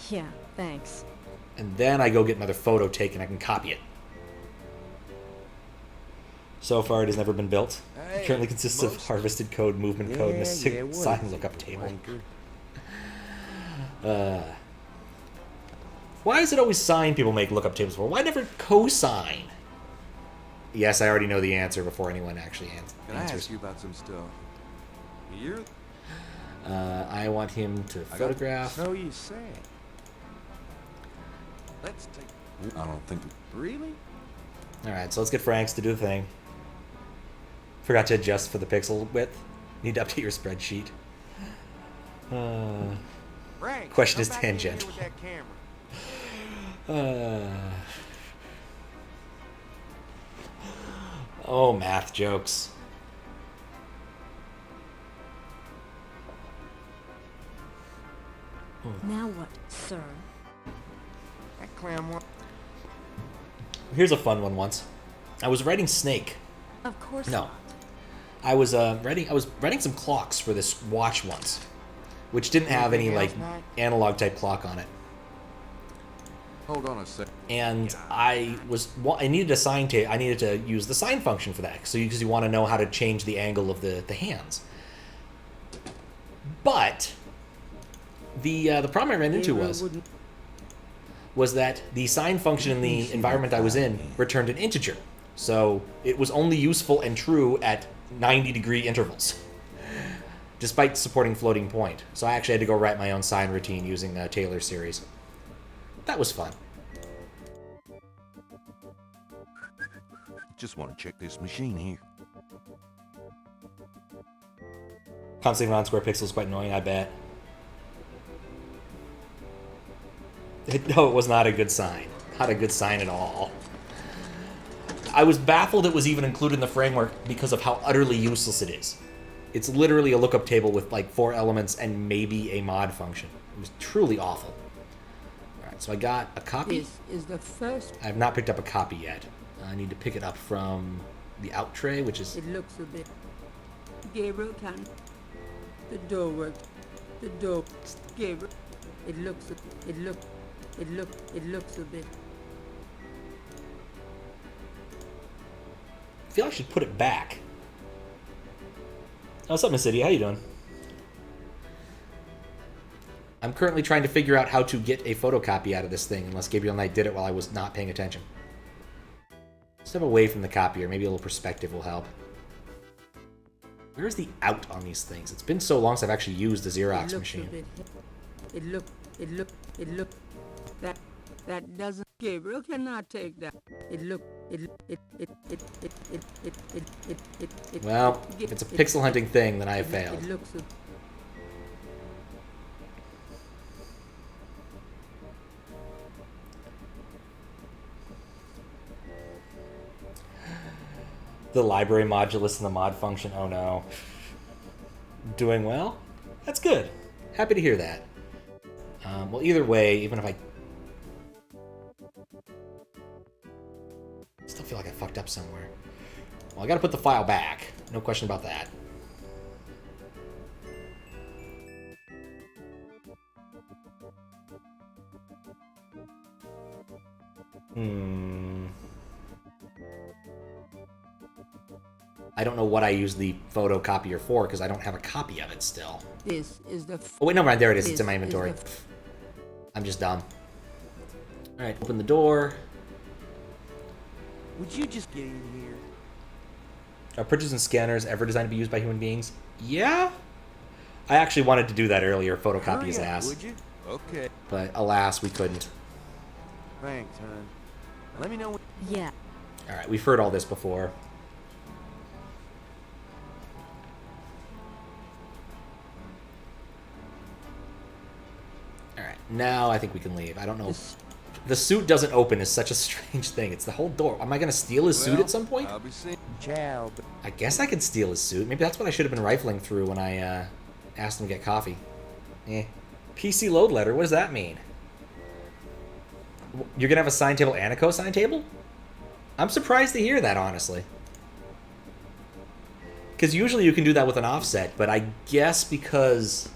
Yeah, thanks. And then I go get another photo taken. I can copy it. So far, it has never been built. It currently consists of harvested code, movement code, and a sign lookup table. Why is it always sign people make lookup tables for? Why never cosign? Yes, I already know the answer before anyone actually answers. Can I ask you about some stuff? You're... I want him to photograph. So you say. Let's take... I don't think... Really? Alright, so let's get Franks to do the thing. Forgot to adjust for the pixel width. Need to update your spreadsheet. Question is tangential. Oh, math jokes. Now what, sir? That clam one. Here's a fun one once. I was writing Snake. Of course No. not. I was writing some clocks for this watch once, which didn't have any like analog type clock on it. Hold on a sec. And I needed a sign I needed to use the sign function for that, because you want to know how to change the angle of the hands. But the problem I ran into was that the sign function in the environment I was in returned an integer. So it was only useful and true at 90-degree intervals, despite supporting floating point. So I actually had to go write my own sign routine using Taylor series. That was fun. Just want to check this machine here. Constantly around square pixels is quite annoying, I bet. No, it was not a good sign. Not a good sign at all. I was baffled it was even included in the framework because of how utterly useless it is. It's literally a lookup table with like 4 elements and maybe a mod function. It was truly awful. Alright, so I got a copy. This is the first. I have not picked up a copy yet. I need to pick it up from the out tray, which is... It looks a bit... Gabriel can... The door works. The door... Gabriel... It looks a bit... I feel like I should put it back. Oh, what's up, Miss City? How you doing? I'm currently trying to figure out how to get a photocopy out of this thing, unless Gabriel Knight did it while I was not paying attention. Step away from the copier. Maybe a little perspective will help. Where's the out on these things? It's been so long since I've actually used the Xerox machine. That doesn't... Gabriel cannot take that. Well, if it's a pixel hunting thing, then I have failed. The library modulus and the mod function, oh no. Doing well? That's good. Happy to hear that. Well, either way, even if I... Still feel like I fucked up somewhere. Well, I gotta put the file back. No question about that. I don't know what I use the photocopier for, because I don't have a copy of it still. This is the... Oh, wait, no, right, there it is. It's in my inventory. I'm just dumb. Alright, open the door. Would you just get in here? Are printers and scanners ever designed to be used by human beings? Yeah? I actually wanted to do that earlier, photocopy his ass. Would you? Okay. But alas, we couldn't. Thanks, hon. Let me know when... Yeah. Alright, we've heard all this before. Alright, now I think we can leave. I don't know. The suit doesn't open is such a strange thing. It's the whole door. Am I going to steal his suit at some point? I'll be seeing Ciao. I guess I could steal his suit. Maybe that's what I should have been rifling through when I asked him to get coffee. PC load letter, what does that mean? You're going to have a sign table and a cosign table? I'm surprised to hear that, honestly. Because usually you can do that with an offset, but I guess because...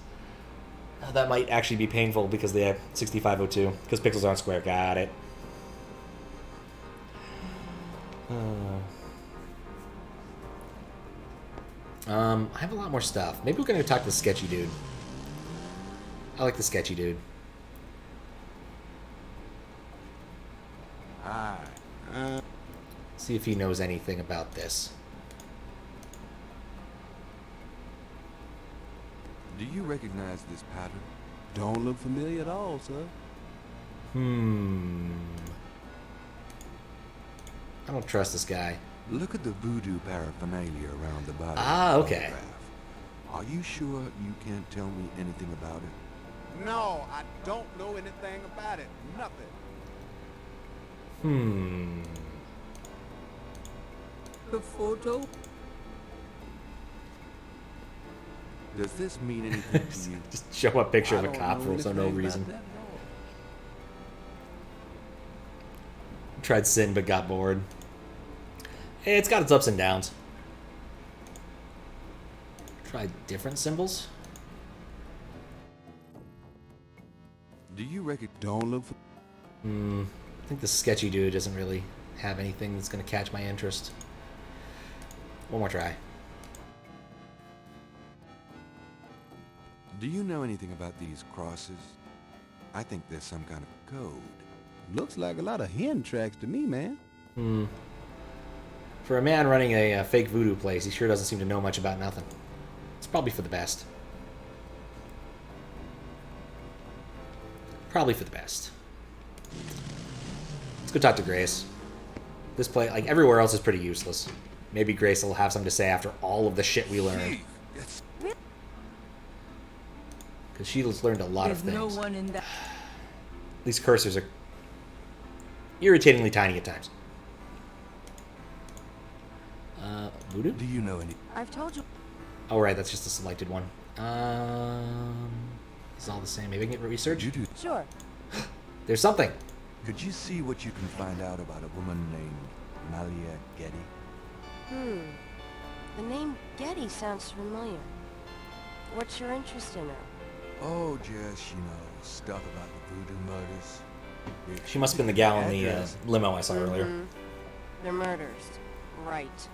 that might actually be painful because they have 6502. Because pixels aren't square. Got it. I have a lot more stuff. Maybe we're going to talk to the sketchy dude. I like the sketchy dude. Hi. See if he knows anything about this. Do you recognize this pattern? Don't look familiar at all, sir. I don't trust this guy. Look at the voodoo paraphernalia around the body. Ah, okay. Are you sure you can't tell me anything about it? No, I don't know anything about it. Nothing. The photo? Does this mean anything to you? Just show a picture of a cop for no reason. Tried sin but got bored. Hey, it's got its ups and downs. Try different symbols. Do you reckon? Don't look for... I think the sketchy dude doesn't really have anything that's going to catch my interest. One more try. Do you know anything about these crosses? I think there's some kind of code. Looks like a lot of hen tracks to me, man. For a man running a fake voodoo place, he sure doesn't seem to know much about nothing. It's probably for the best. Probably for the best. Let's go talk to Grace. This place, like everywhere else, is pretty useless. Maybe Grace will have something to say after all of the shit we learned. Because she's learned a lot of things. No one in that. These cursors are irritatingly tiny at times. Voodoo? Do you know any? I've told you. Oh, right, that's just a selected one. It's all the same. Maybe I can get research? You do. Sure. There's something. Could you see what you can find out about a woman named Malia Getty? The name Getty sounds familiar. What's your interest in her? Oh, just, you know, stuff about the voodoo murders. She must have been the gal in the limo I saw earlier. The murders. Right.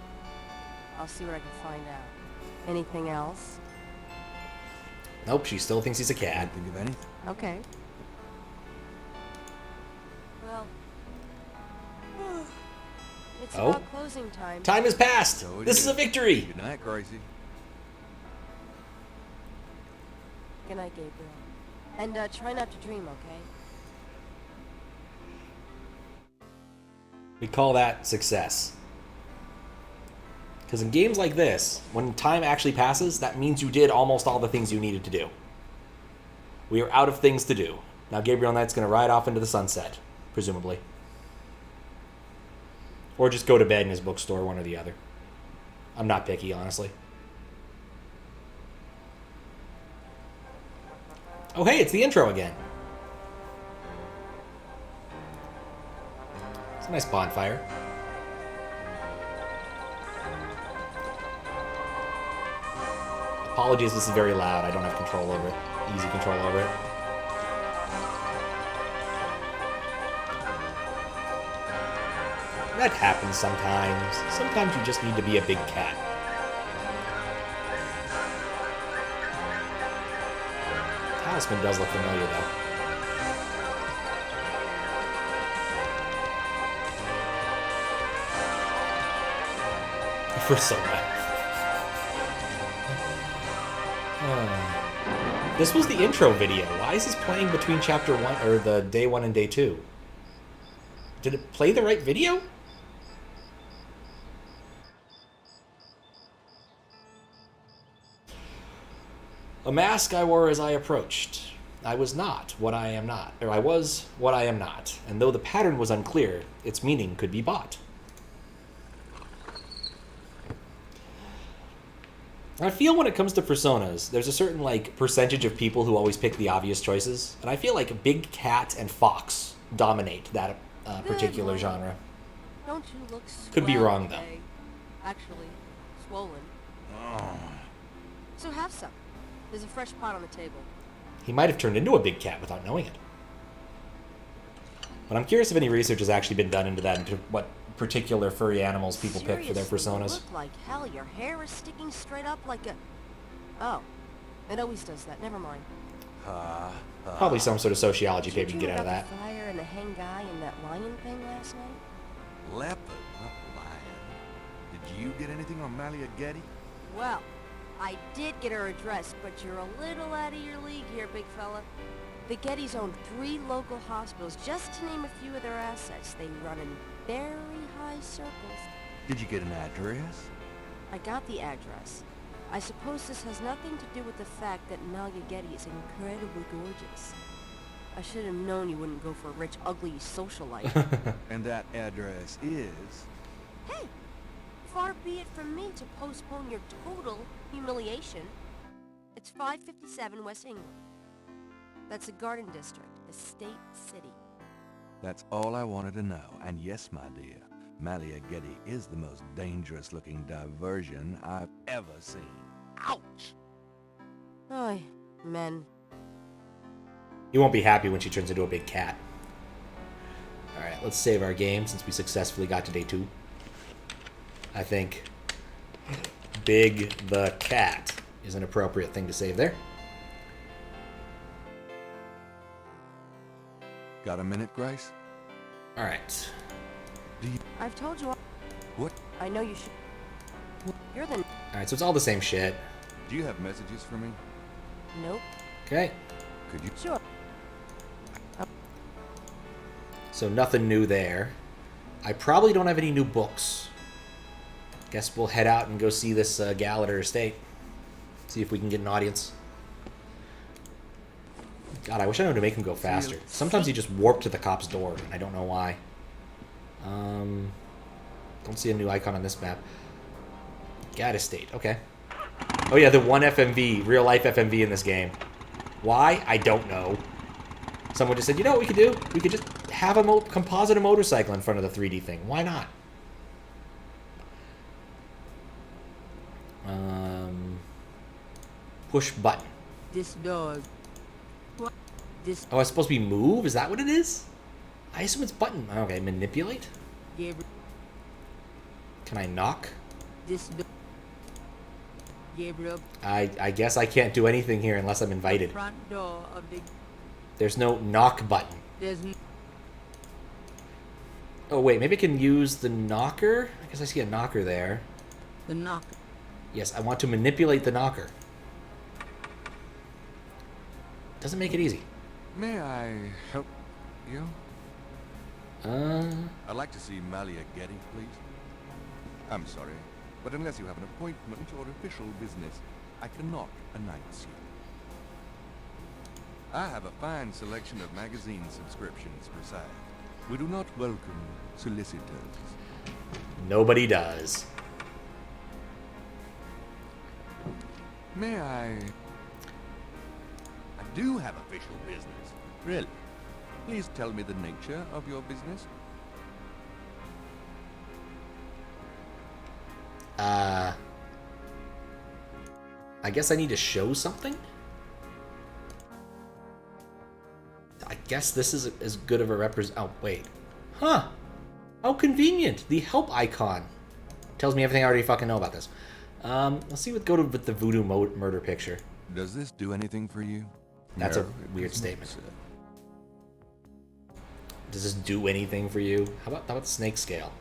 I'll see what I can find out. Anything else? Nope, she still thinks he's a cat. Think of anything? Okay. Well, it's about closing time. Time has passed. So This is a victory. Good night, Gracie. Good night, Gabriel. And try not to dream, okay? We call that success. Because in games like this, when time actually passes, that means you did almost all the things you needed to do. We are out of things to do. Now Gabriel Knight's going to ride off into the sunset, presumably. Or just go to bed in his bookstore, one or the other. I'm not picky, honestly. Oh hey, it's the intro again. It's a nice bonfire. Apologies, this is very loud. I don't have control over it. Easy control over it. That happens sometimes. Sometimes you just need to be a big cat. Talisman does look familiar, though. For so much. This was the intro video. Why is this playing between chapter 1 or the day 1 and day 2? Did it play the right video? A mask I wore as I approached. I was not what I am not, or I was what I am not. And though the pattern was unclear, its meaning could be bought. I feel when it comes to personas, there's a certain like percentage of people who always pick the obvious choices, and I feel like Big Cat and Fox dominate that particular genre. Don't you look swell Could be wrong today? Actually, swollen. So have some. There's a fresh pot on the table. He might have turned into a big cat without knowing it. But I'm curious if any research has actually been done into that, into what particular furry animals people pick for their Seriously, you personas. look like hell. Your hair is sticking straight up like a... Oh. It always does that. Never mind. Probably some sort of sociology paper you Did can you get out of about that. the fire and the hang guy and that lion thing last night? Leopard, not lion. Did you get anything on Malia Getty? Well, I did get her address, but you're a little out of your league here, big fella. The Gettys own 3 local hospitals, just to name a few of their assets. They run in very high circles. Did you get an address? I got the address. I suppose this has nothing to do with the fact that Malia Getty is incredibly gorgeous. I should have known you wouldn't go for a rich, ugly socialite. And that address is... Hey! Far be it from me to postpone your total humiliation. It's 557 West England. That's a garden district, a state city. That's all I wanted to know. And yes, my dear, Malia Getty is the most dangerous-looking diversion I've ever seen. Ouch! Oy, men. You won't be happy when she turns into a big cat. Alright, let's save our game since we successfully got to day 2. I think Big the Cat is an appropriate thing to save there. Got a minute, Grace? Alright. I've told you all. What? I know you should. You're the... Alright, so it's all the same shit. Do you have messages for me? Nope. Okay. Could you... Sure. So nothing new there. I probably don't have any new books. Guess we'll head out and go see this gal at her estate. See if we can get an audience. God, I wish I knew how to make him go faster. Sometimes he just warped to the cop's door, and I don't know why. Don't see a new icon on this map. Gat estate, okay. Oh yeah, the one FMV, real life FMV in this game. Why? I don't know. Someone just said, you know what we could do? We could just have a composite a motorcycle in front of the 3D thing. Why not? Push button. This dog. What? This. Oh, it's supposed to be move? Is that what it is? I assume it's button. Okay, manipulate? Gabriel. Can I knock? This dog. Gabriel. I guess I can't do anything here unless I'm invited. Front door of the. There's no knock button. There's. Oh, wait, maybe I can use the knocker? I guess I see a knocker there. The knocker. Yes, I want to manipulate the knocker. Doesn't make it easy. May I help you? I'd like to see Malia Getty, please. I'm sorry, but unless you have an appointment or official business, I cannot announce you. I have a fine selection of magazine subscriptions for sale. We do not welcome solicitors. Nobody does. May I do have official business. Really? Please tell me the nature of your business. I guess I need to show something? I guess this is as good of a oh, wait. Huh. How convenient. The help icon tells me everything I already fucking know about this. Let's see what go to with the voodoo murder picture. Does this do anything for you? That's No, a weird statement. not. Does this do anything for you? How about snake scale?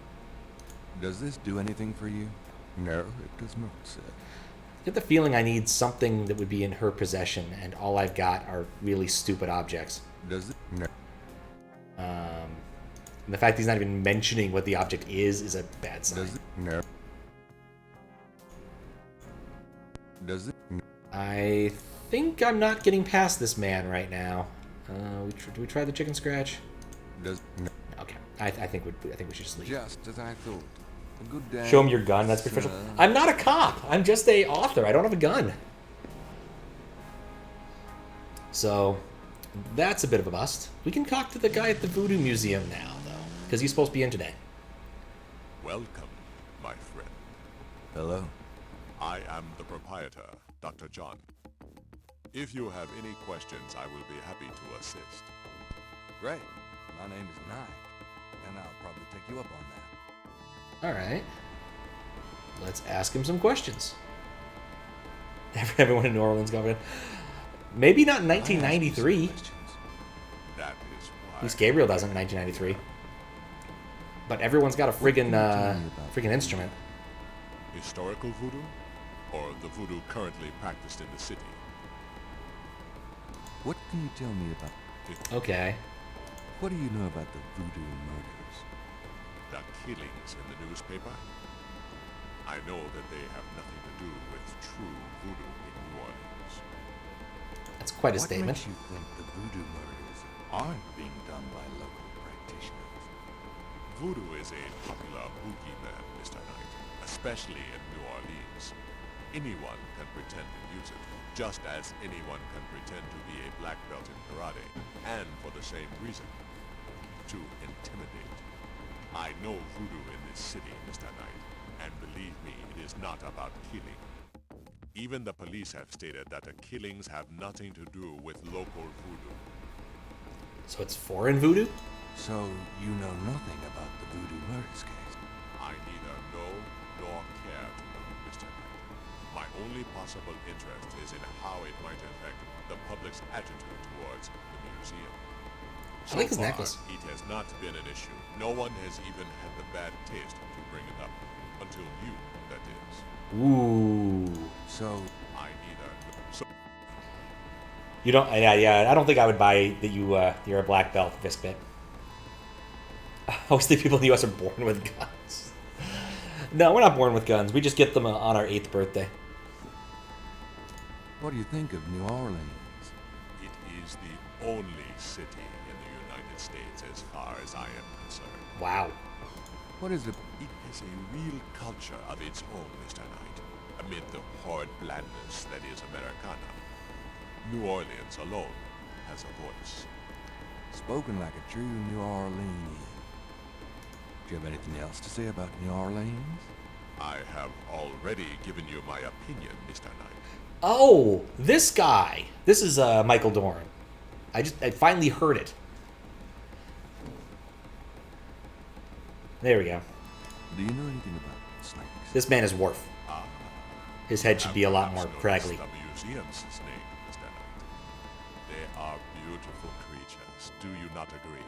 Does this do anything for you? No, it does not, sir. I get the feeling I need something that would be in her possession, and all I've got are really stupid objects. Does it? No. And the fact he's not even mentioning what the object is a bad sign. Does it? No. Does it? No. I think I'm not getting past this man right now. Do we try the chicken scratch? Does no. Okay, I think we should just leave. Just as I thought. A good day. Show him your gun. That's official. I'm not a cop. I'm just a author. I don't have a gun. So that's a bit of a bust. We can talk to the guy at the Voodoo Museum now, though, because he's supposed to be in today. Welcome, my friend. Hello. I am the proprietor, Dr. John. If you have any questions, I will be happy to assist. Great. My name is Knight, and I'll probably take you up on that. All right. Let's ask him some questions. Everyone in New Orleans got it. Maybe not in 1993. That is why. At least Gabriel doesn't in 1993. But everyone's got a friggin' instrument. Historical voodoo? Or the voodoo currently practiced in the city? What can you tell me about? Okay. What do you know about the voodoo murders? The killings in the newspaper? I know that they have nothing to do with true voodoo in New Orleans. That's quite a statement. What makes you think the voodoo murders aren't being done by local practitioners? Voodoo is a popular boogeyman, Mr. Knight, especially in New Orleans. Anyone can pretend to use it, just as anyone can pretend to be a black belt in karate, and for the same reason, to intimidate. I know voodoo in this city, Mr. Knight, and believe me, it is not about killing. Even the police have stated that the killings have nothing to do with local voodoo. So it's foreign voodoo? So you know nothing about the voodoo murders case? I neither know nor care to know, Mr. Knight. My only possible interest is in how it might affect the public's attitude towards the museum. I like his necklace. It has not been an issue. No one has even had the bad taste to bring it up. Until you, that is. Ooh. So I neither. So You don't. Yeah. I don't think I would buy that you're a black belt, Fistbit. Most of the people in the U.S. are born with guns. No, we're not born with guns. We just get them on our 8th birthday. what do you think of New Orleans? it is the only city in the United States as far as I am concerned. Wow. What is it? It has a real culture of its own, Mr. Knight, amid the horrid blandness that is Americana. New Orleans alone has a voice. Spoken like a true New Orleanian. Do you have anything else to say about New Orleans? I have already given you my opinion, Mr. Knight. Oh, this guy. This is Michael Dorn. I finally heard it. There we go. Do you know anything about snakes? This man is Worf. His head should be a lot more craggly. The museum's snake, Mr. Knight. They are beautiful creatures, do you not agree?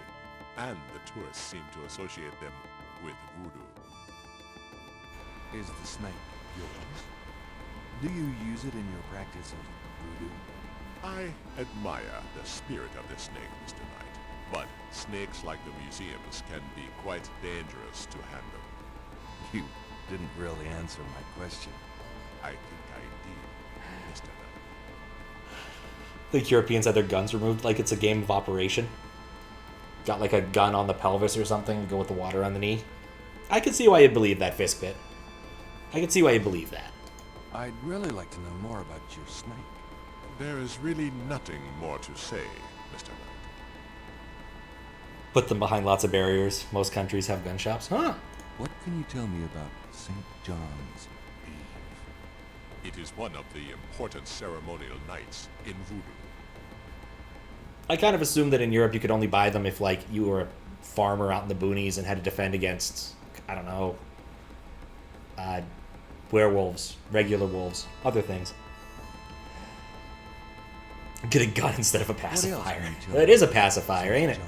And the tourists seem to associate them with voodoo. Is the snake yours? Do you use it in your practice of voodoo? I admire the spirit of the snake, Mr. Knight, but snakes like the museums can be quite dangerous to handle. You didn't really answer my question. I think I did, Mr. Knight. Like Europeans had their guns removed like it's a game of Operation. Got like a gun on the pelvis or something, go with the water on the knee. I can see why you believe that, Fistbit. I can see why you believe that. I'd really like to know more about your snake. There is really nothing more to say, Mr. Knight. Put them behind lots of barriers. Most countries have gun shops. Huh. What can you tell me about St. John's Eve? It is one of the important ceremonial nights in voodoo. I kind of assumed that in Europe you could only buy them if, like, you were a farmer out in the boonies and had to defend against, I don't know, werewolves, regular wolves, other things. Get a gun instead of a pacifier. It is a pacifier, ain't it?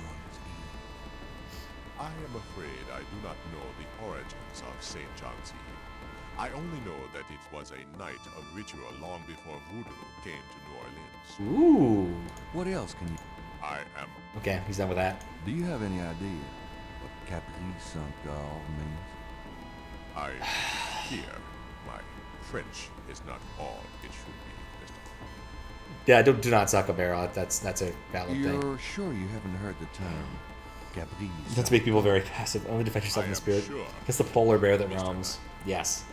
I am afraid I do not know the origins of St. John's Eve. I only know that it was a night of ritual long before voodoo came to New Orleans. Ooh. What else can you... I am... Okay, he's done with that. Do you have any idea what Caprice Saint-Gall means? I fear my French is not all it should be, Mr. Yeah, do not suck a barrel. That's a valid thing. You're sure you haven't heard the term Caprice? Let's make people very passive. Only defend yourself in the spirit. Sure. It's the polar bear that roams. Yes.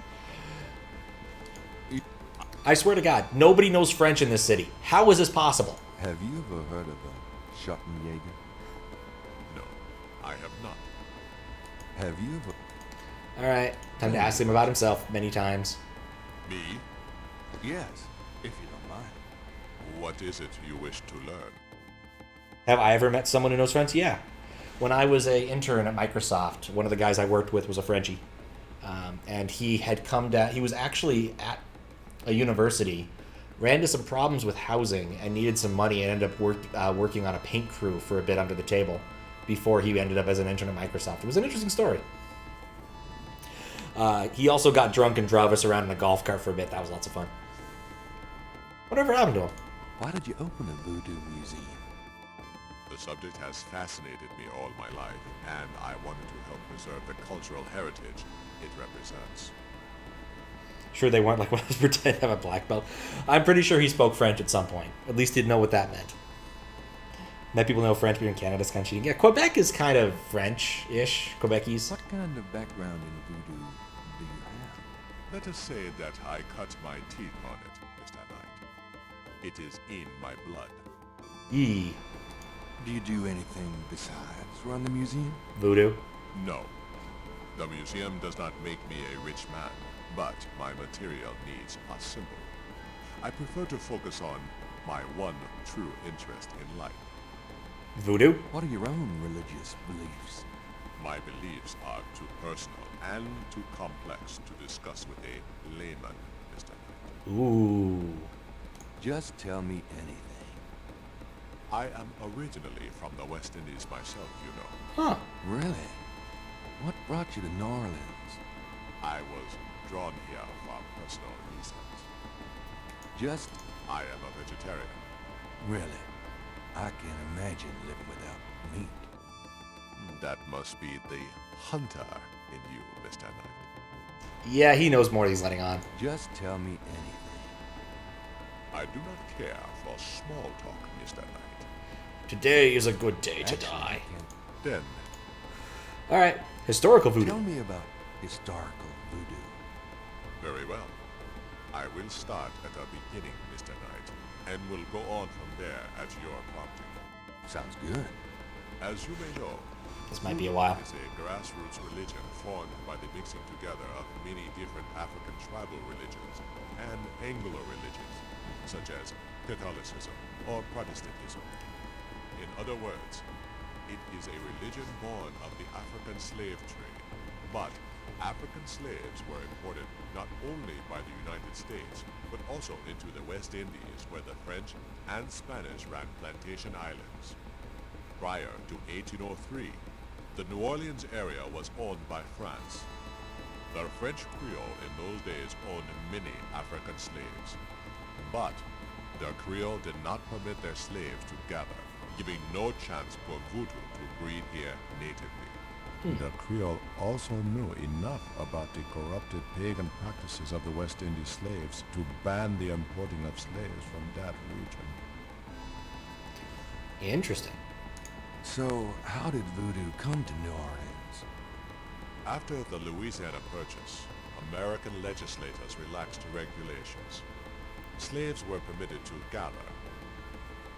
I swear to God, nobody knows French in this city. How is this possible? Have you ever heard of a Schottenjäger? No, I have not. Have you ever... Alright, time to ask him about himself many times. Me? Yes, if you don't mind. What is it you wish to learn? Have I ever met someone who knows French? Yeah. When I was an intern at Microsoft, one of the guys I worked with was a Frenchie. And he had come down... He was actually at a university, ran into some problems with housing and needed some money and ended up working on a paint crew for a bit under the table before he ended up as an intern at Microsoft. It was an interesting story. He also got drunk and drove us around in a golf cart for a bit. That was lots of fun. Whatever happened to him? Why did you open a voodoo museum? The subject has fascinated me all my life, and I wanted to help preserve the cultural heritage it represents. Sure they weren't like when I was pretending to have a black belt. I'm pretty sure he spoke French at some point. At least he'd know what that meant. Met people know French, but in Canada's kind of cheating. Yeah, Quebec is kind of French-ish. Quebecese. What kind of background in voodoo do you have? Let us say that I cut my teeth on it, Mr. Knight. It is in my blood. Yee. Do you do anything besides run the museum? Voodoo? No. The museum does not make me a rich man, but my material needs are simple. I prefer to focus on my one true interest in life. Voodoo? What are your own religious beliefs? My beliefs are too personal and too complex to discuss with a layman, Mr. Knight. Ooh. Just tell me anything. I am originally from the West Indies myself, you know. Huh. Really? What brought you to New Orleans? I was drawn here for personal reasons. Just... I am a vegetarian. Really? I can't imagine living without meat. That must be the hunter in you, Mr. Knight. Yeah, he knows more than he's letting on. Just tell me anything. I do not care for small talk, Mr. Knight. Today is a good day to die. Then. Alright, historical voodoo. Tell me about historical voodoo. Very well. I will start at the beginning, Mr. Knight, and will go on from there at your prompting. Sounds good. As you may know, This might be a while. Is a grassroots religion formed by the mixing together of many different African tribal religions and Anglo-religions, such as Catholicism or Protestantism. In other words, it is a religion born of the African slave trade, but African slaves were imported not only by the United States, but also into the West Indies, where the French and Spanish ran plantation islands. Prior to 1803, the New Orleans area was owned by France. The French Creole in those days owned many African slaves, but the Creole did not permit their slaves to gather, giving no chance for voodoo to breed here natively. The Creole also knew enough about the corrupted pagan practices of the West Indies slaves to ban the importing of slaves from that region. Interesting. So, how did voodoo come to New Orleans? After the Louisiana Purchase, American legislators relaxed regulations. Slaves were permitted to gather.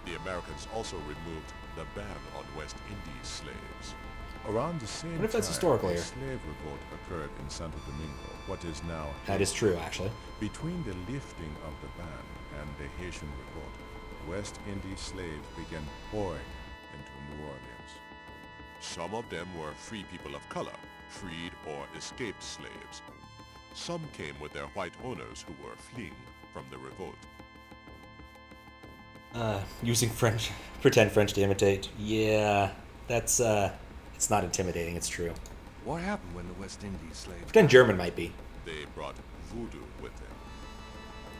The Americans also removed the ban on West Indies slaves. Around the same What if that's time, historical a here? slave revolt occurred in Santo Domingo, what is now That is true, actually. Between the lifting of the ban and the Haitian revolt, West Indies slaves began pouring into New Orleans. Some of them were free people of color, freed or escaped slaves. Some came with their white owners who were fleeing from the revolt. Using French, pretend French to imitate. Yeah, that's, it's not intimidating, it's true. What happened when the West Indies slaves... Pretend German might be. They brought voodoo with them.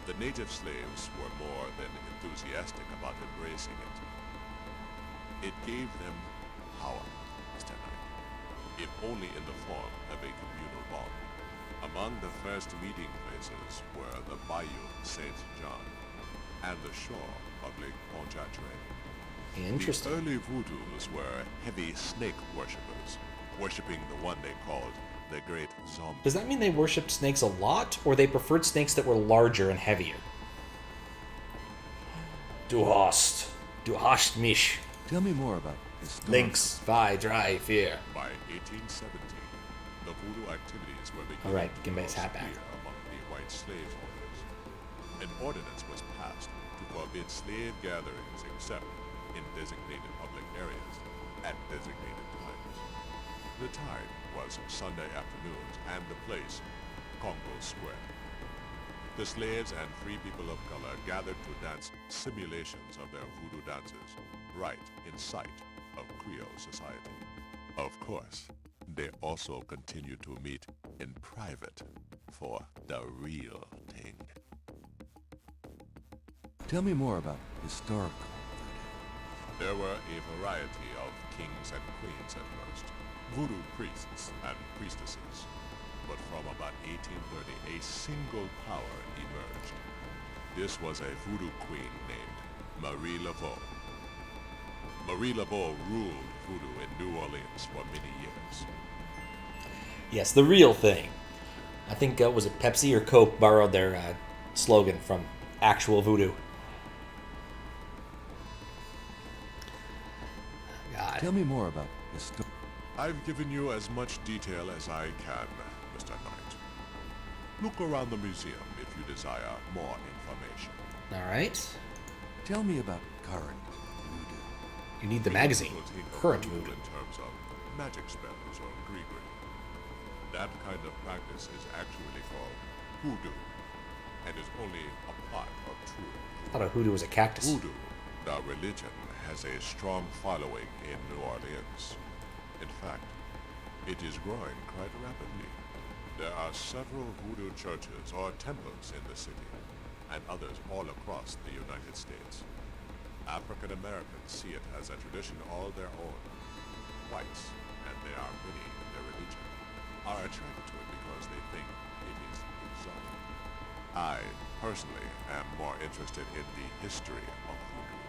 The native slaves were more than enthusiastic about embracing it. It gave them power, Mr. Knight, if only in the form of a communal bond. Among the first meeting places were the Bayou Saint John and the shore of Lake Pontchartrain. Interesting. The early voodoos were heavy snake worshippers, worshipping the one they called the Great Zombie. Does that mean they worshipped snakes a lot, or they preferred snakes that were larger and heavier? Du hast mich. Tell me more about this. Links, zwei, drei, vier. By 1817, the voodoo activities were beginning Alright, to give me his grow hat back. severe among the white slave owners. An ordinance was passed to forbid slave gatherings except in designated public areas at designated times. The time was Sunday afternoons and the place, Congo Square. The slaves and free people of color gathered to dance simulations of their voodoo dances right in sight of Creole society. Of course, they also continued to meet in private for the real thing. Tell me more about historical. There were a variety of kings and queens at first, voodoo priests and priestesses. But from about 1830, a single power emerged. This was a voodoo queen named Marie Laveau. Marie Laveau ruled voodoo in New Orleans for many years. Yes, the real thing. I think, was it Pepsi or Coke borrowed their slogan from actual voodoo. God. Tell me more about this. I've given you as much detail as I can, Mr. Knight. Look around the museum if you desire more information. Alright. Tell me about current voodoo. You need the magazine. People think of Current voodoo voodoo. in terms of magic spells or grigri. That kind of practice is actually called hoodoo, and is only a part of true voodoo. I thought a hoodoo was a cactus. Voodoo, the religion, has a strong following in New Orleans. In fact, it is growing quite rapidly. There are several voodoo churches or temples in the city, and others all across the United States. African Americans see it as a tradition all their own. Whites, and there are many in their religion, are attracted to it because they think it is exotic. I, personally, am more interested in the history of voodoo.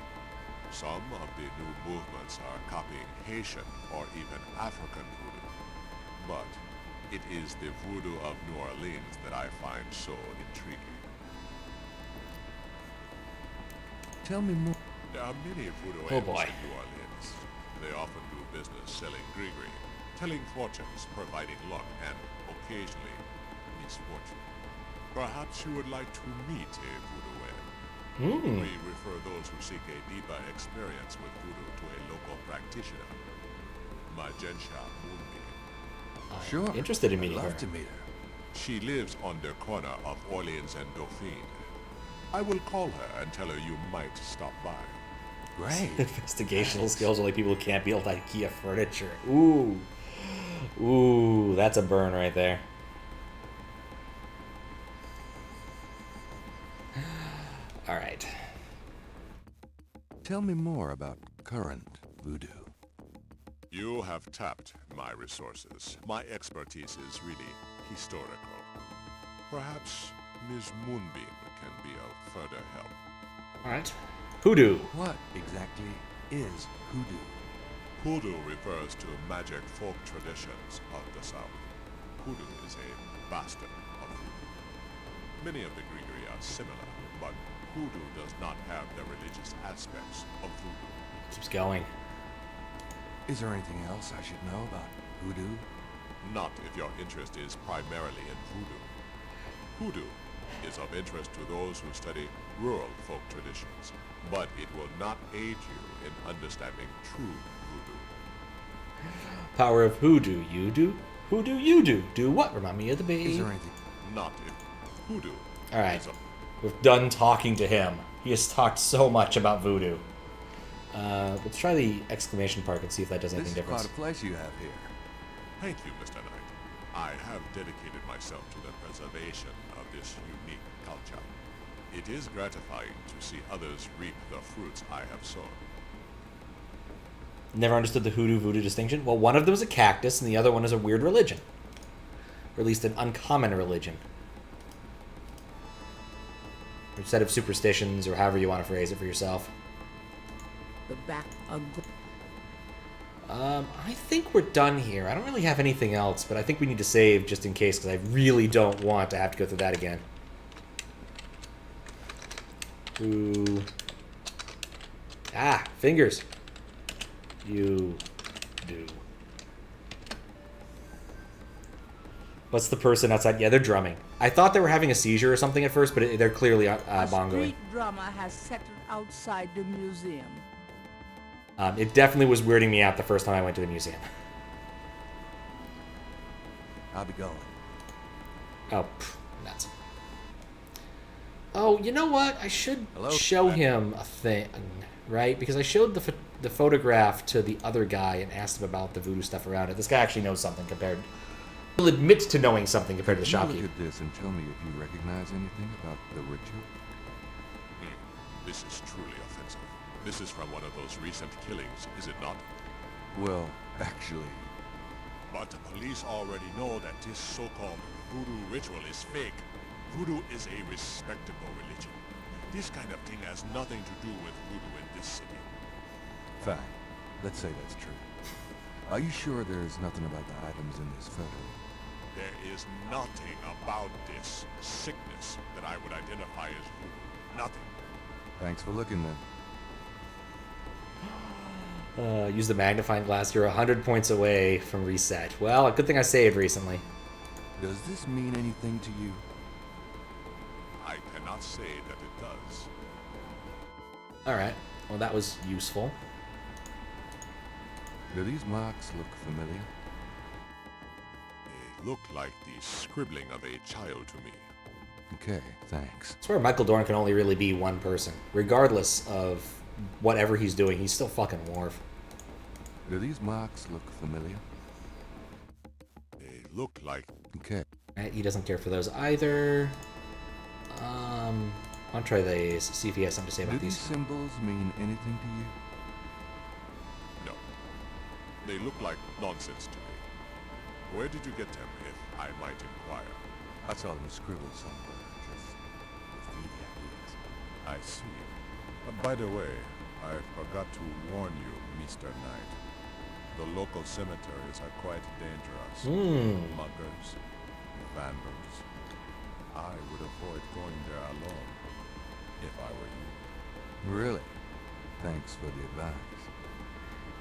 Some of the new movements are copying Haitian or even African voodoo. But it is the voodoo of New Orleans that I find so intriguing. Tell me more. There are many voodoo Oh ends boy. in New Orleans. they often do business selling gree-gree, telling fortunes, providing luck, and occasionally misfortune. Perhaps you would like to meet a voodoo. We refer those who seek a deeper experience with voodoo to a local practitioner, Magensha Moonbeam. Sure. Interested in meeting I'd her. love to meet her. She lives on the corner of Orleans and Dauphine. I will call her and tell her you might stop by. Great. Investigational skills, only people who can't build IKEA furniture. Ooh. Ooh, that's a burn right there. All right. Tell me more about current voodoo. You have tapped my resources. My expertise is really historical. Perhaps Ms. Moonbeam can be of further help. All right. Hoodoo. What exactly is hoodoo? Hoodoo refers to magic folk traditions of the South. Hoodoo is a bastard of voodoo. Many of the gree-gree are similar, but hoodoo does not have the religious aspects of voodoo. Keeps going. Is there anything else I should know about hoodoo? Not if your interest is primarily in voodoo. Hoodoo is of interest to those who study rural folk traditions, but it will not aid you in understanding true voodoo. Power of hoodoo. You do? Hoodoo you do. Do what? Remind me of the baby. Is there anything? Not if hoodoo. All right. We're done talking to him. He has talked so much about voodoo. Let's try the exclamation part and see if that does anything different. This is quite a place you have here. Thank you, Mr. Knight. I have dedicated myself to the preservation of this unique culture. It is gratifying to see others reap the fruits I have sown. Never understood the hoodoo-voodoo distinction. Well, one of them is a cactus, and the other one is a weird religion. Or at least an uncommon religion. Or a set of superstitions, or however you want to phrase it for yourself. The back of I think we're done here. I don't really have anything else, but I think we need to save just in case, because I really don't want to have to go through that again. Ooh. Ah, fingers. You do. What's the person outside? Yeah, they're drumming. I thought they were having a seizure or something at first, but they're clearly bongoing. street drummer has settled outside the museum. It definitely was weirding me out the first time I went to the museum. I'll be going. Oh, nuts. Oh, you know what? I should show him a thing, right? Because I showed the photograph to the other guy and asked him about the voodoo stuff around it. This guy actually knows something compared... He'll admit to knowing something compared to the shopkeeper. Look at this and tell me if you recognize anything about the ritual. This is truly offensive. This is from one of those recent killings, is it not? Well, actually... But the police already know that this so-called voodoo ritual is fake. Voodoo is a respectable religion. This kind of thing has nothing to do with voodoo in this city. Fine. Let's say that's true. Are you sure there's nothing about the items in this photo? There is nothing about this sickness that I would identify as voodoo. Nothing. Thanks for looking then. Use the magnifying glass. You're 100 points away from reset. Well, a good thing I saved recently. Does this mean anything to you? I cannot say that it does. Alright. Well, that was useful. Do these marks look familiar? They look like the scribbling of a child to me. Okay, thanks. I swear Michael Dorn can only really be one person. Regardless of whatever he's doing, he's still fucking Worf. Do these marks look familiar? They look like... Okay. He doesn't care for those either. I'll try these, see if he has something to say about these. these. Do these symbols mean anything to you? No. They look like nonsense to me. Where did you get them, if I might inquire? I saw them scribbled somewhere. Just graffiti ideas. I see. By the way, I forgot to warn you, Mr. Knight. The local cemeteries are quite dangerous. Muggers, vandals. I would avoid going there alone, if I were you. Really? Thanks for the advice.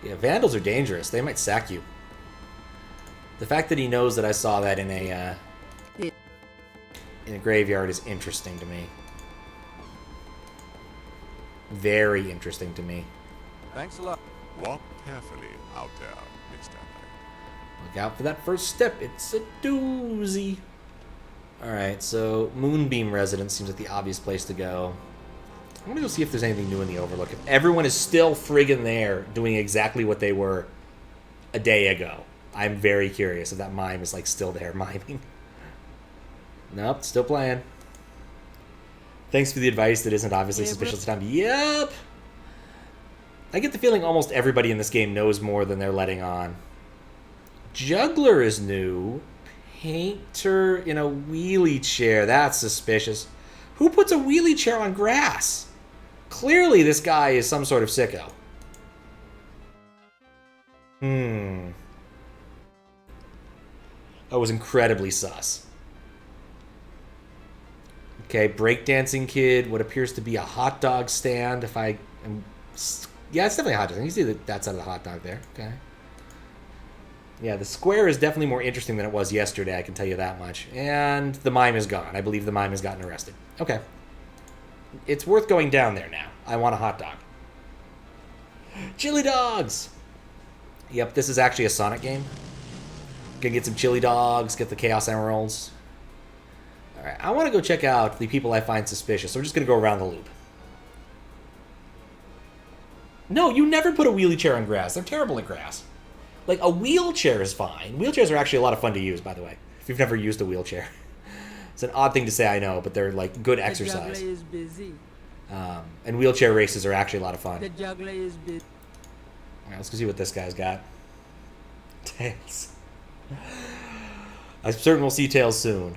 Yeah, vandals are dangerous. They might sack you. The fact that he knows that I saw that in a graveyard is interesting to me. Very interesting to me. Thanks a lot. Walk carefully out there, Mr. Knight. Look out for that first step. It's a doozy. Alright, so Moonbeam Residence seems like the obvious place to go. I'm gonna go see if there's anything new in the Overlook. If everyone is still friggin' there doing exactly what they were a day ago, I'm very curious if that mime is like still there miming. Nope, still playing. Thanks for the advice that isn't obviously suspicious at the time. Yep! I get the feeling almost everybody in this game knows more than they're letting on. Juggler is new. Painter in a wheelie chair. That's suspicious. Who puts a wheelie chair on grass? Clearly this guy is some sort of sicko. That was incredibly sus. Okay, breakdancing kid. What appears to be a hot dog stand. If I am... Yeah, it's definitely a hot dog. You see that side of the hot dog there. Okay. Yeah, the square is definitely more interesting than it was yesterday, I can tell you that much. And the mime is gone. I believe the mime has gotten arrested. Okay. It's worth going down there now. I want a hot dog. Chili dogs! Yep, this is actually a Sonic game. Gonna get some chili dogs, get the Chaos Emeralds. Alright, I want to go check out the people I find suspicious, so we're just gonna go around the loop. No, you never put a wheelie chair on grass. They're terrible at grass. Like, a wheelchair is fine. Wheelchairs are actually a lot of fun to use, by the way, if you've never used a wheelchair. It's an odd thing to say, I know, but they're, like, good exercise. The juggler is busy. And wheelchair races are actually a lot of fun. The juggler is busy. Alright, let's go see what this guy's got. Tails. I'm certain we'll see Tails soon.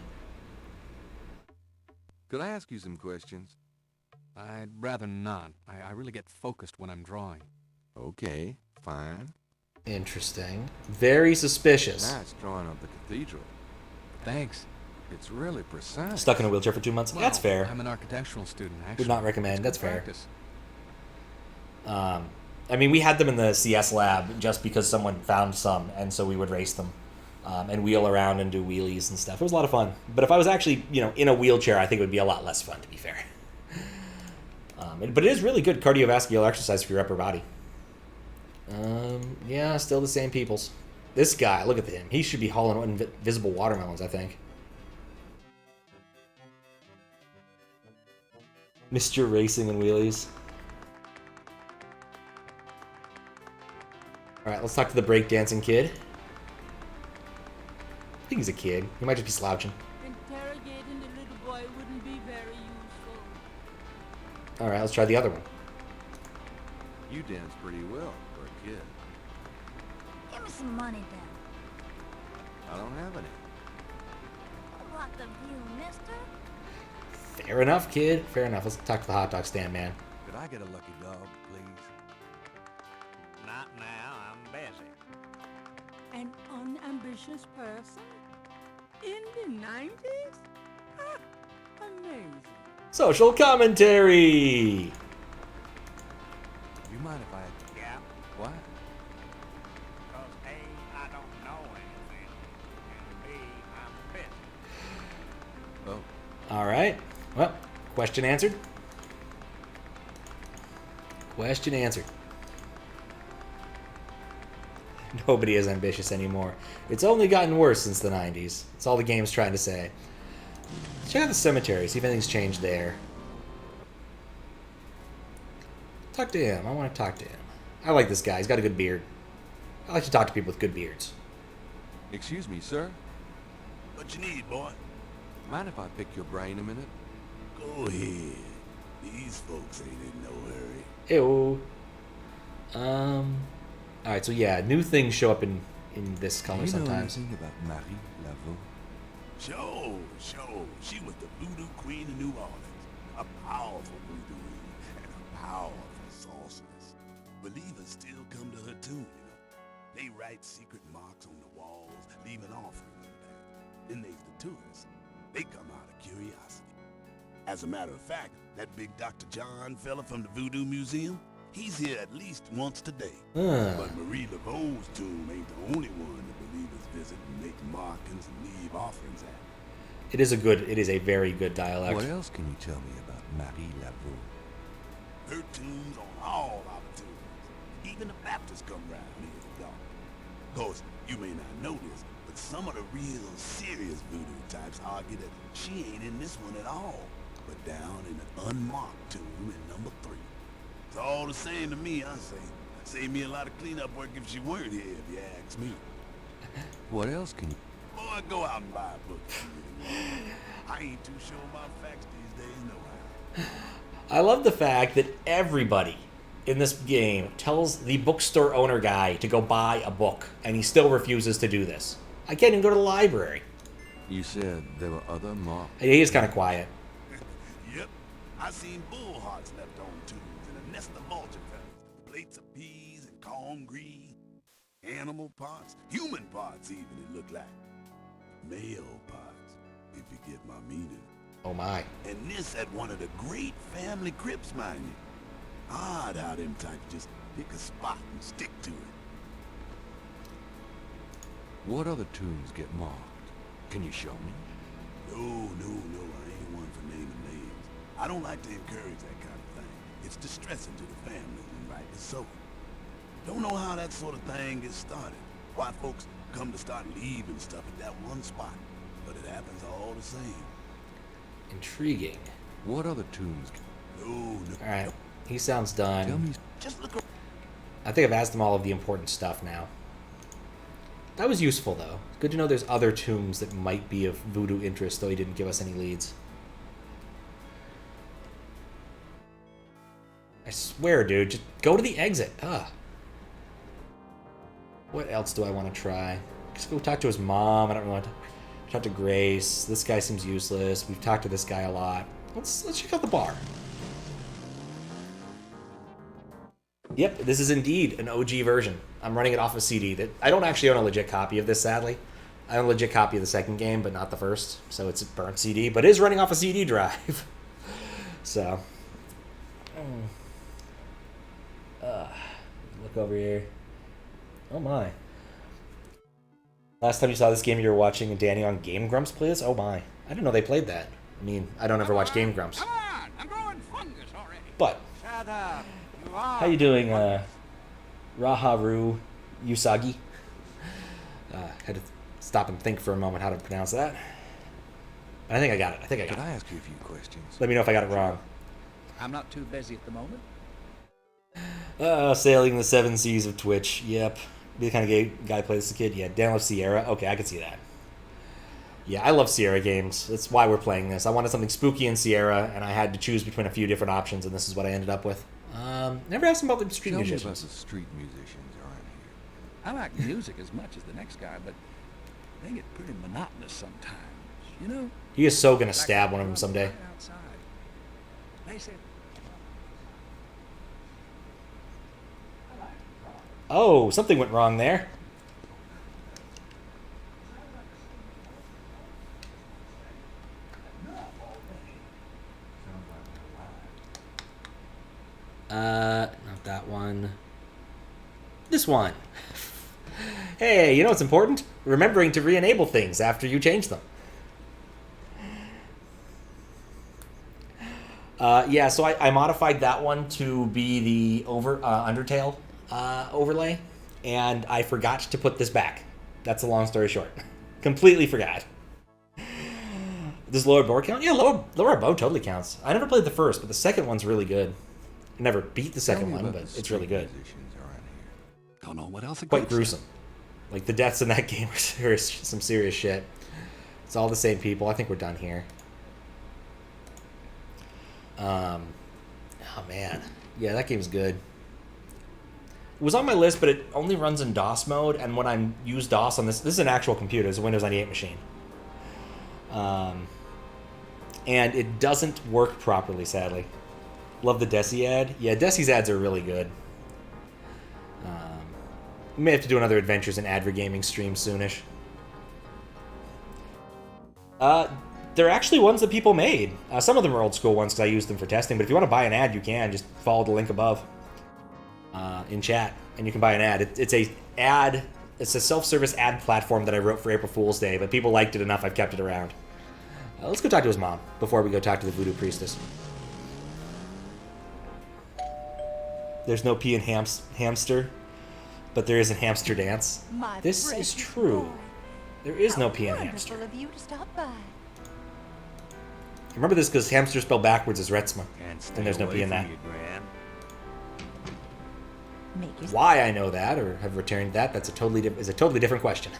Could I ask you some questions? I'd rather not. I really get focused when I'm drawing. Okay, fine. Interesting. Very suspicious. Nice drawing of the cathedral. Thanks. It's really precise. Stuck in a wheelchair for 2 months. Well, That's fair. I'm an architectural student, actually. Would not recommend. That's fair. Practice. I mean, we had them in the CS lab just because someone found some, and so we would race them and wheel around and do wheelies and stuff. It was a lot of fun. But if I was actually, in a wheelchair, I think it would be a lot less fun, to be fair. But it is really good cardiovascular exercise for your upper body. Yeah, still the same peoples. This guy, look at him. He should be hauling invisible watermelons, I think. Mr. Racing and Wheelies. Alright, let's talk to the breakdancing kid. I think he's a kid. He might just be slouching. Interrogating the little boy wouldn't be very useful. Alright, let's try the other one. You dance pretty well for a kid. Give me some money then. I don't have any. Block the view, mister. Fair enough, kid. Fair enough. Let's talk to the hot dog stand, man. Could I get a lucky dog, please? Not now, I'm busy. An unambitious person? In the 90s? Ah, amazing. Social commentary! You mind if I... Yeah? What? Because A, I don't know anything, and B, I'm busy. Oh. Alright. Well, question answered. Question answered. Nobody is ambitious anymore. It's only gotten worse since the 90s. That's all the game's trying to say. Check out the cemetery, see if anything's changed there. Talk to him. I want to talk to him. I like this guy. He's got a good beard. I like to talk to people with good beards. Excuse me, sir. What you need, boy? Mind if I pick your brain a minute? Go ahead. These folks ain't in no hurry. Ew. Alright, so yeah, new things show up in this color sometimes. You know anything about Marie Laveau? Sure. She was the voodoo queen of New Orleans. A powerful voodoo and a powerful sorceress. Believers still come to her tomb, They write secret marks on the walls, leaving offerings there. Then there's the tourists. They come out of curiosity. As a matter of fact, that big Dr. John fella from the Voodoo Museum, He's here at least once today. Ah. But Marie Laveau's tomb ain't the only one the believers visit and make markings and leave offerings at. It is a very good dialect. What else can you tell me about Marie Laveau? Her tomb's on all our tombs. Even the Baptists come round here at dark. Of course, you may not know this, but some of the real serious voodoo types argue that she ain't in this one at all, but down in an unmarked tomb in number 3. It's all the same to me, I say. Save me a lot of cleanup work if she weren't here, if you ask me. What else can you... Boy, go out and buy a book. I ain't too sure about facts these days, no how. I love the fact that everybody in this game tells the bookstore owner guy to go buy a book, and he still refuses to do this. I can't even go to the library. You said there were other marks. He is kind of quiet. Yep, I seen bull hearts left on tombs and a nest of vulture feathers, plates of peas and corn green, animal parts, human parts even, it looked like. Male parts, if you get my meaning. Oh my. And this at one of the great family crypts, mind you. Odd how them types just pick a spot and stick to it. What other tombs get marked? Can you show me? No, I ain't one for naming names. I don't like to encourage that kind of thing. It's distressing to the family, and rightly so. Don't know how that sort of thing gets started. Why folks come to start leaving stuff at that one spot. But it happens all the same. Intriguing. What other tombs? No. Alright, he sounds done. Tell me. Just look. I think I've asked him all of the important stuff now. That was useful, though. Good to know there's other tombs that might be of voodoo interest, though he didn't give us any leads. I swear, dude, just go to the exit. Ugh. What else do I want to try? Just go talk to his mom. I don't know what to talk to Grace. This guy seems useless. We've talked to this guy a lot. Let's check out the bar. Yep, this is indeed an OG version. I'm running it off a CD. That I don't actually own a legit copy of this, sadly. I own a legit copy of the second game, but not the first. So it's a burnt CD, but it is running off a CD drive. So. Look over here. Oh my. Last time you saw this game, you were watching Danny on Game Grumps play this? Oh my. I didn't know they played that. I mean, I don't ever watch Game Grumps. Come on, I'm growing fungus already. But. Shut up. You are. How you doing, Raharu Usagi? Had to stop and think for a moment how to pronounce that. I think I got it. Could I ask you a few questions? Let me know if I got it wrong. I'm not too busy at the moment. Sailing the 7 seas of Twitch. Yep. Be the kind of guy who plays as a kid. Yeah, Dan loves Sierra. Okay, I can see that. Yeah, I love Sierra games. That's why we're playing this. I wanted something spooky in Sierra, and I had to choose between a few different options, and this is what I ended up with. Never asked him about the street musicians. Tell me about the street musicians around here. I like music as much as the next guy, but they get pretty monotonous sometimes, you know? He is so gonna stab one of them someday. Outside. They said, Oh, something went wrong there. Not that one. This one. Hey, you know what's important? Remembering to re-enable things after you change them. Yeah, so I modified that one to be the Undertale overlay, and I forgot to put this back. That's a long story short. Completely forgot. Does lower board count? Yeah, lower bow totally counts. I never played the first, but the second one's really good. I never beat the second one, but it's really good. don't know what else it Quite gruesome. Like, the deaths in that game are some serious shit. It's all the same people. I think we're done here. Oh, man. Yeah, that game's good. It was on my list, but it only runs in DOS mode, and when I use DOS on this is an actual computer. It's a Windows 98 machine. And it doesn't work properly, sadly. Love the Desi ad. Yeah, Desi's ads are really good. We may have to do another Adventures in Advergaming stream soonish. They're actually ones that people made. Some of them are old school ones because I used them for testing, but if you want to buy an ad, you can. Just follow the link above. in chat, and you can buy an ad. It's a ad. It's a self-service ad platform that I wrote for April Fool's Day, but people liked it enough. I've kept it around. Let's go talk to his mom before we go talk to the voodoo priestess. There's no pee in hamster, but there is in hamster dance. This is true. There is no pee in hamster. Of you to stop by. Remember this because hamster spelled backwards is Retzma, and there's no pee in that. Why I know that or have returned that, that's a totally different question.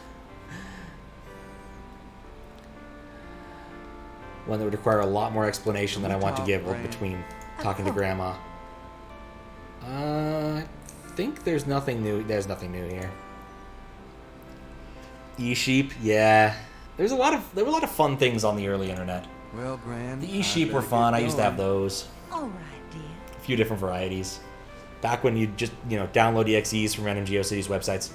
One that would require a lot more explanation than I want to give between talking to Grandma. I think there's nothing new. There's nothing new here. E-sheep, yeah. There were a lot of fun things on the early internet. Well, Gran, the e-sheep were fun. I used to have those. All right, dear. A few different varieties. Back when you just, download EXEs from random GeoCities websites.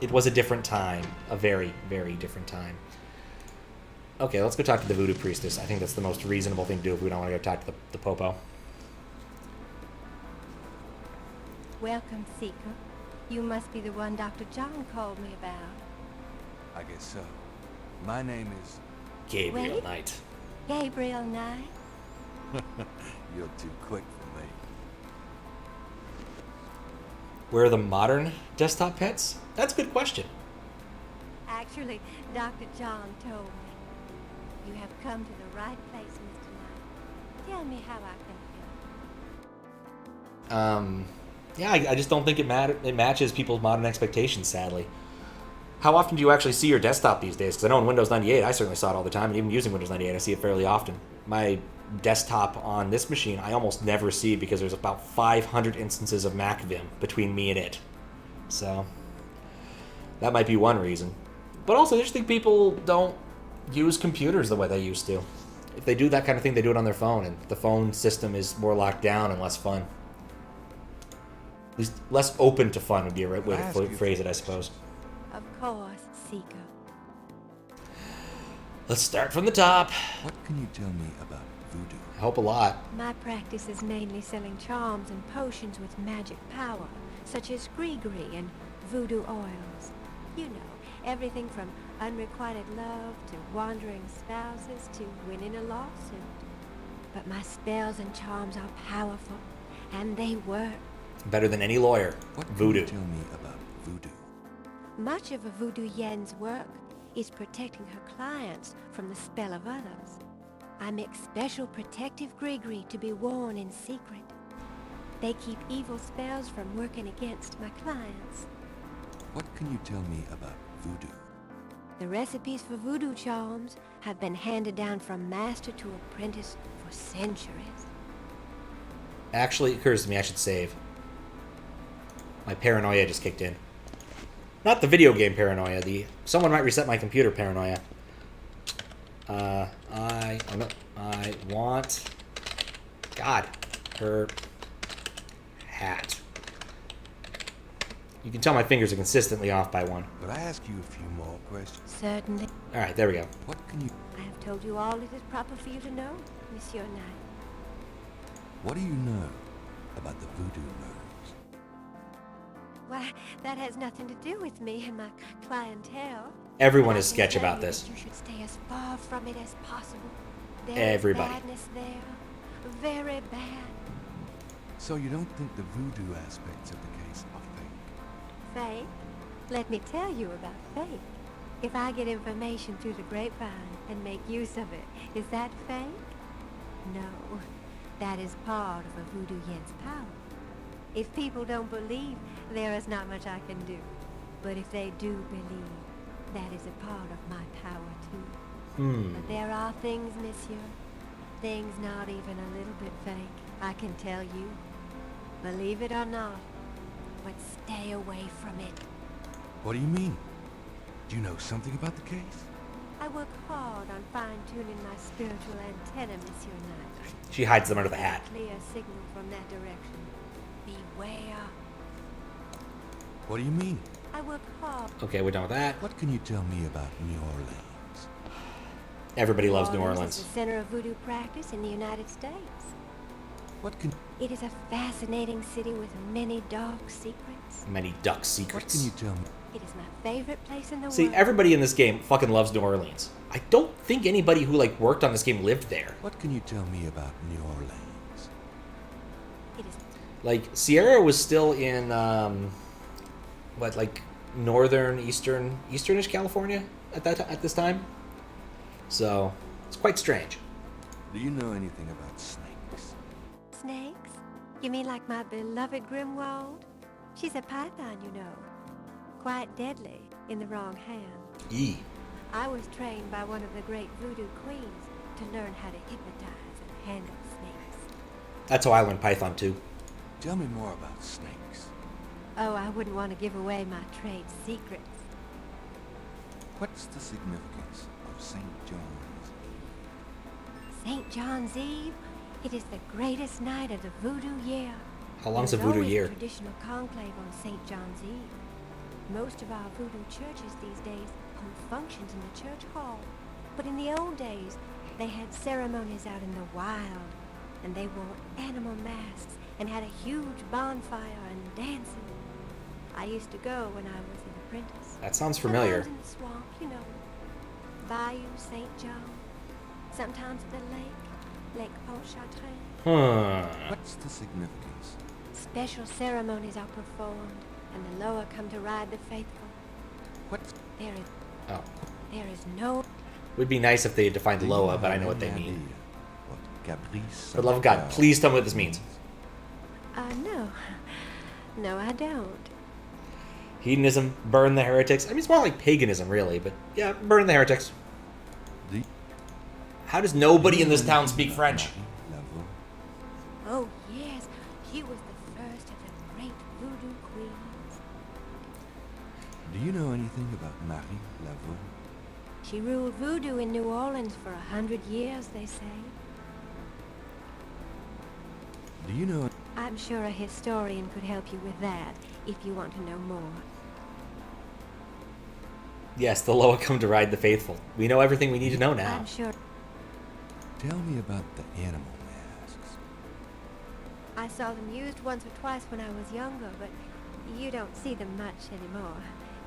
It was a different time. A very, very different time. Okay, let's go talk to the voodoo priestess. I think that's the most reasonable thing to do if we don't want to go talk to the popo. Welcome, Seeker. You must be the one Dr. John called me about. I guess so. My name is... Gabriel Knight. Gabriel Knight? You're too quick for me. Where are the modern desktop pets? That's a good question. Actually, Dr. John told me. You have come to the right place, Mr. Knight. Tell me how I can help. Yeah, I just don't think it matches people's modern expectations, sadly. How often do you actually see your desktop these days? Because I know in Windows 98, I certainly saw it all the time, and even using Windows 98, I see it fairly often. My desktop on this machine, I almost never see because there's about 500 instances of MacVim between me and it. So, that might be one reason. But also, I just think people don't use computers the way they used to. If they do that kind of thing, they do it on their phone, and the phone system is more locked down and less fun. At least less open to fun would be a right way to phrase it, I suppose. Of course, Seeker. Let's start from the top. What can you tell me about voodoo? I hope a lot. My practice is mainly selling charms and potions with magic power, such as gree-gree and voodoo oils. You know, everything from unrequited love to wandering spouses to winning a lawsuit. But my spells and charms are powerful, and they work. Better than any lawyer. What voodoo. Can you tell me about voodoo? Much of a voodoo yen's work is protecting her clients from the spell of others. I make special protective gree-gree to be worn in secret. They keep evil spells from working against my clients. What can you tell me about voodoo? The recipes for voodoo charms have been handed down from master to apprentice for centuries. Actually, it occurs to me I should save. My paranoia just kicked in. Not the video game paranoia, the someone might reset my computer paranoia. I want her hat. You can tell my fingers are consistently off by one. Could I ask you a few more questions? Certainly. Alright, there we go. What can you... I have told you all it is proper for you to know, Monsieur Knight. What do you know about the voodoo murders? Well, that has nothing to do with me and my clientele. Everyone is sketch about this. You should stay as far from it as possible. Everybody. There is badness there. Very bad. So you don't think the voodoo aspects of the case are fake? Fake? Let me tell you about fake. If I get information through the grapevine and make use of it, is that fake? No. That is part of a voodoo yen's power. If people don't believe, there is not much I can do. But if they do believe, that is a part of my power too. But there are things, monsieur. Things not even a little bit fake, I can tell you. Believe it or not, but stay away from it. What do you mean? Do you know something about the case? I work hard on fine-tuning my spiritual antenna, Monsieur Knight. She hides them under the hat. Clear signal from that direction. Beware. What do you mean? I work hard. Okay, we're done with that. What can you tell me about New Orleans? Everybody loves New New Orleans. is the center of voodoo practice in the United States. What can... It is a fascinating city with many dark secrets. Many duck secrets. What can you tell me? It is my favorite place in the See, world. everybody in this game fucking loves New Orleans. I don't think anybody who like worked on this game lived there. What can you tell me about New Orleans? It is. Like Sierra was still in like northern, easternish California at this time. So it's quite strange. Do you know anything about snakes? Snakes? You mean like my beloved Grimwald? She's a python, you know. Quite deadly in the wrong hand. Yee. I was trained by one of the great voodoo queens to learn how to hypnotize and handle snakes. That's how I learned Python too. Tell me more about snakes. Oh, I wouldn't want to give away my trade secrets. What's the significance of St. John's Eve? St. John's Eve? It is the greatest night of the voodoo year. How long's a There's voodoo always year? A traditional conclave on St. John's Eve. Most of our voodoo churches these days hold functions in the church hall. But in the old days, they had ceremonies out in the wild, and they wore animal masks and had a huge bonfire and dancing. I used to go when I was an apprentice. That sounds familiar. Sometimes in the swamp, you know. Bayou St. John. Sometimes at the Lake Pontchartrain. What's the significance? Special ceremonies are performed, and the Loa come to ride the faithful. What's... There is no... Would be nice if they had defined Loa, but I know what they mean. What caprice? For the love of God, please tell me what this means. No. No, I don't. Hedonism, burn the heretics. I mean, it's more like paganism, really, but yeah, burn the heretics. How does nobody in this town speak French? Oh, yes. She was the first of the great voodoo queens. Do you know anything about Marie Laveau? She ruled voodoo in New Orleans for 100 years, they say. Do you know... I'm sure a historian could help you with that, if you want to know more. Yes, the Loa come to ride the faithful. We know everything we need to know now. I'm sure... Tell me about the animal masks. I saw them used once or twice when I was younger, but you don't see them much anymore.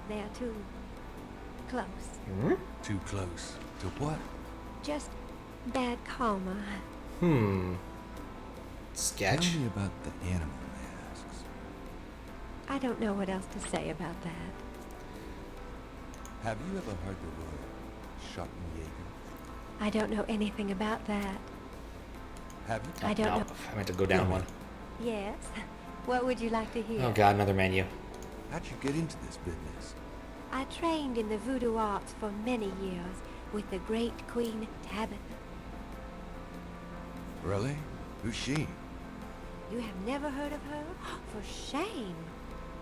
They're too... close. Too close to what? Just bad karma. Sketch. Tell me about the animal masks. I don't know what else to say about that. Have you ever heard the word Schottenjäger? I don't know anything about that. Have you? I don't know. I meant to go down one. Yes? What would you like to hear? Oh god, another menu. How'd you get into this business? I trained in the voodoo arts for many years with the great Queen Tabitha. Really? Who's she? You have never heard of her? For shame!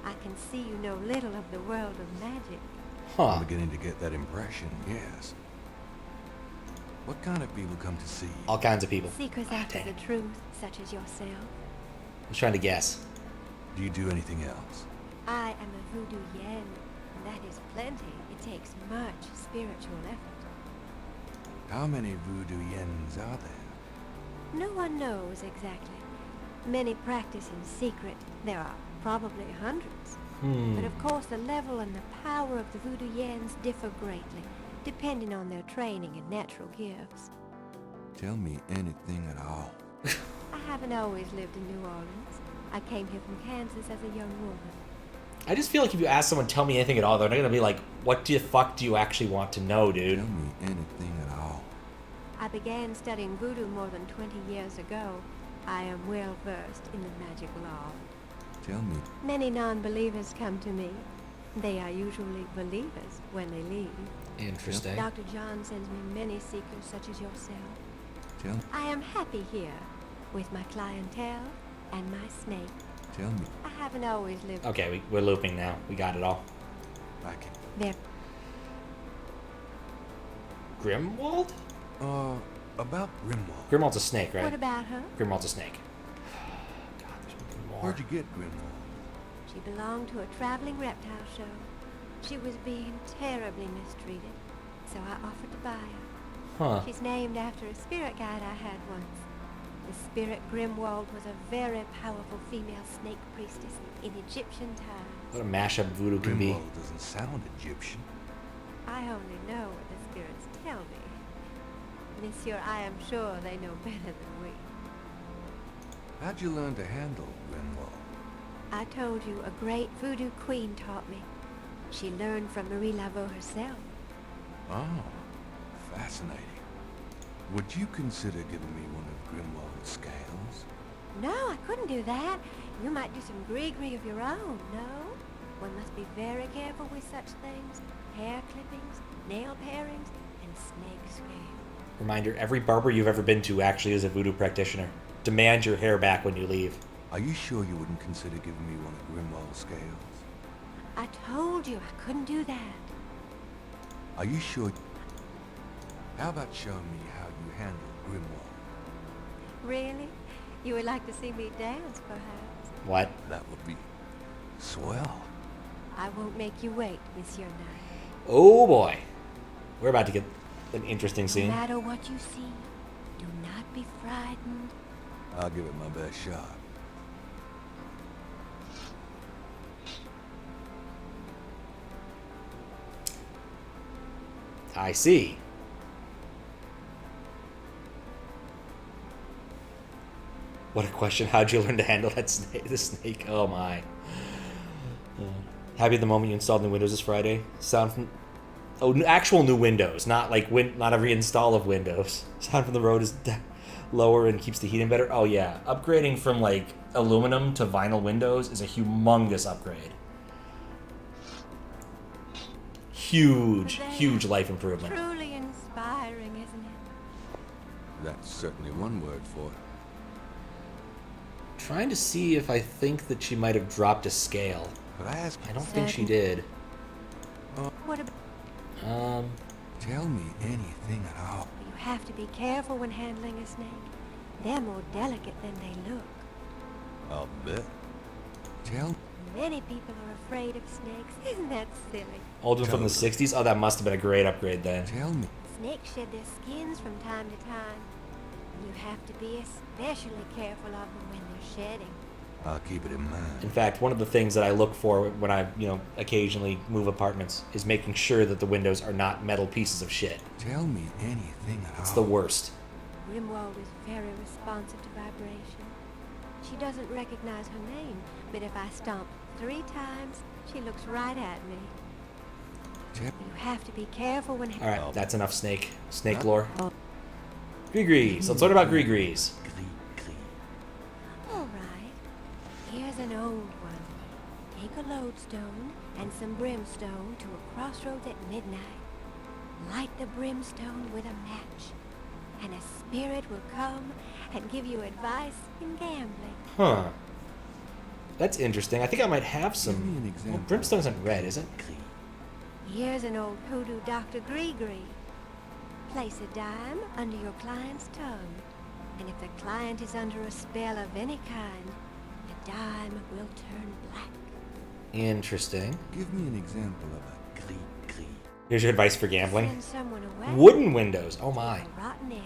I can see you know little of the world of magic. I'm beginning to get that impression, yes. What kind of people come to see you? All kinds of people. Seekers after the truth, such as yourself. I was trying to guess. Do you do anything else? I am a voodoo yen. That is plenty. It takes much spiritual effort. How many voodoo yens are there? No one knows exactly. Many practice in secret. There are probably hundreds. But of course the level and the power of the voodoo yens differ greatly, depending on their training and natural gifts. Tell me anything at all. I haven't always lived in New Orleans. I came here from Kansas as a young woman. I just feel like if you ask someone, tell me anything at all, they're not going to be like, what the fuck do you actually want to know, dude? Tell me anything at all. I began studying voodoo more than 20 years ago. I am well versed in the magic law. Tell me. Many non-believers come to me. They are usually believers when they leave. Interesting. Dr. John sends me many seekers such as yourself. Tell me. I am happy here with my clientele and my snake. Tell me. I haven't always lived... Okay, we're looping now. We got it all. There. Grimwald? About Grimwald. Grimwald's a snake, right? What about her? Grimwald's a snake. Where'd you get Grimwald? She belonged to a traveling reptile show. She was being terribly mistreated, so I offered to buy her. Huh. She's named after a spirit guide I had once. The spirit Grimwald was a very powerful female snake priestess in Egyptian times. What a mashup voodoo can be. Grimwald doesn't sound Egyptian. I only know what the spirits tell me. Monsieur, I am sure they know better than we. How'd you learn to handle Grimwald? I told you a great voodoo queen taught me. She learned from Marie Laveau herself. Oh, fascinating. Would you consider giving me one of Grimwald's scales? No, I couldn't do that. You might do some gree-gree of your own, no? One must be very careful with such things. Hair clippings, nail parings, and snake scales. Reminder, every barber you've ever been to actually is a voodoo practitioner. Demand your hair back when you leave. Are you sure you wouldn't consider giving me one of Grimwald's scales? I told you I couldn't do that. Are you sure? How about showing me how you handle Grimwald? Really? You would like to see me dance, perhaps? What? That would be swell. I won't make you wait, Monsieur Knight. Oh boy. We're about to get an interesting scene. No matter what you see, do not be frightened. I'll give it my best shot. I see. What a question. How'd you learn to handle that snake? The snake? Oh my. Happy at the moment you installed new Windows this Friday? Sound from... Oh, actual new Windows. Not like not a reinstall of Windows. Sound from the road is lower and keeps the heat in better. Oh yeah. Upgrading from like aluminum to vinyl windows is a humongous upgrade. Huge life improvement. Truly inspiring, isn't it? That's certainly one word for it. Trying to see if I think that she might have dropped a scale. Could I ask? I don't think she did. What about... Tell me anything at all. You have to be careful when handling a snake. They're more delicate than they look. I'll bet. Tell. Many people are afraid of snakes. Isn't that silly? Old one from the 60s? Oh, that must have been a great upgrade then. Tell me. Snakes shed their skins from time to time. You have to be especially careful of them when they're shedding. I'll keep it in mind. In fact, one of the things that I look for when I, occasionally move apartments is making sure that the windows are not metal pieces of shit. Tell me anything at all. It's the worst. Grimwald is very responsive to vibration. She doesn't recognize her name, but if I stomp 3 times, she looks right at me. You have to be careful when... Alright, that's enough snake lore. Gree-grees. Let's learn about gree-grees. Alright. Here's an old one. Take a lodestone and some brimstone to a crossroads at midnight. Light the brimstone with a match, and a spirit will come and give you advice in gambling. Huh. That's interesting. I think I might have some... Well, brimstone isn't red, is it? Here's an old hoodoo Dr. Gree-Gree. Place a dime under your client's tongue, and if the client is under a spell of any kind, the dime will turn black. Interesting. Give me an example of a gree-gree. Here's your advice for gambling. Send someone away. Wooden windows. Oh my. Take a rotten egg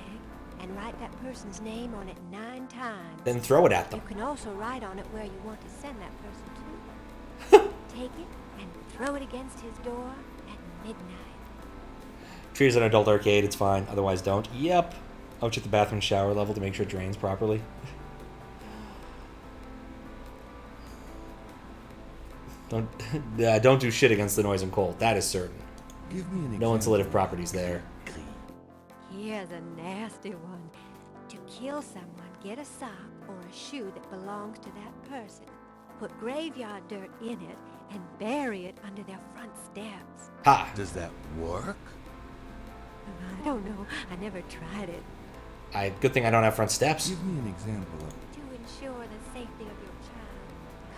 and write that person's name on it 9 times. Then throw it at them. You can also write on it where you want to send that person to. Take it and throw it against his door at midnight. Treat it as an adult arcade, it's fine. Otherwise, don't. Yep. I'll check the bathroom shower level to make sure it drains properly. Don't do shit against the noise and cold. That is certain. Give me an example. No insulative properties there. Here's a nasty one. To kill someone, get a sock or a shoe that belongs to that person. Put graveyard dirt in it and bury it under their front steps. Ha! Does that work? I don't know. I never tried it. Good thing I don't have front steps. Give me an example of it. To ensure the safety of your child,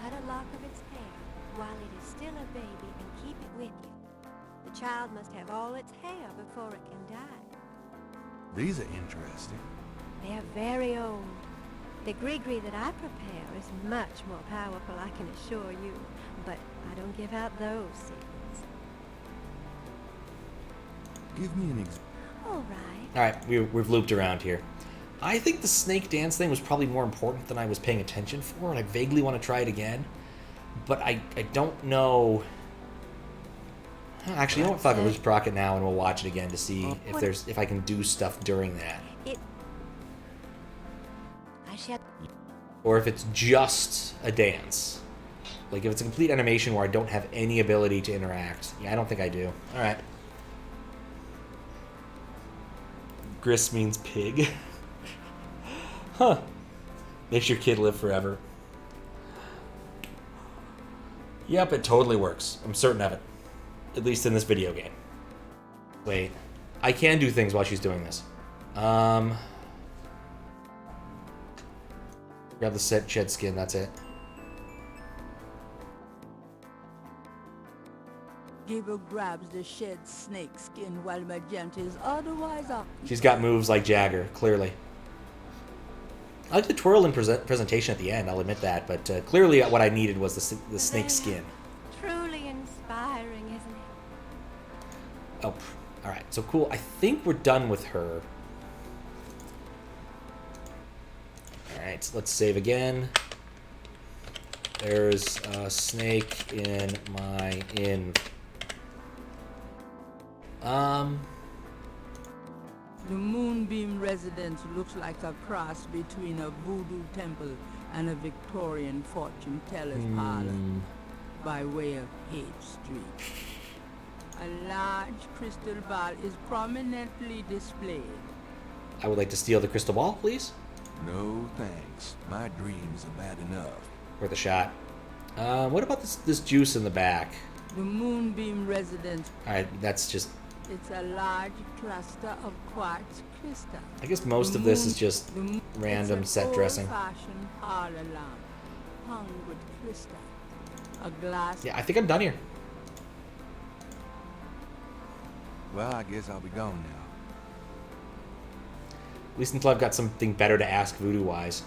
cut a lock of its hair while it is still a baby and keep it with you. The child must have all its hair before it can die. These are interesting. They're very old. The gree-gree that I prepare is much more powerful, I can assure you, but I don't give out those secrets. Give me an example. All right. Alright, we've looped around here. I think the snake dance thing was probably more important than I was paying attention for, and I vaguely want to try it again. But I don't know. Actually, you know what? Fuck it. We'll just proc it now, and we'll watch it again to see if I can do stuff during that. Or if it's just a dance. Like, if it's a complete animation where I don't have any ability to interact. Yeah, I don't think I do. Alright. Grist means pig. Huh. Makes your kid live forever. Yep, it totally works. I'm certain of it. At least in this video game. Wait. I can do things while she's doing this. Grab the shed skin, that's it. Gabriel grabs the shed snake skin while Magenta is otherwise up. She's got moves like Jagger, clearly. I like the twirl in presentation at the end, I'll admit that, but clearly what I needed was the snake skin. Truly inspiring, isn't it? Oh, alright, so cool. I think we're done with her. Alright, so let's save again. There's a snake in my The Moonbeam residence looks like a cross between a voodoo temple and a Victorian fortune teller's parlor by way of Page Street. A large crystal ball is prominently displayed. I would like to steal the crystal ball, please. No thanks. My dreams are bad enough. Worth a shot. What about this juice in the back? The Moonbeam residence. Alright, that's just... It's a large cluster of quartz crystal. I guess most of this is just random set dressing. Old-fashioned parlor lamp hung with crystal. A glass... Yeah, I think I'm done here. Well, I guess I'll be gone now. At least until I've got something better to ask voodoo-wise.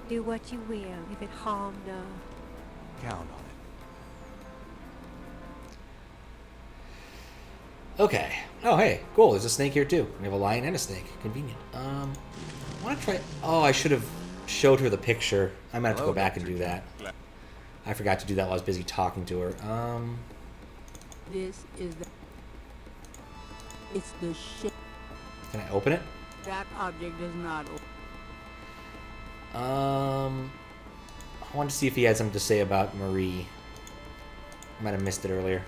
Do what you will, if it harm none. Count on it. Okay. Oh, hey. Cool. There's a snake here, too. We have a lion and a snake. Convenient. I want to try... Oh, I should have showed her the picture. I might have to go back and do that. I forgot to do that while I was busy talking to her. This is the... It's the ship. Can I open it? That object does not open. I wanted to see if he had something to say about Marie. I might have missed it earlier.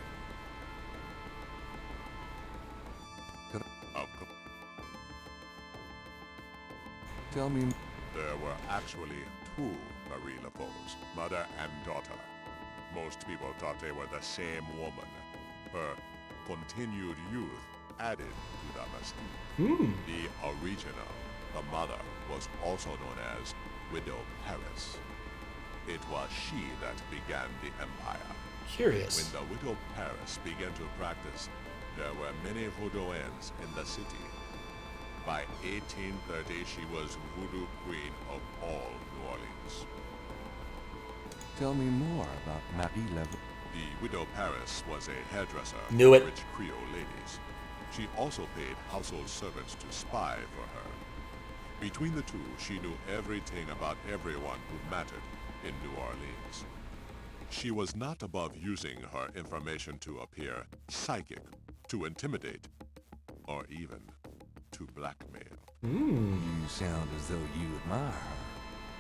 Tell me... There were actually two Marie Lafoes, mother and daughter. Most people thought they were the same woman. Her continued youth added to the mystique. The original, the mother, was also known as Widow Paris. It was she that began the empire. Curious. When the Widow Paris began to practice, there were many voodooans in the city. By 1830, she was voodoo queen of all New Orleans. Tell me more about Marie Lafoe. The Widow Paris was a hairdresser Knew it. for rich Creole ladies. She also paid household servants to spy for her. Between the two, she knew everything about everyone who mattered in New Orleans. She was not above using her information to appear psychic, to intimidate, or even to blackmail. You sound as though you admire her.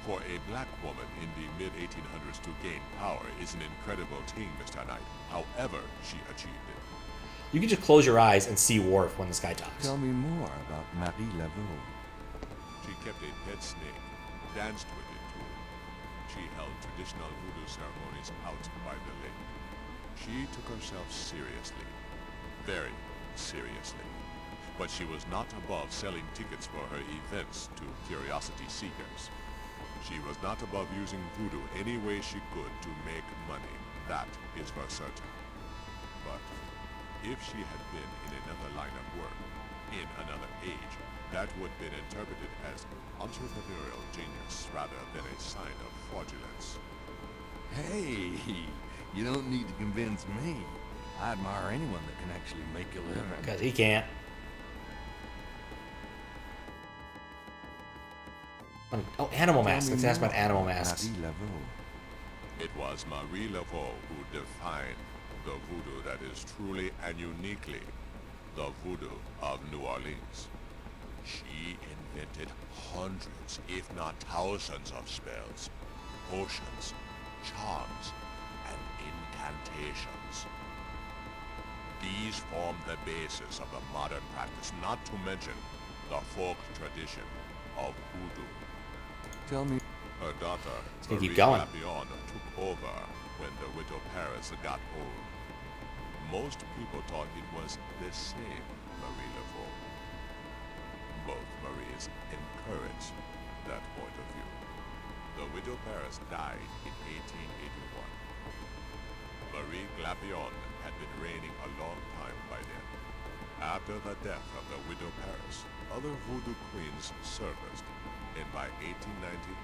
For a black woman in the mid-1800s to gain power is an incredible thing, Mr. Knight. However, she achieved it. You can just close your eyes and see Worf when this guy talks. Tell me more about Marie Lafoe. She kept a pet snake, danced with it too. She held traditional voodoo ceremonies out by the lake. She took herself seriously, very seriously. But she was not above selling tickets for her events to curiosity seekers. She was not above using voodoo any way she could to make money. That is for certain. But if she had been in another line of work, in another age, that would have been interpreted as entrepreneurial genius rather than a sign of fraudulence. Hey, you don't need to convince me. I admire anyone that can actually make a living. Because he can't. Oh, animal masks. Let's ask about animal masks. It was Marie Laveau who defined the voodoo that is truly and uniquely the voodoo of New Orleans. She invented hundreds, if not thousands of spells, potions, charms, and incantations. These form the basis of the modern practice, not to mention the folk tradition of hoodoo. Tell me. Her daughter, gonna Marie keep going. Laveau, took over when the widow Paris got old. Most people thought it was the same Marie Laveau. Both Maries encouraged that point of view. The widow Paris died in 1881. Marie Glapion had been reigning a long time by then. After the death of the widow Paris, other voodoo queens surfaced, and by 1890,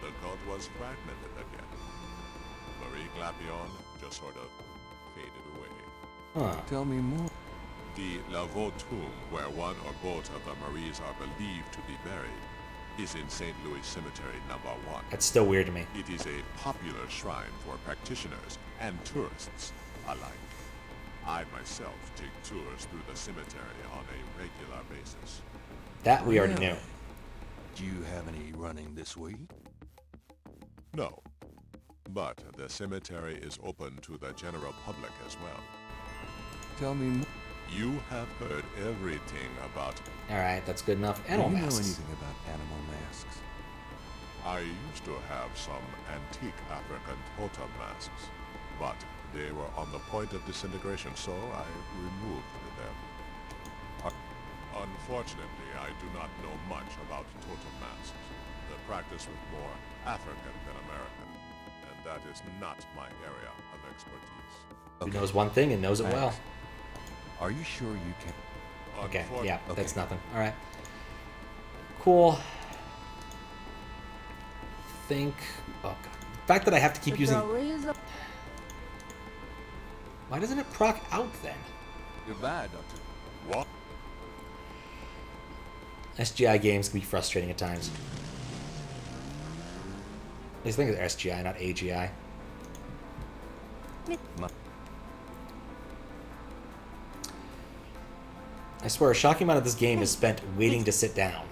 the cult was fragmented again. Marie Glapion just sort of faded away. Tell me more. The Laveau tomb, where one or both of the Maries are believed to be buried, is in St. Louis Cemetery No. 1. That's still weird to me. It is a popular shrine for practitioners and tourists alike. I myself take tours through the cemetery on a regular basis. That we already knew. Do you have any running this week? No, but the cemetery is open to the general public as well. Tell me more. You have heard everything about... Alright, that's good enough. Animal Do you masks. know anything about animal masks? I used to have some antique African totem masks, but they were on the point of disintegration, so I removed them. Unfortunately, I do not know much about totem masks. The practice was more African than American, and that is not my area of expertise. Who knows one thing and knows it well. Are you sure you can? Okay, yeah, that's nothing. Alright. Cool. Think... Oh, God. The fact that I have to keep using... Why doesn't it proc out then? Goodbye, Doctor. What? SGI games can be frustrating at times. At least I think it's SGI, not AGI. I swear, a shocking amount of this game is spent waiting to sit down.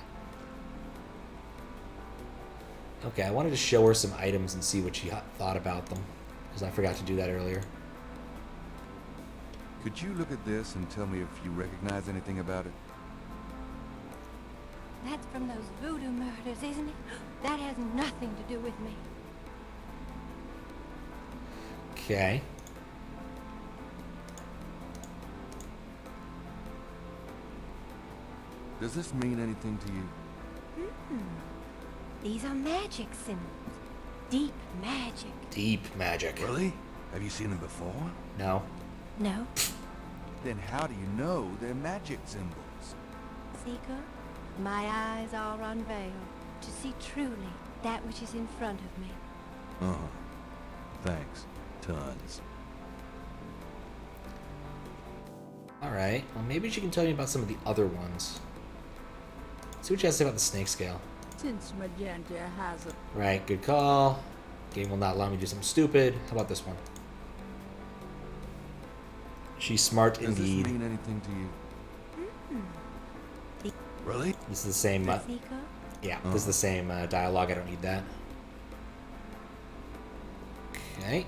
Okay, I wanted to show her some items and see what she thought about them, because I forgot to do that earlier. Could you look at this and tell me if you recognize anything about it? That's from those voodoo murders, isn't it? That has nothing to do with me. Okay. Does this mean anything to you? These are magic symbols. Deep magic. Deep magic. Really? Have you seen them before? No. No. Then how do you know they're magic symbols? Seeker, my eyes are unveiled to see truly that which is in front of me. Uh-huh. Thanks. Tons. Alright, well maybe she can tell me about some of the other ones. See what she has to say about the snake scale. Since Magenta has a... Right, good call. Game will not allow me to do something stupid. How about this one? She's smart indeed. Does this mean anything to you? Really? This is the same... yeah, this is the same dialogue. I don't need that. Okay.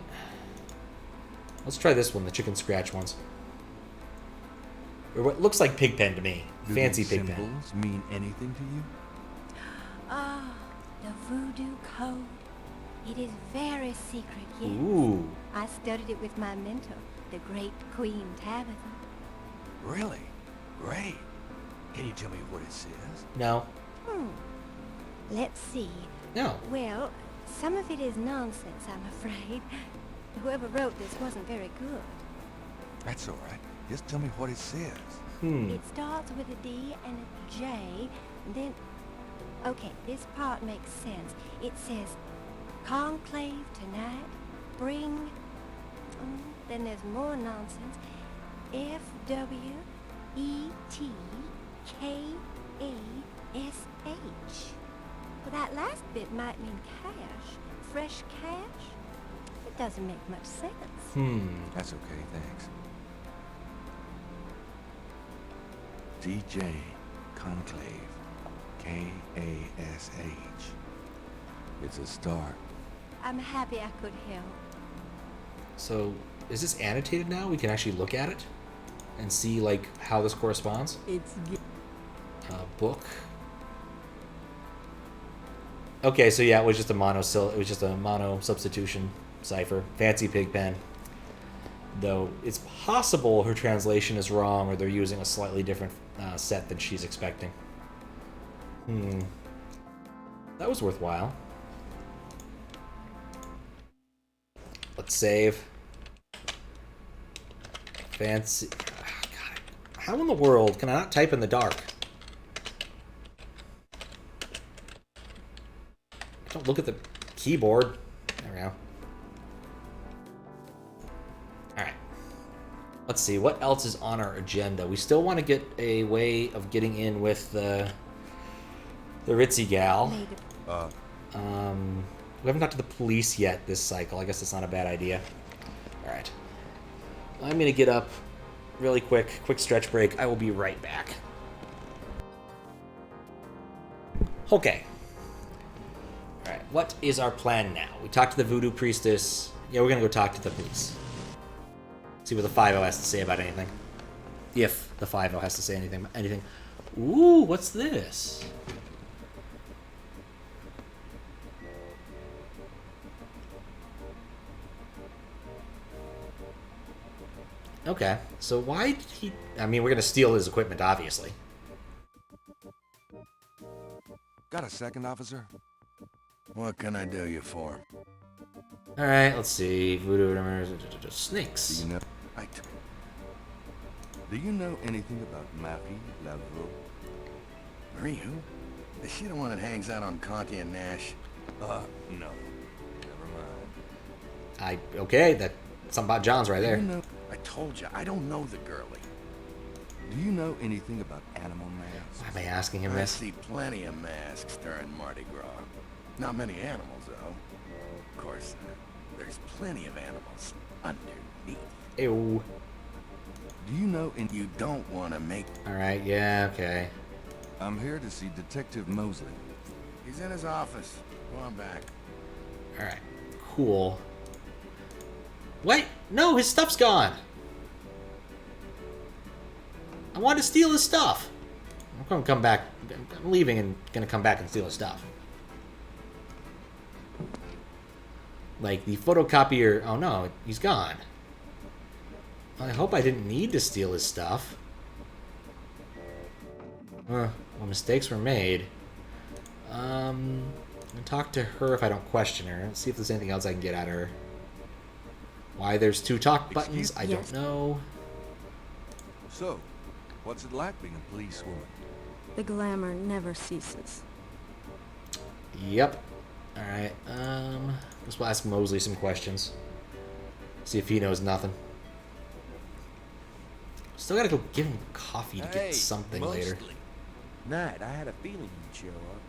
Let's try this one, the chicken scratch ones. Or what looks like Pigpen to me. Do Fancy these Pigpen. symbols mean anything to you? Ah, the voodoo code. It is very secret, yes. Ooh. I studied it with my mentor, the great Queen Tabitha. Really? Great. Can you tell me what it says? No. Let's see. No. Well, some of it is nonsense, I'm afraid. Whoever wrote this wasn't very good. That's all right. Just tell me what it says. It starts with a D and a J, and then... Okay, this part makes sense. It says, conclave tonight, bring... then there's more nonsense. F-W-E-T-K-A-S-H. Well, that last It might mean cash. Fresh cash? It doesn't make much sense. That's okay, thanks. DJ Conclave. K-A-S-H. It's a start. I'm happy I could help. So, is this annotated now? We can actually look at it and see like how this corresponds. It's Book. Okay, so yeah, it was just a mono substitution cipher. Fancy Pigpen. Though it's possible her translation is wrong, or they're using a slightly different set than she's expecting. That was worthwhile. Let's save. Fancy. Oh, God. How in the world can I not type in the dark? Don't look at the keyboard. There we go. Alright. Let's see. What else is on our agenda? We still want to get a way of getting in with the ritzy gal. We haven't got to the police yet this cycle. I guess that's not a bad idea. Alright. I'm going to get up really quick stretch break. I will be right back. Okay. Alright, what is our plan now? We talked to the voodoo priestess. Yeah, we're going to go talk to the police. See what the 5-0 has to say about anything. If the 5-0 has to say anything. Ooh, what's this? Okay, so why did he... I mean, we're going to steal his equipment, obviously. Got a second, officer? What can I do you for? Alright, let's see. Voodoo... Snakes. Do you know anything about Marie Laveau? Marie who? Is she the one that hangs out on Conti and Nash? No. Never mind. Okay, that's something about John's right there. I told you, I don't know the girlie. Do you know anything about animal masks? Why am I asking him I this? see plenty of masks during Mardi Gras. Not many animals, though. Of course, there's plenty of animals underneath. Ew. Do you know and you don't want to make... Alright, yeah, okay. I'm here to see Detective Mosley. He's in his office. Go on back. Alright, cool. Wait, no, his stuff's gone. I want to steal his stuff. I'm going to come back. I'm leaving and going to come back and steal his stuff. Like, the photocopier... Oh, no, he's gone. I hope I didn't need to steal his stuff. Well, mistakes were made. I'm going to talk to her if I don't question her. Let's see if there's anything else I can get at her. Why there's 2 talk buttons, I don't know. So, what's it like being a policewoman? The glamour never ceases. Yep. Alright, let's ask Mosley some questions. See if he knows nothing. Still gotta go give him coffee to get something later. Knight, I had a feeling you'd show up.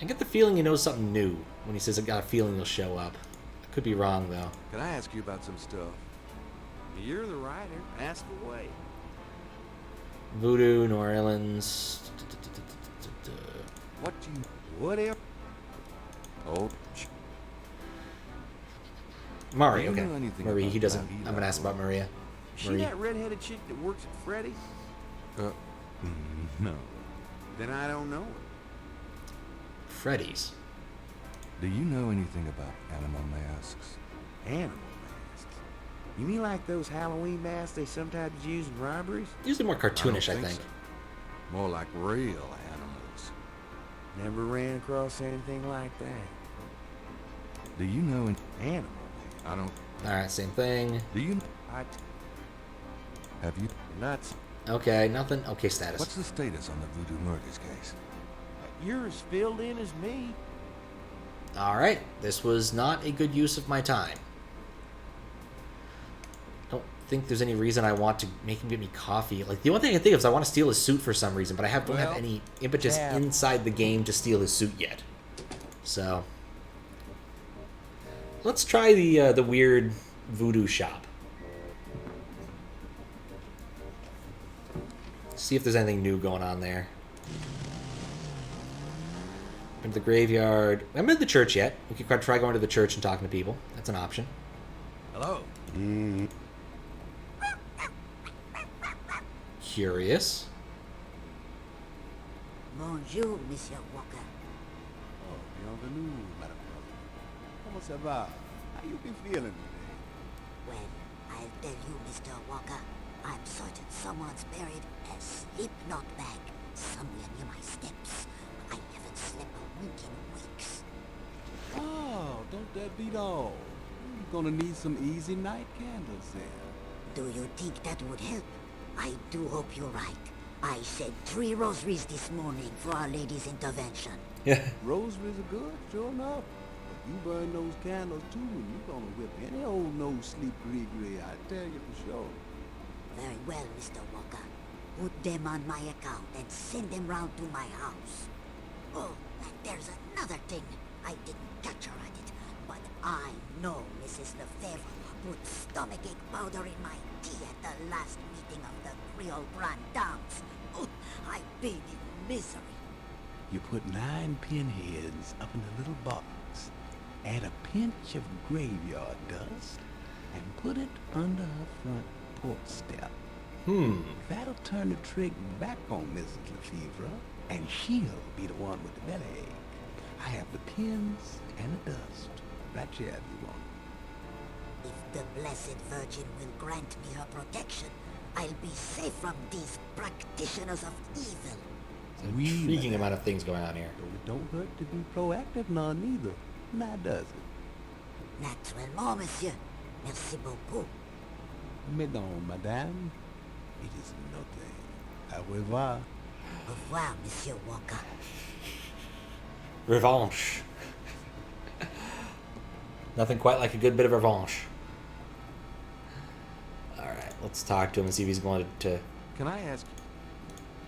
I get the feeling he knows something new when he says I got a feeling he'll show up. I could be wrong, though. Can I ask you about some stuff? You're the writer. Ask away. Voodoo, New Orleans. What do you... Whatever. Oh, Murray, okay. Murray, he doesn't... I'm gonna ask about Maria. She that redheaded chick that works at Freddy's? No. Then I don't know her. Freddy's. Do you know anything about animal masks? Animal masks? You mean like those Halloween masks they sometimes use in robberies? Usually more cartoonish, I think. So. More like real animals. Never ran across anything like that. Do you know an animal? I don't... Alright, same thing. Do you... Have you... Nuts. Okay, nothing. Okay, status. What's the status on the voodoo murders case? You're as filled in as me. Alright, this was not a good use of my time. Don't think there's any reason I want to make him get me coffee. Like, the only thing I can think of is I want to steal his suit for some reason, but I don't have any impetus inside the game to steal his suit yet. So, let's try the weird voodoo shop. See if there's anything new going on there. Been to the graveyard. I haven't been to the church yet. We could try going to the church and talking to people. That's an option. Hello. Curious. Bonjour, Monsieur Walker. Oh, bienvenue, Madame. Comment ça va? How you been feeling today? Well, I'll tell you, Mr. Walker, I'm certain someone's buried a slip-knot bag somewhere near my steps. I haven't slept a wink in weeks. Oh, don't that beat all? You're gonna need some easy night candles then. Do you think that would help? I do hope you're right. I said 3 rosaries this morning for Our Lady's intervention. Yeah. Rosaries are good, sure enough. But you burn those candles too, and you're gonna whip any old no-sleep gree-gree, I tell you for sure. Very well, Mr. Walker. Put them on my account and send them round to my house. Oh, and there's another thing. I didn't catch her at it, but I know Mrs. Lefebvre put stomachache powder in my tea at the last meeting of the Creole Grand Dames. Oh, I've been in misery. You put 9 pinheads up in a little box, add a pinch of graveyard dust, and put it under her front porch step. That'll turn the trick back on Mrs. Lefebvre, and she'll be the one with the bellyache. I have the pins and the dust right here if you want. If the Blessed Virgin will grant me her protection, I'll be safe from these practitioners of evil. An intriguing amount of things going on here. It don't hurt to be proactive none neither. Now does it? Naturellement, monsieur. Merci beaucoup. Mais non, madame. It is nothing. Au revoir. Au revoir, Monsieur Walker. Revanche. Nothing quite like a good bit of revanche. Alright, let's talk to him and see if he's going to... Can I ask...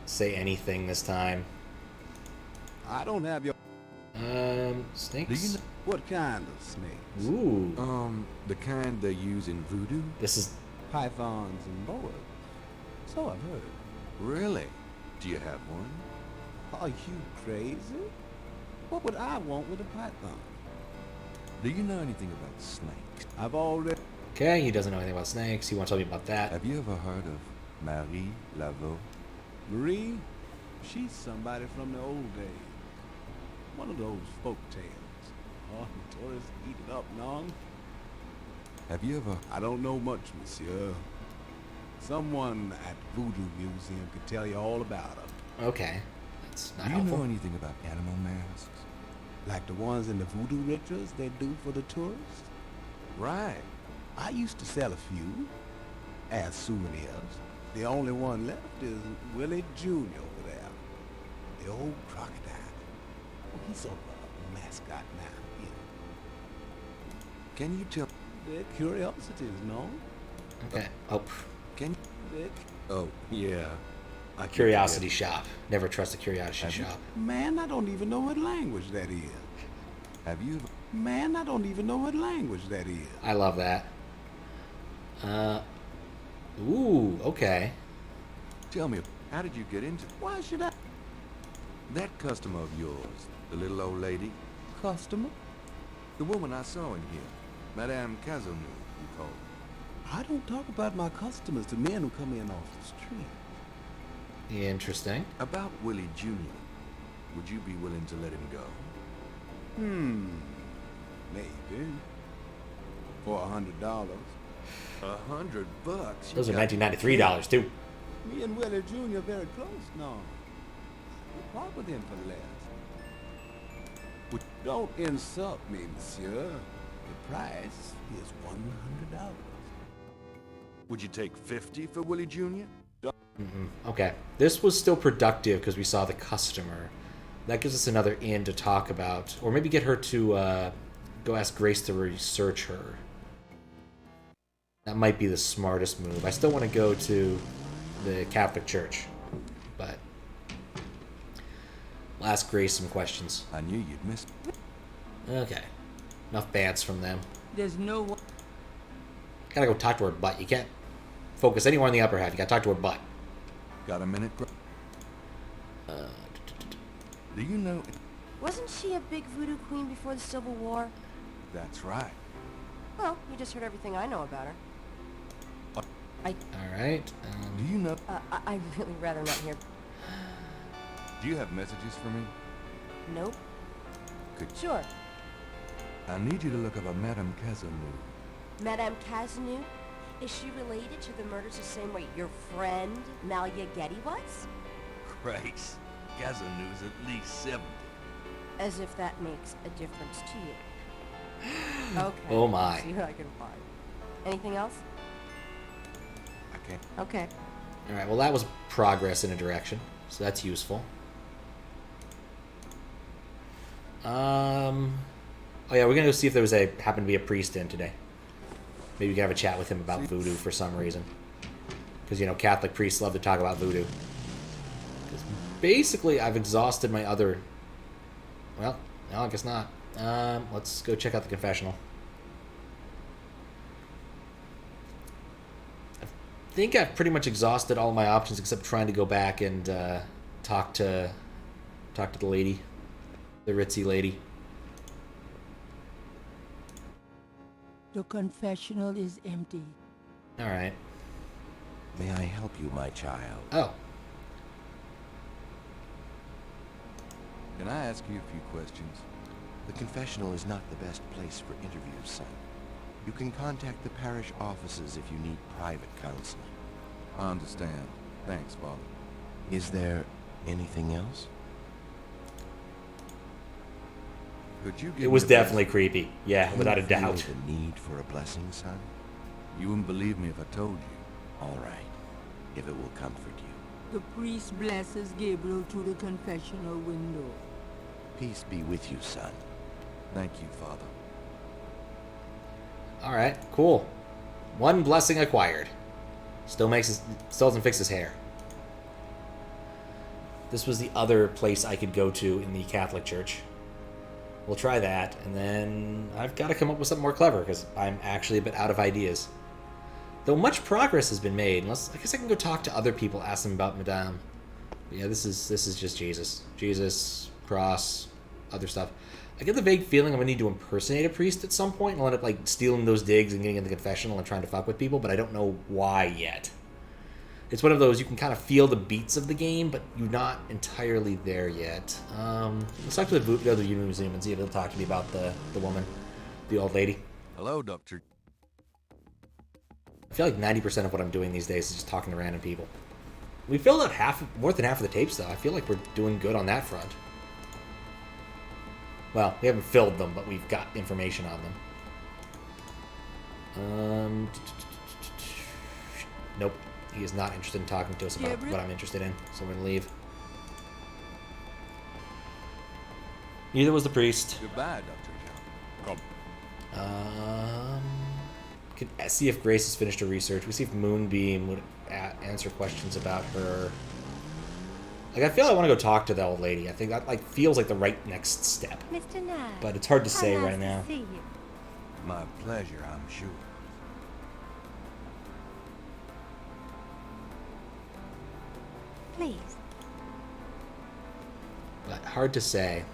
say anything this time. I don't have your... snakes? Do you know what kind of snakes? Ooh. The kind they use in voodoo? This is... pythons and boas. So I've heard. Really? Do you have one? Are you crazy? What would I want with a python? Do you know anything about snakes? I've already... Okay, he doesn't know anything about snakes. He wants to tell me about that. Have you ever heard of Marie Laveau? Marie? She's somebody from the old days. One of those folk tales. Oh, the tourists eat it up, non. Have you ever... I don't know much, monsieur. Someone at Voodoo Museum could tell you all about her. Okay. That's not Do you helpful. know anything about animal masks? Like the ones in the voodoo rituals they do for the tourists? Right. I used to sell a few as souvenirs. The only one left is Willie Jr. over there. The old crocodile. Oh, he's sort of a mascot now, you know. Can you tell... They're curiosities, no? Okay. Oh. Can They're... Oh, yeah. I Curiosity shop. Never trust a curiosity shop. Man, I don't even know what language that is. Have you... Man, I don't even know what language that is. I love that. Ooh, okay. Tell me, how did you get into... Why should I... That customer of yours, the little old lady? Customer? The woman I saw in here. Madame Cazeneuve, you call her. I don't talk about my customers to men who come in off the street. Interesting. About Willie Jr. Would you be willing to let him go? Maybe. For $100. $100? Those are $1993 too. Me and Willie Jr. very close now. We'll talk with him for less. But don't insult me, monsieur. The price is $100. Would you take 50 for Willie Jr.? Okay. This was still productive because we saw the customer. That gives us another in to talk about. Or maybe get her to go ask Grace to research her. That might be the smartest move. I still want to go to the Catholic Church, but I'll ask Grace some questions. I knew you'd miss. Okay. Enough bants from them. There's no one. Gotta go talk to her butt. You can't focus anywhere on the upper half. You gotta talk to her butt. Got a minute, bro? Do you know? Wasn't she a big voodoo queen before the Civil War? That's right. Well, you just heard everything I know about her. Alright. Do you know? I'd really rather not hear. Do you have messages for me? Nope. Could... Sure. I need you to look up a Madame Casimir. Madame Casimir? Is she related to the murders the same way your friend, Malia Getty, was? Christ. Casimir's at least 70. As if that makes a difference to you. Okay. Oh my. See what I can find. Anything else? I can't. Okay. Alright, well that was progress in a direction, so that's useful. Oh yeah, we're gonna go see if there was happened to be a priest in today. Maybe we can have a chat with him about voodoo for some reason. Because, you know, Catholic priests love to talk about voodoo. Because basically, I've exhausted my other... Well, no, I guess not. Let's go check out the confessional. I think I've pretty much exhausted all my options except trying to go back and talk to the lady. The ritzy lady. The confessional is empty. Alright. May I help you, my child? Oh. Can I ask you a few questions? The confessional is not the best place for interviews, son. You can contact the parish offices if you need private counseling. I understand. Thanks, Father. Is there anything else? Could you give It was me a definitely creepy. Yeah, You without a feel doubt. the need for a blessing, son? You wouldn't believe me if I told you. All right, if it will comfort you. The priest blesses Gabriel through the confessional window. Peace be with you, son. Thank you, Father. Alright, cool. One blessing acquired. Still doesn't fix his hair. This was the other place I could go to in the Catholic Church. We'll try that, and then I've got to come up with something more clever, because I'm actually a bit out of ideas. Though much progress has been made, unless I guess I can go talk to other people, ask them about Madame. But yeah, this is just Jesus. Jesus, cross, other stuff. I get the vague feeling I'm going to need to impersonate a priest at some point, and I'll end up like stealing those digs and getting in the confessional and trying to fuck with people, but I don't know why yet. It's one of those, you can kind of feel the beats of the game, but you're not entirely there yet. Let's talk to the other museum and see if they'll talk to me about the woman, the old lady. Hello, Doctor. I feel like 90% of what I'm doing these days is just talking to random people. We filled out more than half of the tapes, though. I feel like we're doing good on that front. Well, we haven't filled them, but we've got information on them. Nope. He is not interested in talking to us about what I'm interested in, so we're going to leave. Neither was the priest. Goodbye, Dr. John. Could see if Grace has finished her research. We see if Moonbeam would answer questions about her. Like, I feel I want to go talk to the old lady. I think that like feels like the right next step. Mr. Knight. But it's hard to say right now. See you. My pleasure, I'm sure. Please. But hard to say.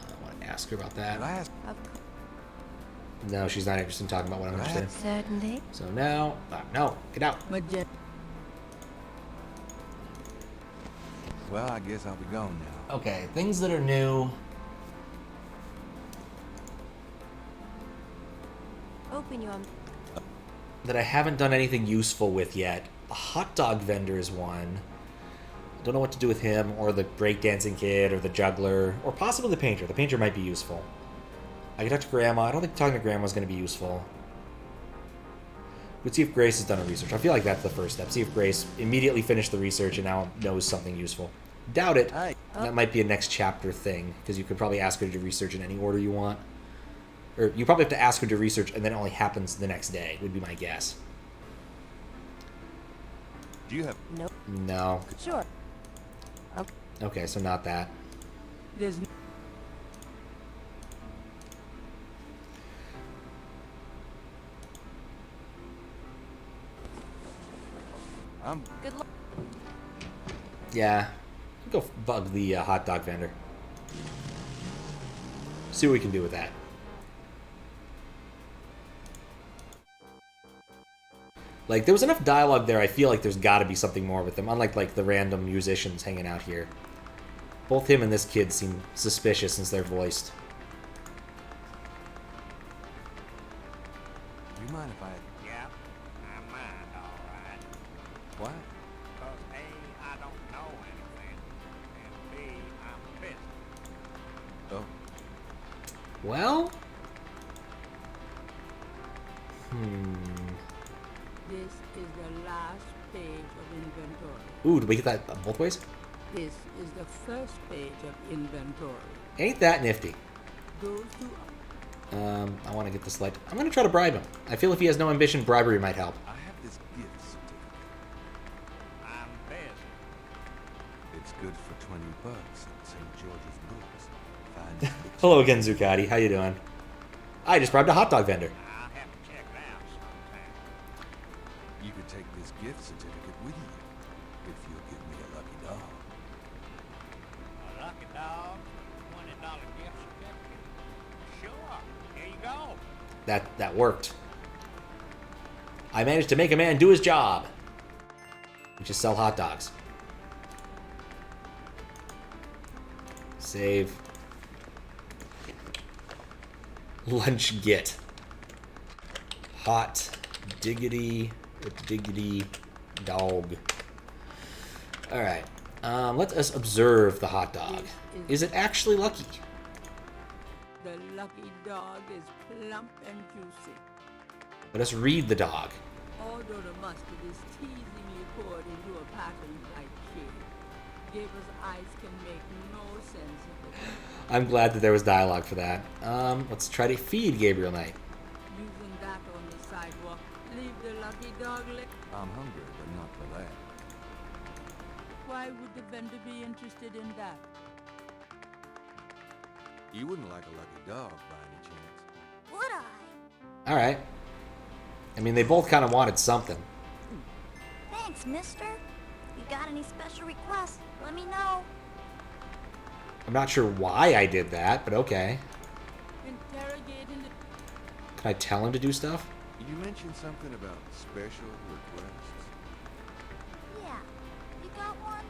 I want to ask her about that. No, she's not interested in talking about what I'm interested in. Certainly. So now, no, get out. Well, I guess I'll be gone now. Okay, things that are new. Open your... That I haven't done anything useful with yet. The hot dog vendor is one. Don't know what to do with him, or the breakdancing kid, or the juggler, or possibly the painter. The painter might be useful. I can talk to Grandma. I don't think talking to Grandma is going to be useful. Let's see if Grace has done her research. I feel like that's the first step. See if Grace immediately finished the research and now knows something useful. Doubt it. That might be a next chapter thing, because you could probably ask her to do research in any order you want. Or you probably have to ask her to research, and then it only happens the next day, would be my guess. Do you have... Nope. No. Sure. Okay. Okay, so not that. There's Good luck. Yeah. Go bug the hot dog vendor. See what we can do with that. Like, there was enough dialogue there, I feel like there's got to be something more with them, unlike, like, the random musicians hanging out here. Both him and this kid seem suspicious since they're voiced. You mind if I... Yep, I mind, all right. What? Because A, I don't know anything, and B, I'm pissed. Oh. Well? This is the last page of inventory. Ooh, did we get that both ways? This is the first page of inventory. Ain't that nifty. Those who I want to get this light. I'm going to try to bribe him. I feel if he has no ambition, bribery might help. I have this gift certificate. I'm busy. It's good for $20 at St. George's Books. Find it. Hello again, Zuccotti. How you doing? I just bribed a hot dog vendor. I'll have to check it out sometime. You could take this gift certificate with you if you'll give me a lucky dog. A lucky dog, $20 gift certificate. Sure, here you go. That worked. I managed to make a man do his job, which is sell hot dogs. Save. Lunch get. Hot diggity dog. Alright. Let us observe the hot dog. Is it actually lucky? The lucky dog is plump and juicy. Let us read the dog. Although the mustard is teasingly poured into a pattern like cake, Gabriel's eyes can make no sense of it. I'm glad that there was dialogue for that. Let's try to feed Gabriel Knight. Using that on the sidewalk, leave the lucky dog lick. I'm hungry, but not for that. Why would the vendor be interested in that? You wouldn't like a lucky dog by any chance. Would I? Alright. I mean, they both kind of wanted something. Thanks, mister. You got any special requests, let me know. I'm not sure why I did that, but okay. Interrogating the... Can I tell him to do stuff? You mentioned something about special requests. Yeah, you got one?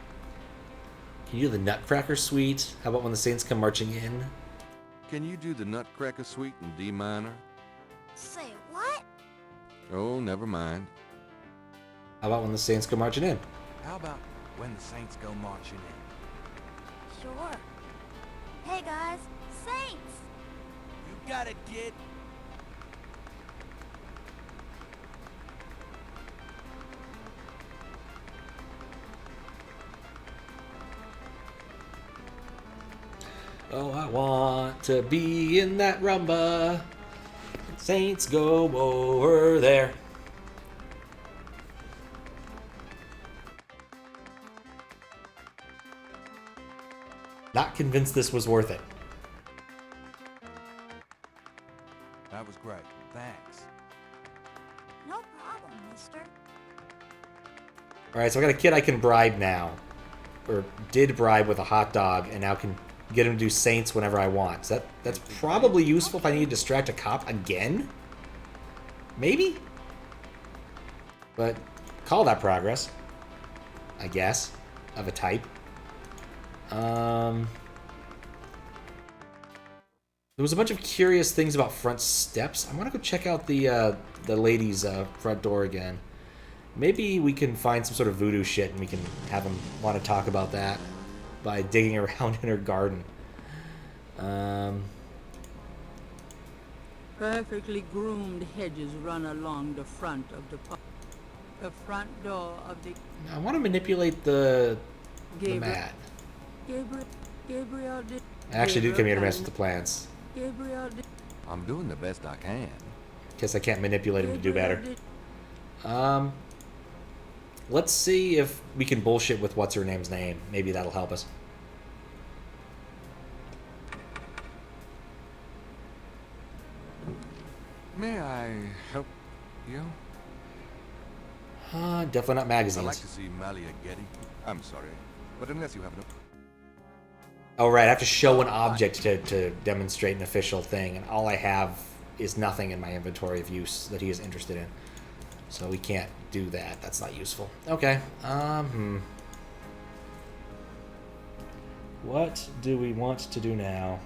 Can you do the Nutcracker Suite? How about when the Saints come marching in? Can you do the Nutcracker Suite in D minor? Say what? Oh, never mind. How about when the Saints come marching in? How about when the Saints go marching in? Sure. Hey guys, Saints! You got it, kid. Oh, I want to be in that rumba. Saints go over there. Not convinced this was worth it. That was great. Thanks. No problem, mister. Alright, so I got a kid I can bribe now. Or did bribe with a hot dog, and now can get him to do Saints whenever I want. So that's probably useful if I need to distract a cop again? Maybe? But call that progress. I guess. Of a type. There was a bunch of curious things about front steps. I want to go check out the ladies' front door again. Maybe we can find some sort of voodoo shit and we can have them want to talk about that by digging around in her garden. Perfectly groomed hedges run along the front of the park. The front door of the... I want to manipulate the mat. Gabriel did... I actually did come here to mess with the plants. Gabriel did... I'm doing the best I can. Guess I can't manipulate him to do better. Let's see if we can bullshit with what's her name's name. Maybe that'll help us. May I help you? Definitely not magazines. I'd like to see Malia Getty. I'm sorry, but unless you have no... Oh, right. I have to show an object to demonstrate an official thing, and all I have is nothing in my inventory of use that he is interested in. So we can't do that. That's not useful. Okay. What do we want to do now?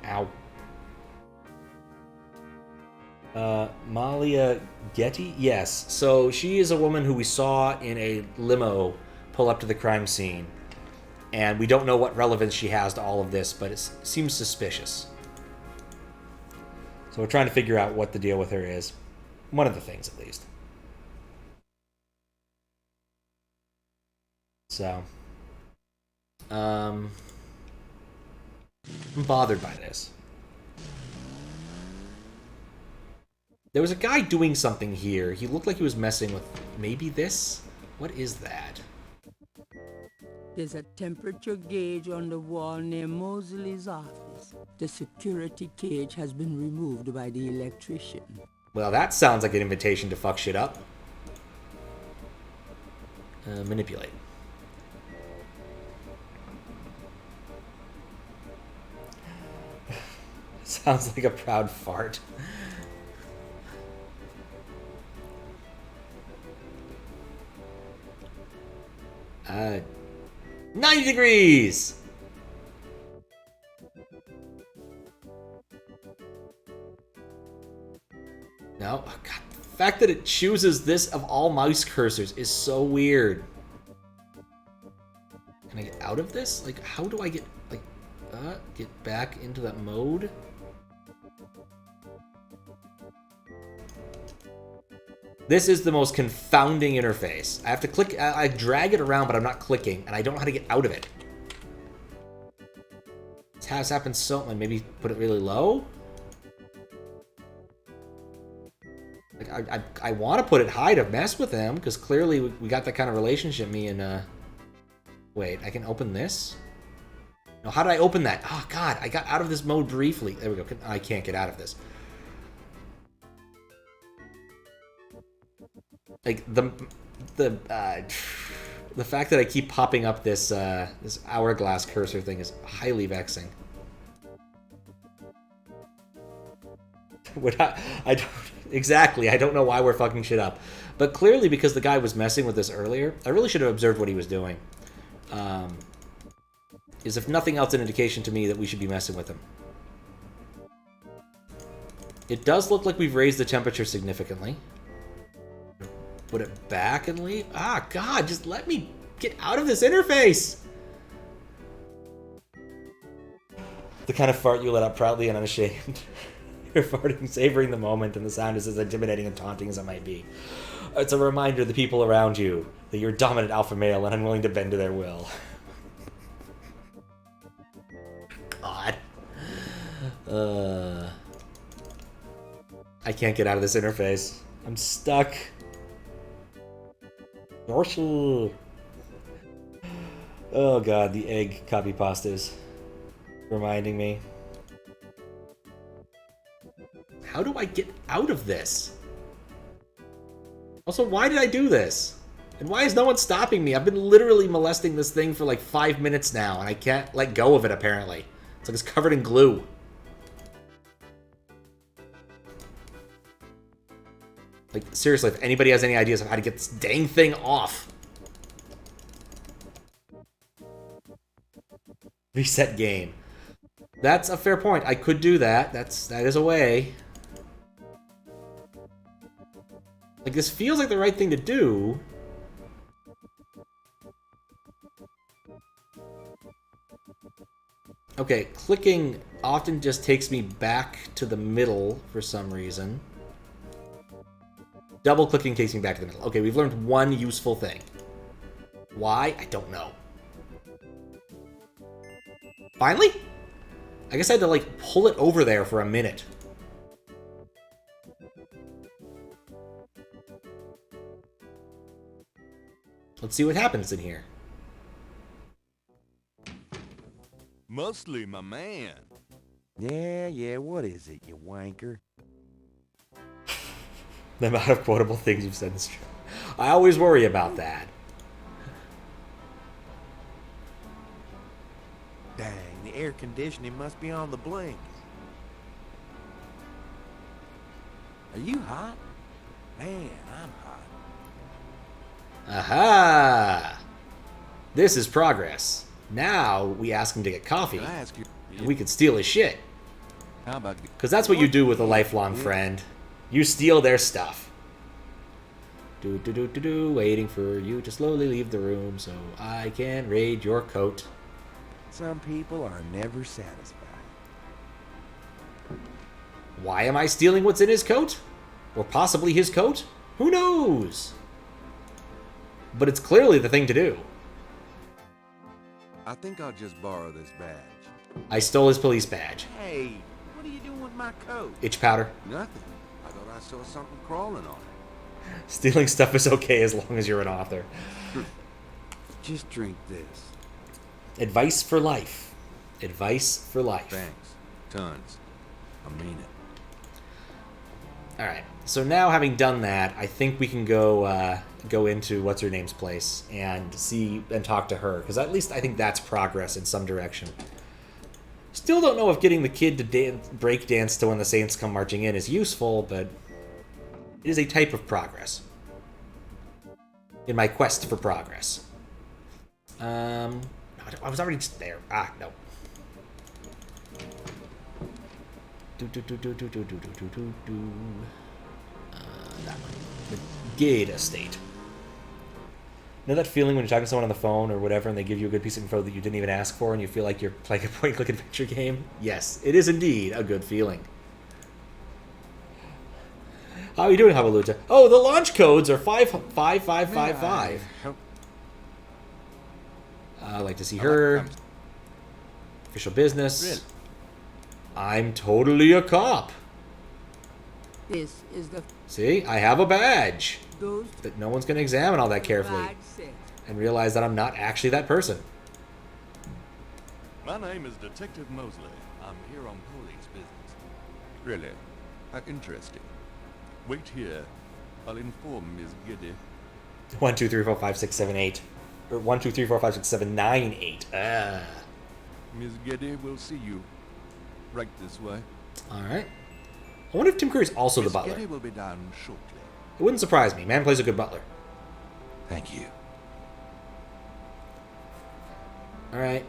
Ow. Malia Getty? Yes. So she is a woman who we saw in a limo pull up to the crime scene. And we don't know what relevance she has to all of this, but it seems suspicious. So we're trying to figure out what the deal with her is. One of the things, at least. So. I'm bothered by this. There was a guy doing something here. He looked like he was messing with maybe this? What is that? There's a temperature gauge on the wall near Mosley's office. The security cage has been removed by the electrician. Well, that sounds like an invitation to fuck shit up. Manipulate. Sounds like a proud fart. 90 degrees! No, oh God, the fact that it chooses this of all mouse cursors is so weird. Can I get out of this? Like, how do I get, like, get back into that mode? This is the most confounding interface. I have to click, I drag it around, but I'm not clicking, and I don't know how to get out of it. This has happened so, like, maybe put it really low? Like, I want to put it high to mess with him, because clearly we got that kind of relationship, me and, wait, I can open this? No, how did I open that? Oh, God, I got out of this mode briefly. There we go. I can't get out of this. Like, the fact that I keep popping up this, this hourglass cursor thing is highly vexing. I don't... Exactly, I don't know why we're fucking shit up. But clearly, because the guy was messing with this earlier, I really should have observed what he was doing. Is, if nothing else, an indication to me that we should be messing with him. It does look like we've raised the temperature significantly. Put it back and leave? Ah, God, just let me get out of this interface! The kind of fart you let out proudly and unashamed. You're farting, savoring the moment, and the sound is as intimidating and taunting as it might be. It's a reminder to the people around you that you're a dominant alpha male and unwilling to bend to their will. God. I can't get out of this interface. I'm stuck. Oh God, the egg copy pasta is reminding me. How do I get out of this? Also, why did I do this? And why is no one stopping me? I've been literally molesting this thing for like 5 minutes now, and I can't let go of it, apparently. It's like it's covered in glue. Like, seriously, if anybody has any ideas of how to get this dang thing off. Reset game. That's a fair point. I could do that. That is a way. Like, this feels like the right thing to do. Okay, clicking often just takes me back to the middle for some reason. Double clicking takes me back to the middle. Okay, we've learned one useful thing. Why? I don't know. Finally? I guess I had to, like, pull it over there for a minute. Let's see what happens in here. Mostly my man. Yeah, what is it, you wanker? The amount of quotable things you've said is true. I always worry about that. Dang, the air conditioning must be on the blink. Are you hot? Man, I'm hot. Aha! This is progress. Now we ask him to get coffee, Can I ask you? and we can steal his shit. How about Because that's what you do with a lifelong friend. You steal their stuff. Waiting for you to slowly leave the room so I can raid your coat. Some people are never satisfied. Why am I stealing what's in his coat? Or possibly his coat? Who knows? But it's clearly the thing to do. I think I'll just borrow this badge. I stole his police badge. Hey, what are you doing with my coat? Itch powder. Nothing. I thought I saw something crawling on it. Stealing stuff is okay as long as you're an author. Just drink this. Advice for life. Advice for life. Thanks. Tons. I mean it. Alright, so now having done that, I think we can go go into what's-her-name's place and see and talk to her, because at least I think that's progress in some direction. Still don't know if getting the kid to break dance to When the Saints Come Marching In is useful, but it is a type of progress. In my quest for progress. I was already just there. Ah, no. That one. The Gate Estate. You know that feeling when you're talking to someone on the phone or whatever and they give you a good piece of info that you didn't even ask for and you feel like you're playing a point-click adventure game? Yes, it is indeed a good feeling. How are you doing, Habaluta? Oh, the launch codes are 55555. I'd like to see her. Official business. Really? I'm totally a cop. This is the See, I have a badge those that no one's going to examine all that carefully bad set. and realize that I'm not actually that person. My name is Detective Mosley. I'm here on police business. Really? How interesting. Wait here. I'll inform Miss Giddy. 1, 2, 3, 4, 5, 6, 7, 8. Or 1, 2, 3, 4, 5, 6, 7, 9, 8. Ah. Miss Giddy will see you. Right this way. Alright. I wonder if Tim Curry's also the Miss butler. Giddy will be down shortly. It wouldn't surprise me. Man plays a good butler. Thank you. Alright.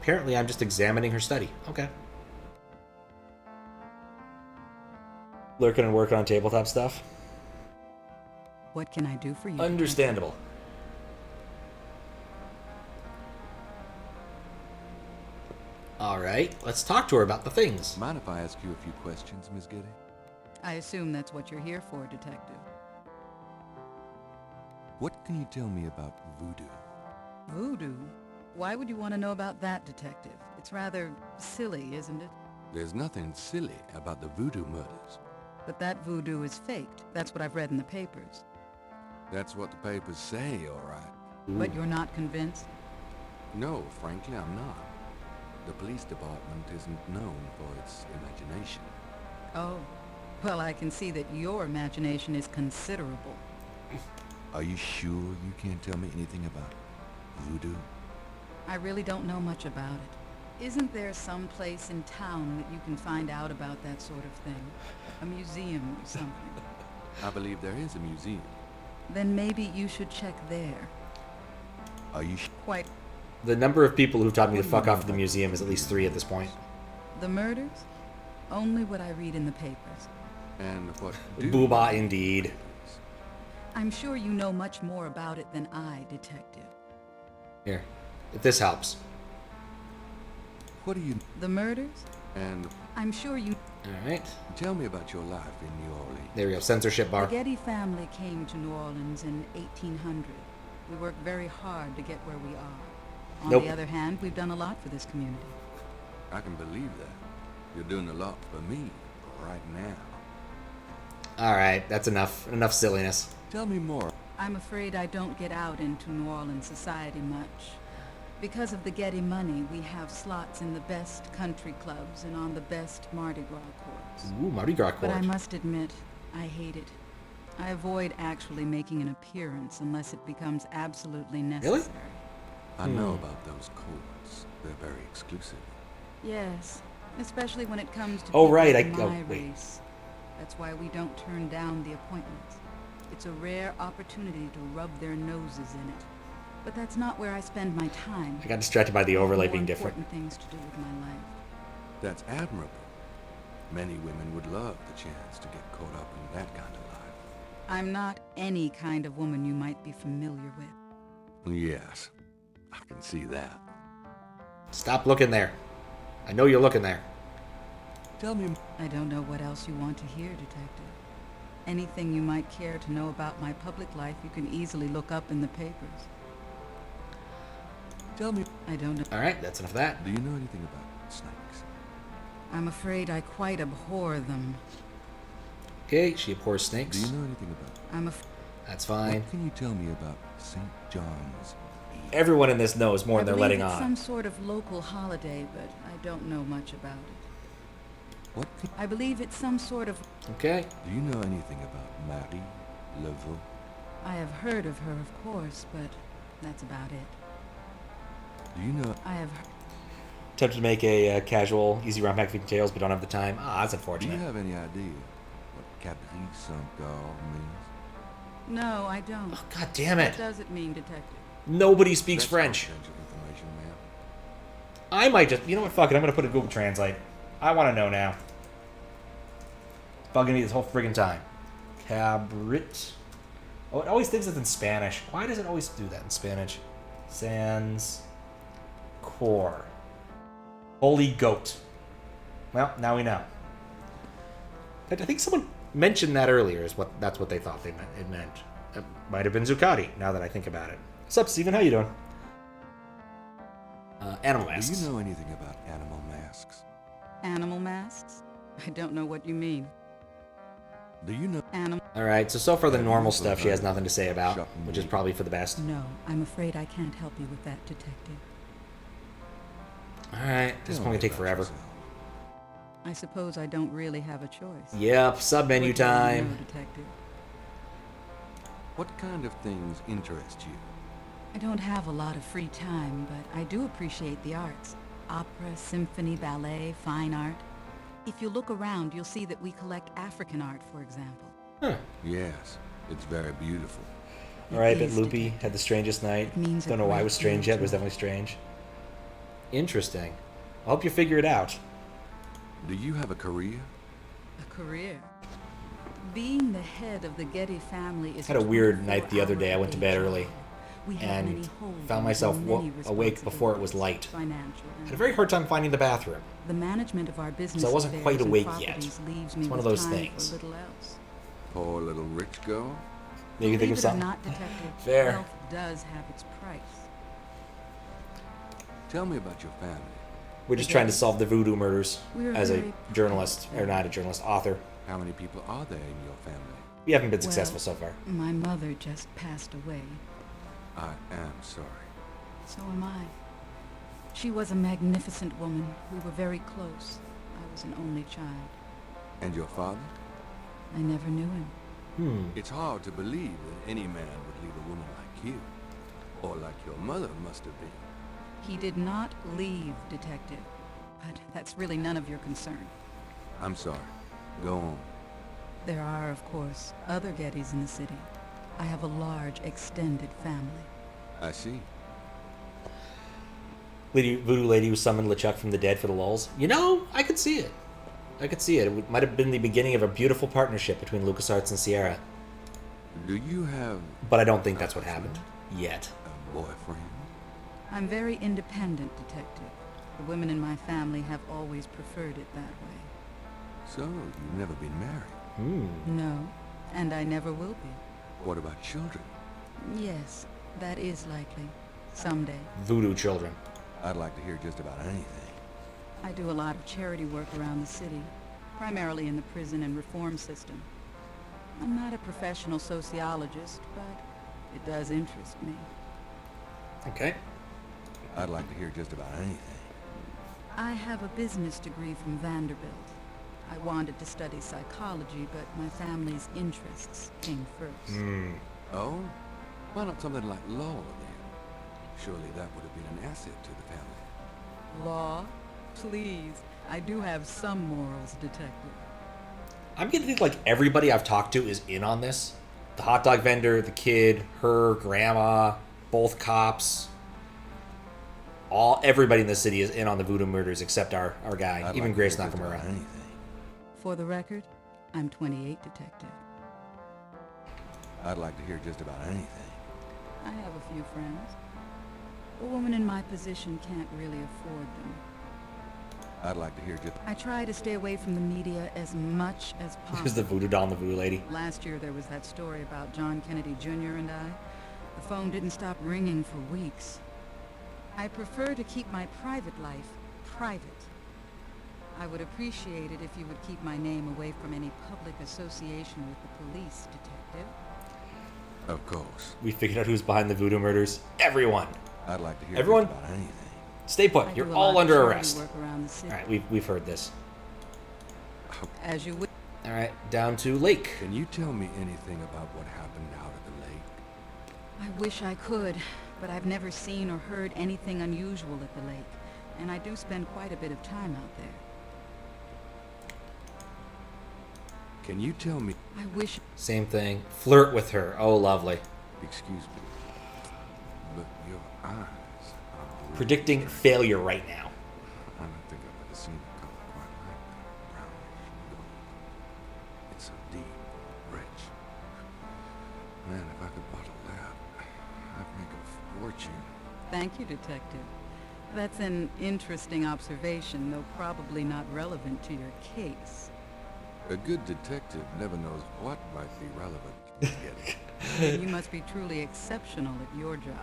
Apparently I'm just examining her study. Okay. Lurking and working on tabletop stuff. What can I do for you? Understandable. Alright, let's talk to her about the things. Mind if I ask you a few questions, Miss Giddy? I assume that's what you're here for, Detective. What can you tell me about voodoo? Voodoo? Why would you want to know about that, Detective? It's rather silly, isn't it? There's nothing silly about the voodoo murders. But that voodoo is faked. That's what I've read in the papers. That's what the papers say, all right. But you're not convinced? No, frankly, I'm not. The police department isn't known for its imagination. Oh. Well, I can see that your imagination is considerable. Are you sure you can't tell me anything about voodoo? I really don't know much about it. Isn't there some place in town that you can find out about that sort of thing? A museum or something? I believe there is a museum. Then maybe you should check there. Are you Quite. The number of people who've taught me to fuck off at the museum is at least 3 at this point. The murders? Only what I read in the papers. And what do Booba, indeed. I'm sure you know much more about it than I, Detective. Here, if this helps. What do you... The murders? And... I'm sure you... Alright. Tell me about your life in New Orleans. There we go. Censorship bar. The Getty family came to New Orleans in 1800. We worked very hard to get where we are. On the other hand, we've done a lot for this community. I can believe that. You're doing a lot for me right now. Alright, that's enough. Enough silliness. Tell me more. I'm afraid I don't get out into New Orleans society much. Because of the Getty money, we have slots in the best country clubs and on the best Mardi Gras courts. Ooh, Mardi Gras court. But I must admit, I hate it. I avoid actually making an appearance unless it becomes absolutely necessary. Really? I know about those courts. They're very exclusive. Yes, especially when it comes to Oh, right, people in my race. That's why we don't turn down the appointments. It's a rare opportunity to rub their noses in it. But that's not where I spend my time. I got distracted by the overlay being different. Important things to do with my life. That's admirable. Many women would love the chance to get caught up in that kind of life. I'm not any kind of woman you might be familiar with. Yes, I can see that. Stop looking there. I know you're looking there. Tell me. I don't know what else you want to hear, Detective. Anything you might care to know about my public life, you can easily look up in the papers. Tell me. I don't know. Alright, that's enough of that. Do you know anything about snakes? I'm afraid I quite abhor them. Okay, she abhors snakes. Do you know anything about That's fine. What can you tell me about St. John's? Everyone in this knows more than they're letting it's on. some sort of local holiday, but I don't know much about it. What? I believe it's some sort of... Okay. Do you know anything about Marie Laveau? I have heard of her, of course, but that's about it. Do you know... I have... Attempted to make a casual, easy round pack of tales, but don't have the time. Ah, that's unfortunate. Do you have any idea what Caprice Saint-Gall means? No, I don't. Oh, God damn it. What does it mean, Detective? Nobody speaks That's French. confidential information, ma'am. I might just... You know what? Fuck it. I'm going to put it in Google Translate. I want to know now. Bugging me this whole friggin' time. Cabrit. Oh, it always thinks it's in Spanish. Why does it always do that in Spanish? Sans... Core. Holy goat. Well, now we know. In fact, I think someone mentioned that earlier. That's what they thought it meant. It might have been Zuccotti. Now that I think about it. What's up, Steven? How you doing? Animal masks. Do you know anything about animal masks? Animal masks? I don't know what you mean. Do you know... Alright, so far the normal stuff she has nothing to say about, which is probably for the best. No, I'm afraid I can't help you with that, Detective. Alright, this is going to take forever. I suppose I don't really have a choice. Yep, sub-menu What do you know, time. Detective? What kind of things interest you? I don't have a lot of free time, but I do appreciate the arts. Opera, symphony, ballet, fine art. If you look around, you'll see that we collect African art, for example. Huh. Yes, it's very beautiful. Alright, but Loopy had the strangest night. means a Don't know why it great was strange yet, deal but it was to definitely strange. Interesting. I hope you figure it out. Do you have a career? A career. Being the head of the Getty family is I had a weird night the other day. I went to bed early and found myself awake before it was light. I had a very hard time finding the bathroom. The management of our business So I wasn't quite affairs and awake yet. properties leaves me It's one of with those time things. for little else. Poor little rich girl? You can think of Believe it or something. not, Detective, Fair. wealth does have its price. Tell me about your family. We're just trying to solve the voodoo murders We're as a very journalist, or not a journalist, author. How many people are there in your family? We haven't been Well, successful so far. My mother just passed away. I am sorry. So am I. She was a magnificent woman. We were very close. I was an only child. And your father? I never knew him. It's hard to believe that any man would leave a woman like you. Or like your mother must have been. He did not leave, Detective. But that's really none of your concern. I'm sorry. Go on. There are, of course, other Gettys in the city. I have a large, extended family. I see. Voodoo lady who summoned LeChuck from the dead for the lulz. You know, I could see it. I could see it. It might have been the beginning of a beautiful partnership between LucasArts and Sierra. Do you have... But I don't think that's what happened. Yet. A boyfriend? I'm very independent, Detective. The women in my family have always preferred it that way. So, you've never been married? No, and I never will be. What about children? Yes, that is likely. Someday. Voodoo children. I'd like to hear just about anything. I do a lot of charity work around the city, primarily in the prison and reform system. I'm not a professional sociologist, but it does interest me. Okay. I'd like to hear just about anything. I have a business degree from Vanderbilt. I wanted to study psychology, but my family's interests came first. Oh? Why not something like law, then? Surely that would have been an asset to the family. Law? Please. I do have some morals, detective. I'm getting to think like everybody I've talked to is in on this. The hot dog vendor, the kid, her, grandma, both cops. Everybody in the city is in on the voodoo murders except our guy. Even Grace Nakamura. For the record, I'm 28, detective. I'd like to hear just about anything. I have a few friends. A woman in my position can't really afford them. I'd like to hear just... I try to stay away from the media as much as possible. Is the voodoo doll and the voodoo lady? Last year there was that story about John Kennedy Jr. and I. The phone didn't stop ringing for weeks. I prefer to keep my private life private. I would appreciate it if you would keep my name away from any public association with the police, detective. Of course. We figured out who's behind the voodoo murders. Everyone. I'd like to hear Everyone, just about anything. Stay put. You're all under arrest. All right, we've heard this. As you would. All right, down to Lake. Can you tell me anything about what happened out at the lake? I wish I could, but I've never seen or heard anything unusual at the lake, and I do spend quite a bit of time out there. Can you tell me... I wish... Same thing. Flirt with her. Oh, lovely. Excuse me. But your eyes are... Predicting failure right now. I don't think I've ever seen a color quite like that. Brownish gold. It's so deep, rich. Man, if I could bottle that, I'd make a fortune. Thank you, detective. That's an interesting observation, though probably not relevant to your case. A good detective never knows what might be relevant. You must be truly exceptional at your job.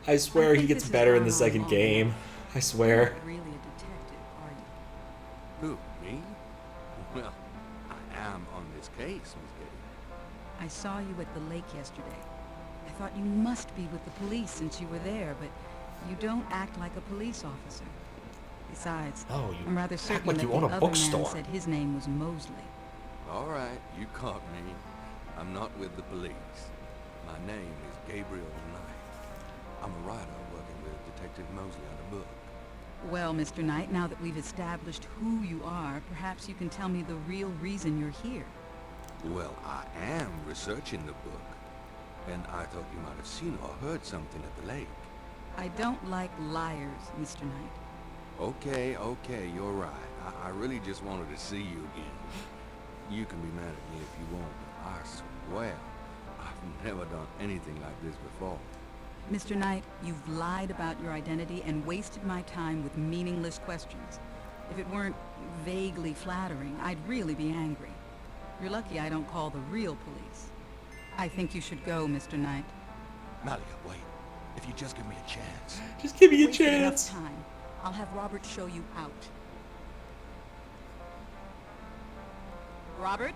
I swear he gets better in the second game. I swear. You're not really a detective, are you? Who, me? Well, I am on this case, Miss Getty. I saw you at the lake yesterday. I thought you must be with the police since you were there, but you don't act like a police officer. Besides, I'm rather certain like that you own the a other bookstore. man said his name was Mosley. All right, you caught me. I'm not with the police. My name is Gabriel Knight. I'm a writer working with Detective Mosley on a book. Well, Mr. Knight, now that we've established who you are, perhaps you can tell me the real reason you're here. Well, I am researching the book, and I thought you might have seen or heard something at the lake. I don't like liars, Mr. Knight. Okay, you're right. I really just wanted to see you again. You can be mad at me if you want, but I swear, I've never done anything like this before. Mr. Knight, you've lied about your identity and wasted my time with meaningless questions. If it weren't vaguely flattering, I'd really be angry. You're lucky I don't call the real police. I think you should go, Mr. Knight. Malia, wait. If you just give me a chance. Just give me a Wasted enough chance. time. I'll have Robert show you out. Robert?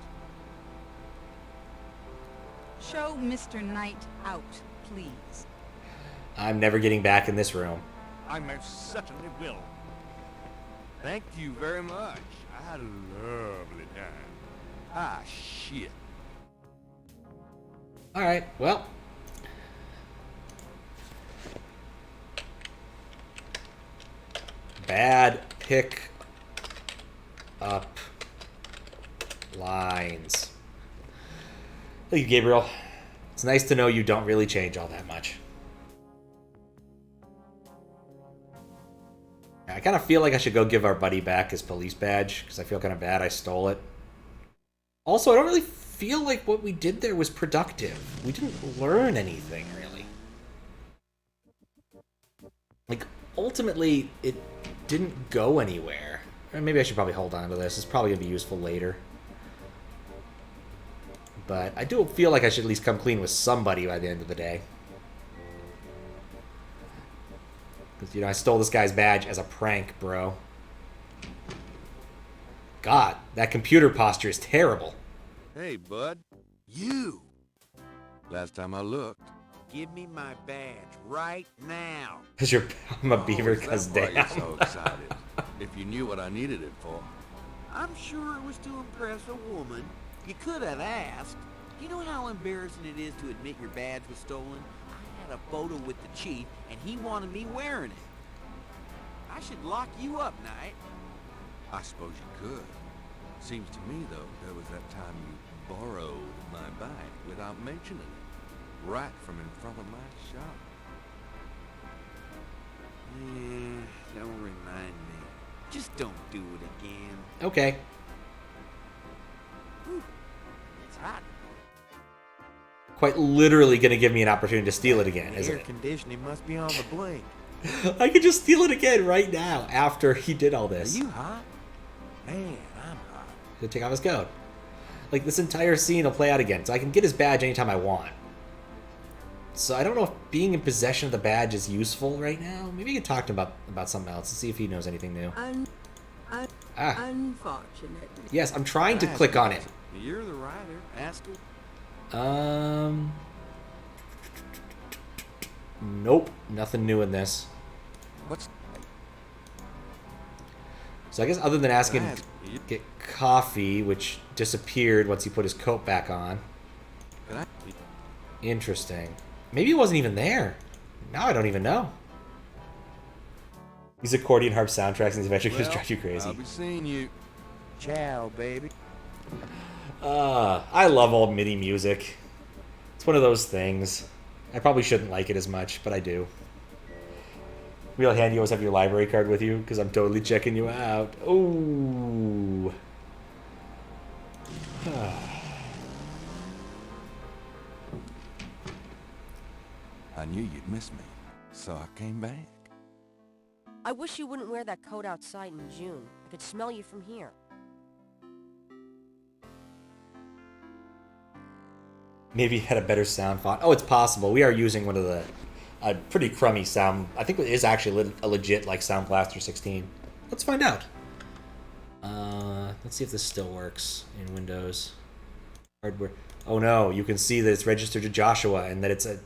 Show Mr. Knight out, please. I'm never getting back in this room. I most certainly will. Thank you very much. I had a lovely time. Ah, shit. Alright, well. Bad pick up lines. Thank you, Gabriel. It's nice to know you don't really change all that much. I kind of feel like I should go give our buddy back his police badge, because I feel kind of bad I stole it. Also, I don't really feel like what we did there was productive. We didn't learn anything, really. Like, ultimately, it didn't go anywhere. Maybe I should probably hold on to this. It's probably going to be useful later. But I do feel like I should at least come clean with somebody by the end of the day. Because, you know, I stole this guy's badge as a prank, bro. God, that computer posture is terrible. Hey, bud. You! Last time I looked. Give me my badge right now. Because I'm a beaver, because Why damn. you're so excited? If you knew what I needed it for. I'm sure it was to impress a woman. You could have asked. You know how embarrassing it is to admit your badge was stolen? I had a photo with the chief, and he wanted me wearing it. I should lock you up, Knight. I suppose you could. Seems to me, though, there was that time you borrowed my bike without mentioning it. Right from in front of my shop. Don't remind me. Just don't do it again. Okay. Whew. It's hot. Quite literally going to give me an opportunity to steal it again, isn't Air it? conditioning must be on the blink. I could just steal it again right now after he did all this. Are you hot? Man, I'm hot. He'll take off his coat. Like, this entire scene will play out again, so I can get his badge anytime I want. So I don't know if being in possession of the badge is useful right now. Maybe you can talk to him about something else and see if he knows anything new. Unfortunately. Yes, I'm trying to click on it. You're the writer. Ask him. Nope. Nothing new in this. What's... So I guess other than asking him to get coffee, which disappeared once he put his coat back on. Interesting. Maybe he wasn't even there. Now I don't even know. These accordion harp soundtracks and these adventures just drive you crazy. I'll be seeing you. Ciao, baby. I love old MIDI music. It's one of those things. I probably shouldn't like it as much, but I do. Real handy, you always have your library card with you, because I'm totally checking you out. Ooh. I knew you'd miss me, so I came back. I wish you wouldn't wear that coat outside in June. I could smell you from here. Maybe it had a better sound font. Oh, it's possible. We are using one of the pretty crummy sound. I think it is actually a legit like Sound Blaster 16. Let's find out. Let's see if this still works in Windows. Hardware. Oh no, you can see that it's registered to Joshua and that it's a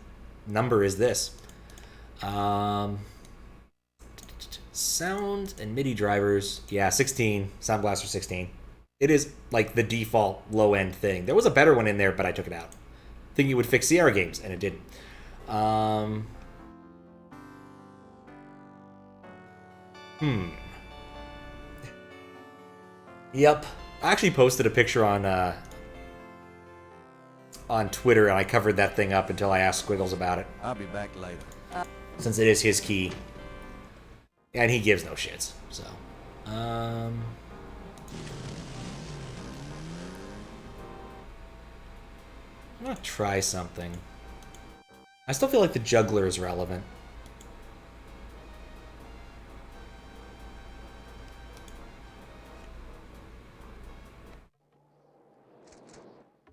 number is this. Sound and MIDI drivers. Yeah, 16. Sound Blaster 16. It is like the default low-end thing. There was a better one in there, but I took it out. Thinking it would fix Sierra games, and it didn't. Yep. I actually posted a picture on Twitter, and I covered that thing up until I asked Squiggles about it. I'll be back later. Since it is his key. And he gives no shits, so. I'm gonna try something. I still feel like the juggler is relevant.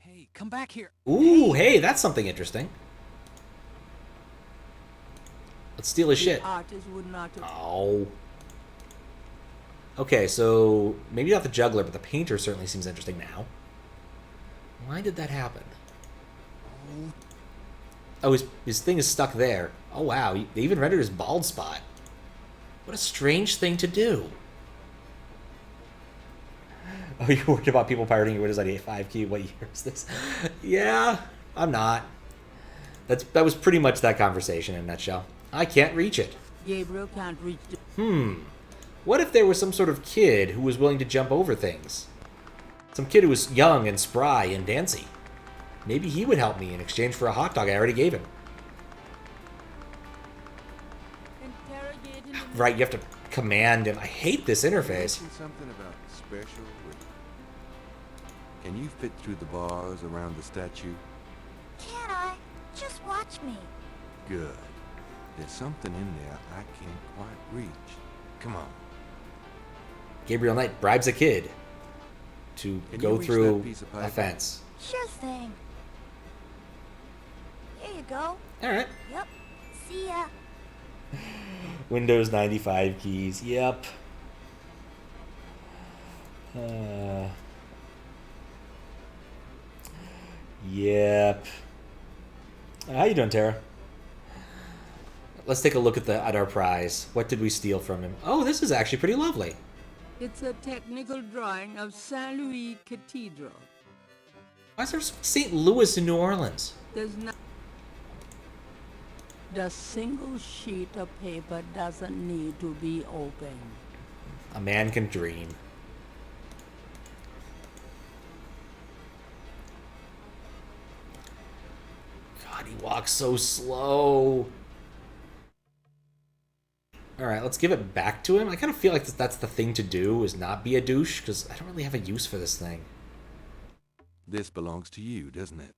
Hey, come back here. Ooh, hey, that's something interesting. Let's steal his shit. Artist would not have... Oh. Okay, so maybe not the juggler, but the painter certainly seems interesting now. Why did that happen? Oh, his thing is stuck there. Oh, wow. They even rendered his bald spot. What a strange thing to do. Oh, you're worried about people pirating your Windows 95 key? What year is this? Yeah, I'm not. That was pretty much that conversation in a nutshell. I can't reach it. Gabriel can't reach the... What if there was some sort of kid who was willing to jump over things? Some kid who was young and spry and dancy. Maybe he would help me in exchange for a hot dog I already gave him. Right, you have to command him. I hate this interface. Something about special. Can you fit through the bars around the statue? Can I? Just watch me. Good. There's something in there I can't quite reach. Come on. Gabriel Knight bribes a kid to Can go you reach through that piece of a paper? fence. Sure thing. Here you go. Alright. Yep. See ya. Windows 95 keys. Yep. Yep. How you doing, Tara? Let's take a look at our prize. What did we steal from him? Oh, this is actually pretty lovely. It's a technical drawing of Saint Louis Cathedral. Why is there St. Louis in New Orleans? There's not. The single sheet of paper doesn't need to be opened. A man can dream. God, he walks so slow. Alright, let's give it back to him. I kind of feel like that's the thing to do, is not be a douche, because I don't really have a use for this thing. This belongs to you, doesn't it?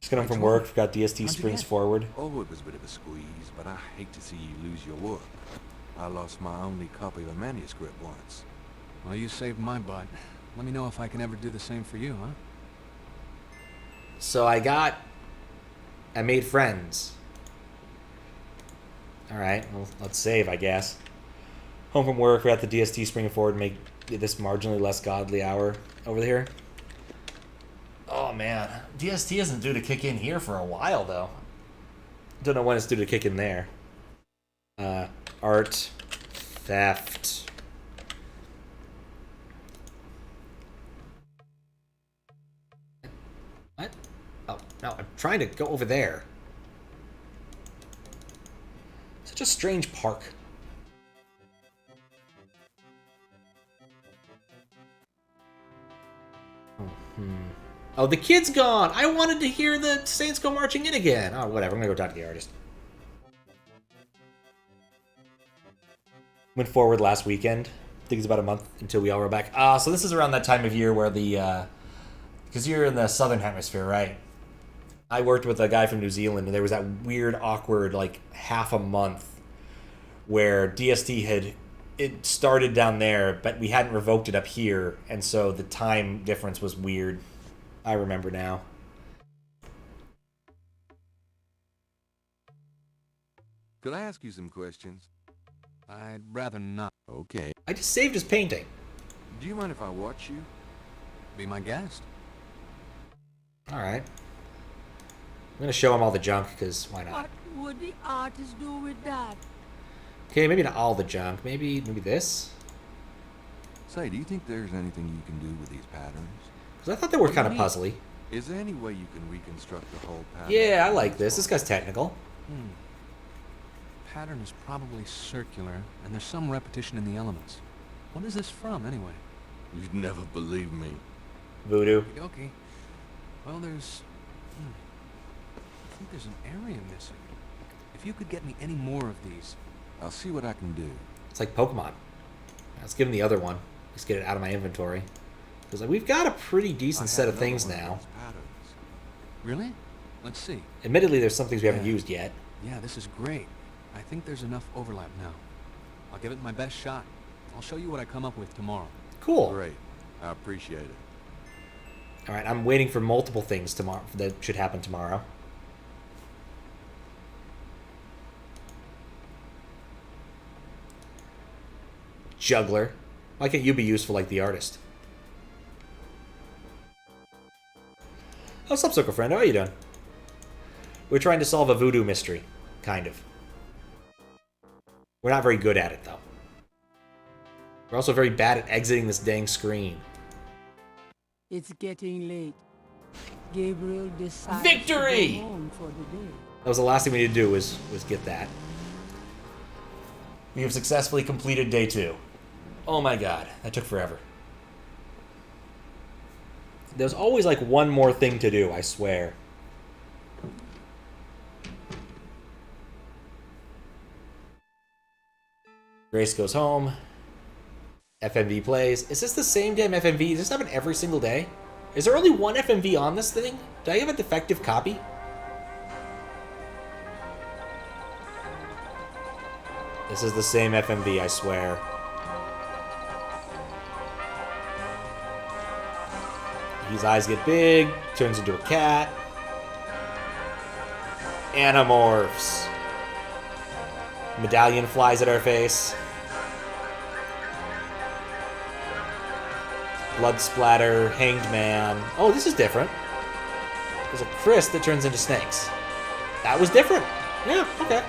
Just got home from work, forgot DST springs forward. Oh, it was a bit of a squeeze, but I hate to see you lose your work. I lost my only copy of a manuscript once. Well, you saved my butt. Let me know if I can ever do the same for you, huh? So I made friends. Alright, well, let's save, I guess. Home from work, we're at the DST springing forward and make this marginally less godly hour over here. Oh man, DST isn't due to kick in here for a while though. Don't know when it's due to kick in there. Art, theft. What? Oh, no, I'm trying to go over there. Such a strange park. Oh, the kid's gone! I wanted to hear the Saints go marching in again! Oh, whatever, I'm gonna go talk to the artist. Went forward last weekend. I think it's about a month until we all were back. So this is around that time of year where the, because you're in the southern hemisphere, right? I worked with a guy from New Zealand, and there was that weird, awkward, like, half a month where DST it started down there, but we hadn't revoked it up here, and so the time difference was weird. I remember now. Could I ask you some questions? I'd rather not. Okay. I just saved his painting. Do you mind if I watch you? Be my guest. Alright. I'm gonna show him all the junk, because why not? What would the artist do with that? Okay, maybe not all the junk. Maybe this? Say, do you think there's anything you can do with these patterns? Because I thought they were kind of puzzly. Is there any way you can reconstruct the whole pattern? Yeah, I like this. This guy's technical. Pattern is probably circular, and there's some repetition in the elements. What is this from, anyway? You'd never believe me. Voodoo. Okay. Well, there's... I think there's an area missing. If you could get me any more of these... I'll see what I can do. It's like Pokemon. Let's give him the other one. Let's get it out of my inventory. Because like, we've got a pretty decent set of things now. Really? Let's see. Admittedly, there's some things we haven't used yet. Yeah, this is great. I think there's enough overlap now. I'll give it my best shot. I'll show you what I come up with tomorrow. Cool. Great. I appreciate it. Alright, I'm waiting for multiple things tomorrow that should happen tomorrow. Juggler. Why can't you be useful like the artist? Oh, what's up, Circle Friend? How are you doing? We're trying to solve a voodoo mystery. Kind of. We're not very good at it, though. We're also very bad at exiting this dang screen. It's getting late. Gabriel decided Victory! to go home for the day. That was the last thing we need to do was get that. We have successfully completed day 2. Oh my god, that took forever. There's always like one more thing to do, I swear. Grace goes home. FMV plays. Is this the same damn FMV? Does this happen every single day? Is there only one FMV on this thing? Do I have a defective copy? This is the same FMV, I swear. His eyes get big, turns into a cat. Animorphs. Medallion flies at our face. Blood splatter, hanged man. Oh, this is different. There's a Chris that turns into snakes. That was different. Yeah, okay.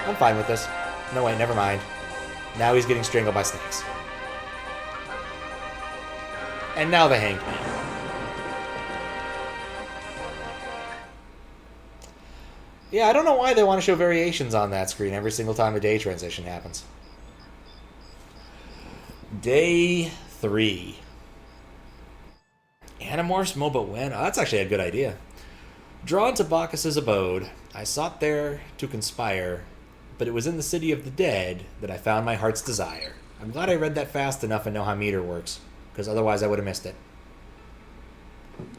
I'm fine with this. No, wait, never mind. Now he's getting strangled by snakes. And now the hanged man. Yeah, I don't know why they want to show variations on that screen every single time a day transition happens. Day 3. Animorphs Moba Wen? Oh, that's actually a good idea. Drawn to Bacchus's abode, I sought there to conspire, but it was in the city of the dead that I found my heart's desire. I'm glad I read that fast enough and know how meter works, because otherwise I would have missed it.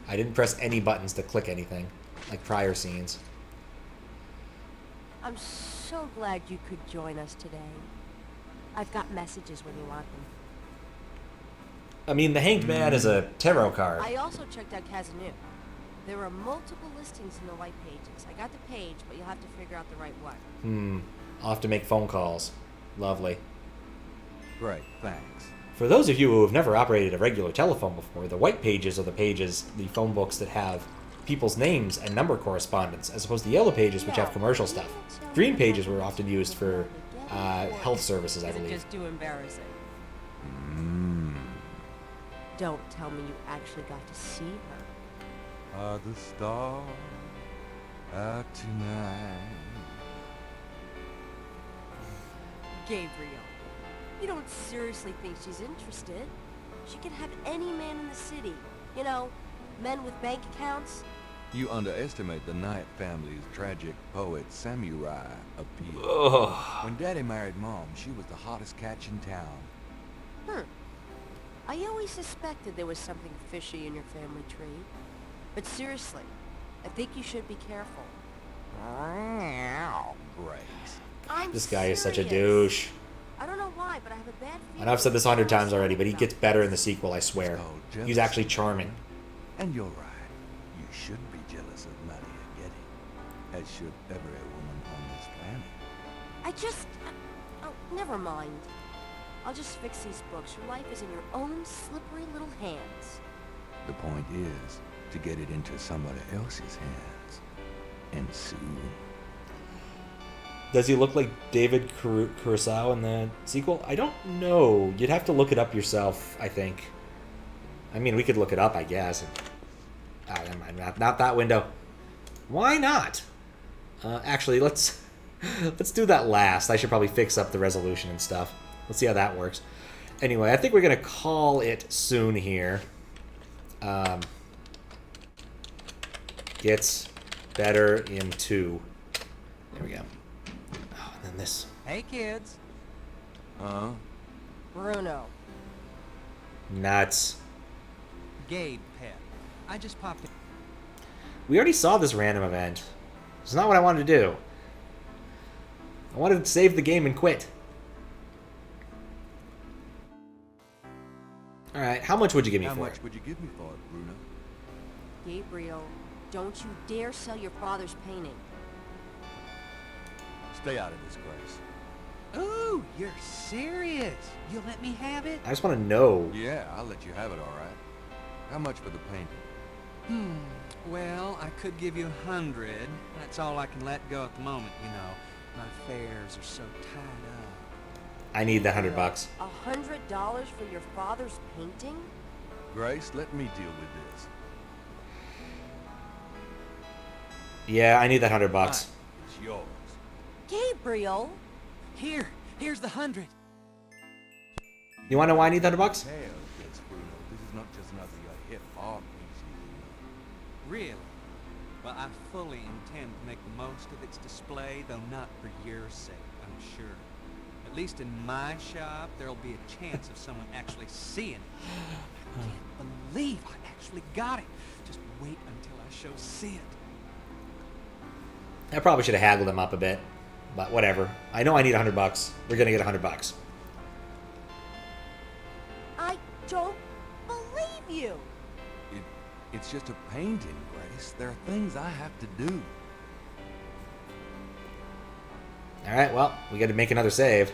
I didn't press any buttons to click anything, like prior scenes. I'm so glad you could join us today. I've got messages when you want them. I mean, the Hanged Man is a tarot card. I also checked out Casanova. There are multiple listings in the white pages. I got the page, but you'll have to figure out the right one. I'll have to make phone calls. Lovely. Great, thanks. For those of you who have never operated a regular telephone before, the white pages are the pages, the phone books that have people's names and number correspondence, as opposed to yellow pages, which have commercial stuff. Green pages were often used for health services, I believe. Just too embarrassing. Don't tell me you actually got to see her. Are the stars out tonight? Gabriel, you don't seriously think she's interested? She could have any man in the city. You know, men with bank accounts. You underestimate the Knight family's tragic poet samurai appeal. Ugh. When Daddy married Mom, she was the hottest catch in town. I always suspected there was something fishy in your family tree. But seriously, I think you should be careful. Great. This guy is such a douche. I don't know why, but I have a bad feeling. I know I've said this 100 times already, but he gets better in the sequel, I swear. He's actually charming. And you're right. You shouldn't be jealous of Maddie or Getty, as should every woman on this planet. Oh, never mind. I'll just fix these books. Your life is in your own slippery little hands. The point is to get it into somebody else's hands. And soon. Does he look like David Kurosawa in the sequel? I don't know. You'd have to look it up yourself, I think. I mean, we could look it up, I guess. Never mind. Not that window. Why not? Actually, let's do that last. I should probably fix up the resolution and stuff. Let's see how that works. Anyway, I think we're going to call it soon here. Gets better in 2. There we go. Oh, and then this. Hey, kids. Bruno. Nuts. Gabe, pet. I just popped in. We already saw this random event. It's not what I wanted to do. I wanted to save the game and quit. Alright, how much would you give me for it? How much would you give me for it, Bruno? Gabriel, don't you dare sell your father's painting. Stay out of this, Grace. Ooh, you're serious. You'll let me have it? I just want to know. Yeah, I'll let you have it, all right. How much for the painting? Well, I could give you 100. That's all I can let go at the moment, you know. My affairs are so tied up. I need the $100. $100 for your father's painting? Grace, let me deal with this. Yeah, I need that $100. It's yours. Gabriel! Here's the 100. You want to know why I need the $100? Hell, yes, Bruno. This is not just another hit art piece. Really? Well, I fully intend to make the most of its display, though not for your sake, I'm sure. At least in my shop, there'll be a chance of someone actually seeing it. I can't believe I actually got it. Just wait until I show Sid. I probably should have haggled him up a bit, but whatever. I know I need $100. We're gonna get $100. I don't believe you. It It's just a painting, Grace. There are things I have to do. Alright, well, we gotta make another save.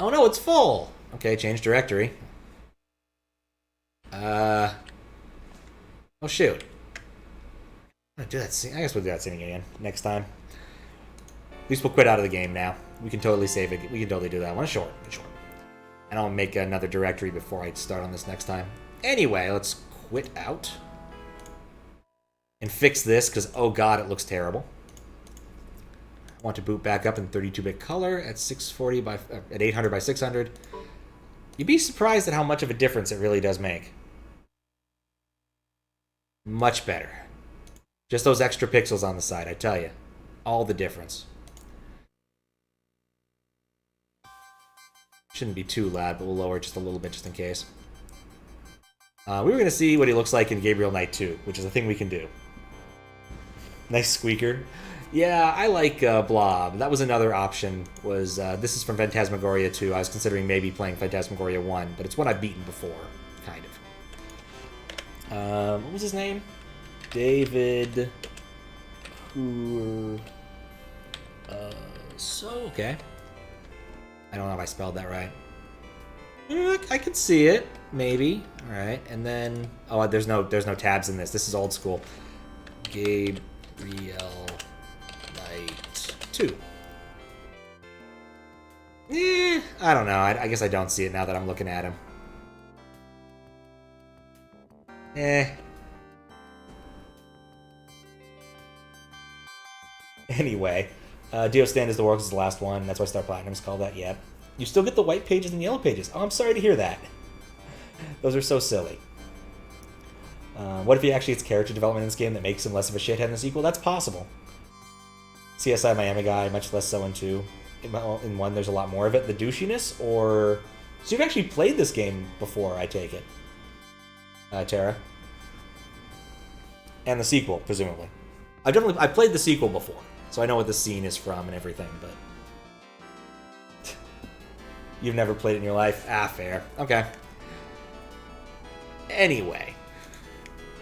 Oh no, it's full! Okay, change directory. Oh shoot. I'm gonna do that scene. I guess we'll do that scene again next time. At least we'll quit out of the game now. We can totally save it. We can totally do that one. Short. And I'll make another directory before I start on this next time. Anyway, let's quit out. And fix this, because oh god, it looks terrible. I want to boot back up in 32-bit color at 640 by at 800 by 600. You'd be surprised at how much of a difference it really does make. Much better. Just those extra pixels on the side, I tell you. All the difference. Shouldn't be too loud, but we'll lower it just a little bit just in case. We were going to see what he looks like in Gabriel Knight 2, which is a thing we can do. Nice squeaker. Yeah, I like Blob. That was another option. Was this is from Phantasmagoria 2. I was considering maybe playing Phantasmagoria 1, but it's one I've beaten before, kind of. What was his name? David... okay. I don't know if I spelled that right. I could see it, maybe. All right, and then there's no tabs in this. This is old school. Gabriel Knight 2. I don't know. I guess I don't see it now that I'm looking at him. Anyway, Dio Stand is the Works is the last one. That's why Star Platinum's called that. Yep. You still get the white pages and yellow pages. Oh, I'm sorry to hear that. Those are so silly. What if he actually gets character development in this game that makes him less of a shithead in the sequel? That's possible. CSI Miami guy, much less so in 2. In 1, there's a lot more of it. The douchiness, or... So you've actually played this game before, I take it. Tara? And the sequel, presumably. I played the sequel before, so I know what the scene is from and everything, but... You've never played it in your life? Ah, fair. Okay. Anyway.